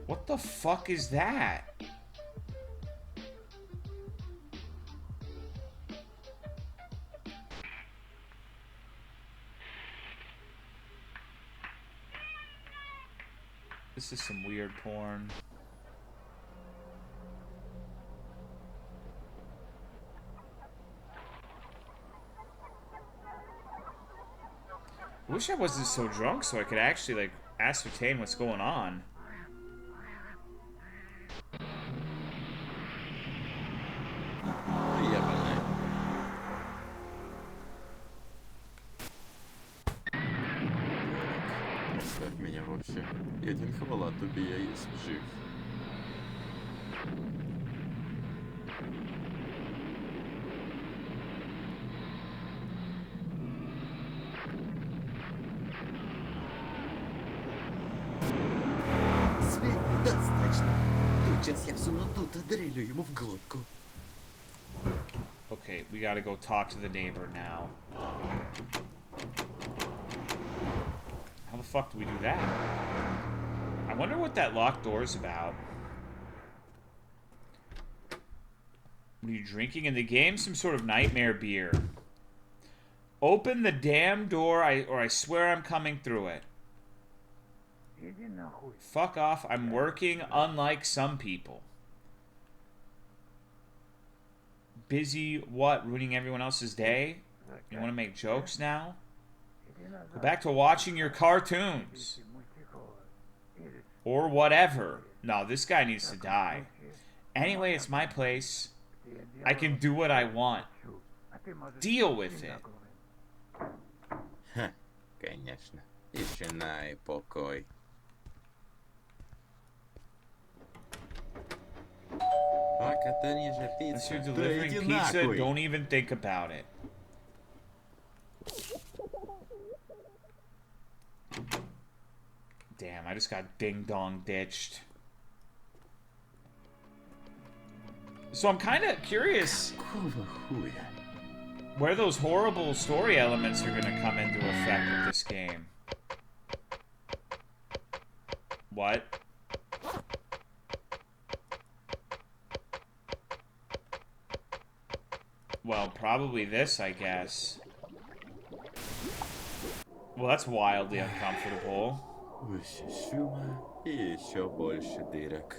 What the fuck is that? This is some weird porn. I wish I wasn't so drunk so I could actually, like, ascertain what's going on. Един хвалат убия и съм жив. Okay, we gotta go talk to the neighbor now. How the fuck do we do that? I wonder what that locked door is about. What are you drinking in the game? Some sort of nightmare beer. Open the damn door, or I swear I'm coming through it. Fuck off. I'm working, unlike some people. Busy what? Ruining everyone else's day? You want to make jokes now? Go back to watching your cartoons. Or whatever. No, this guy needs to die. Anyway, it's my place. I can do what I want. Deal with it. Конечно. Тишина и покой. Unless you're delivering pizza, don't even think about it. Damn, I just got ding-dong ditched. So I'm kind of curious where those horrible story elements are going to come into effect with this game. What? Well, probably this, I guess. Well, that's wildly uncomfortable. Выше шума и еще больше дырок.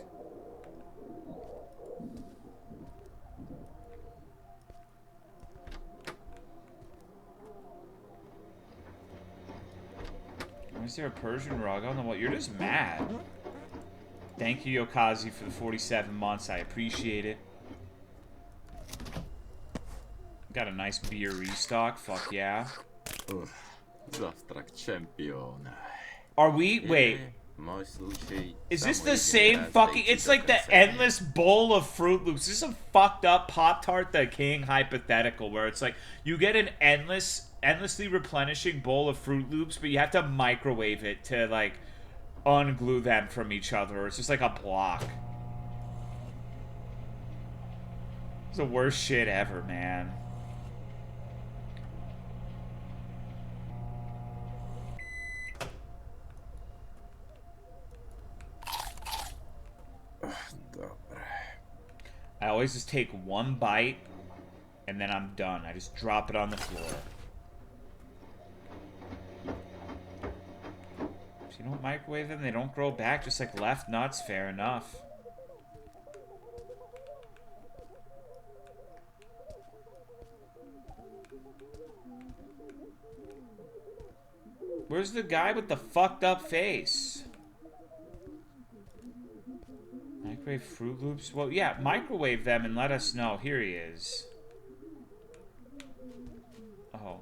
Is there a Persian rug on the wall? You're just mad. Thank you, Yokazi, for the 47 months. I appreciate it. Got a nice beer restock. Fuck yeah. Завтрак чемпиона. Are we? Wait. Is this the same fucking... It's like the endless bowl of Fruit Loops. This is a fucked up Pop-Tart the King hypothetical where it's like you get an endlessly replenishing bowl of Fruit Loops, but you have to microwave it to, like, unglue them from each other. Or it's just like a block. It's the worst shit ever, man. I always just take one bite, and then I'm done. I just drop it on the floor. So you don't microwave them, they don't grow back, just like left nuts, fair enough. Where's the guy with the fucked up face? Microwave Fruit Loops? Well, yeah, microwave them and let us know. Here he is. Oh.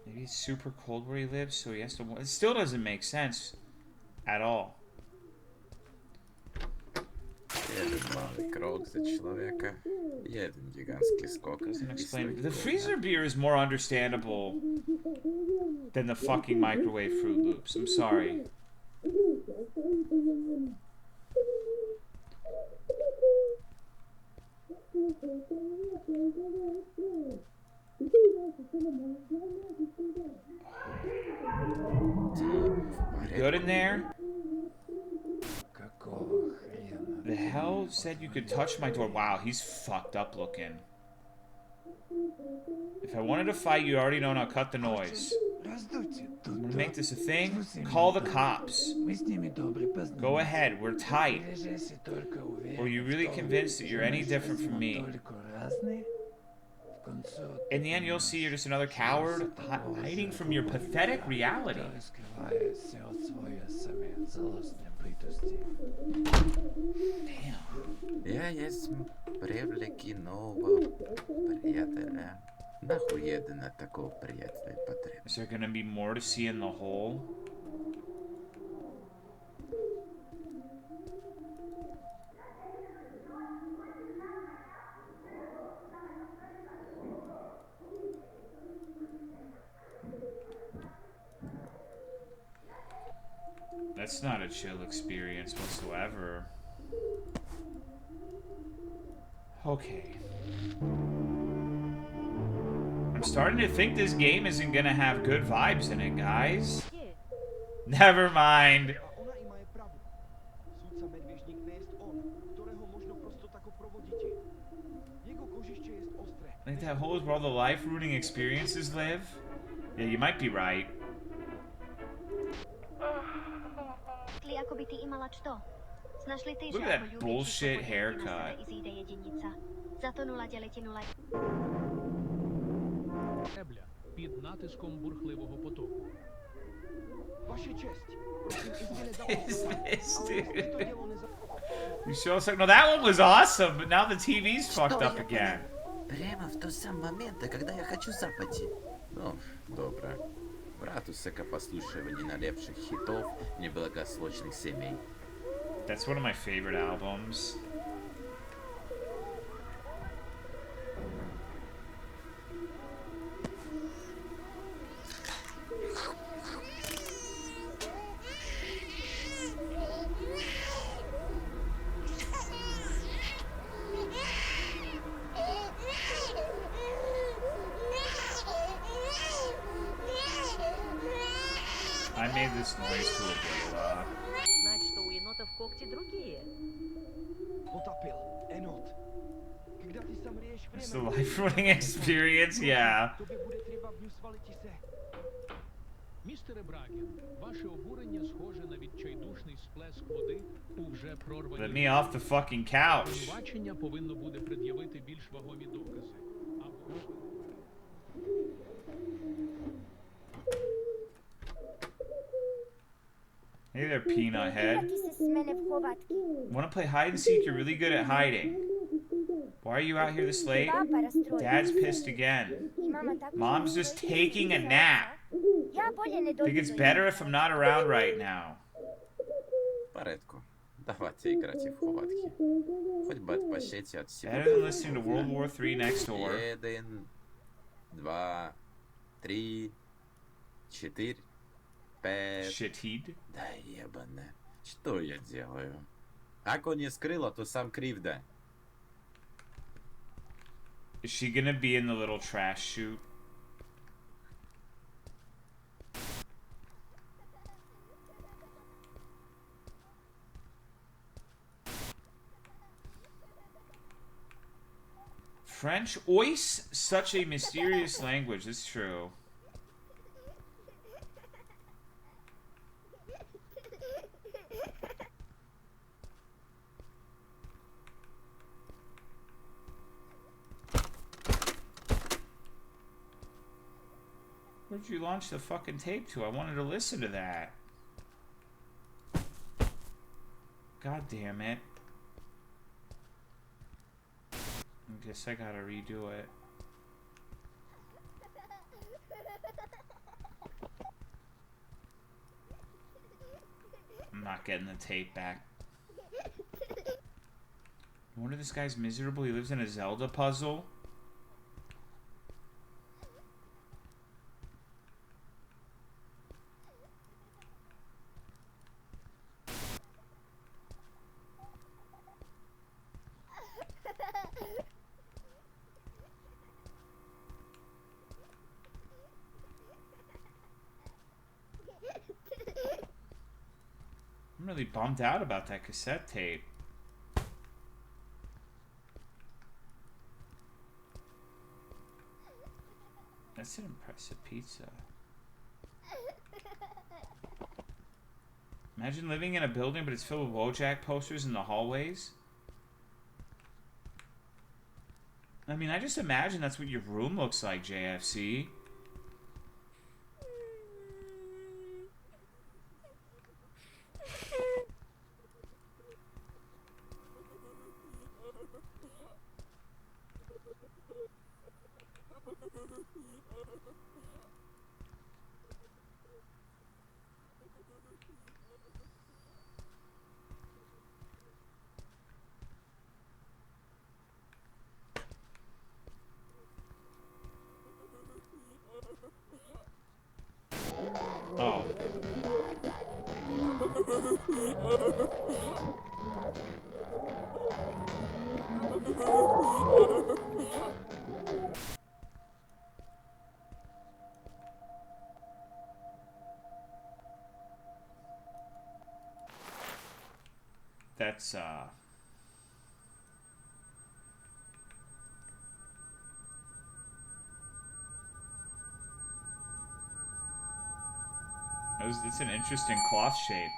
Maybe it's super cold where he lives, so he has to... It still doesn't make sense at all. Jeden mały krok za человека, jeden gigantski skok. Doesn't explain. The freezer beer is more understandable than the fucking microwave Fruit Loops. I'm sorry. Good in there? The hell said you could touch my door? Wow, he's fucked up looking. If I wanted to fight, you already know now. Cut the noise. I'm gonna make this a thing. Call the cops. Go ahead, we're tight. Or are you really convinced that you're any different from me? In the end, you'll see you're just another coward hiding from your pathetic reality. Damn. Я есть привлеки нового приятеля. Нахуй едино такого приятеля потребно. Is there gonna be more to see in the hole? That's not a chill experience whatsoever. Okay. I'm starting to think this game isn't gonna have good vibes in it, guys. Never mind. I think that hole is where all the life-ruining experiences live. Yeah, you might be right. Look at that bullshit haircut. Під натиском бурхливого потоку. Ваша честь. This dude. You show us like, no, that one was awesome, but now the TV's fucked up again. Прямо в тот самый момент, когда я хочу запойти. Ну, добре. Брат усека послушивания налепших хитов неблагополучных семей. That's one of my favorite albums. I made this noise to a Boba. Знать, что у енотов когти другие. It's the life-running experience, yeah. Містере Браген, ваше обурення схоже на відчайдушний сплеск води у вже прорваній... Let me off the fucking couch. Звинувачення повинно буде пред'явити більш вагомі докази. Hey there, peanut head. Wanna play hide and seek? You're really good at hiding. Why are you out here this late? Dad's pissed again. Mom's just taking a nap. Think it's better if I'm not around right now. Порядку. Давайте играть в хватки. Хоть бы отпощите от всего. Better than listening to World War III next door. 1, 2, 3, 4, 5. Shitid. Да ебано. Что я делаю? Ако не скрыла, то сам кривда. Is she gonna be in the little trash chute? French? Ois? Such a mysterious language, it's true. Where'd you launch the fucking tape to? I wanted to listen to that. God damn it. I guess I gotta redo it. I'm not getting the tape back. No wonder this guy's miserable. He lives in a Zelda puzzle. I'm really bummed out about that cassette tape. That's an impressive pizza. Imagine living in a building, but it's filled with Wojak posters in the hallways. I mean, I just imagine that's what your room looks like, JFC. Oh. That's, it's an interesting cloth shape.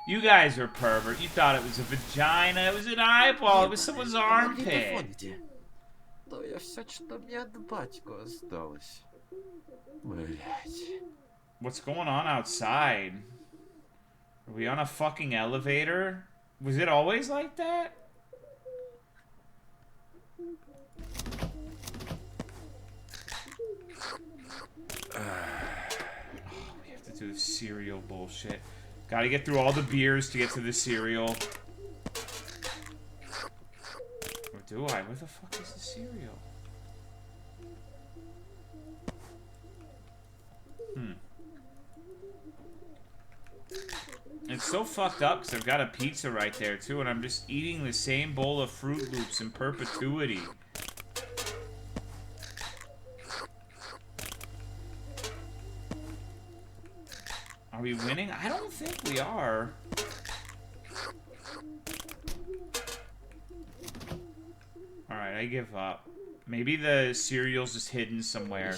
You guys are pervert. You thought it was a vagina. It was an eyeball. It was someone's armpit. То я все, что мне от батька осталось. Блять. What's going on outside? Are we on a fucking elevator? Was it always like that? We have to do the cereal bullshit. Gotta get through all the beers to get to the cereal. Or do I? Where the fuck is the cereal? It's so fucked up because I've got a pizza right there too, and I'm just eating the same bowl of Fruit Loops in perpetuity. Are we winning? I don't think we are. Alright, I give up. Maybe the cereal's just hidden somewhere.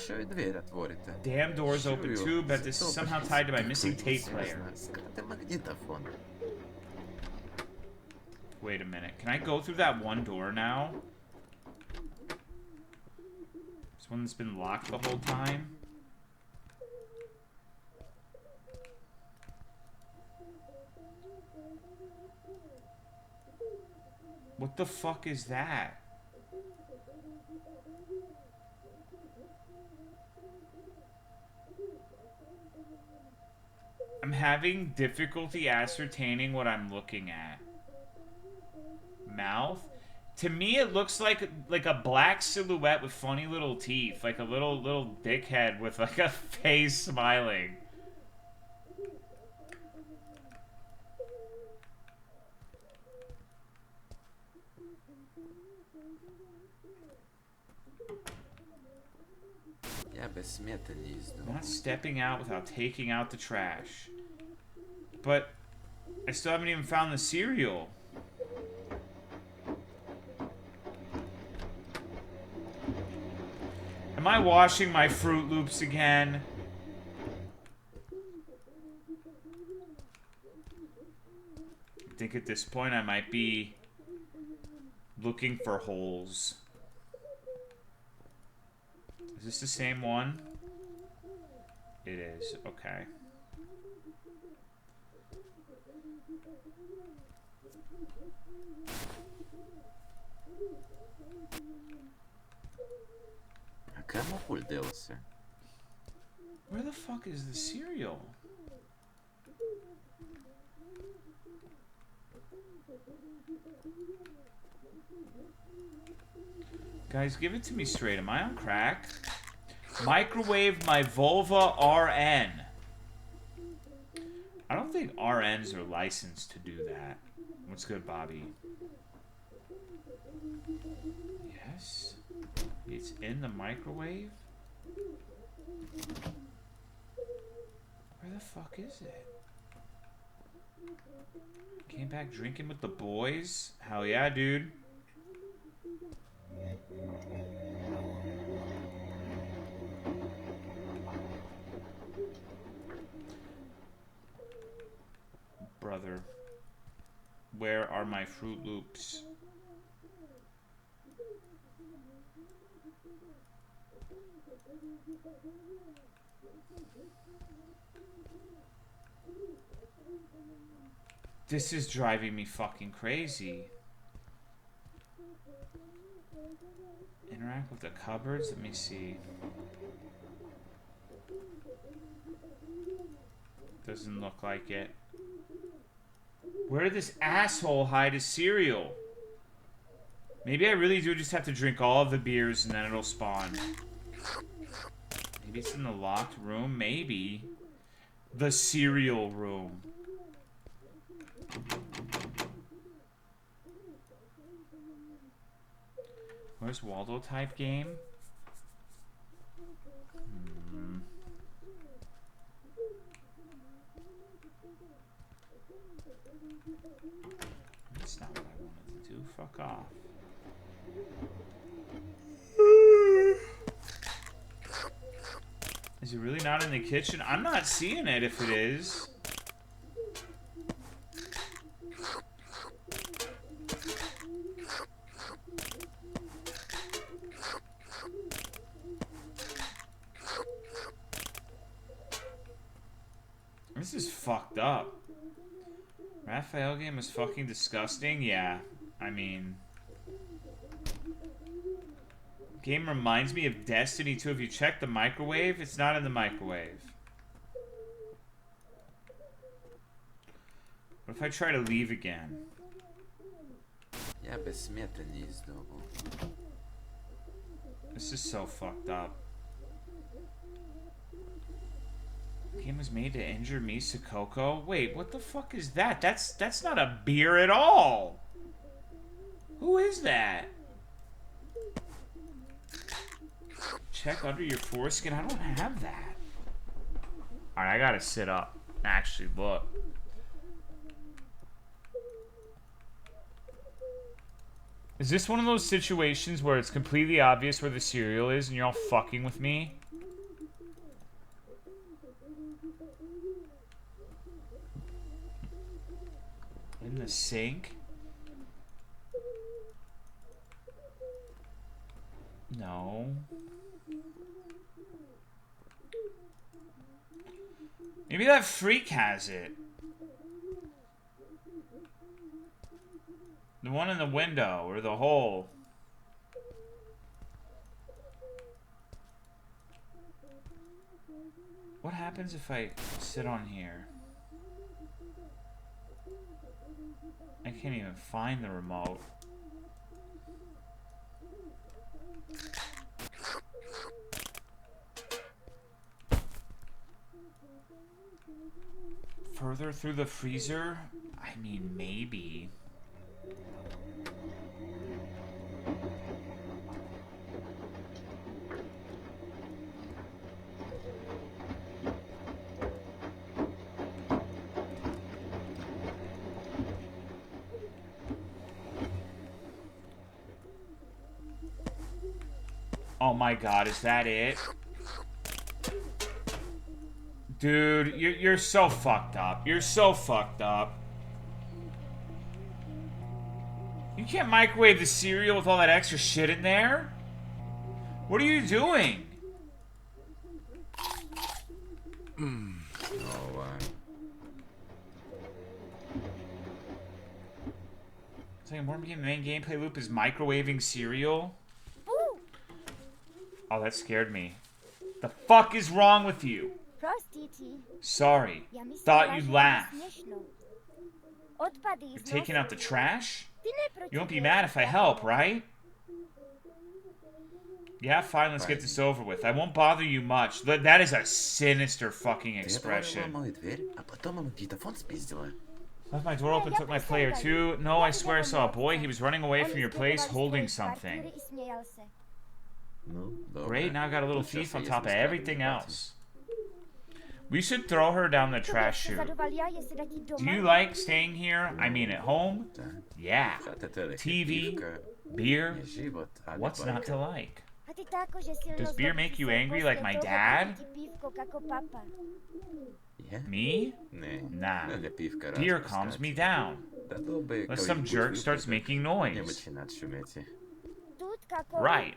Damn door's open too, but this is somehow tied to my missing tape player. Wait a minute. Can I go through that one door now? This one's been locked the whole time? What the fuck is that? I'm having difficulty ascertaining what I'm looking at. Mouth? To me, it looks like a black silhouette with funny little teeth, like a little dickhead with like a face smiling. Not stepping out without taking out the trash. But I still haven't even found the cereal. Am I washing my Fruit Loops again? I think at this point I might be looking for holes. Is this the same one? It is. Okay. Where the fuck is the cereal? Guys, give it to me straight. Am I on crack? Microwave my vulva RN. I don't think RNs are licensed to do that. What's good, Bobby? Yes. It's in the microwave? Where the fuck is it? Came back drinking with the boys? Hell yeah, dude. Brother, where are my Fruit Loops? This is driving me fucking crazy. Interact with the cupboards? Let me see. Doesn't look like it. Where did this asshole hide his cereal? Maybe I really do just have to drink all of the beers and then it'll spawn. Maybe it's in the locked room? Maybe. The cereal room. Where's Waldo type game? That's not what I wanted to do. Fuck off. Is it really not in the kitchen? I'm not seeing it if it is. up. Raphael game was fucking disgusting? Yeah. I mean... Game reminds me of Destiny 2. If you check the microwave, it's not in the microwave. What if I try to leave again? Я бы сметы не издумал. This is so fucked up. The game was made to injure me, Sakoko. Wait, what the fuck is that? That's not a beer at all. Who is that? Check under your foreskin. I don't have that. Alright, I gotta sit up. Actually, look. Is this one of those situations where it's completely obvious where the cereal is and you're all fucking with me? In the sink? No. Maybe that freak has it. The one in the window, or the hole. What happens if I sit on here? I can't even find the remote. Further through the freezer? I mean, maybe. Oh my god, is that it? Dude, you're so fucked up. You're so fucked up. You can't microwave the cereal with all that extra shit in there? What are you doing? It's like more the main gameplay loop is microwaving cereal? Oh, that scared me. The fuck is wrong with you? Sorry. Thought you'd laugh. You're taking out the trash? You won't be mad if I help, right? Yeah, fine, let's get this over with. I won't bother you much. That is a sinister fucking expression. Left my door open, took my player too. No, I swear I saw a boy. He was running away from your place holding something. Great, now I got a little thief on top of everything else. We should throw her down the trash chute. Do you like staying here? I mean, at home? Yeah. TV, beer. What's not to like? Does beer make you angry like my dad? Me? Nah. Beer calms me down. Unless some jerk starts making noise. Right.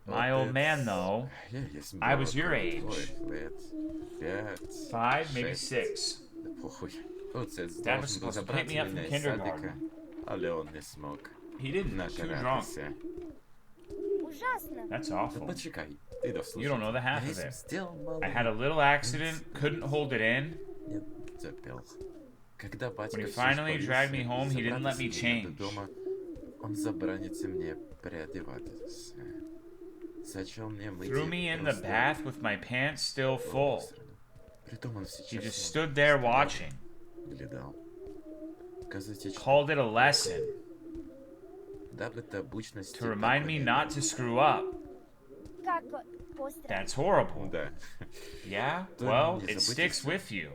My old man, though, I was your age. 5, maybe 6. Dad was supposed to pick me up from kindergarten. He didn't. Too drunk. That's awful. You don't know the half of it. I had a little accident, couldn't hold it in. When he finally dragged me home, he didn't let me change. Threw me in the bath with my pants still full. He just stood there watching. Called it a lesson. To remind me not to screw up. That's horrible. Yeah? Well, it sticks with you.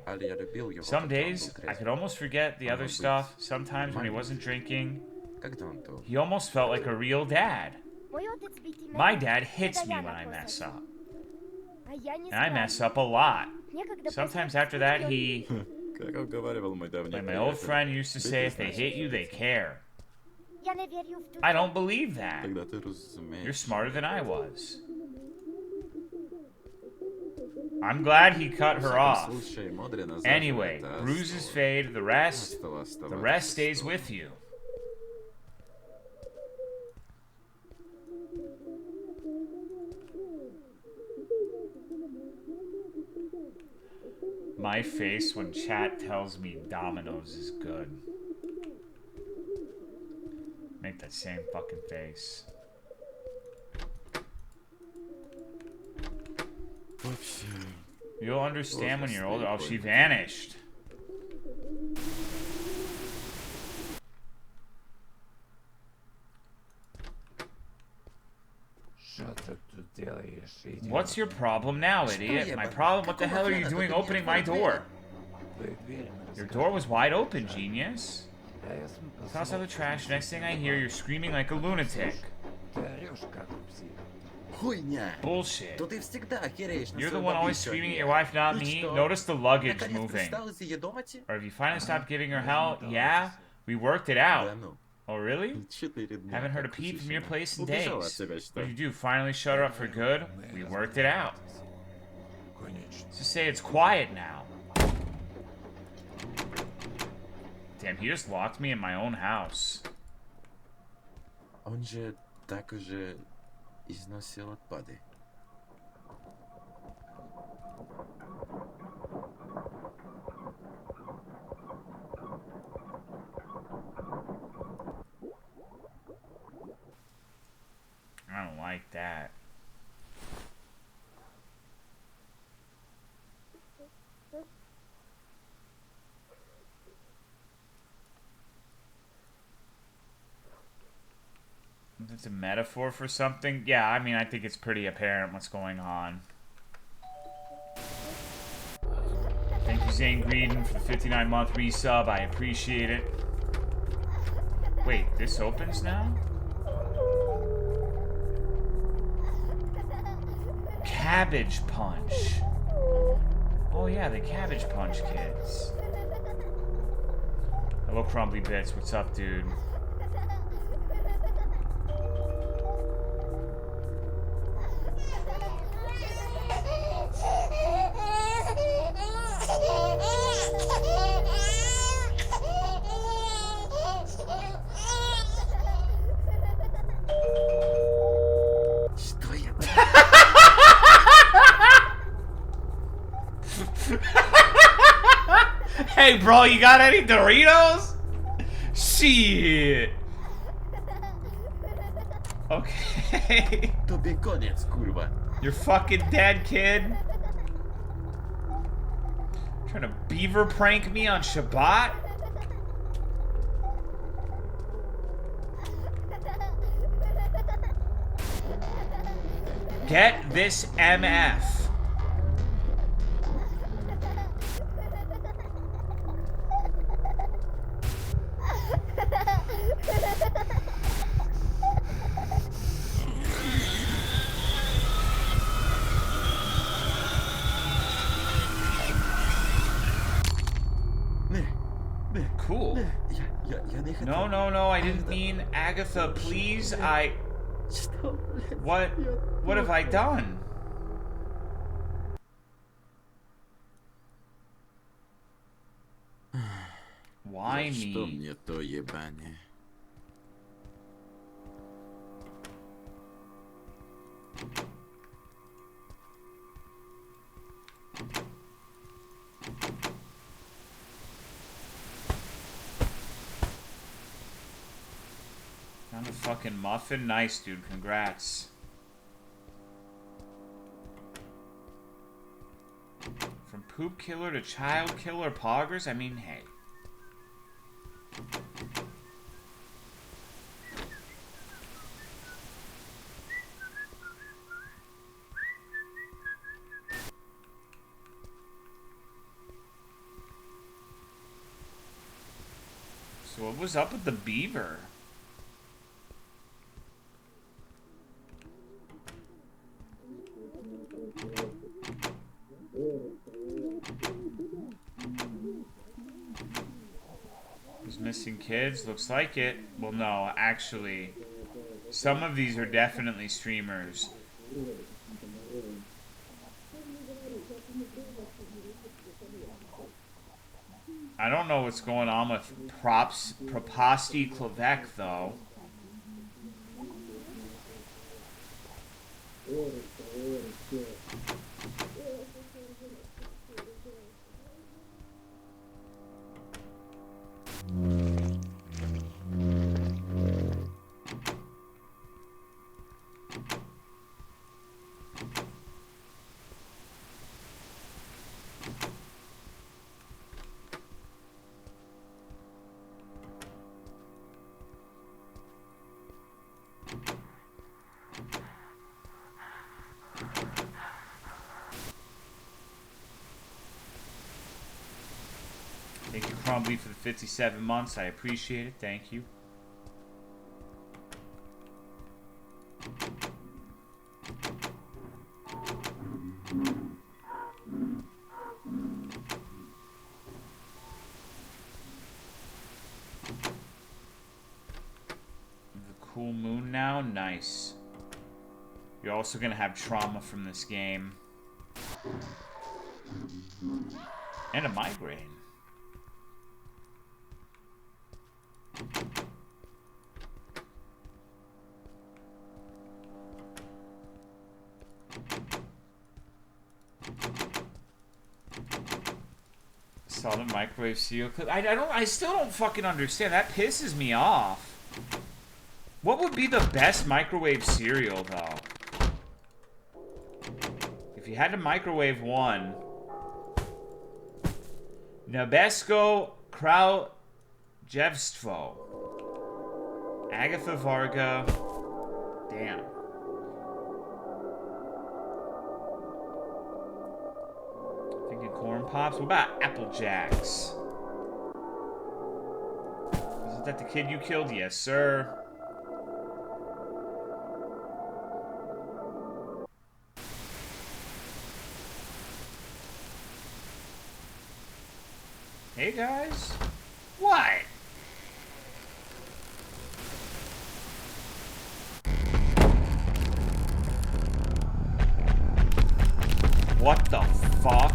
Some days, I could almost forget the other stuff. Sometimes when he wasn't drinking, he almost felt like a real dad. My dad hits me when I mess up. And I mess up a lot. Sometimes after that, he... Like my old friend used to say, if they hit you, they care. I don't believe that. You're smarter than I was. I'm glad he cut her off. Anyway, bruises fade, the rest stays with you. My face when chat tells me Domino's is good. Make that same fucking face. You'll understand when you're older. Oh, she vanished. What's your problem now, idiot? My problem? What the hell are you doing opening my door? Your door was wide open, genius. Toss out the trash. Next thing I hear, you're screaming like a lunatic. Bullshit. You're the one always screaming at your wife, not me. Notice the luggage moving. Or have you finally stopped giving her hell? Yeah, we worked it out. Oh, really? Haven't heard a peep from your place in days. What did you do? Finally shut her up for good? We worked it out. Just say it's quiet now. Damn, he just locked me in my own house. Он же также износил отпады. I don't like that. It's a metaphor for something? Yeah, I mean, I think it's pretty apparent what's going on. Thank you, Zane Greedon, for the 59-month resub. I appreciate it. Wait, this opens now? Cabbage Punch. Oh yeah, the Cabbage Punch kids. Hello, Crumbly Bits. What's up, dude? Hey, bro, you got any Doritos? Shit. Okay. You're fucking dead, kid. Trying to beaver prank me on Shabbat? Get this MF. Cool. No, I didn't mean Agatha, please. What have I done? Why me? Found a fucking muffin? Nice, dude. Congrats. From poop killer to child killer poggers? I mean, hey. So what was up with the beaver? Who's missing kids? Looks like it. Well, no, actually, some of these are definitely streamers. I don't know what's going on with Proposty Clavec, though. Thank you, Crumbly, for the 57 months. I appreciate it. Thank you. The cool moon now? Nice. You're also going to have trauma from this game. And a migraine. Saw the microwave cereal clip. I still don't fucking understand. That pisses me off. What would be the best microwave cereal, though? If you had to microwave one, Nabesco Kraljevstvo, Agatha Varga. Damn. Thinking corn pops. What about Apple Jacks? Isn't that the kid you killed? Yes, sir. Hey guys. What? What the fuck?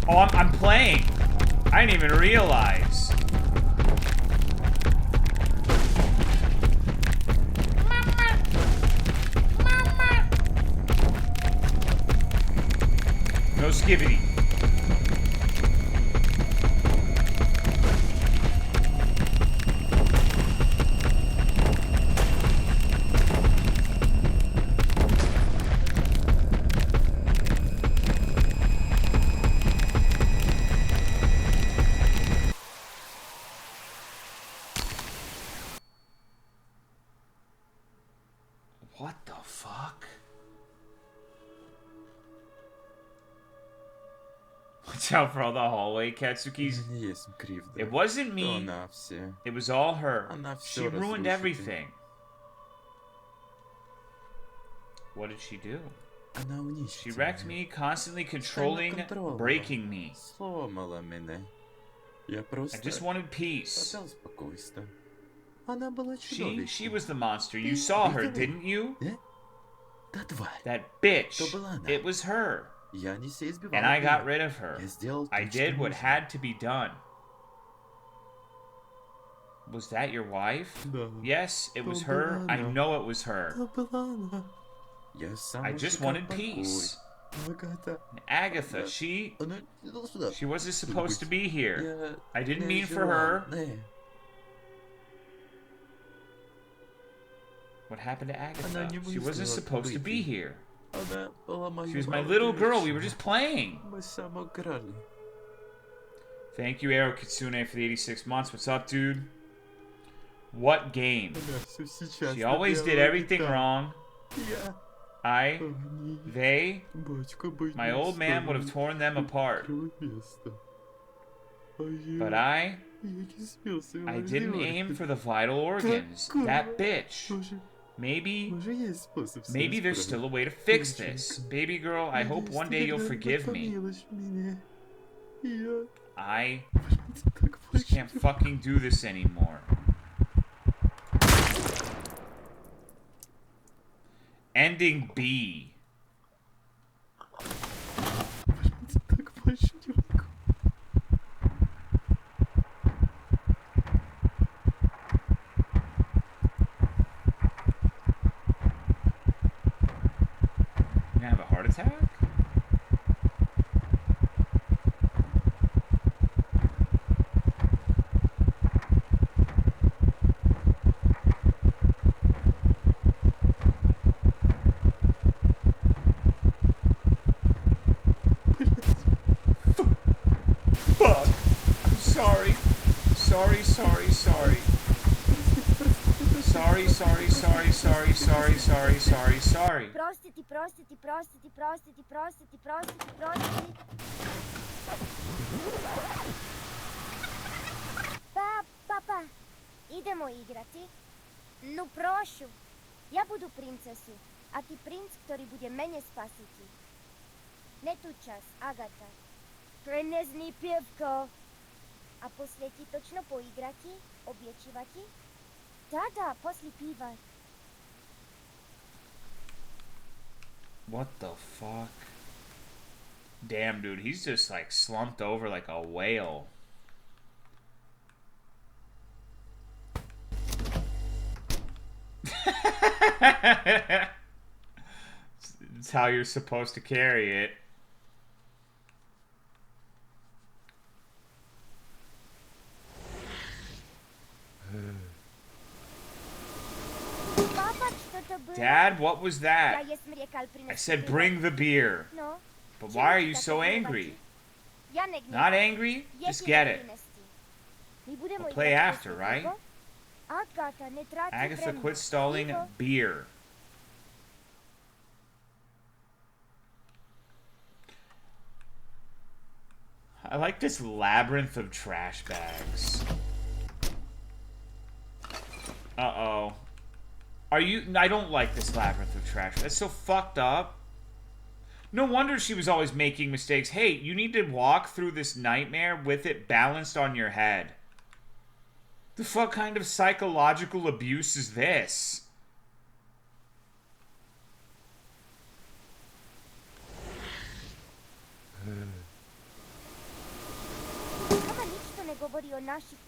Oh, I'm playing. I didn't even realize. No skibbity. What the fuck? Watch out for all the hallway Katsukis. It wasn't me. It was all her. She ruined everything. What did she do? She wrecked me, constantly controlling, breaking me. I just wanted peace. She was the monster. You saw her, didn't you? That bitch. It was her. And I got rid of her. I did what had to be done. Was that your wife? Yes, it was her. I know it was her. I just wanted peace. Agatha, she wasn't supposed to be here. I didn't mean for her. What happened to Agatha? She wasn't supposed to be here. She was my little girl. We were just playing. Thank you, Aero Kitsune, for the 86 months. What's up, dude? What game? She always did everything wrong. My old man would have torn them apart. But I didn't aim for the vital organs. That bitch. Maybe there's still a way to fix this. Baby girl, I hope one day you'll forgive me. I just can't fucking do this anymore. Ending B. Sorry. Prostiti. Papa, idemo igrati. No prošu, ja budu princesu, a ti princ, ktorý bude mene spasiti. Netúčas, Agata. Prenezný pievko. A posle ti točno poigrati, obječivati? Da, posli pívať. What the fuck? Damn, dude, he's just like slumped over like a whale. It's how you're supposed to carry it. Dad, what was that? I said bring the beer. But why are you so angry? Not angry? Just get it. We'll play after, right? Agatha, quit stalling. Beer. I like this labyrinth of trash bags. Uh-oh. Are you... I don't like this labyrinth of trash. That's so fucked up. No wonder she was always making mistakes. Hey, you need to walk through this nightmare with it balanced on your head. The fuck kind of psychological abuse is this?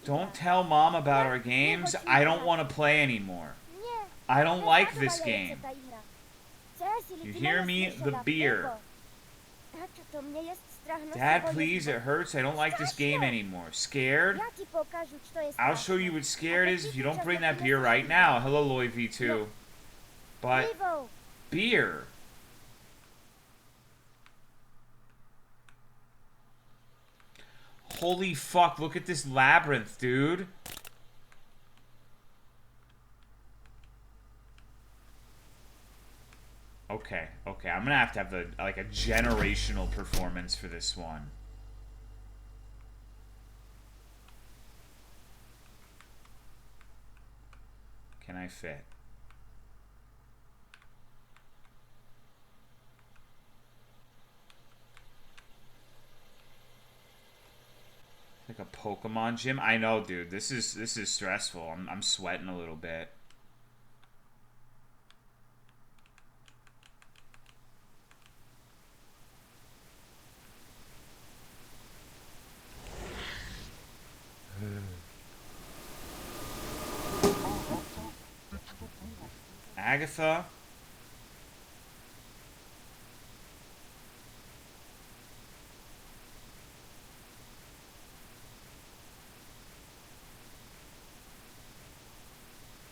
Don't tell Mom about our games. I don't want to play anymore. I don't like this game. You hear me? The beer. Dad, please, it hurts. I don't like this game anymore. Scared? I'll show you what scared is if you don't bring that beer right now. Hello, Loy V2. But, beer. Holy fuck, look at this labyrinth, dude. Okay, I'm gonna have a generational performance for this one. Can I fit? Like a Pokemon gym? I know, dude. This is stressful. I'm sweating a little bit. Agatha?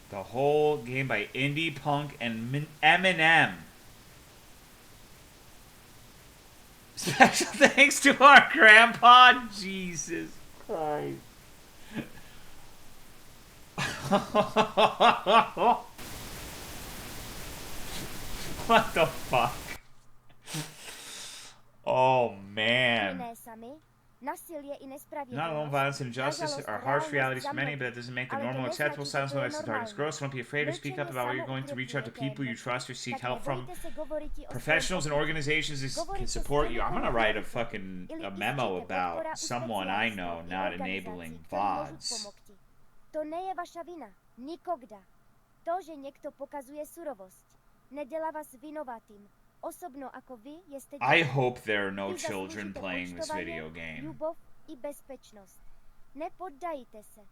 The whole game by Indie Punk and Eminem. Special thanks to our grandpa. Jesus Christ. What the fuck? Oh, man. Not alone, violence and injustice are harsh realities for many, but that doesn't make them normal or acceptable. Silence no less than darkness gross. Don't be afraid to speak up about what you're going through. Reach out to people you trust or seek help from. Professionals and organizations that can support you. I'm gonna write a memo about someone I know not enabling VODs. To nie je wasza wina. Nikogda. To, že niekto pokazuje surovosť, nedelá vás vinovatým. Osobno ako vy jeste... I hope there are no children playing this video game. Ľubov i bezpečnosť. Nepoddajte se.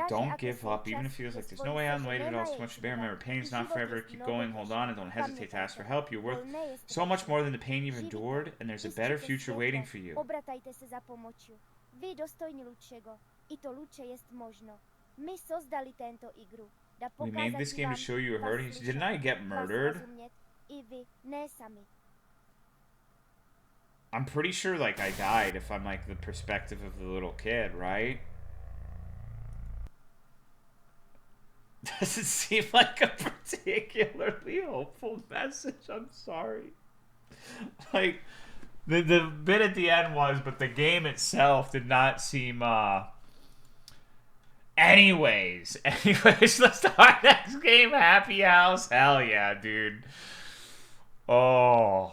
Don't give up, even if it feels like there's no way out and wait it all so much to bear. Remember, pain's not forever. Keep going, hold on, and don't hesitate to ask for help. You're worth so much more than the pain you've endured, and there's a better future waiting for you. Obratajte se za pomoću. Vy dostojni ľudšego. I to ľudšie jest možno. My sozdali tento igru. We made this game to show you hurt. Didn't I get murdered? I'm pretty sure, like, I died if I'm, like, the perspective of the little kid, right? Doesn't seem like a particularly hopeful message. I'm sorry. Like, the bit at the end was, but the game itself did not seem, Anyways, let's start next game. Happy House. Hell yeah, dude. Oh.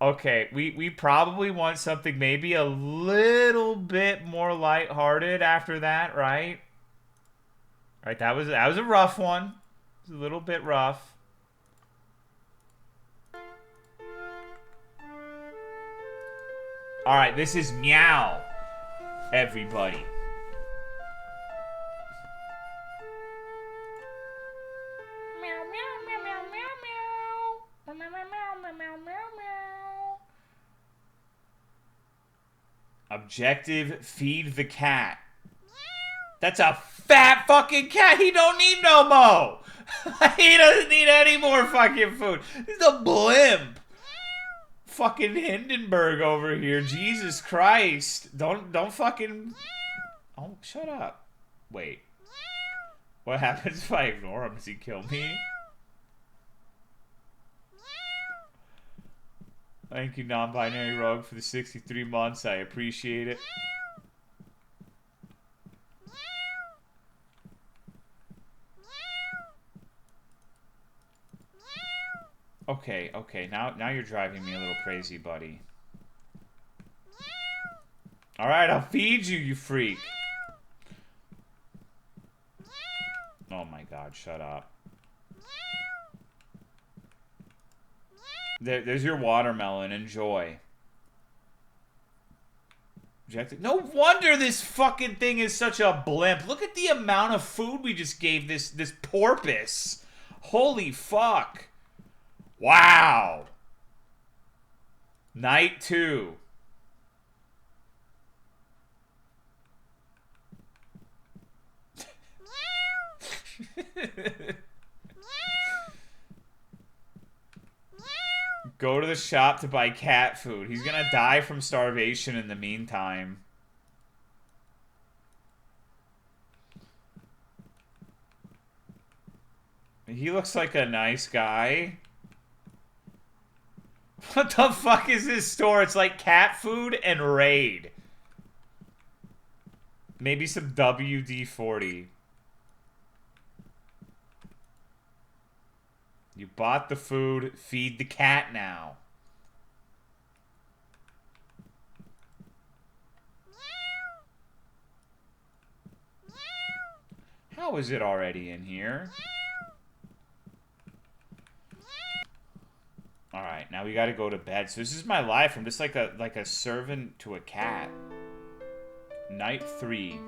Okay, we probably want something maybe a little bit more lighthearted after that, right? Right, that was a rough one. It was a little bit rough. All right, this is Meow, everybody. Meow, meow, meow, meow, meow, meow. Meow, meow, meow, meow, meow, meow. Objective, feed the cat. That's a fat fucking cat. He don't need no mo. He doesn't need any more fucking food. He's a blimp. Fucking Hindenburg over here. Jesus Christ. Don't fucking... Oh, shut up. Wait. What happens if I ignore him? Does he kill me? Thank you, non-binary rogue, for the 63 months. I appreciate it. Okay, now you're driving me a little crazy, buddy. Alright, I'll feed you, you freak. Oh my god, shut up. There's your watermelon, enjoy. No wonder this fucking thing is such a blimp. Look at the amount of food we just gave this porpoise. Holy fuck. Wow. Night 2. Go to the shop to buy cat food. He's gonna die from starvation in the meantime. He looks like a nice guy. What the fuck is this store? It's like cat food and Raid. Maybe some WD-40. You bought the food. Feed the cat now. How is it already in here? Alright, now we gotta go to bed. So this is my life. I'm just like a servant to a cat. Night 3.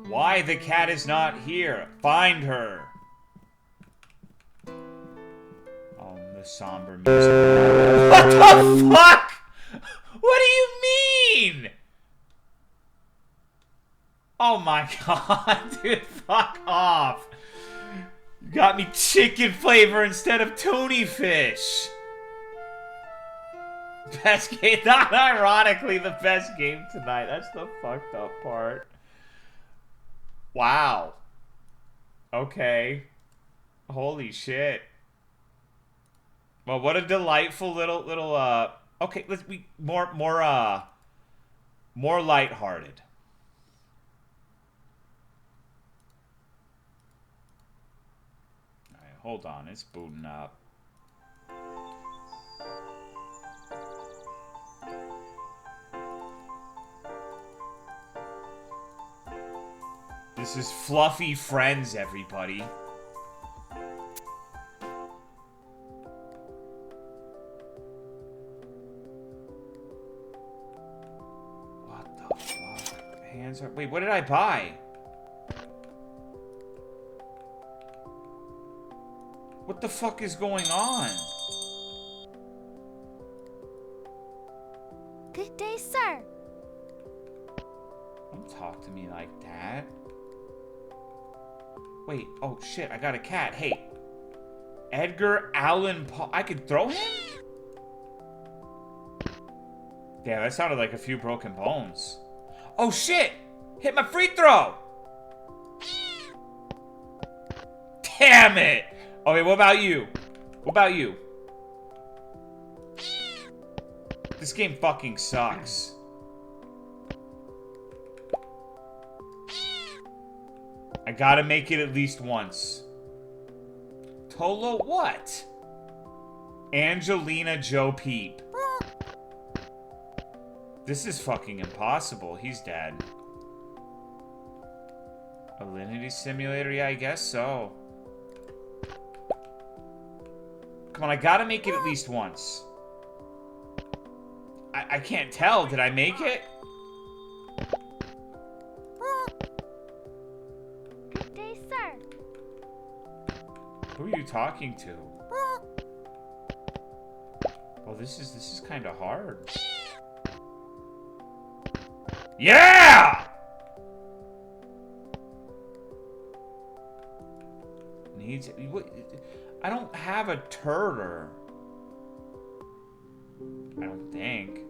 Why the cat is not here? Find her. Oh, the somber music. What the fuck? What do you mean? Oh my god, dude, fuck off. You got me chicken flavor instead of tuna fish. Best game, not ironically the best game tonight. That's the fucked up part. Wow. Okay. Holy shit. Well, what a delightful little okay, let's be more lighthearted. Alright, hold on, it's booting up. This is Fluffy Friends, everybody. What the fuck? Hands are... Wait, what did I buy? What the fuck is going on? Good day, sir. Don't talk to me like that. Wait, oh shit, I got a cat. Hey. Edgar Allan Poe. I could throw him? Yeah, that sounded like a few broken bones. Oh shit! Hit my free throw! Damn it! Okay, what about you? What about you? This game fucking sucks. I gotta make it at least once. Tolo what? Angelina Joe Peep. This is fucking impossible. He's dead. Alinity simulator? Yeah, I guess so. Come on, I gotta make it at least once. I can't tell. Did I make it? Good day, sir. Who are you talking to? Well, this is kind of hard. Yeah! Needs what? I don't have a turtle. I don't think.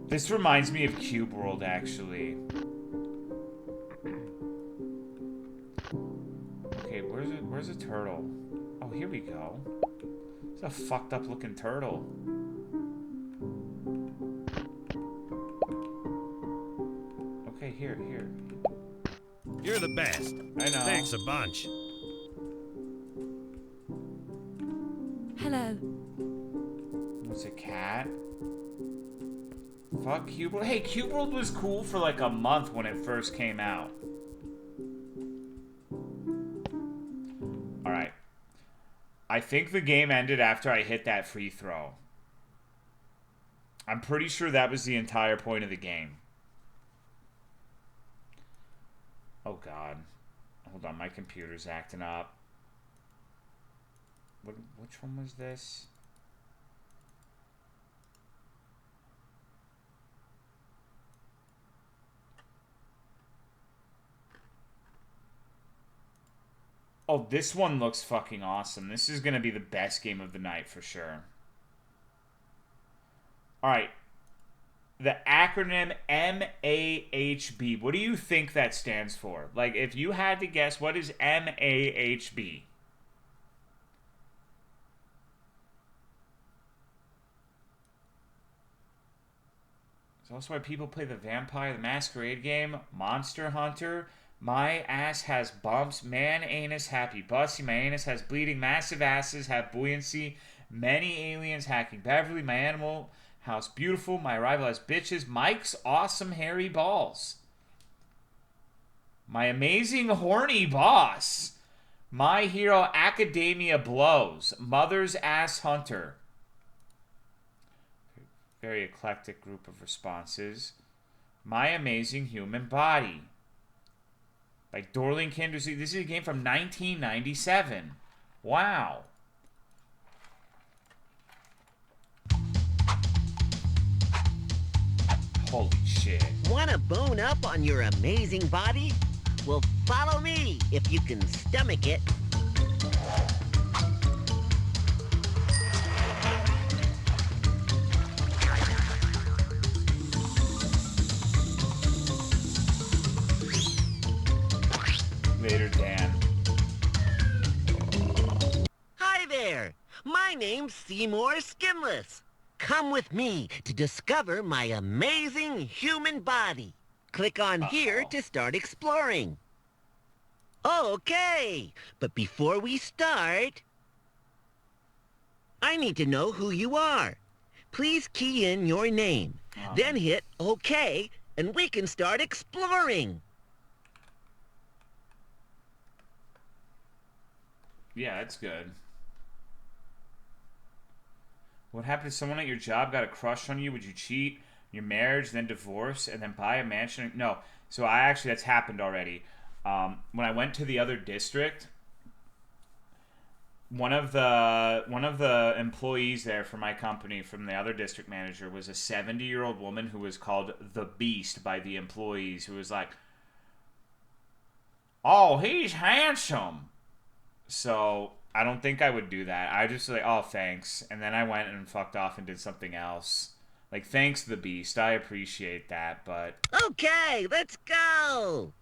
This reminds me of Cube World, actually. Okay, where's a turtle? Oh, here we go. It's a fucked up looking turtle. Okay, here. You're the best. I know. Thanks a bunch. Hello. What's a cat? Fuck Cube World. Hey, Cube World was cool for like a month when it first came out. Alright. I think the game ended after I hit that free throw. I'm pretty sure that was the entire point of the game. Oh god. Hold on, my computer's acting up. Which one was this? Oh, this one looks fucking awesome. This is gonna be the best game of the night for sure. Alright. The acronym MAHB. What do you think that stands for? Like, if you had to guess, what is MAHB? It's also why people play the Vampire the Masquerade game, Monster Hunter. My ass has bumps. Man anus happy bussy. My anus has bleeding. Massive asses have buoyancy. Many aliens hacking Beverly. My animal house beautiful. My arrival has bitches. Mike's awesome hairy balls. My amazing horny boss. My hero academia blows. Mother's ass hunter. Very eclectic group of responses. My amazing human body. Like Dorling Kinders. This is a game from 1997. Wow. Holy shit. Wanna bone up on your amazing body? Well, follow me if you can stomach it. Later, Dan. Hi there. My name's Seymour Skinless. Come with me to discover my amazing human body. Click on here to start exploring. Okay, but before we start, I need to know who you are. Please key in your name, then hit OK, and we can start exploring. Yeah, that's good. What happened if someone at your job got a crush on you? Would you cheat? Your marriage, then divorce, and then buy a mansion? No. So that's happened already. When I went to the other district, one of the employees there for my company, from the other district manager, was a 70-year-old woman who was called the Beast by the employees, who was like, "Oh, he's handsome." So I don't think I would do that. I just like, oh, thanks. And then I went and fucked off and did something else. Like, thanks, the Beast. I appreciate that, but... Okay, let's go!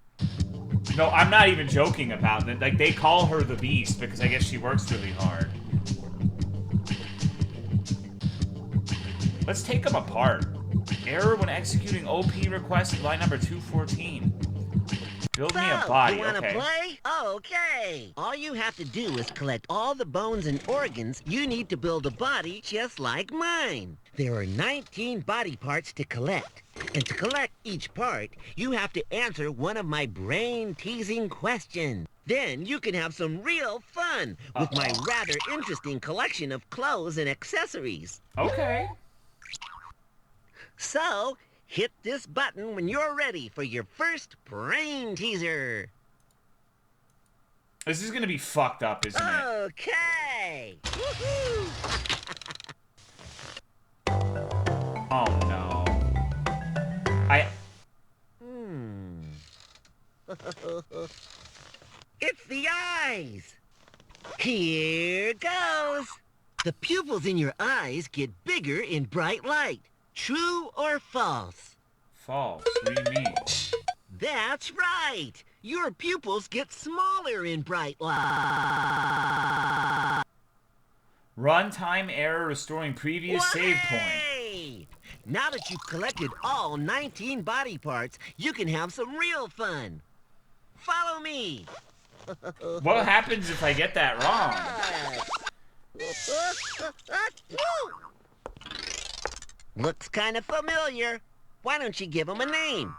No, I'm not even joking about it. Like, they call her the Beast because I guess she works really hard. Let's take them apart. Error when executing OP request line number 214. Build me a body, you wanna okay. play? Okay. All you have to do is collect all the bones and organs you need to build a body just like mine. There are 19 body parts to collect. And to collect each part, you have to answer one of my brain-teasing questions. Then you can have some real fun with my rather interesting collection of clothes and accessories. Okay. So, hit this button when you're ready for your first brain teaser. This is gonna be fucked up, isn't it? Okay. Woohoo! Oh no. It's the eyes. Here goes. The pupils in your eyes get bigger in bright light. True or false? False. What do you mean? That's right. Your pupils get smaller in bright light. Runtime error restoring previous save point. Now that you've collected all 19 body parts, you can have some real fun. Follow me. What happens if I get that wrong? Looks kind of familiar. Why don't you give him a name?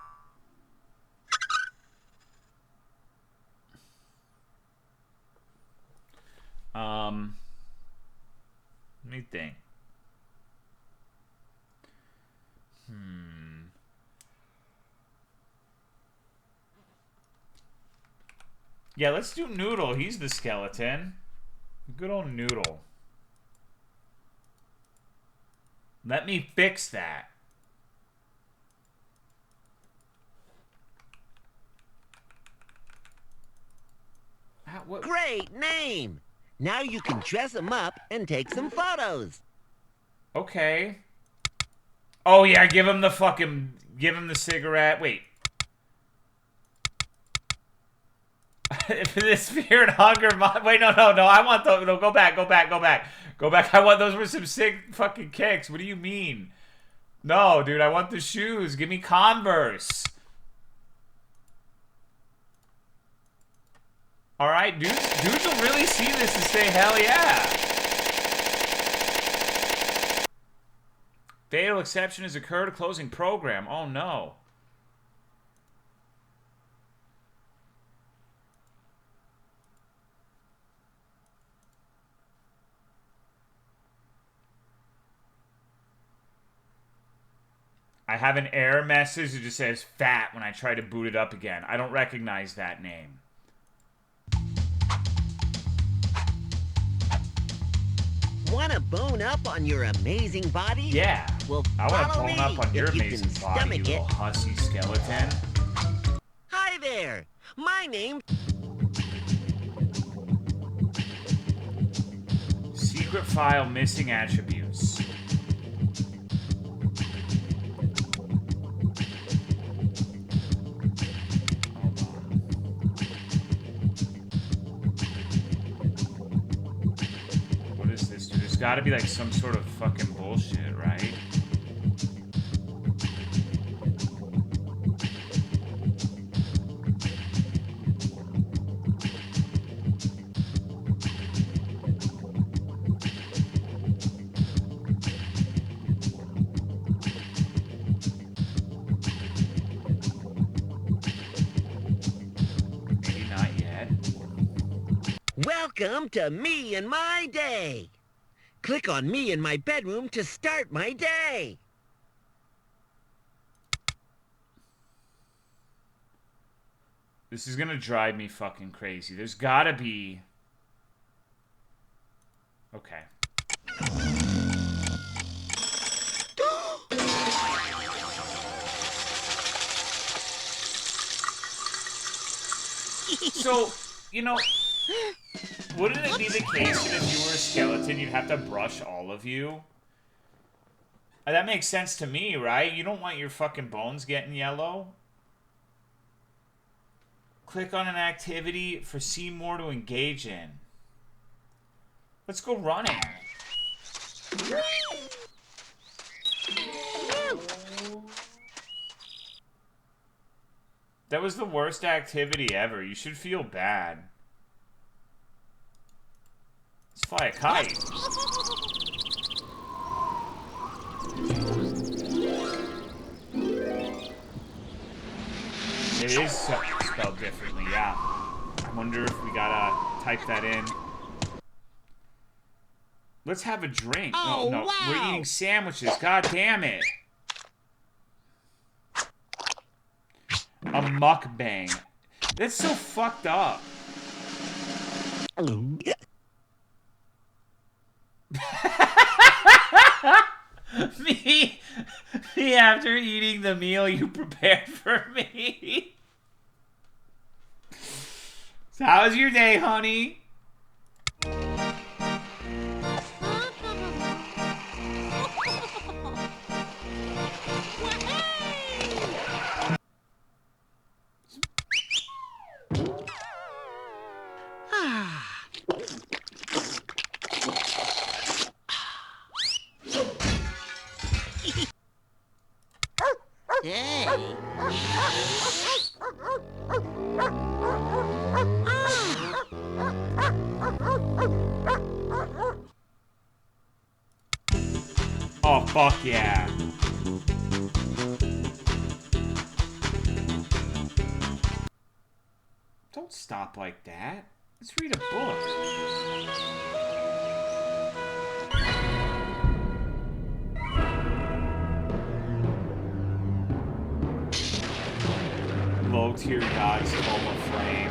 Let me think. Yeah, let's do Noodle. He's the skeleton. Good old Noodle. Let me fix that. Great name. Now you can dress him up and take some photos. Okay. Oh yeah, give him the cigarette. Wait. For this fear and hunger, wait, no, I want those. No, go back. I want those were some sick fucking kicks. What do you mean? No, dude, I want the shoes. Give me Converse. All right, dudes will really see this and say, hell yeah. Fatal exception has occurred. Closing program. Oh no. I have an error message that just says fat when I try to boot it up again. I don't recognize that name. Want to bone up on your amazing body? Yeah. Well, I want to follow bone me up on your if you amazing can body, stomach you little it. hussy skeleton. Hi there. My name... Secret file missing attributes. What is this, dude? There's gotta be like some sort of fucking bullshit, right? Maybe not yet. Welcome to me and my day. Click on me in my bedroom to start my day. This is gonna drive me fucking crazy. There's gotta be... Okay. So, you know... Wouldn't it be the case that if you were a skeleton, you'd have to brush all of you? That makes sense to me, right? You don't want your fucking bones getting yellow. Click on an activity for Seymour to engage in. Let's go running. That was the worst activity ever. You should feel bad. Let's fly a kite. It is spelled differently, yeah. I wonder if we gotta type that in. Let's have a drink. Oh, no. Wow. We're eating sandwiches. God damn it. A mukbang. That's so fucked up. me after eating the meal you prepared for me. So how was your day, honey? Hey. Oh, fuck yeah. Don't stop like that. Let's read a book. Low tier gods, Boba flame.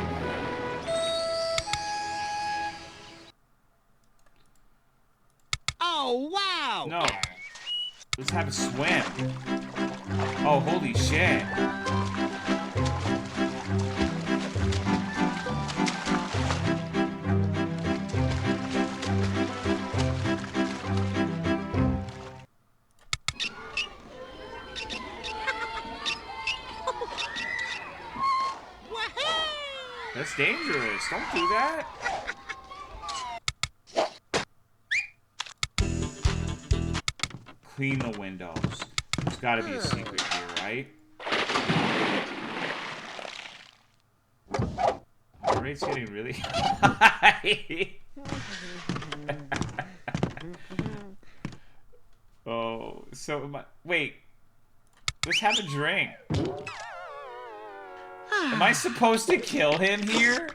Oh, wow! No. Let's have a swim. Oh, holy shit. That's dangerous. Don't do that. Clean the windows. There's got to be a secret here, right? The rate's getting really high. Oh, so wait. Let's have a drink. Am I supposed to kill him here?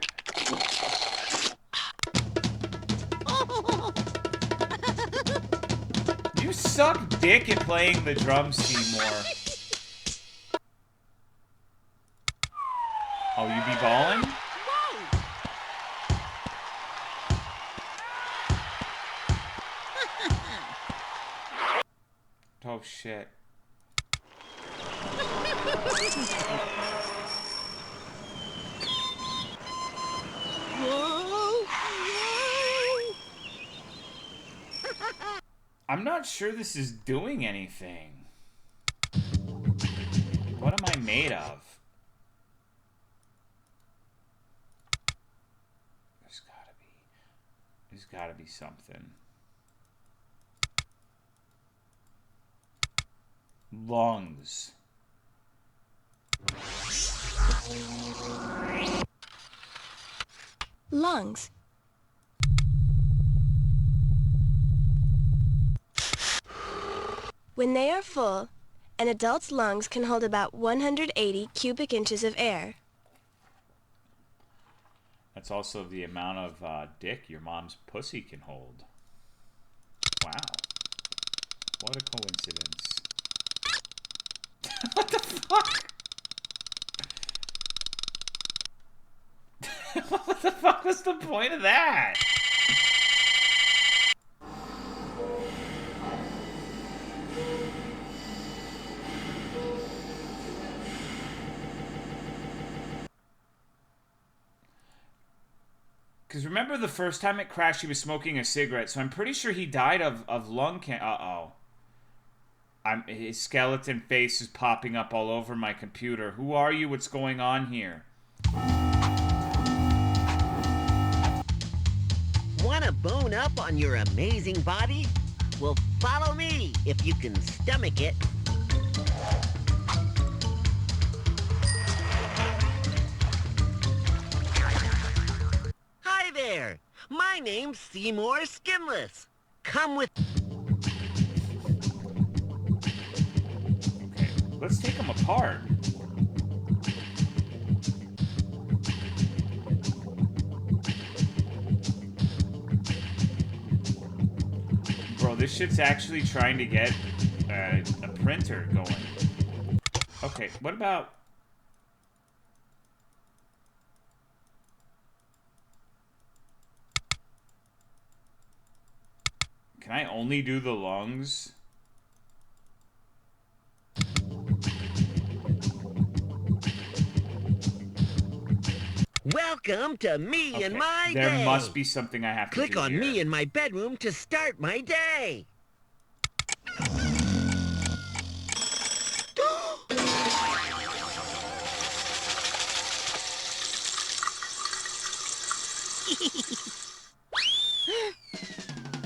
You suck dick at playing the drums, Seymour. Oh, you be balling? Oh, shit. I'm not sure this is doing anything. What am I made of? There's gotta be something. Lungs. Lungs. When they are full, an adult's lungs can hold about 180 cubic inches of air. That's also the amount of dick your mom's pussy can hold. Wow. What a coincidence. What the fuck? What the fuck was the point of that? Because remember the first time it crashed, he was smoking a cigarette, so I'm pretty sure he died of lung cancer. Uh-oh. His skeleton face is popping up all over my computer. Who are you? What's going on here? Wanna bone up on your amazing body? Well, follow me if you can stomach it. Hi there! My name's Seymour Skinless. Come with... Okay, let's take them apart. Bro, this shit's actually trying to get a printer going. Okay, what about... Can I only do the lungs? Welcome to me and my day. There must be something I have to Click do on here. me in my bedroom to start my day.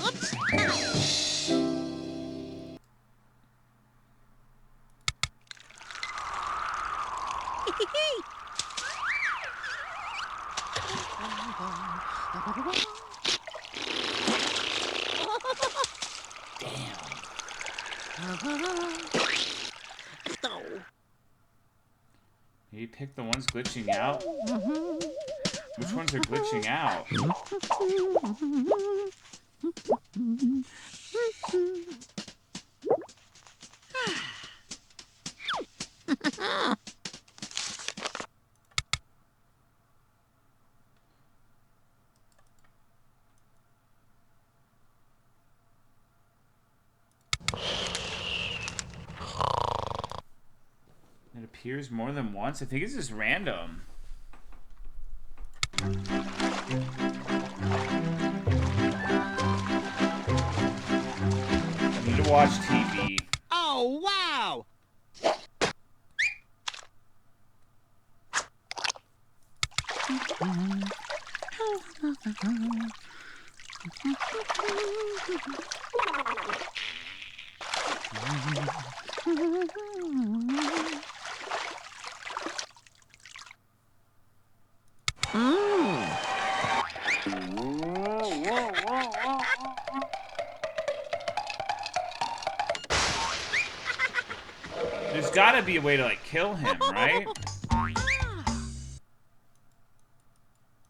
Oops. You pick the ones glitching out? Which ones are glitching out? It appears more than once. I think it's just random. I need to watch TV. Oh, wow! There's gotta be a way to, like, kill him, right?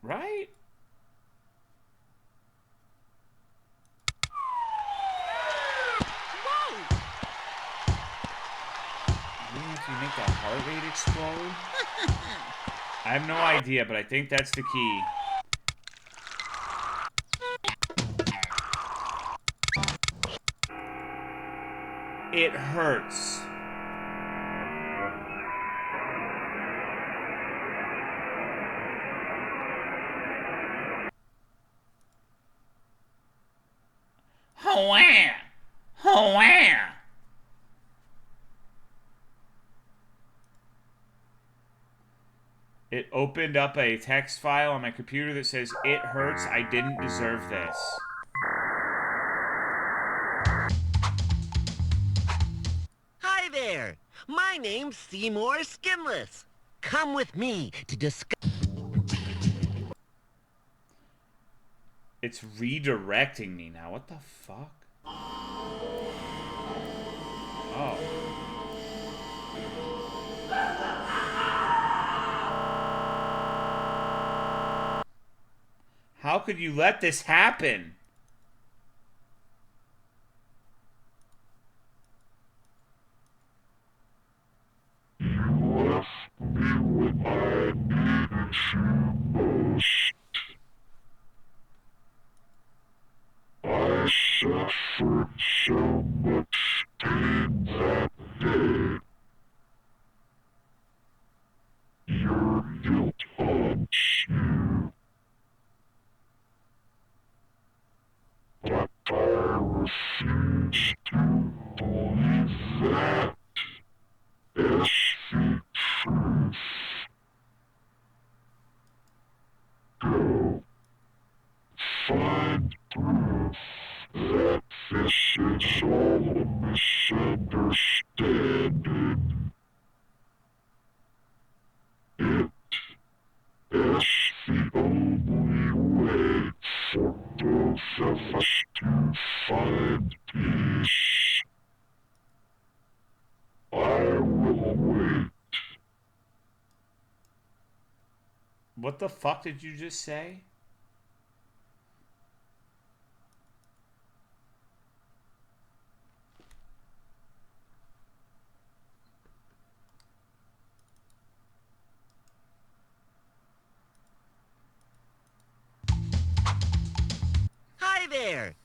Right? Maybe if you make the heart rate explode? I have no idea, but I think that's the key. It hurts. Hoa! Hoa! It opened up a text file on my computer that says, "It hurts, I didn't deserve this." Hi there! My name's Seymour Skinless. Come with me to discover... It's redirecting me now. What the fuck? Oh. How could you let this happen? I suffered so much pain that day. Your guilt haunts you. What the fuck did you just say? Hi there.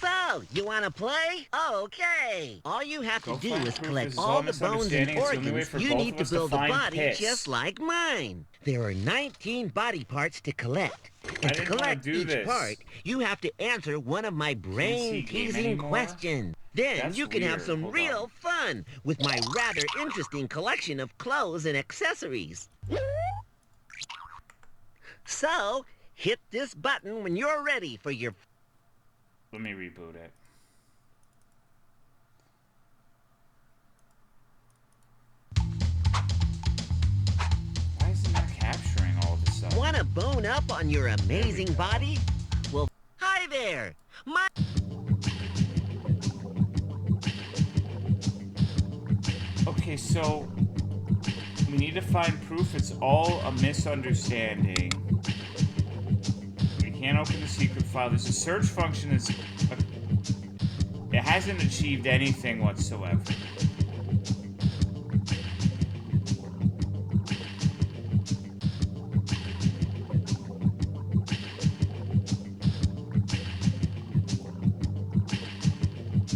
So, you wanna play? Okay. All you have to do is collect all the bones and organs you need to build a body just like mine. There are 19 body parts to collect. And to collect each part, you have to answer one of my brain-teasing questions. Then you can have some real fun with my rather interesting collection of clothes and accessories. So, hit this button when you're ready for your... Let me reboot it. Why is it not capturing all of a sudden? Wanna bone up on your amazing body? Well, hi there! My... Okay, so we need to find proof it's all a misunderstanding. We can't open the secret file. There's a search function that's... it hasn't achieved anything whatsoever.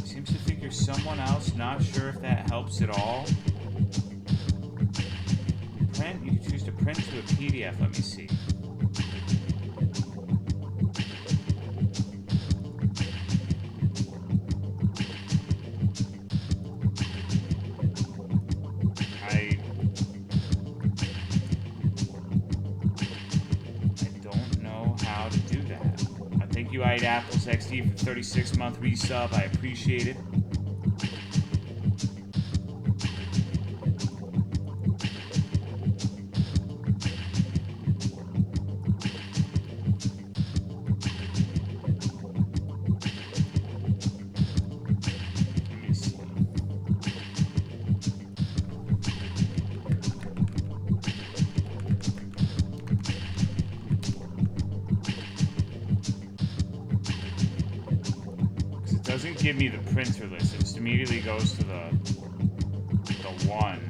Seems to think you're someone else, not sure if that helps at all. Print, you can choose to print to a PDF, let me see. You eyed Apples XD for 36-month resub. I appreciate it. Let me see. Doesn't give me the printer list. It just immediately goes to the one.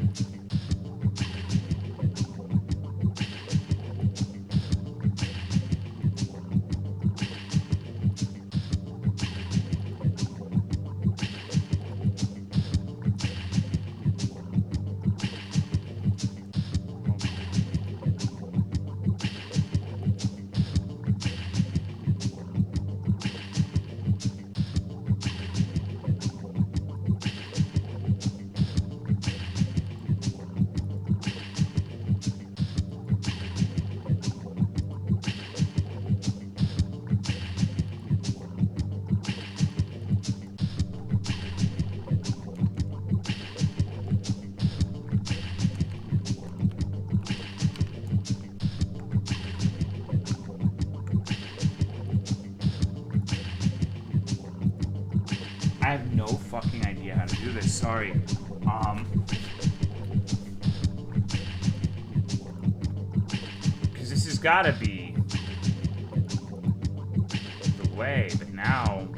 I have no fucking idea how to do this. Sorry. Because this has got to be the way, but now...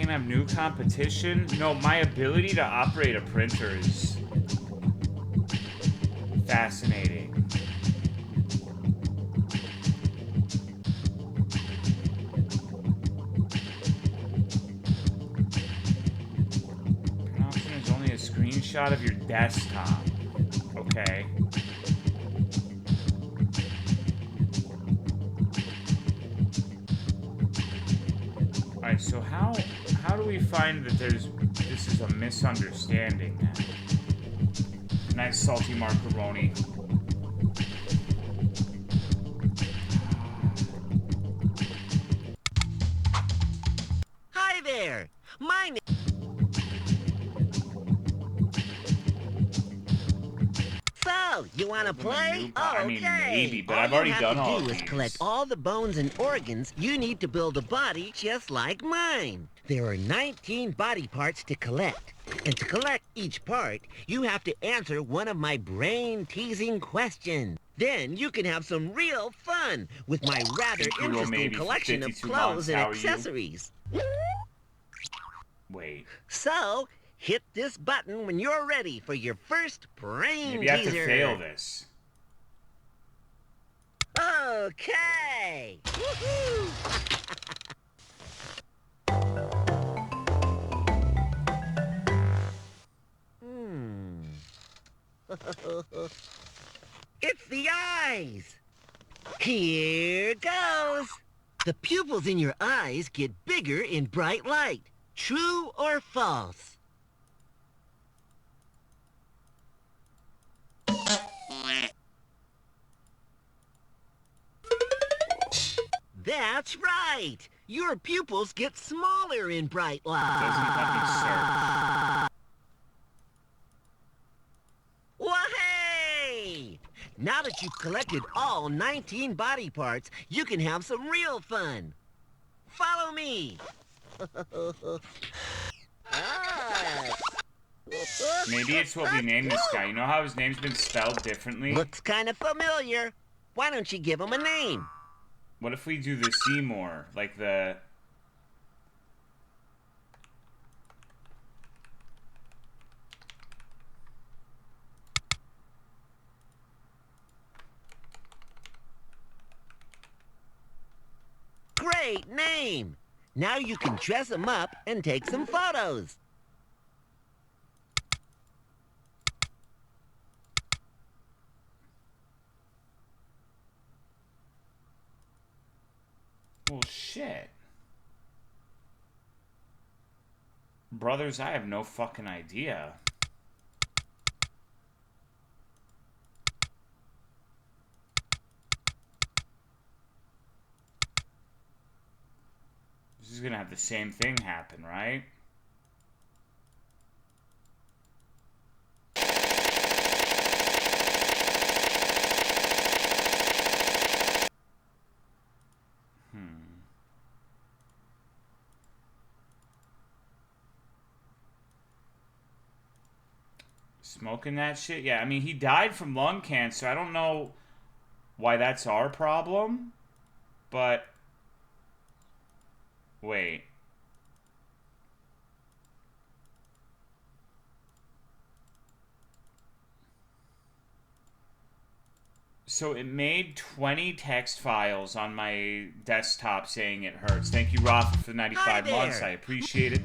Have new competition? No, my ability to operate a printer is fascinating. screenshot of your desktop. Okay. Alright, so how do we find that this is a misunderstanding now? Nice salty macaroni. Hi there. My name. So, you wanna play? I mean, maybe, but I've already done all of these. All you have to do is collect all the bones and organs you need to build a body just like mine. There are 19 body parts to collect. And to collect each part, you have to answer one of my brain-teasing questions. Then you can have some real fun with my rather interesting collection of clothes and accessories. Wait. So, hit this button when you're ready for your first brain Maybe I have to teaser. fail this. Okay. Woohoo! It's the eyes. Here goes. The pupils in your eyes get bigger in bright light. True or false? That's right. Your pupils get smaller in bright light. Wah-hey! Now that you've collected all 19 body parts, you can have some real fun. Follow me. Maybe it's what we named this guy. You know how his name's been spelled differently? Looks kind of familiar. Why don't you give him a name? What if we do the Seymour? Like the... Great name! Now you can dress him up and take some photos. Well, shit. Brothers, I have no fucking idea. This is gonna have the same thing happen, right? Smoking that shit? Yeah, I mean, he died from lung cancer. I don't know why that's our problem, but... Wait. So it made 20 text files on my desktop saying it hurts. Thank you, Rafa, for the 95 months. I appreciate it.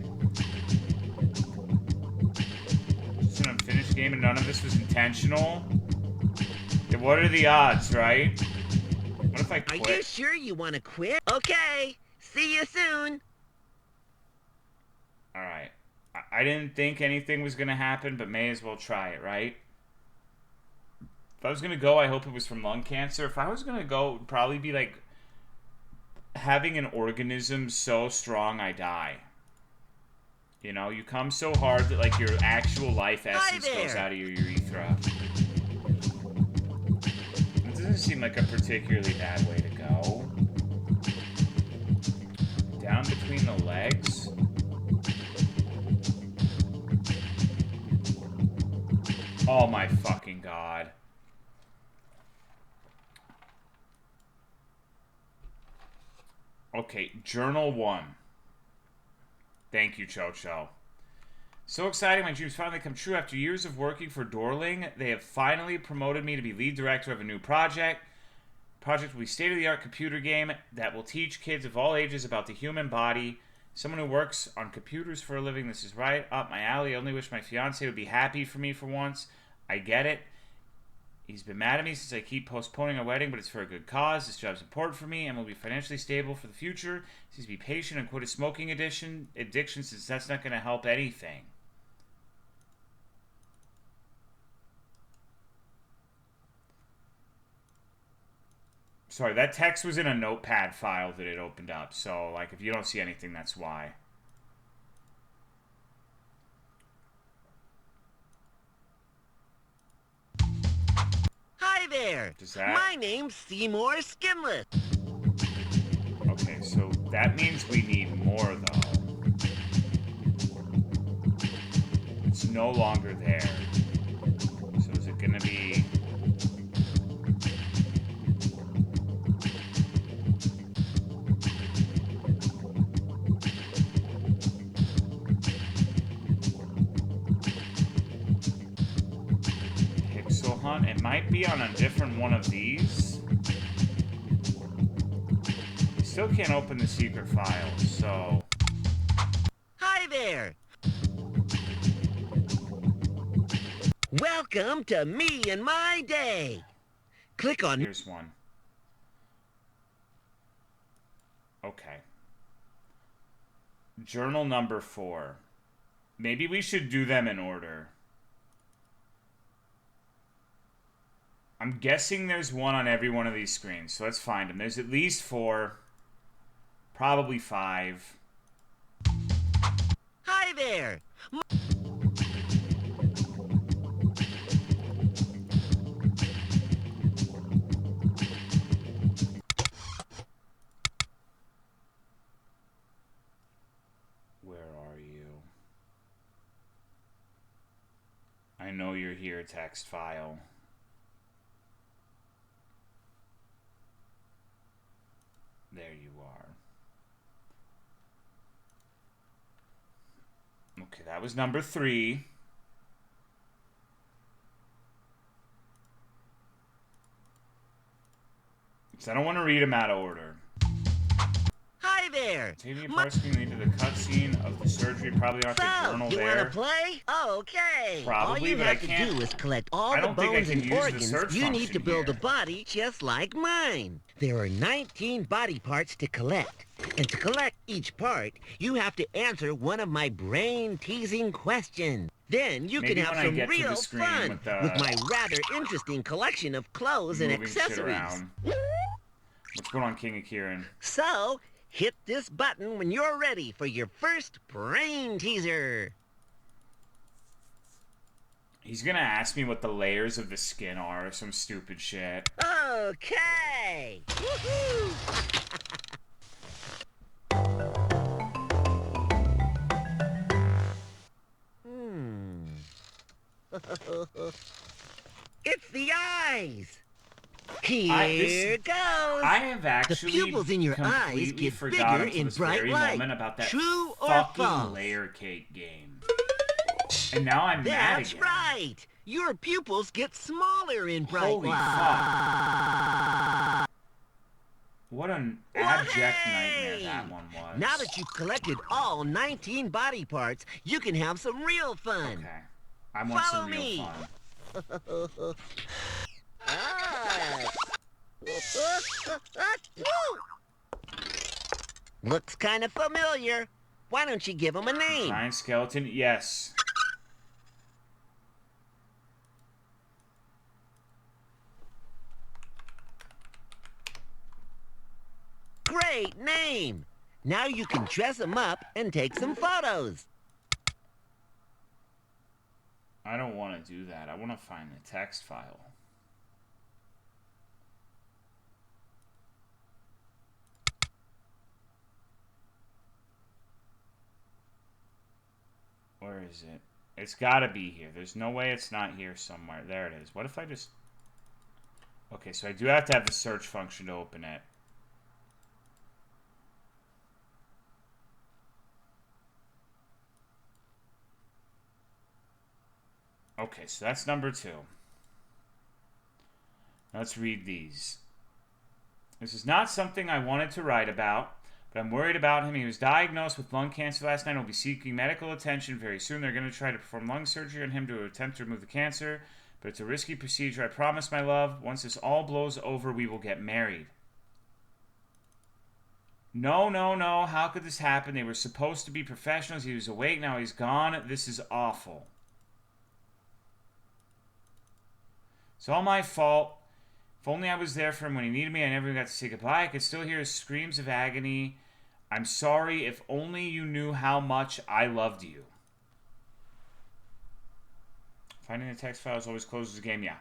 Just an unfinished game and none of this was intentional. Yeah, what are the odds, right? What if I quit? Are you sure you want to quit? Okay. See you soon. Alright. I didn't think anything was going to happen, but may as well try it, right? If I was going to go, I hope it was from lung cancer. If I was going to go, it would probably be like having an organism so strong I die. You know, you come so hard that like your actual life essence goes out of your urethra. It doesn't seem like a particularly bad way to go. Down between the legs. Oh my fucking god. Okay, Journal 1. Thank you, Cho-Cho. So exciting, my dreams finally come true. After years of working for Dorling, they have finally promoted me to be lead director of a new project. The project will be a state-of-the-art computer game that will teach kids of all ages about the human body Someone who works on computers for a living. This is right up my alley. I only wish my fiance would be happy for me for once. I get it. He's been mad at me since I keep postponing our wedding, but it's for a good cause. This job's important for me and will be financially stable for the future. He needs to be patient and quit his smoking addiction since that's not going to help anything. Sorry, that text was in a notepad file that it opened up. So, like, if you don't see anything, that's why. Hi there. Does that... My name's Seymour Skinless. Okay, so that means we need more, though. It's no longer there. So is it going to be... Pixel Hunt? It might be on a different one of these. Still can't open the secret file, so... Hi there. Welcome to me and my day. Click on... Here's one. Okay. Journal number 4. Maybe we should do them in order. I'm guessing there's one on every one of these screens, so let's find them. There's at least 4. Probably 5. Hi there. Where are you? I know you're here, text file. There you are. Okay, that was number 3. So I don't want to read them out of order. Hi there. Taking apart screen lead to the cutscene of the surgery. Probably aren't the journal you there. wanna play? Okay. Probably, all you but have I can't. to do is collect all I the don't think I bones can and use the organs search you need to function build here. a body just like mine. There are 19 body parts to collect. And to collect each part, you have to answer one of my brain-teasing questions. Then you Maybe can have when I some get to the real screen fun with with my rather interesting collection of clothes and Moving shit accessories. around. What's going on, King of Kieran? So, hit this button when you're ready for your first brain teaser. He's gonna ask me what the layers of the skin are or some stupid shit. Okay. Woohoo! It's the eyes. Here goes. I have actually the pupils in your eyes get bigger in bright light. About that True or fucking false? layer cake game. And now I'm mad That's again. right. Your pupils get smaller in bright Holy light. fuck. What an abject nightmare that one was. Now that you've collected all 19 body parts, you can have some real fun. Okay. I want Follow some real me. fun. Looks kind of familiar. Why don't you give him a name? Giant skeleton, yes. Great name. Now you can dress him up and take some photos. I don't want to do that. I want to find the text file. Where is it? It's got to be here. There's no way it's not here somewhere. There it is. What if I just... Okay, so I do have to have the search function to open it. Okay, so that's number 2. Let's read these. This is not something I wanted to write about, But I'm worried about him. He was diagnosed with lung cancer last night and will be seeking medical attention very soon. They're going to try to perform lung surgery on him to attempt to remove the cancer. But it's a risky procedure. I promise, my love, once this all blows over, we will get married. No, no, no. How could this happen? They were supposed to be professionals. He was awake. Now he's gone. This is awful. It's all my fault. If only I was there for him when he needed me. I never got to say goodbye. I could still hear his screams of agony. I'm sorry. If only you knew how much I loved you. Finding the text files always closes the game. Yeah.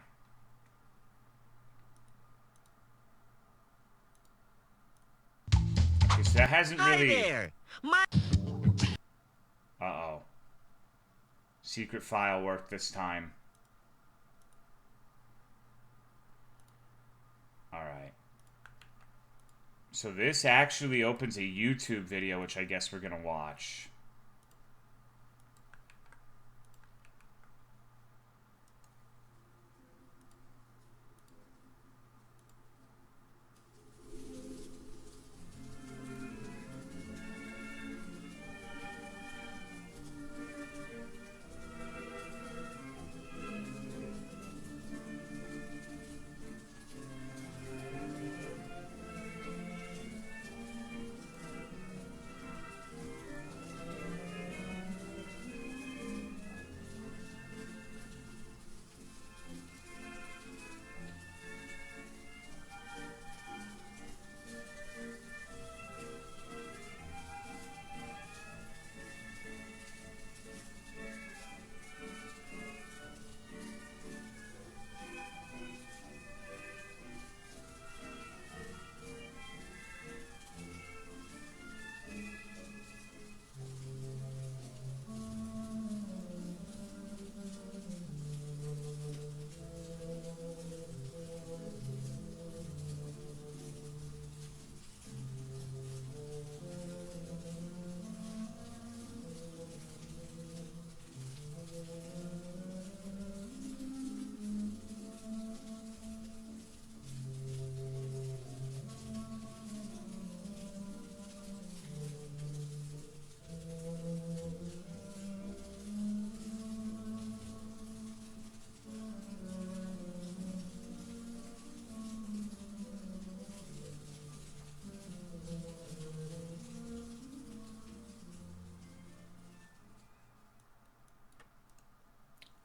Okay, so that hasn't really... Hi there. Uh-oh. Secret file worked this time. Alright. So this actually opens a YouTube video, which I guess we're going to watch.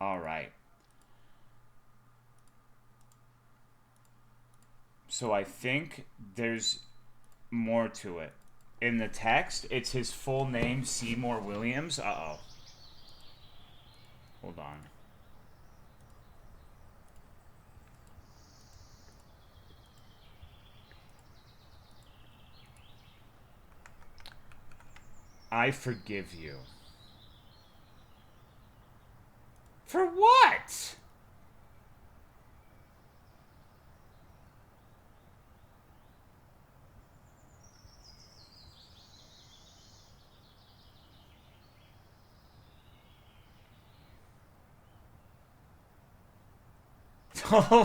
All right. So I think there's more to it. In the text, it's his full name, Seymour Williams. Uh-oh. Hold on. I forgive you. For what?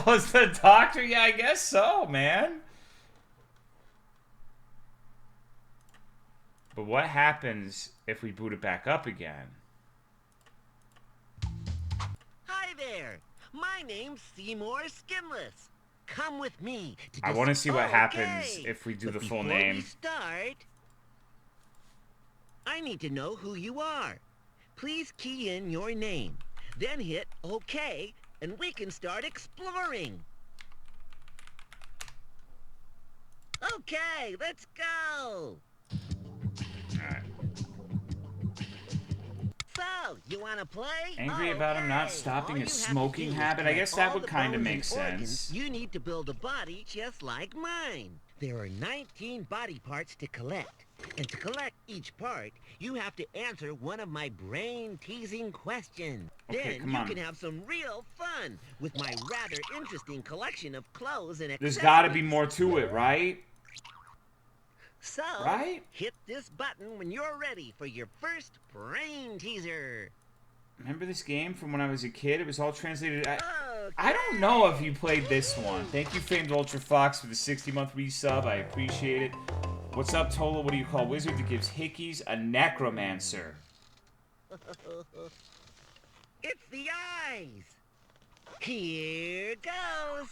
Was the doctor? Yeah, I guess so, man. But what happens if we boot it back up again? Hi there. My name's Seymour Skinless. Come with me to I want to see what happens if we do the full name. Before we start, I need to know who you are. Please key in your name, then hit OK, and we can start exploring. Okay, let's go. So, you want to play? Angry about him not stopping his smoking habit? I guess that would kind of make sense. You need to build a body just like mine. There are 19 body parts to collect. And to collect each part, you have to answer one of my brain-teasing questions. Okay, then you can have some real fun with my rather interesting collection of clothes and accessories. There's got to be more to it, right? So, hit this button when you're ready for your first brain teaser. Remember this game from when I was a kid? It was all translated. I don't know if you played this one. Thank you, Famed Ultra Fox, for the 60-month resub. I appreciate it. What's up, Tola? What do you call a wizard that gives hickeys? A necromancer. It's the eyes. Here goes.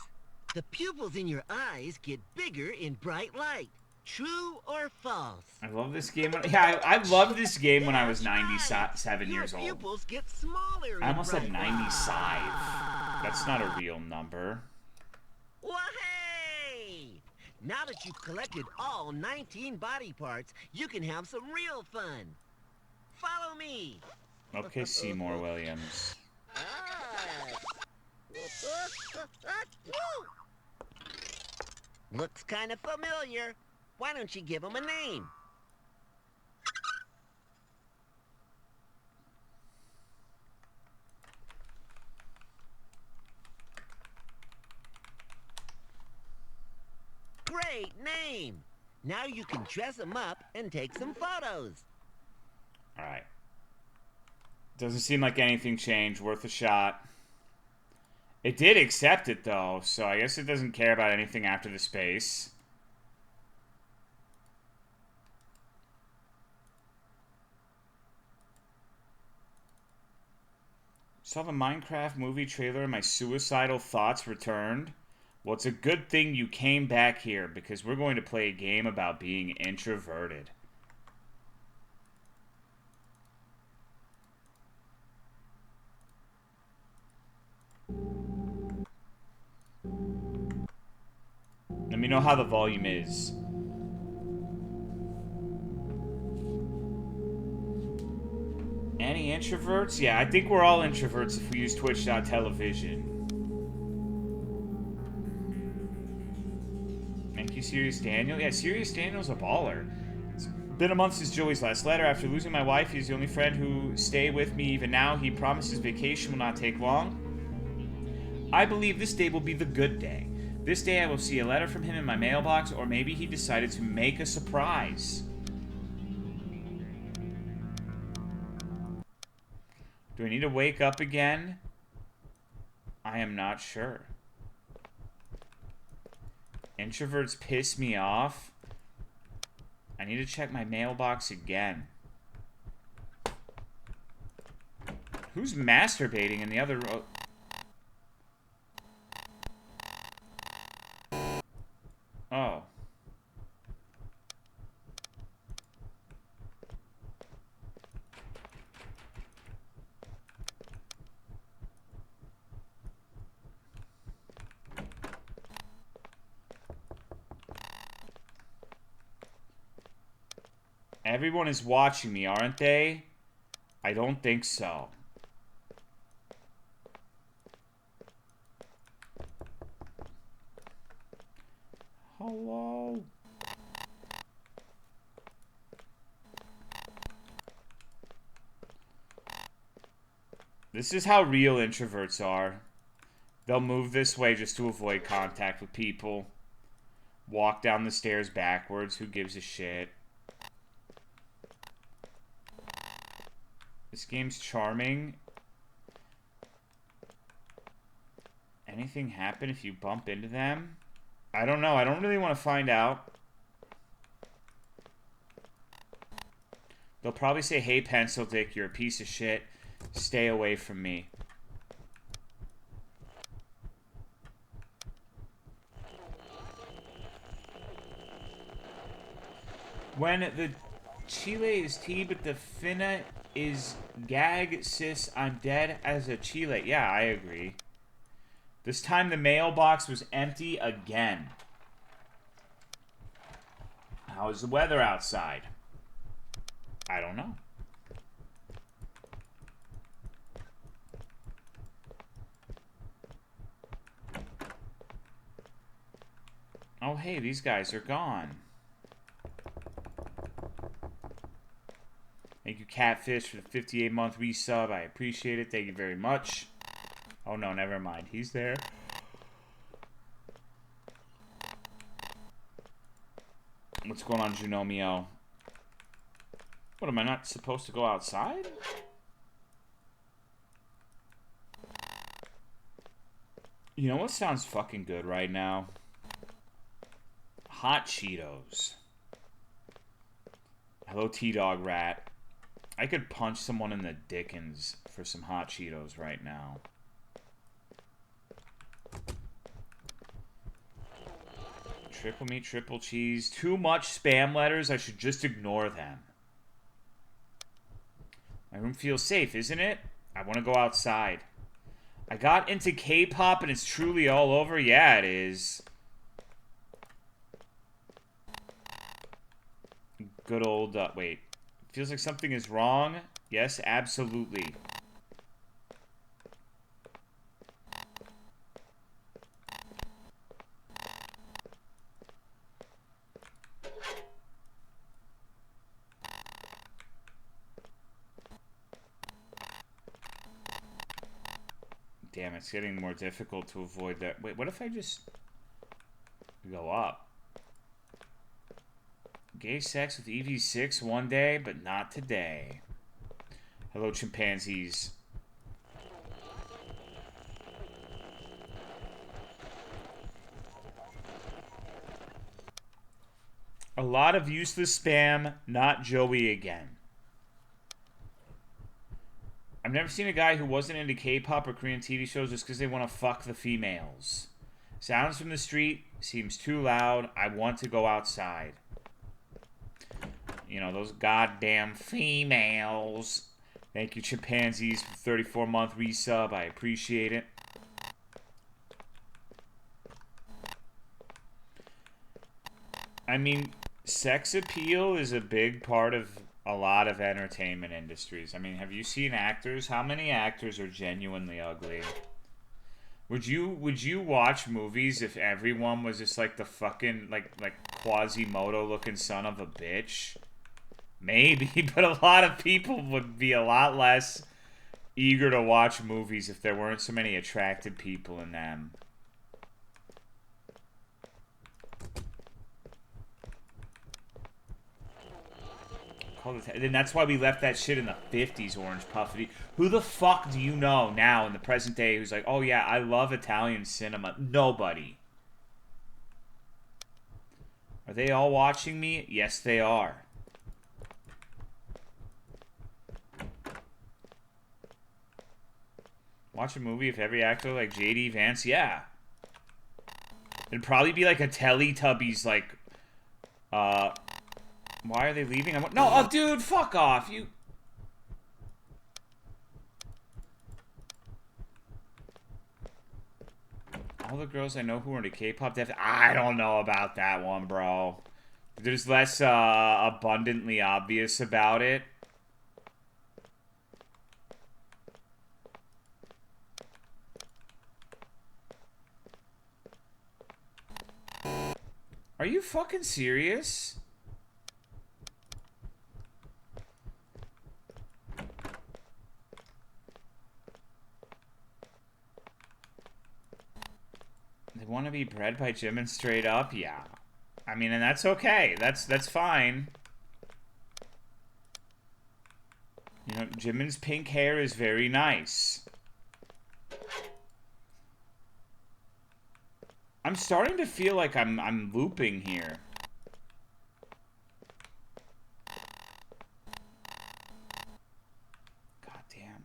The pupils in your eyes get bigger in bright light. True or false? I love this game. Yeah, I loved this game when I was 97 years old. Pupils get smaller. I almost said 95. That's not a real number. Wahey! Now that you've collected all 19 body parts, you can have some real fun. Follow me. Okay, Seymour Williams. Looks kind of familiar. Why don't you give him a name? Great name. Now you can dress him up and take some photos. All right. Doesn't seem like anything changed. Worth a shot. It did accept it, though, so I guess it doesn't care about anything after the space. Saw the Minecraft movie trailer and my suicidal thoughts returned. Well, it's a good thing you came back here, because we're going to play a game about being introverted. Let me know how the volume is. Any introverts? Yeah, I think we're all introverts if we use Twitch.television. Thank you, Serious Daniel. Yeah, Serious Daniel's a baller. It's been a month since Joey's last letter. After losing my wife, he's the only friend who stay with me even now. He promises vacation will not take long. I believe this day will be the good day. This day I will see a letter from him in my mailbox, or maybe he decided to make a surprise. Do I need to wake up again? I am not sure. Introverts piss me off. I need to check my mailbox again. Who's masturbating in the other row? Oh. Everyone is watching me, aren't they? I don't think so. Hello? This is how real introverts are. They'll move this way just to avoid contact with people. Walk down the stairs backwards. Who gives a shit? This game's charming. Anything happen if you bump into them? I don't know. I don't really want to find out. They'll probably say, hey, Pencil Dick, you're a piece of shit. Stay away from me. When the Chile is tea, but the finna is gag, sis, I'm dead as a Chile. Yeah, I agree. This time the mailbox was empty again. How is the weather outside? I don't know. Oh, hey, these guys are gone. Thank you, Catfish, for the 58-month resub. I appreciate it. Thank you very much. Oh, no, never mind. He's there. What's going on, Tolomeo? What, am I not supposed to go outside? You know what sounds fucking good right now? Hot Cheetos. Hello, T-Dog Rat. I could punch someone in the dickens for some hot Cheetos right now. Triple meat, triple cheese. Too much spam letters. I should just ignore them. My room feels safe, isn't it? I want to go outside. I got into K-pop and it's truly all over. Yeah, it is. Good old, wait. Feels like something is wrong. Yes, absolutely. Damn, it's getting more difficult to avoid that. Wait, what if I just go up? Gay sex with EV6 one day, but not today. Hello, chimpanzees. A lot of useless spam, not Joey again. I've never seen a guy who wasn't into K-pop or Korean TV shows just because they want to fuck the females. Sounds from the street seems too loud. I want to go outside. You know, those goddamn females. Thank you, chimpanzees, for 34-month resub. I appreciate it. I mean, sex appeal is a big part of a lot of entertainment industries. I mean, have you seen actors? How many actors are genuinely ugly? Would you watch movies if everyone was just like the fucking like Quasimodo looking son of a bitch? Maybe, but a lot of people would be a lot less eager to watch movies if there weren't so many attractive people in them. And that's why we left that shit in the 50s, Orange Puffy. Who the fuck do you know now in the present day who's like, oh yeah, I love Italian cinema? Nobody. Are they all watching me? Yes, they are. Watch a movie if every actor like J.D. Vance? Yeah. It'd probably be like a Teletubbies, like, why are they leaving? No, oh, dude, fuck off. You. All the girls I know who are into K-pop, I don't know about that one, bro. There's less abundantly obvious about it. Are you fucking serious? They want to be bred by Jimin straight up? Yeah. I mean, and that's okay. That's fine. You know, Jimin's pink hair is very nice. I'm starting to feel like I'm looping here. God damn.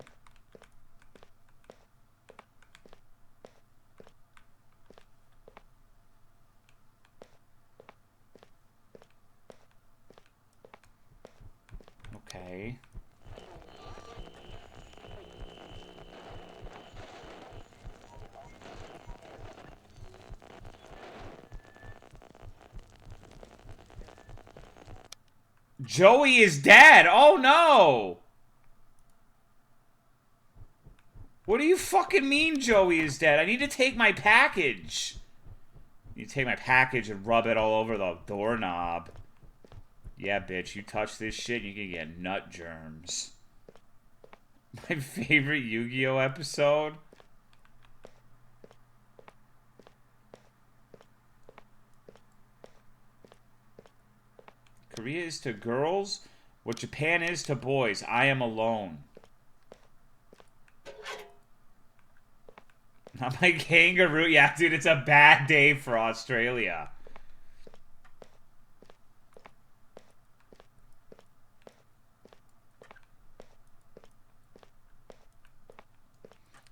Okay. Joey is dead. Oh no. What do you fucking mean Joey is dead? I need to take my package. I need to take my package and rub it all over the doorknob. Yeah, bitch, you touch this shit, you can get nut germs. My favorite Yu-Gi-Oh episode? Korea is to girls what Japan is to boys. I am alone. Not my kangaroo. Yeah, dude, it's a bad day for Australia.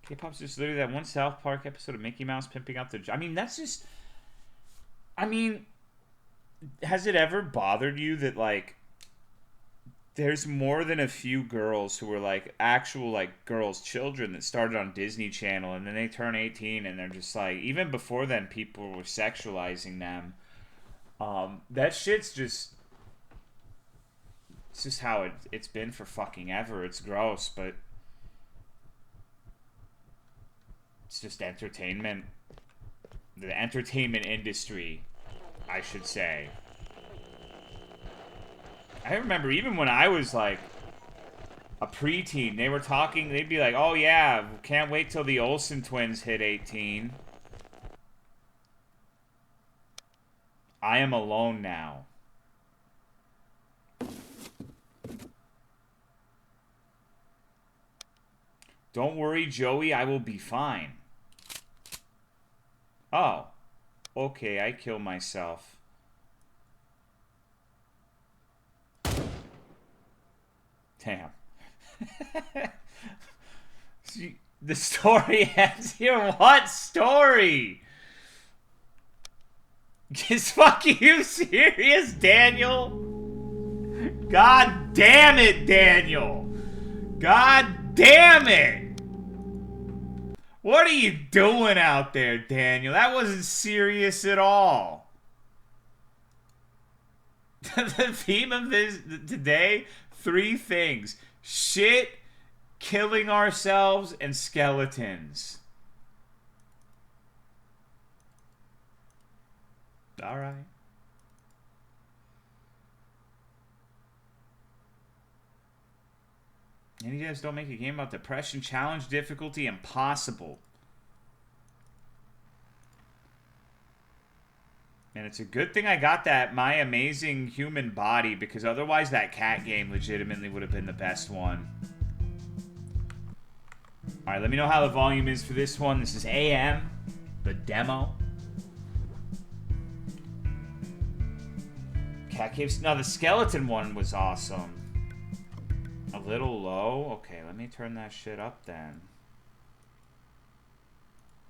K-pop's just literally that one South Park episode of Mickey Mouse pimping out the... I mean, that's just... I mean, has it ever bothered you that, like, there's more than a few girls who are, like, actual, like, girls, children that started on Disney Channel, and then they turn 18, and they're just, like... Even before then, people were sexualizing them. That shit's just... It's just how it's been for fucking ever. It's gross, but... It's just entertainment. The entertainment industry, I should say. I remember even when I was like a preteen, they were talking, they'd be like, oh yeah, can't wait till the Olsen twins hit 18. I am alone now. Don't worry, Joey, I will be fine. Oh. Okay, I kill myself. Damn. See, the story ends here. What story? Is fucking you serious, Daniel? God damn it, Daniel. God damn it. What are you doing out there, Daniel? That wasn't serious at all. The theme of this today, 3 things. Shit, killing ourselves, and skeletons. Alright. And you guys don't make a game about depression, challenge, difficulty, impossible. And it's a good thing I got that My Amazing Human Body, because otherwise that cat game legitimately would have been the best one. Alright, let me know how the volume is for this one. This is AM, the demo. Cat caves. No, the skeleton one was awesome. A little low? Okay, let me turn that shit up then.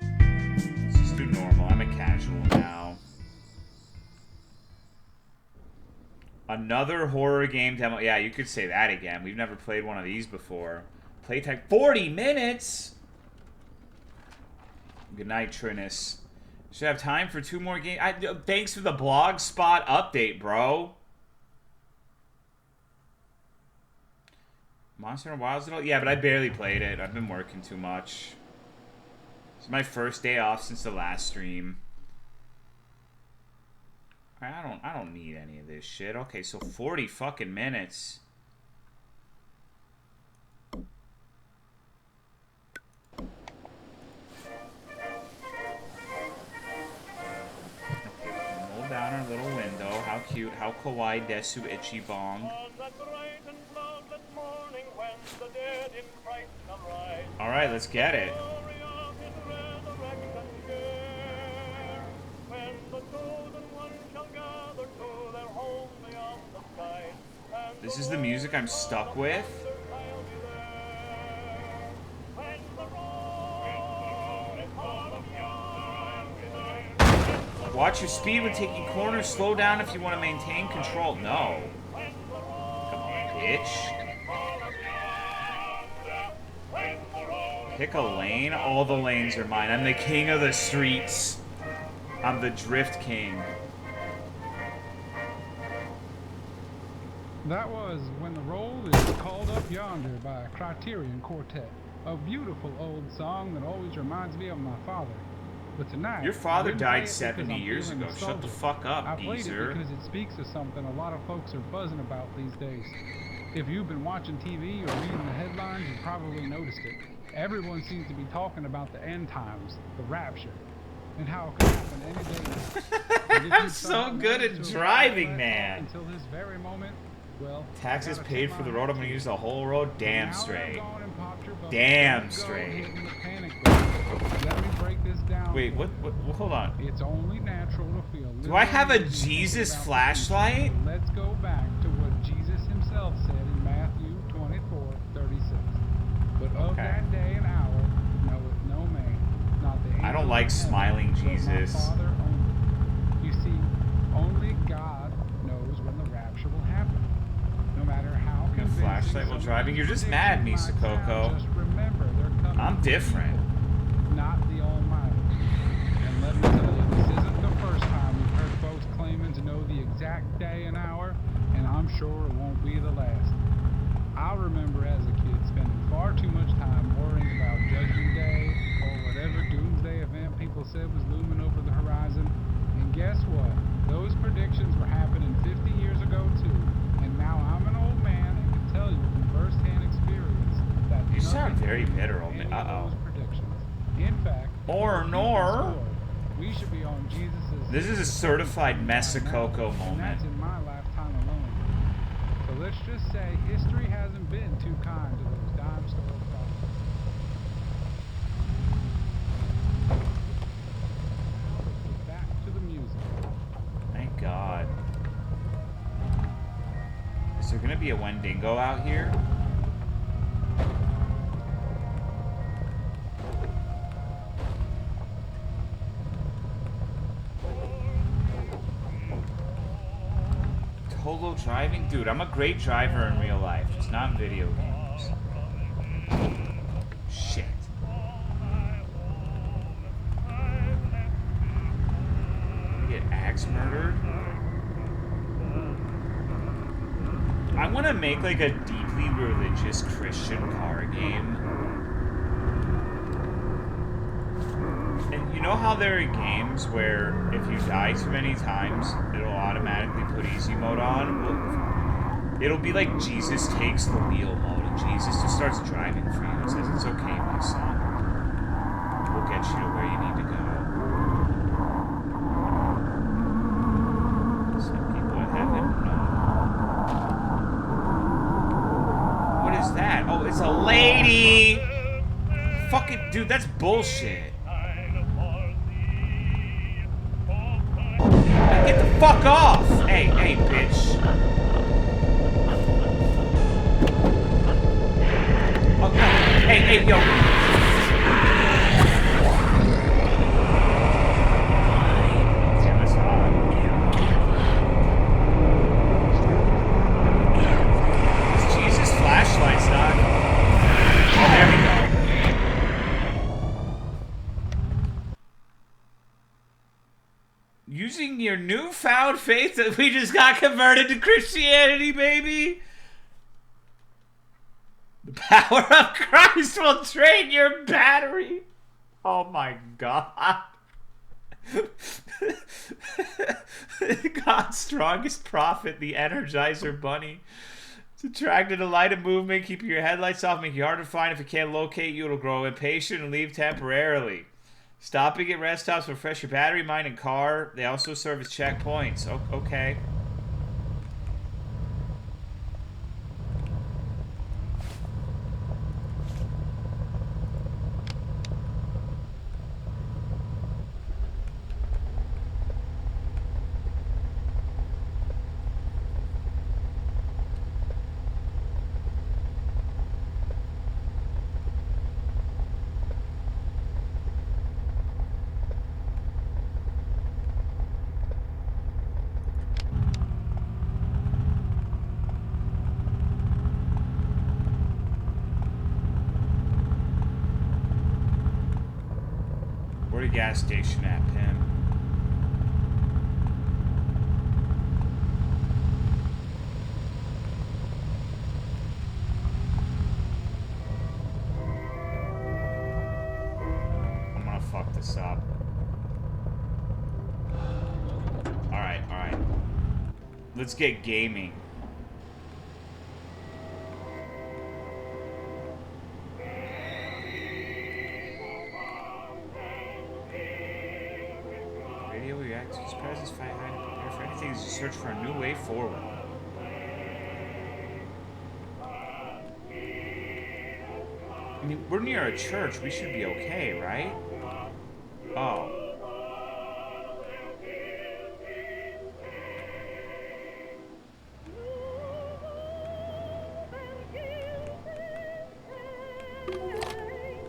Let's just do normal. I'm a casual now. Another horror game demo. Yeah, you could say that again. We've never played one of these before. Playtime 40 minutes? Good night, Trinus. Should have time for 2 more games. Thanks for the blog spot update, bro. Monster and Wilds at all? Yeah, but I barely played it. I've been working too much. It's my first day off since the last stream. I don't need any of this shit. Okay, so 40 fucking minutes. Okay, hold down our little window. How cute. How kawaii desu ichi bong. Alright, let's get it. This is the music I'm stuck with. Watch your speed when taking corners. Slow down if you want to maintain control. No. Come on, bitch. Pick a lane. All the lanes are mine. I'm the king of the streets. I'm the drift king. That was When the Roll is Called Up Yonder by a Criterion Quartet. A beautiful old song that always reminds me of my father. But tonight, your father died 70 years ago. Shut the fuck up, I played geezer. it because it speaks of something a lot of folks are buzzing about these days. If you've been watching TV or reading the headlines, you probably noticed it. Everyone seems to be talking about the end times, the rapture, and how it could happen any day now. I'm so good at driving, man. Until this very moment, well, taxes paid for the road. I'm gonna use the whole road. Damn straight. Damn straight. Wait, what? Hold on. It's only natural to feel. Do I have a Jesus flashlight? Let's go back to what Jesus himself said in Matthew 24:36. But of that day and hour, knoweth don't like smiling Jesus. Father only. You see, only God knows when the rapture will happen. No matter how A flashlight while driving. You're just mad, Misa Coco. just remember they're coming. I'm different. Not the Almighty. And let me tell you, this isn't the first time we've heard folks claiming to know the exact day and hour, and I'm sure it won't be the last. I remember as a kid spending far too much time worrying about Judgment Day or whatever doomsday event people said was looming over the horizon. And guess what? Those predictions were happening 50 years ago too. And now I'm an old man and can tell you from first-hand experience that You sound very bitter, old man. Uh-oh. In fact, nor. We should be on Jesus's. This is a certified Messacoco And moment. that's in my lifetime alone. So let's just say history hasn't been too kind to those dime store prophets. Back to the music. Thank God. Is there gonna be a Wendigo out here? Holo driving? Dude, I'm a great driver in real life, just not in video games. Shit. I get axe murdered? I want to make like a deeply religious Christian car game. And you know how there are games where if you die too many times, it'll automatically put easy mode on? Well, it'll be like Jesus takes the wheel mode, and Jesus just starts driving for you and says, "It's okay, my son. We'll get you to where you need to go." Some people in heaven? No. What is that? Oh, it's a lady! Fucking, dude, that's bullshit. Get the fuck off! Hey, hey, bitch. Oh, no. Hey, hey, yo. Damn, that's hot. Is Jesus' flashlight's not? Oh, there we go. Using your newfound faith that we just got converted to Christianity, baby. The power of Christ will drain your battery. Oh my God. God's strongest prophet, the Energizer Bunny. It's attracted to light and movement, keeping your headlights off, make you hard to find. If it can't locate you, it'll grow impatient and leave temporarily. Stopping at rest stops will refresh your battery, mind, and car. They also serve as checkpoints. Okay. Where a gas station at, Pim? I'm gonna fuck this up. Alright, alright. Let's get gaming. Radio react to his presence, fight hide, and prepare for anything as you search for a new way forward. I mean, we're near a church. We should be okay, right? Oh.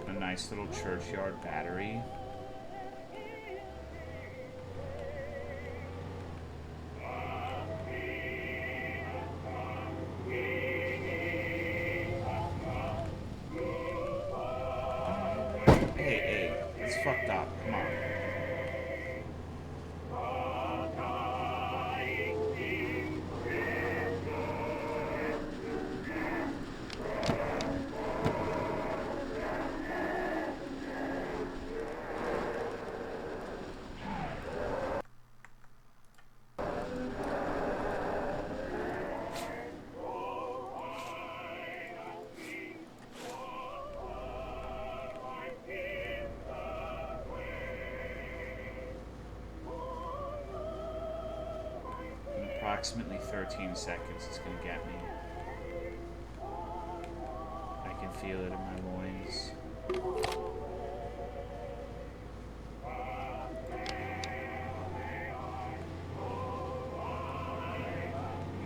A nice little churchyard battery. It's fucked up. Come on. Approximately 13 seconds it's gonna get me. I can feel it in my loins.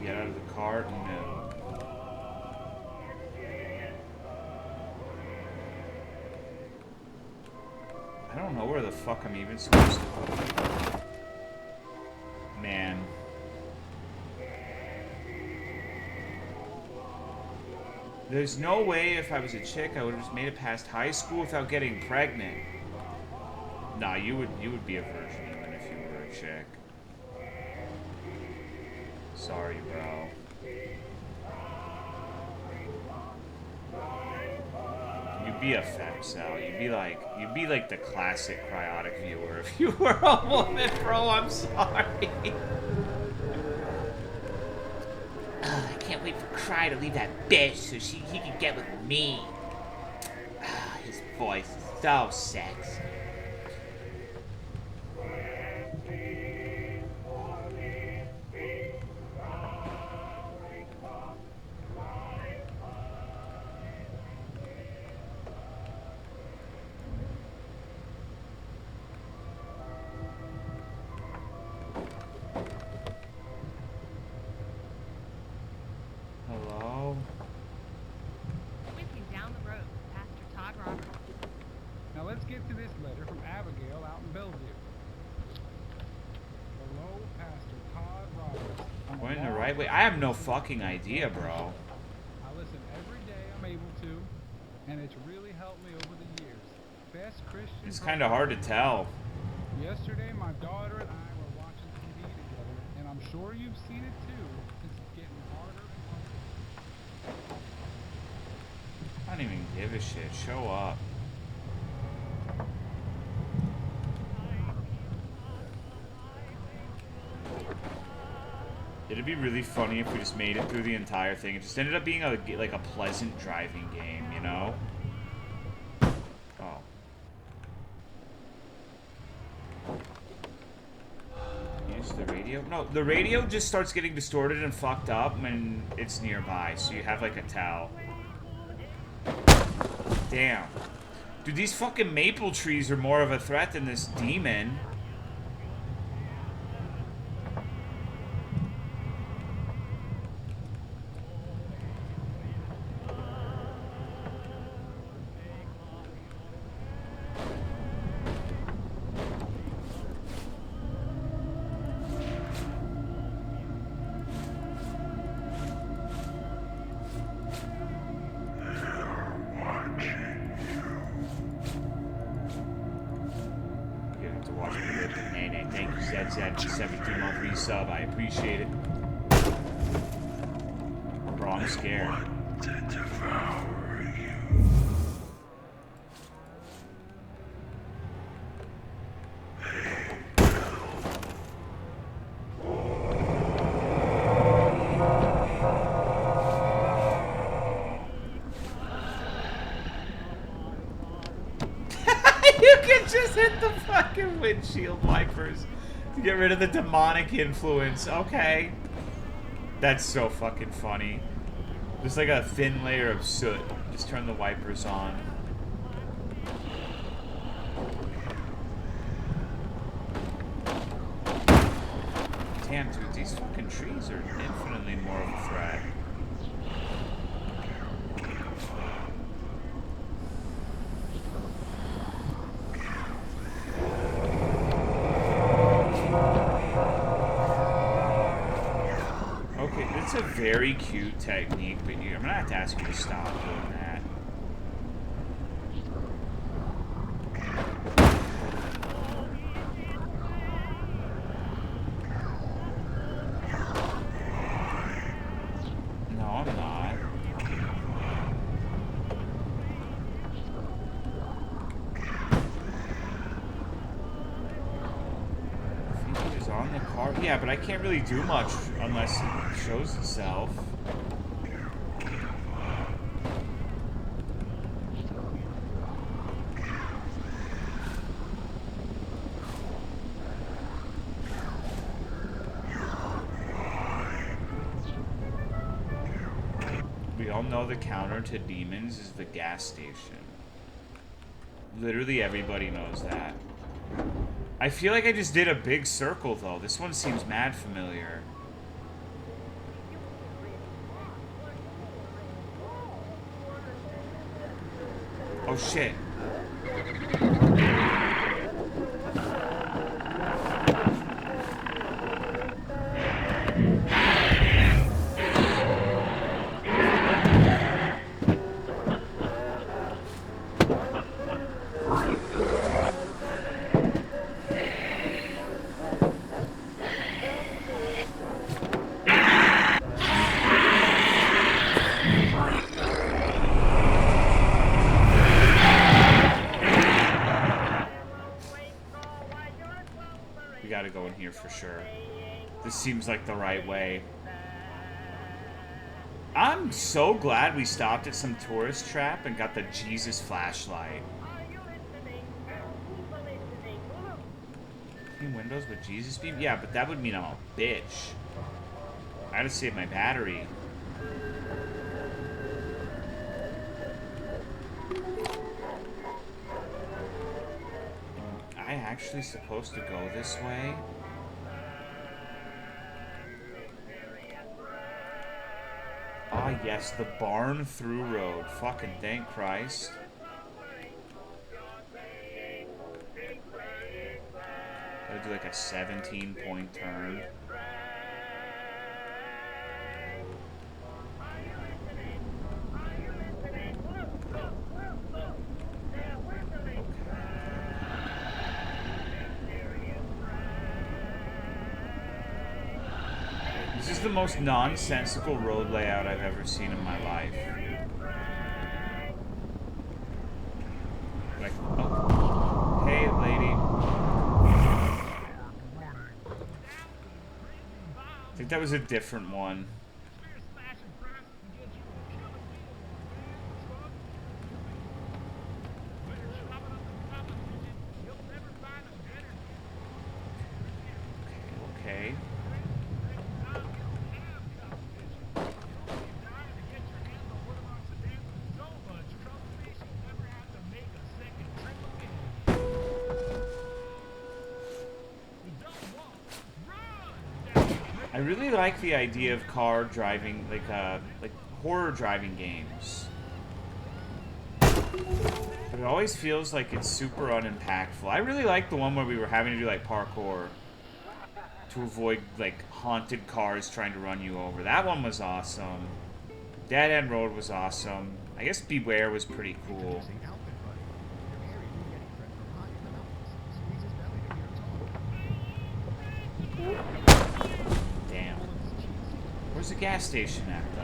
Get out of the car? No. I don't know where the fuck I'm even supposed to go. Man. There's no way if I was a chick I would have just made it past high school without getting pregnant. Nah, you would be a virgin even if you were a chick. Sorry, bro. You'd be a femcel. You'd be like the classic cryotic viewer if you were a woman, bro. I'm sorry. I can't wait for Cry to leave that bitch so he can get with me. His voice is so sexy. Hello? With you down the road, Pastor Todd Roberts. Now let's get to this letter from Abigail out in Bellevue. Hello, Pastor Todd Roberts. Going the right way? I have no fucking idea, bro. I listen every day I'm able to, and it's really helped me over the years. Best Christian. It's kind of hard to tell. Yesterday, my daughter and I were watching TV together, and I'm sure you've seen it too, since it's getting harder and harder. I don't even give a shit. Show up. It'd be really funny if we just made it through the entire thing. It just ended up being like a pleasant driving game, you know? Oh. Use the radio? No, the radio just starts getting distorted and fucked up when it's nearby, so you have like a towel. Damn. Dude, these fucking maple trees are more of a threat than this demon. Sub, I appreciate it. Bro, I'm scared. You can just hit the fucking windshield wipers to get rid of the demonic influence. Okay. That's so fucking funny. Just like a thin layer of soot. Just turn the wipers on. Damn, dude, these fucking trees are infinitely more of a threat. It's a very cute technique, but I'm gonna have to ask you to stop doing that. car. Yeah, but I can't really do much unless it shows itself. We all know the counter to demons is the gas station. Literally everybody knows that. I feel like I just did a big circle, though. This one seems mad familiar. Oh, shit. Go in here for sure. This seems like the right way. I'm so glad we stopped at some tourist trap and got the Jesus flashlight. Clean windows with Jesus beam? Yeah, but that would mean I'm a bitch. I gotta save my battery. Actually supposed to go this way? Ah, yes, the barn through road. Fucking thank Christ. Gotta do like a 17-point turn. This is the most nonsensical road layout I've ever seen in my life. Like, oh. Hey, lady. I think that was a different one. Okay. I really like the idea of car driving, like horror driving games. But it always feels like it's super unimpactful. I really like the one where we were having to do like parkour to avoid like haunted cars trying to run you over. That one was awesome. Dead End Road was awesome. I guess Beware was pretty cool. Damn. Where's the gas station at, though?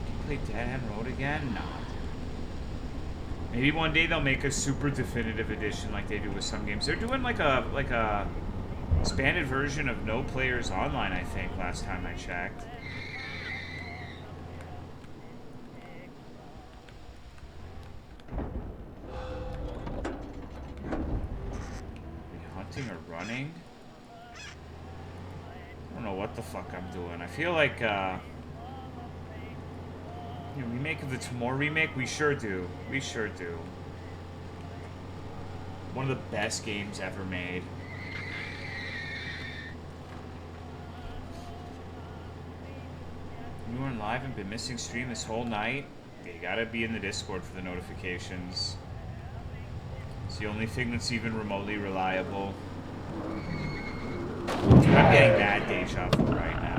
Can you play Dead End Road again? No. Maybe one day they'll make a super definitive edition like they do with some games. They're doing like a expanded version of No Players Online, I think, last time I checked. Hunting or running? I don't know what the fuck I'm doing. I feel like, remake of the Tomorrow remake? We sure do. We sure do. One of the best games ever made. You weren't live and been missing stream this whole night? Yeah, you gotta be in the Discord for the notifications. It's the only thing that's even remotely reliable. Dude, I'm getting bad deja vu right now.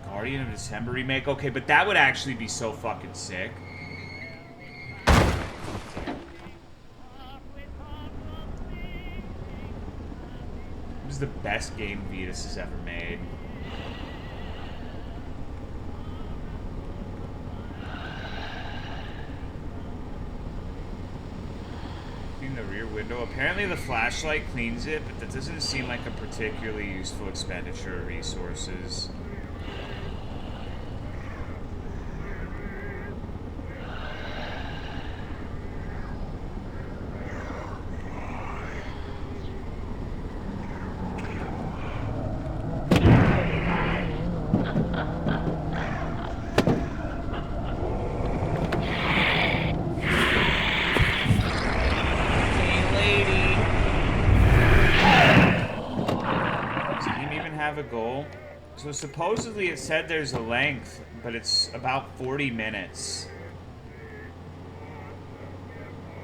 Guardian of December remake? Okay, but that would actually be so fucking sick. is the best game VODs has ever made. In the rear window. Apparently the flashlight cleans it, but that doesn't seem like a particularly useful expenditure of resources. A goal. So supposedly it said there's a length, but it's about 40 minutes.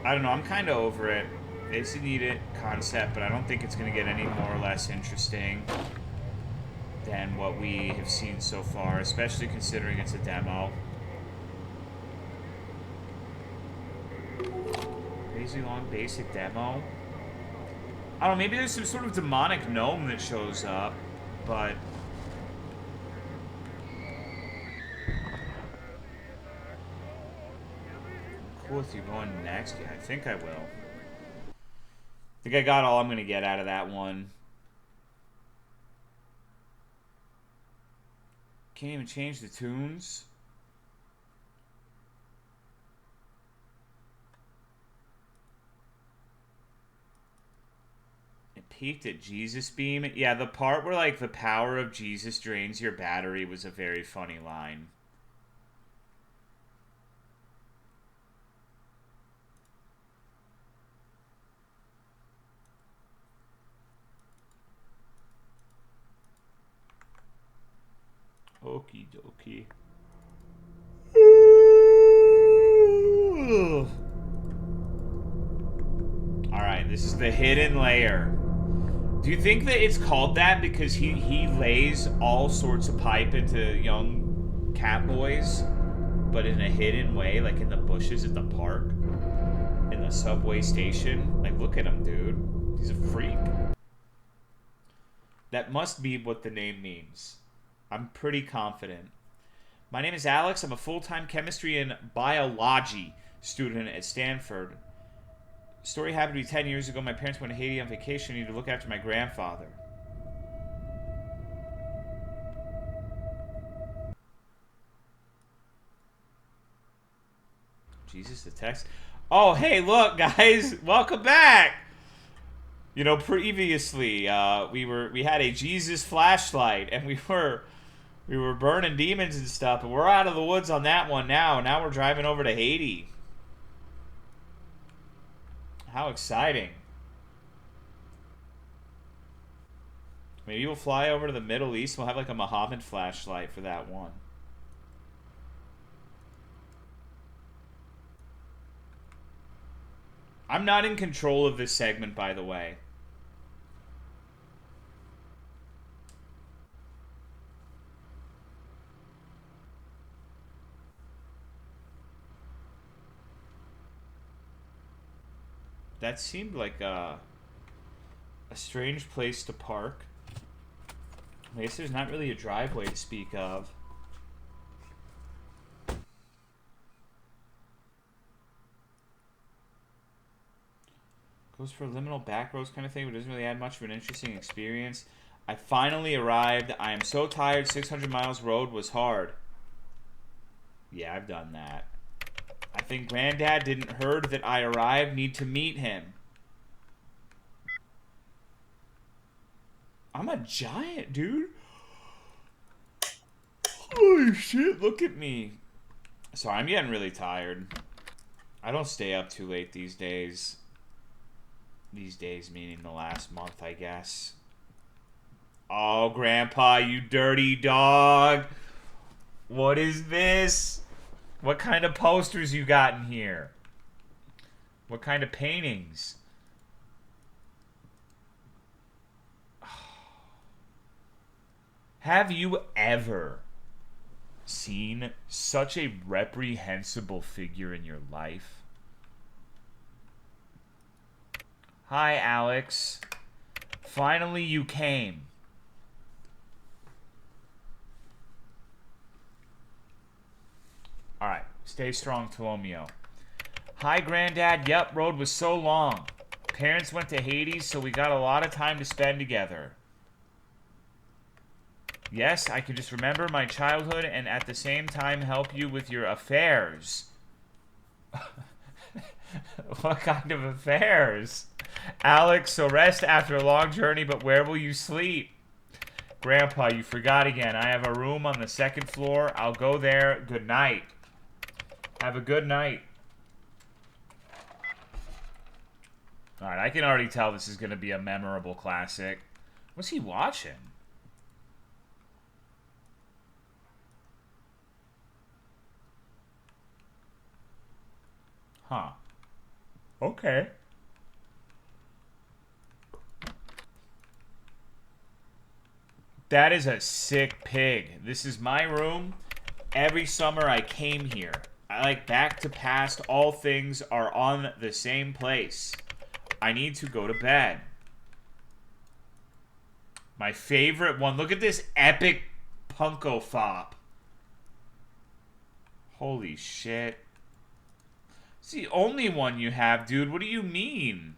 I don't know, I'm kind of over it. It's a neat concept, but I don't think it's going to get any more or less interesting than what we have seen so far, especially considering it's a demo. Crazy long basic demo. I don't know, maybe there's some sort of demonic gnome that shows up. But cool if you're going next. Yeah, I think I will. I think I got all I'm gonna get out of that one. Can't even change the tunes. Peaked at Jesus beam. Yeah, the part where like the power of Jesus drains your battery was a very funny line. Okie dokie. Alright, this is the hidden layer. Do you think that it's called that because he lays all sorts of pipe into young cat boys, but in a hidden way, like in the bushes at the park, in the subway station? Like, look at him, dude. He's a freak. That must be what the name means. I'm pretty confident. My name is Alex. I'm a full-time chemistry and biology student at Stanford. Story happened to be 10 years ago. My parents went to Haiti on vacation. I needed to look after my grandfather. Jesus, the text. Oh, hey, look, guys. Welcome back. You know, previously, we had a Jesus flashlight, and we were burning demons and stuff, but we're out of the woods on that one now. Now we're driving over to Haiti. How exciting. Maybe we'll fly over to the Middle East. We'll have like a Muhammad flashlight for that one. I'm not in control of this segment, by the way. That seemed like a strange place to park. I guess there's not really a driveway to speak of. Goes for liminal back roads kind of thing, but doesn't really add much of an interesting experience. I finally arrived. I am so tired. 600 miles road was hard. Yeah, I've done that. I think Granddad didn't heard that I arrived. Need to meet him. I'm a giant, dude. Holy shit, look at me. Sorry, I'm getting really tired. I don't stay up too late these days. These days meaning the last month, I guess. Oh, Grandpa, you dirty dog. What is this? What kind of posters you got in here? What kind of paintings? Have you ever seen such a reprehensible figure in your life? Hi, Alex. Finally, you came. Alright, stay strong, Tolomeo. Hi, Granddad. Yep, road was so long. Parents went to Hades, so we got a lot of time to spend together. Yes, I can just remember my childhood and at the same time help you with your affairs. What kind of affairs? Alex, so rest after a long journey, but where will you sleep? Grandpa, you forgot again. I have a room on the second floor. I'll go there. Good night. Have a good night. Alright, I can already tell this is going to be a memorable classic. What's he watching? Huh. Okay. That is a sick pig. This is my room. Every summer I came here. I like back to past. All things are on the same place. I need to go to bed. My favorite one. Look at this epic Punko Fop. Holy shit. It's the only one you have, dude. What do you mean?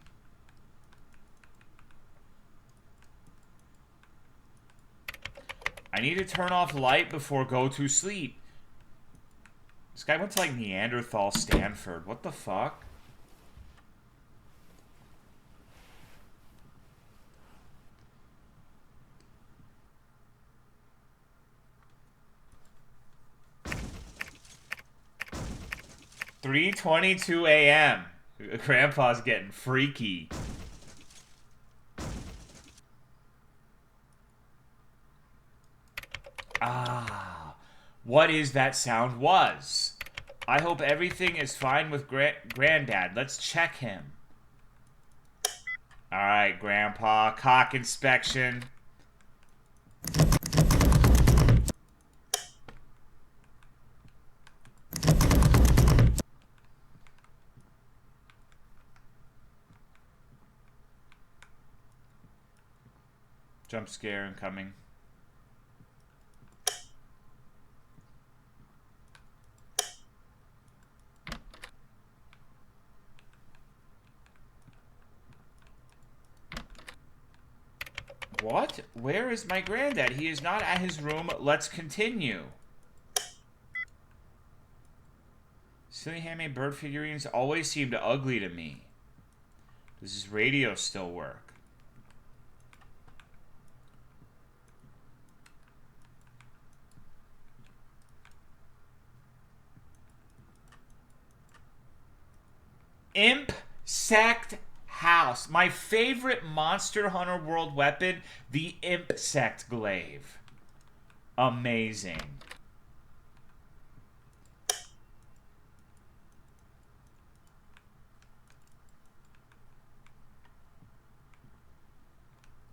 I need to turn off light before go to sleep. This guy went to like Neanderthal Stanford. What the fuck? $3:22 a.m. Grandpa's getting freaky. Ah, what is that sound was? I hope everything is fine with Granddad. Let's check him. Alright, Grandpa. Cock inspection. Jump scare incoming. What? Where is my granddad? He is not at his room. Let's continue. Silly handmade bird figurines always seemed ugly to me. Does his radio still work? Imp Sect House. My favorite Monster Hunter World weapon, the Imp Sect Glaive. Amazing.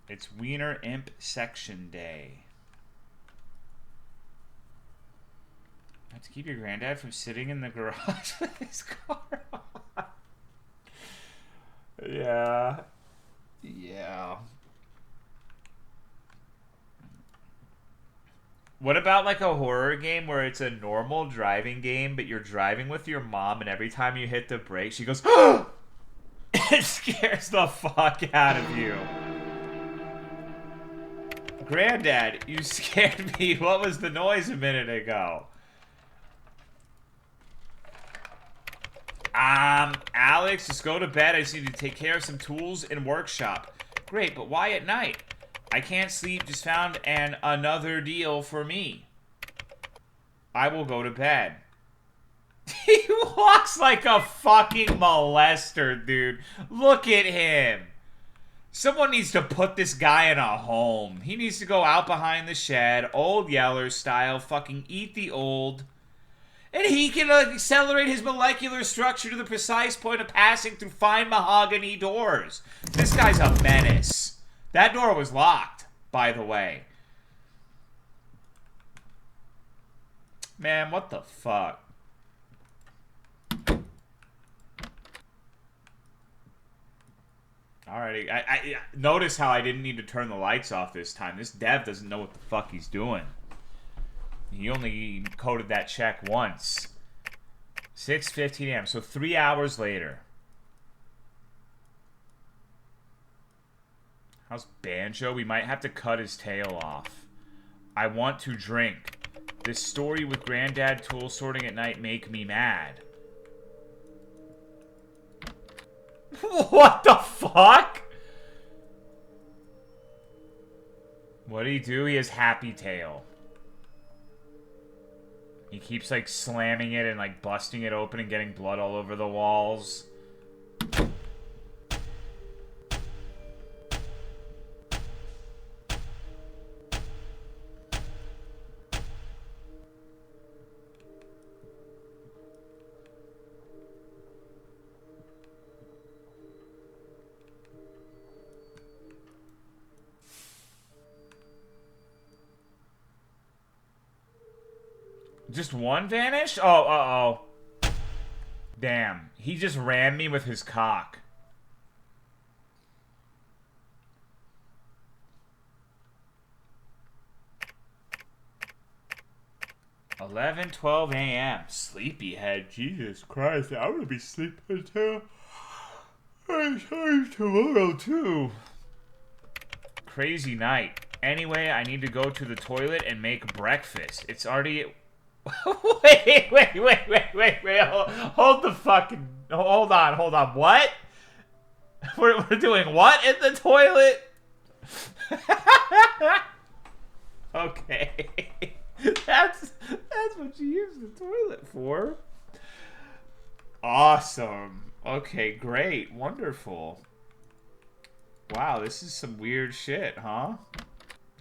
It's Wiener Imp Section Day. Have to keep your granddad from sitting in the garage with his car on. Yeah. Yeah. What about like a horror game where it's a normal driving game, but you're driving with your mom and every time you hit the brake, she goes, "Oh!" It scares the fuck out of you. Granddad, you scared me. What was the noise a minute ago? Alex, just go to bed. I just need to take care of some tools in workshop. Great, but why at night? I can't sleep. Just found another deal for me. I will go to bed. He walks like a fucking molester, dude. Look at him. Someone needs to put this guy in a home. He needs to go out behind the shed, Old Yeller style, fucking eat the old. And he can accelerate his molecular structure to the precise point of passing through fine mahogany doors. This guy's a menace. That door was locked, by the way. Man, what the fuck? Alrighty. I notice how I didn't need to turn the lights off this time. This dev doesn't know what the fuck he's doing. He only coded that check once. 6:15 a.m. So 3 hours later. How's Banjo? We might have to cut his tail off. I want to drink. This story with Granddad tool sorting at night make me mad. What the fuck? What do he do? He has Happy Tail. He keeps like slamming it and like busting it open and getting blood all over the walls. Just one vanished? Oh, uh-oh. Damn. He just rammed me with his cock. $11:12 a.m. Sleepyhead. Jesus Christ. I'm gonna be sleeping too. Tomorrow too. Crazy night. Anyway, I need to go to the toilet and make breakfast. It's already... wait. Hold the fucking... Hold on. What? We're doing what in the toilet? Okay. That's what you use the toilet for. Awesome. Okay, great. Wonderful. Wow, this is some weird shit, huh?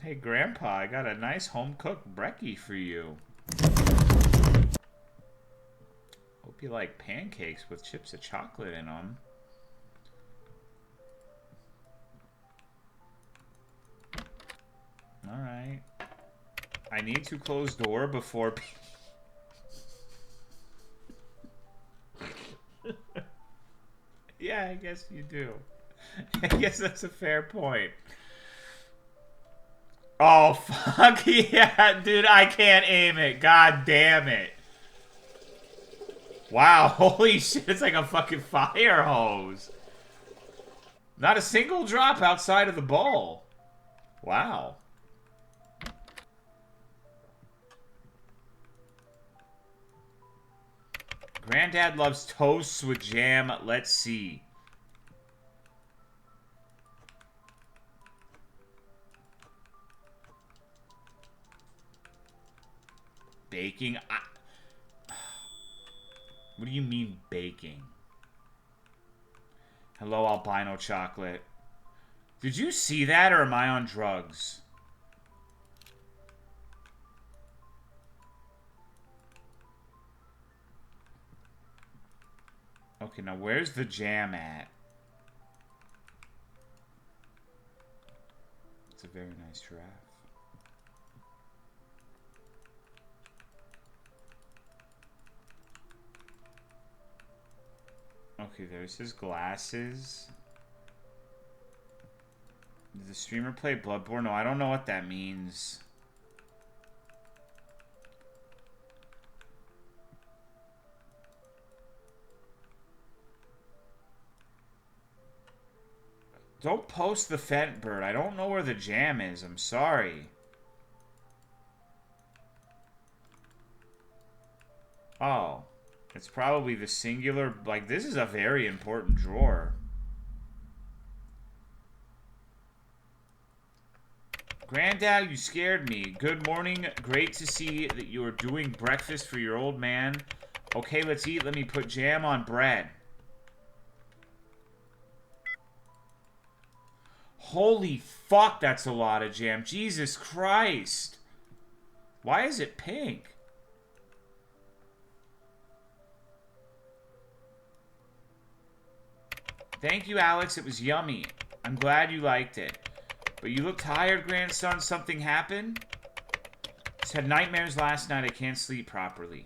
Hey, Grandpa, I got a nice home-cooked brekkie for you. Hope you like pancakes with chips of chocolate in them. Alright. I need to close door before... Yeah, I guess you do. I guess that's a fair point. Oh, fuck yeah, dude, I can't aim it. God damn it. Wow, holy shit, it's like a fucking fire hose. Not a single drop outside of the bowl. Wow. Granddad loves toasts with jam. Let's see. Baking? What do you mean baking? Hello, albino chocolate. Did you see that, or am I on drugs? Okay, now where's the jam at? It's a very nice giraffe. Okay, there's his glasses. Did the streamer play Bloodborne? No, I don't know what that means. Don't post the Fent Bird. I don't know where the jam is. I'm sorry. Oh. It's probably the singular... Like, this is a very important drawer. Granddad, you scared me. Good morning. Great to see that you are doing breakfast for your old man. Okay, let's eat. Let me put jam on bread. Holy fuck, that's a lot of jam. Jesus Christ. Why is it pink? Thank you, Alex. It was yummy. I'm glad you liked it. But you look tired, grandson. Something happened? Just had nightmares last night. I can't sleep properly.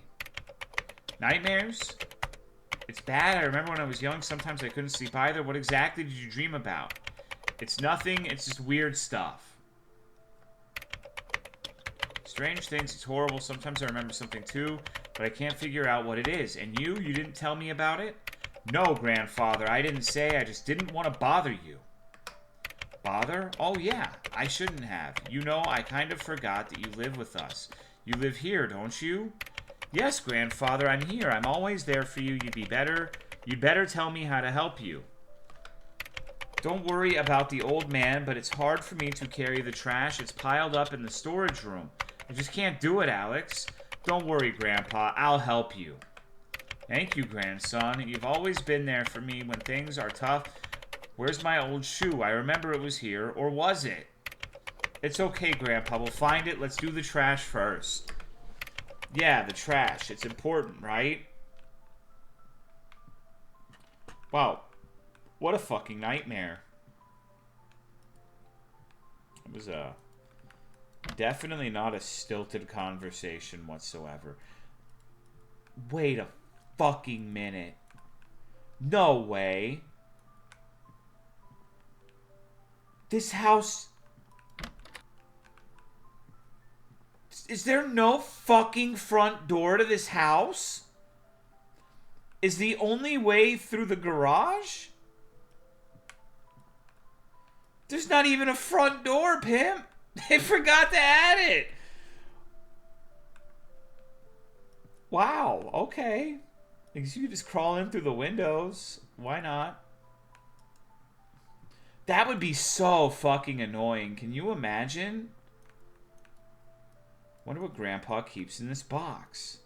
Nightmares? It's bad. I remember when I was young, sometimes I couldn't sleep either. What exactly did you dream about? It's nothing. It's just weird stuff. Strange things. It's horrible. Sometimes I remember something too, but I can't figure out what it is. And you didn't tell me about it? No, grandfather. I didn't say. I just didn't want to bother you. Bother? Oh, yeah. I shouldn't have. You know, I kind of forgot that you live with us. You live here, don't you? Yes, grandfather, I'm here. I'm always there for you. You'd better tell me how to help you. Don't worry about the old man, but it's hard for me to carry the trash. It's piled up in the storage room. I just can't do it, Alex. Don't worry, Grandpa. I'll help you. Thank you, grandson. You've always been there for me when things are tough. Where's my old shoe? I remember it was here. Or was it? It's okay, Grandpa. We'll find it. Let's do the trash first. Yeah, the trash. It's important, right? Wow. What a fucking nightmare. It was definitely not a stilted conversation whatsoever. Wait a fucking minute. No way. This house... Is there no fucking front door to this house? Is the only way through the garage? There's not even a front door, pimp. They forgot to add it. Wow, okay. I guess you could just crawl in through the windows. Why not? That would be so fucking annoying. Can you imagine? Wonder what Grandpa keeps in this box.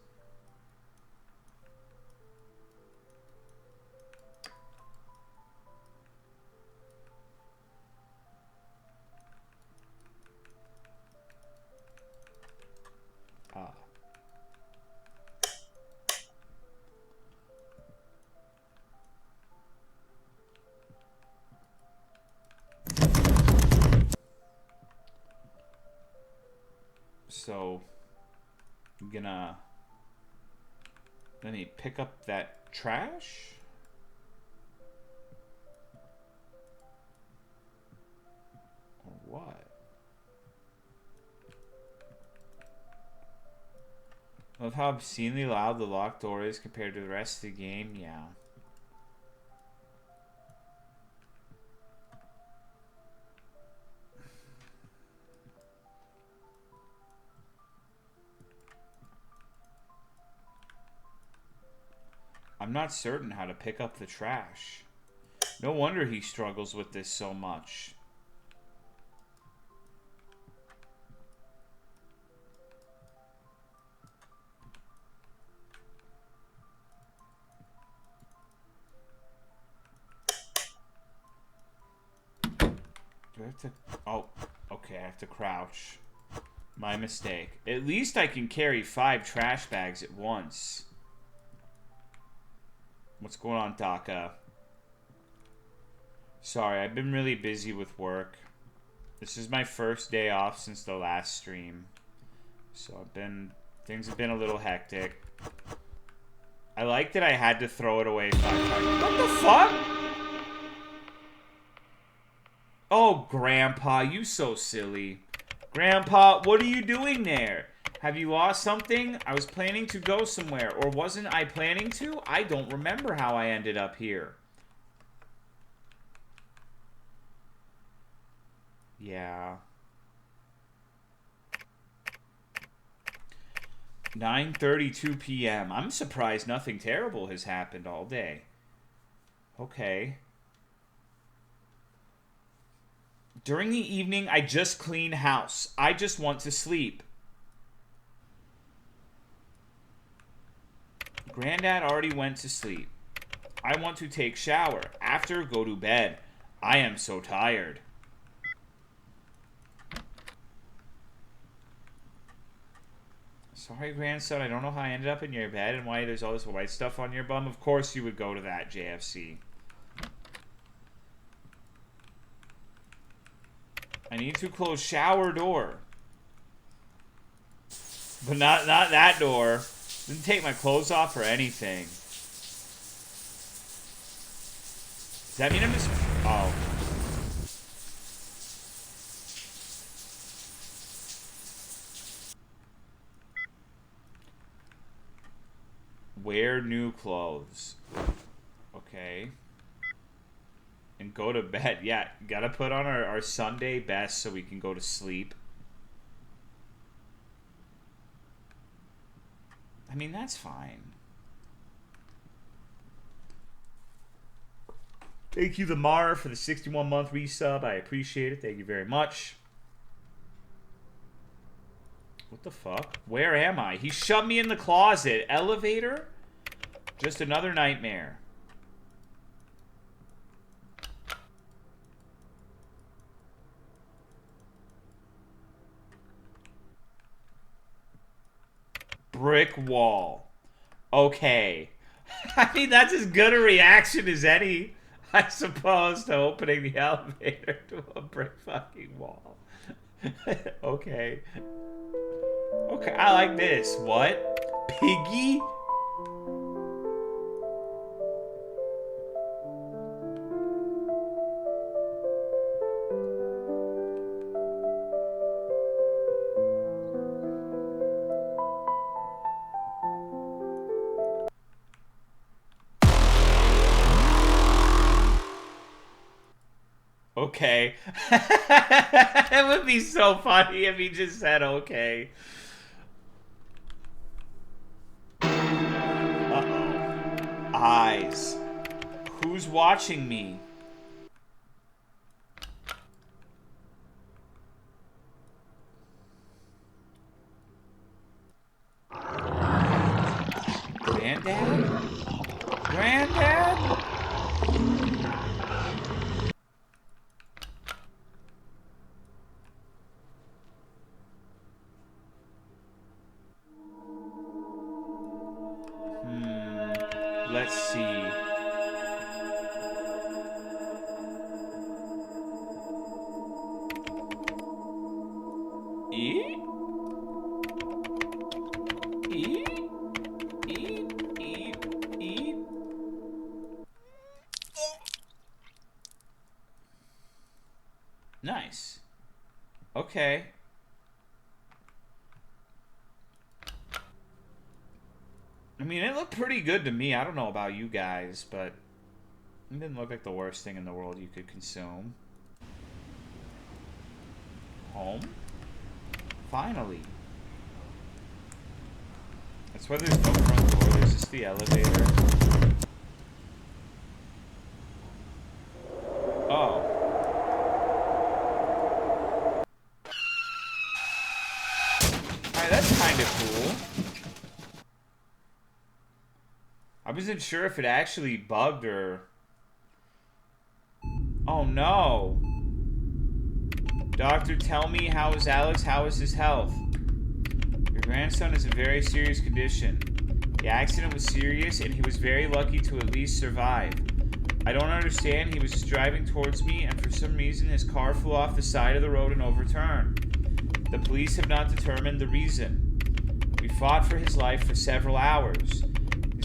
So, I'm gonna... Let me pick up that trash? Or what? Love how obscenely loud the locked door is compared to the rest of the game? Yeah. I'm not certain how to pick up the trash. No wonder he struggles with this so much. Do I have to... Oh, okay, I have to crouch. My mistake. At least I can carry 5 trash bags at once. What's going on, Daka? Sorry, I've been really busy with work. This is my first day off since the last stream. So things have been a little hectic. I like that I had to throw it away 5 times. What the fuck? Oh, Grandpa, you so silly. Grandpa, what are you doing there? Have you lost something? I was planning to go somewhere. Or wasn't I planning to? I don't remember how I ended up here. Yeah. 9:32 p.m. I'm surprised nothing terrible has happened all day. Okay. During the evening, I just clean house. I just want to sleep. Granddad already went to sleep. I want to take shower. After, go to bed. I am so tired. Sorry, grandson. I don't know how I ended up in your bed and why there's all this white stuff on your bum. Of course you would go to that, JFC. I need to close shower door. But not that door. Didn't take my clothes off or anything. Does that mean I'm just... Oh. Wear new clothes. Okay. And go to bed. Yeah, gotta put on our Sunday best so we can go to sleep. I mean, that's fine. Thank you, Lamar, for the 61-month resub. I appreciate it. Thank you very much. What the fuck? Where am I? He shoved me in the closet. Elevator? Just another nightmare. Brick wall. Okay. I mean, that's as good a reaction as any, I suppose, to opening the elevator to a brick fucking wall. Okay. Okay, I like this. What? Piggy? Okay. It would be so funny if he just said okay. Uh-oh. Eyes. Who's watching me? Granddad? Granddad? Let's see. Eat? Eat? Eat? Eat? Eat? Nice. Okay. I mean, it looked pretty good to me. I don't know about you guys, but it didn't look like the worst thing in the world you could consume. Home? Finally. That's why there's no front door. There's just the elevator. Oh. Alright, that's kind of cool. I wasn't sure if it actually bugged or... Oh no. Doctor, tell me, how is Alex? How is his health? Your grandson is in very serious condition. The accident was serious and he was very lucky to at least survive. I don't understand. He was just driving towards me and for some reason his car flew off the side of the road and overturned. The police have not determined the reason. We fought for his life for several hours.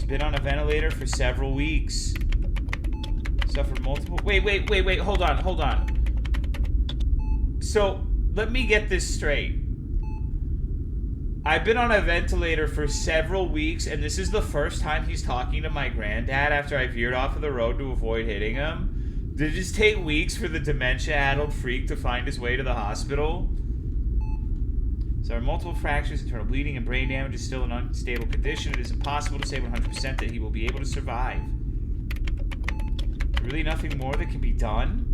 Been on a ventilator for several weeks. Suffered multiple... Wait, hold on. So, let me get this straight. I've been on a ventilator for several weeks, and this is the first time he's talking to my granddad after I veered off of the road to avoid hitting him. Did it just take weeks for the dementia-addled freak to find his way to the hospital? So there are multiple fractures, internal bleeding, and brain damage is still in an unstable condition. It is impossible to say 100% that he will be able to survive. Really nothing more that can be done.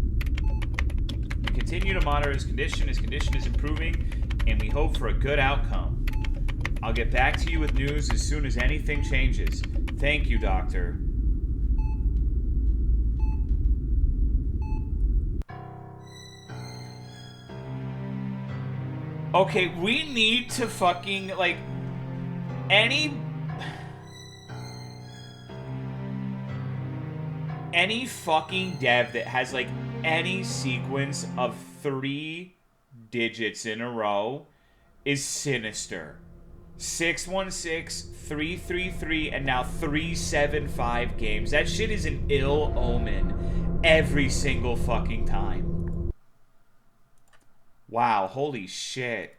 We continue to monitor his condition. His condition is improving, and we hope for a good outcome. I'll get back to you with news as soon as anything changes. Thank you, Doctor. Okay, we need to fucking, like, any fucking dev that has, like, any sequence of 3 digits in a row is sinister. 616, 333, and now 375 games. That shit is an ill omen. every single fucking time. Wow, holy shit.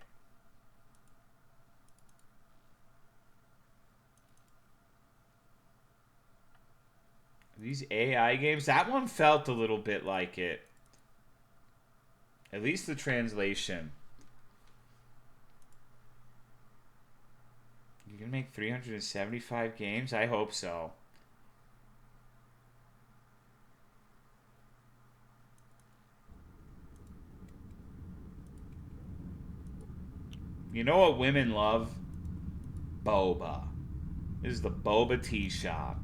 These AI games, that one felt a little bit like it. At least the translation. You can make 375 games? I hope so. You know what women love? Boba. This is the Boba Teashop.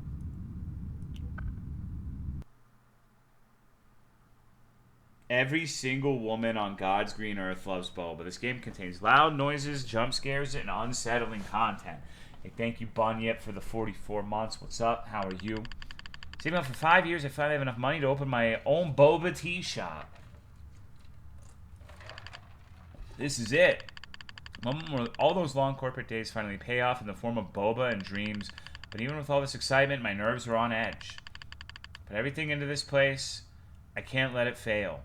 Every single woman on God's green earth loves Boba. This game contains loud noises, jump scares, and unsettling content. Hey, thank you, Bunyip, for the 44 months. What's up? How are you? Saving up for 5 years, I finally have enough money to open my own Boba Teashop. This is it. Moment where all those long corporate days finally pay off in the form of Boba and dreams. But even with all this excitement, my nerves are on edge. Put everything into this place. I can't let it fail.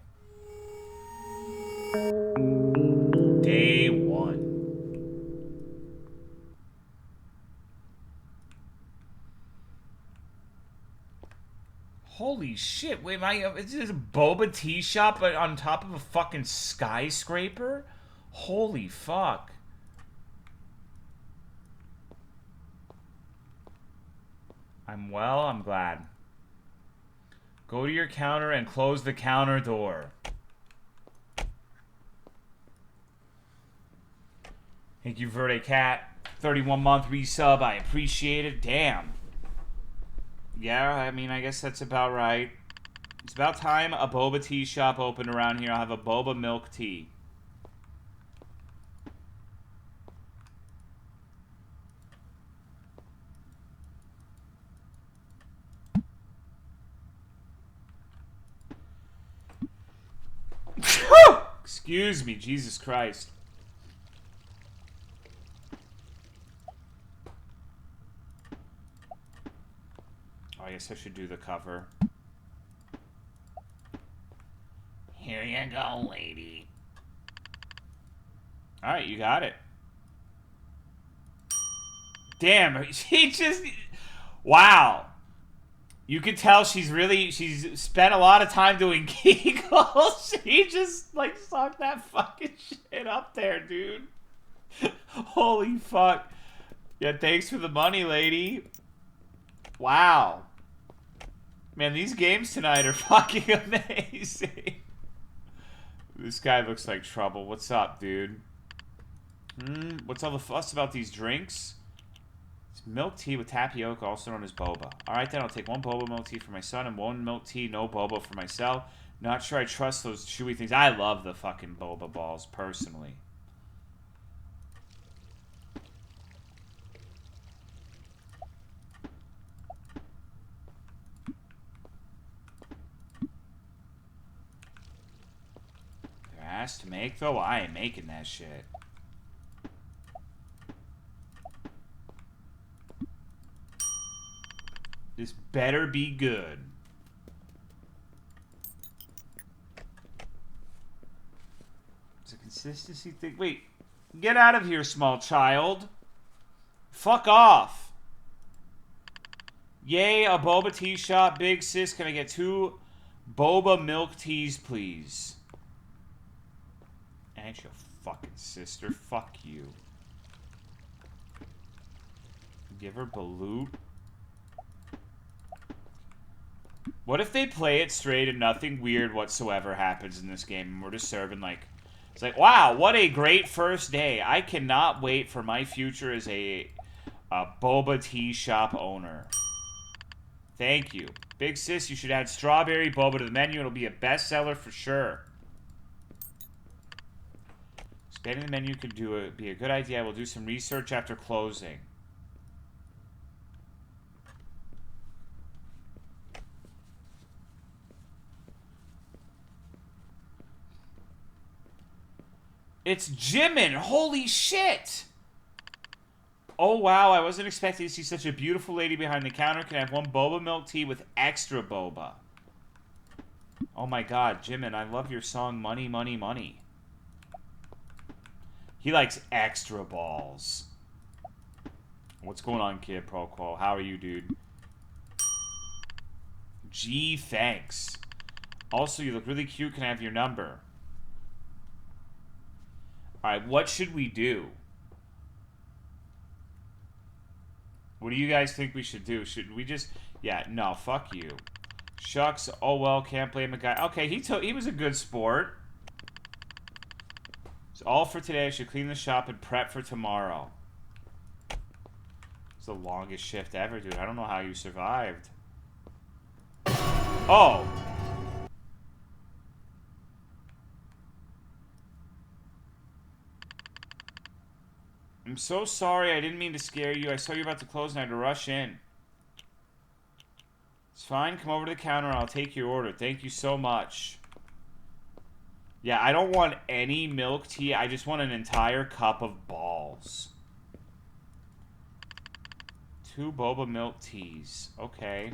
Day 1. Holy shit, wait, is this a Boba Teashop on top of a fucking skyscraper? Holy fuck. I'm glad. Go to your counter and close the counter door. Thank you, Verde Cat. 31-month resub. I appreciate it. Damn. Yeah, I mean, I guess that's about right. It's about time a Boba tea shop opened around here. I'll have a Boba milk tea. Excuse me, Jesus Christ. Oh, I guess I should do the cover. Here you go, lady. Alright, you got it. Damn, she just... Wow. You could tell she's spent a lot of time doing Kegels. She just, like, sucked that fucking shit up there, dude. Holy fuck. Yeah, thanks for the money, lady. Wow. Man, these games tonight are fucking amazing. This guy looks like trouble. What's up, dude? What's all the fuss about these drinks? Milk tea with tapioca, also known as boba. Alright then, I'll take one boba milk tea for my son and one milk tea, no boba for myself. Not sure I trust those chewy things. I love the fucking boba balls, personally. They're asked to make, though? I ain't making that shit. This better be good. It's a consistency thing. Wait. Get out of here, small child. Fuck off. Yay, a boba tea shop. Big sis, can I get 2 boba milk teas, please? Ain't your fucking sister. Fuck you. Give her balut. What if they play it straight and nothing weird whatsoever happens in this game and we're just serving like... It's like, wow, what a great first day. I cannot wait for my future as a boba tea shop owner. Thank you. Big sis, you should add strawberry boba to the menu. It'll be a bestseller for sure. Expanding the menu could be a good idea. I will do some research after closing. It's Jimin! Holy shit! Oh wow, I wasn't expecting to see such a beautiful lady behind the counter. Can I have one boba milk tea with extra boba? Oh my god, Jimin, I love your song Money, Money, Money. He likes extra balls. What's going on, Kid Pro Quo? How are you, dude? Gee, thanks. Also, you look really cute. Can I have your number? Alright, what should we do? What do you guys think we should do? Should we just... Yeah, no, fuck you. Shucks, oh well, can't blame a guy. Okay, he was a good sport. It's all for today. I should clean the shop and prep for tomorrow. It's the longest shift ever, dude. I don't know how you survived. Oh! I'm so sorry. I didn't mean to scare you. I saw you about to close and I had to rush in. It's fine. Come over to the counter and I'll take your order. Thank you so much. Yeah, I don't want any milk tea. I just want an entire cup of balls. 2 boba milk teas. Okay.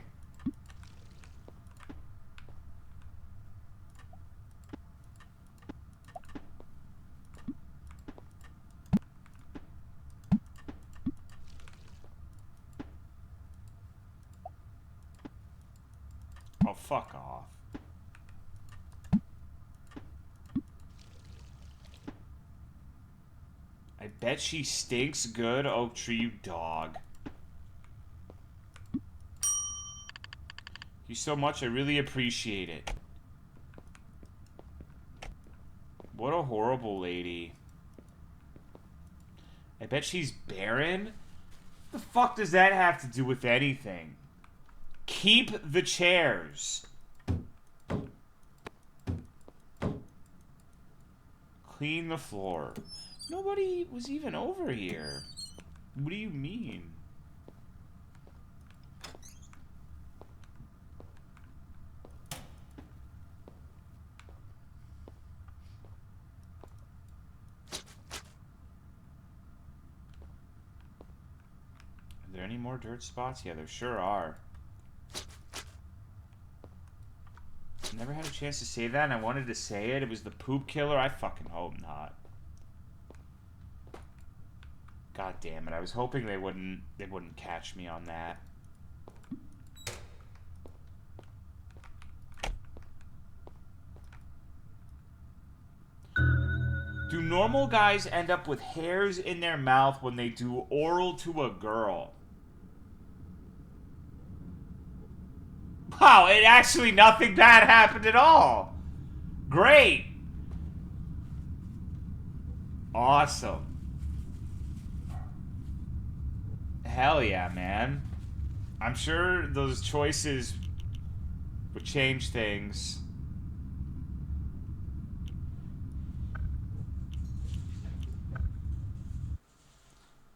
Oh, fuck off. I bet she stinks good, Oak Tree, you dog. Thank you so much. I really appreciate it. What a horrible lady. I bet she's barren? What the fuck does that have to do with anything? Keep the chairs. Clean the floor. Nobody was even over here. What do you mean? Are there any more dirt spots? Yeah, there sure are. Never had a chance to say that, and I wanted to say it. It was the poop killer. I fucking hope not. God damn it! I was hoping they wouldn't catch me on that. Do normal guys end up with hairs in their mouth when they do oral to a girl? Wow, it actually nothing bad happened at all. Great. Awesome. Hell yeah, man. I'm sure those choices would change things.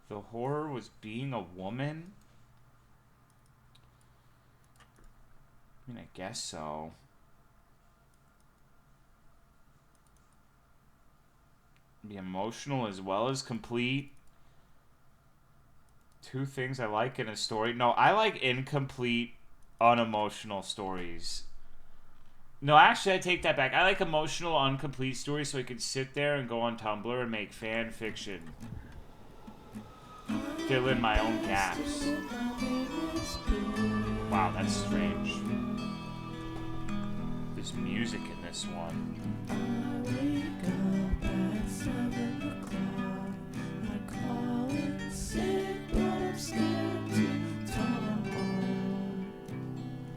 The horror was being a woman? I mean, I guess so. Be emotional as well as complete. 2 things I like in a story. No, I like incomplete, unemotional stories. No, actually, I take that back. I like emotional, incomplete stories so I can sit there and go on Tumblr and make fan fiction. Fill in my own gaps. Wow, that's strange. There's music in this one.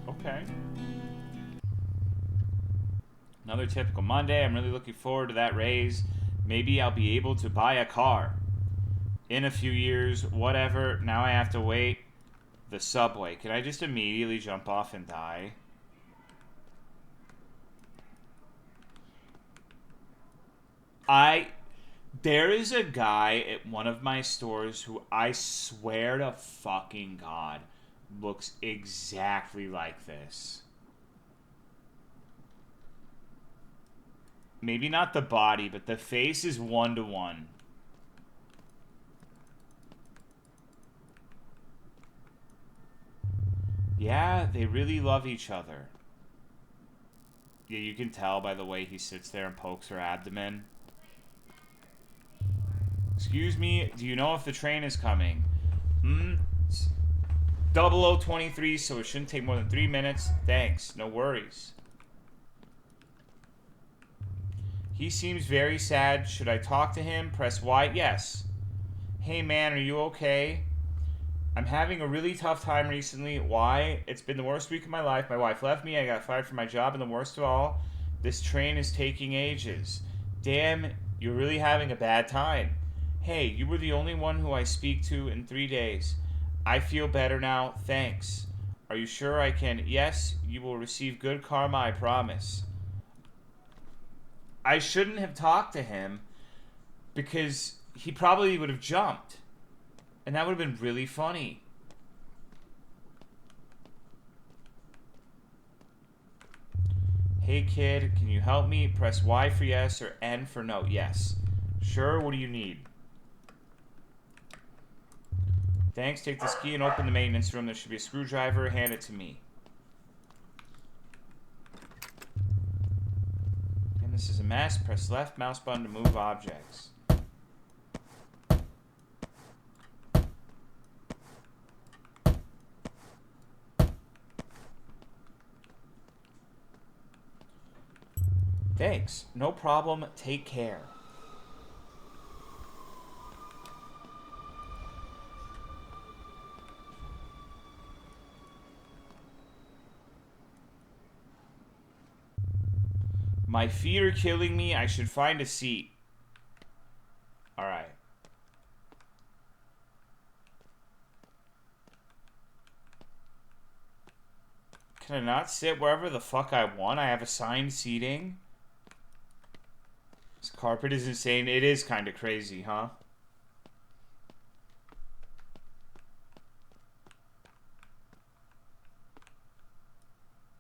Okay. Another typical Monday. I'm really looking forward to that raise. Maybe I'll be able to buy a car. In a few years, whatever. Now I have to wait. The subway. Can I just immediately jump off and die? There is a guy at one of my stores who I swear to fucking God looks exactly like this. Maybe not the body, but the face is 1-to-1. Yeah, they really love each other. Yeah, you can tell by the way he sits there and pokes her abdomen. Excuse me, do you know if the train is coming? 0023, so it shouldn't take more than 3 minutes. Thanks, no worries. He seems very sad. Should I talk to him? Press Y. Yes. Hey man, are you okay? I'm having a really tough time recently. Why? It's been the worst week of my life. My wife left me. I got fired from my job, and the worst of all, this train is taking ages. Damn, you're really having a bad time. Hey, you were the only one who I speak to in 3 days. I feel better now. Thanks. Are you sure I can? Yes, you will receive good karma, I promise. I shouldn't have talked to him because he probably would have jumped. And that would have been really funny. Hey kid, can you help me? Press Y for yes or N for no. Yes. Sure, what do you need? Thanks, take this key and open the maintenance room. There should be a screwdriver. Hand it to me. And this is a mess. Press left mouse button to move objects. Thanks. No problem. Take care. My feet are killing me. I should find a seat. Alright. Can I not sit wherever the fuck I want? I have assigned seating. This carpet is insane. It is kind of crazy, huh?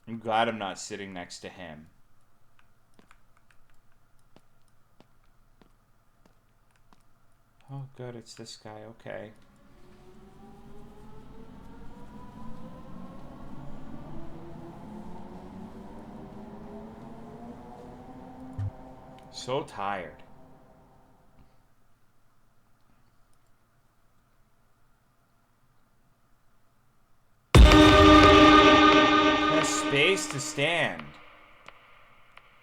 I'm glad I'm not sitting next to him. Oh, good, it's this guy, okay. So tired. Press space to stand.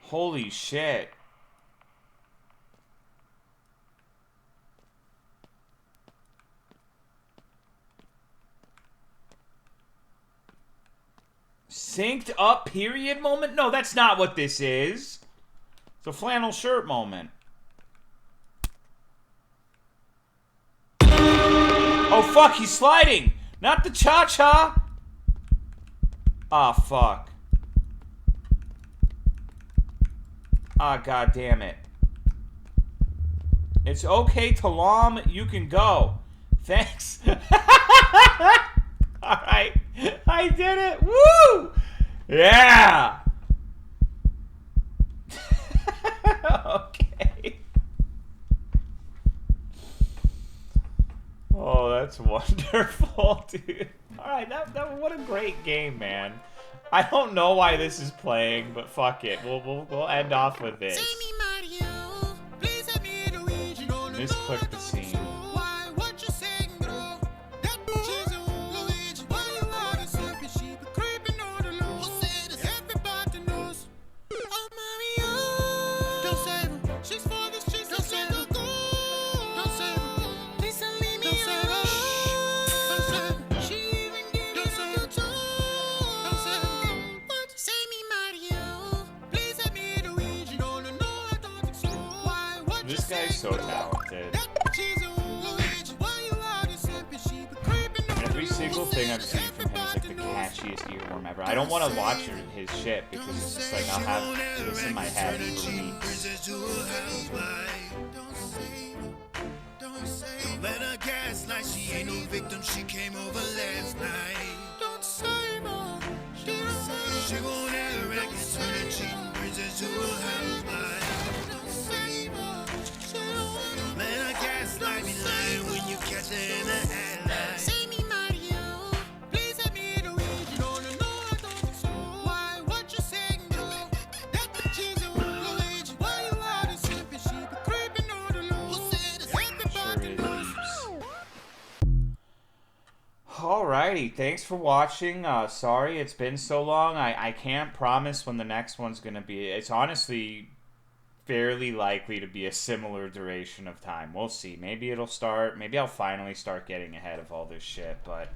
Holy shit. Synced up period moment? No, that's not what this is. It's a flannel shirt moment. Oh, fuck, he's sliding. Not the cha-cha. Ah, fuck. Ah, god damn it. It's okay, Tolomeo, you can go. Thanks. Alright. I did it. Woo! Yeah! Okay. Oh, that's wonderful, dude. Alright, what a great game, man. I don't know why this is playing, but fuck it. We'll end off with this. Misclick the scene. This guy's so talented. Every single thing I've seen from him is like the catchiest earworm ever. I don't want to watch his shit because it's just like I'll have this in my head for weeks. Don't let her gaslight, she ain't no victim, she came over last night. Don't save her, she won't ever wreck it, turn a cheating princess to a housewife. Don't save her, don't let her gaslight, be lying when you catch her in the headlight. Save me, Mario, please let me in the weed, you don't know I don't so. Why, what you saying, girl? That Alrighty, thanks for watching. Sorry it's been so long. I can't promise when the next one's going to be. It's honestly fairly likely to be a similar duration of time. We'll see. Maybe it'll start. Maybe I'll finally start getting ahead of all this shit, but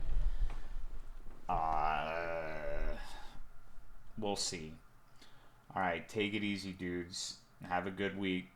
we'll see. Alright, take it easy, dudes. Have a good week.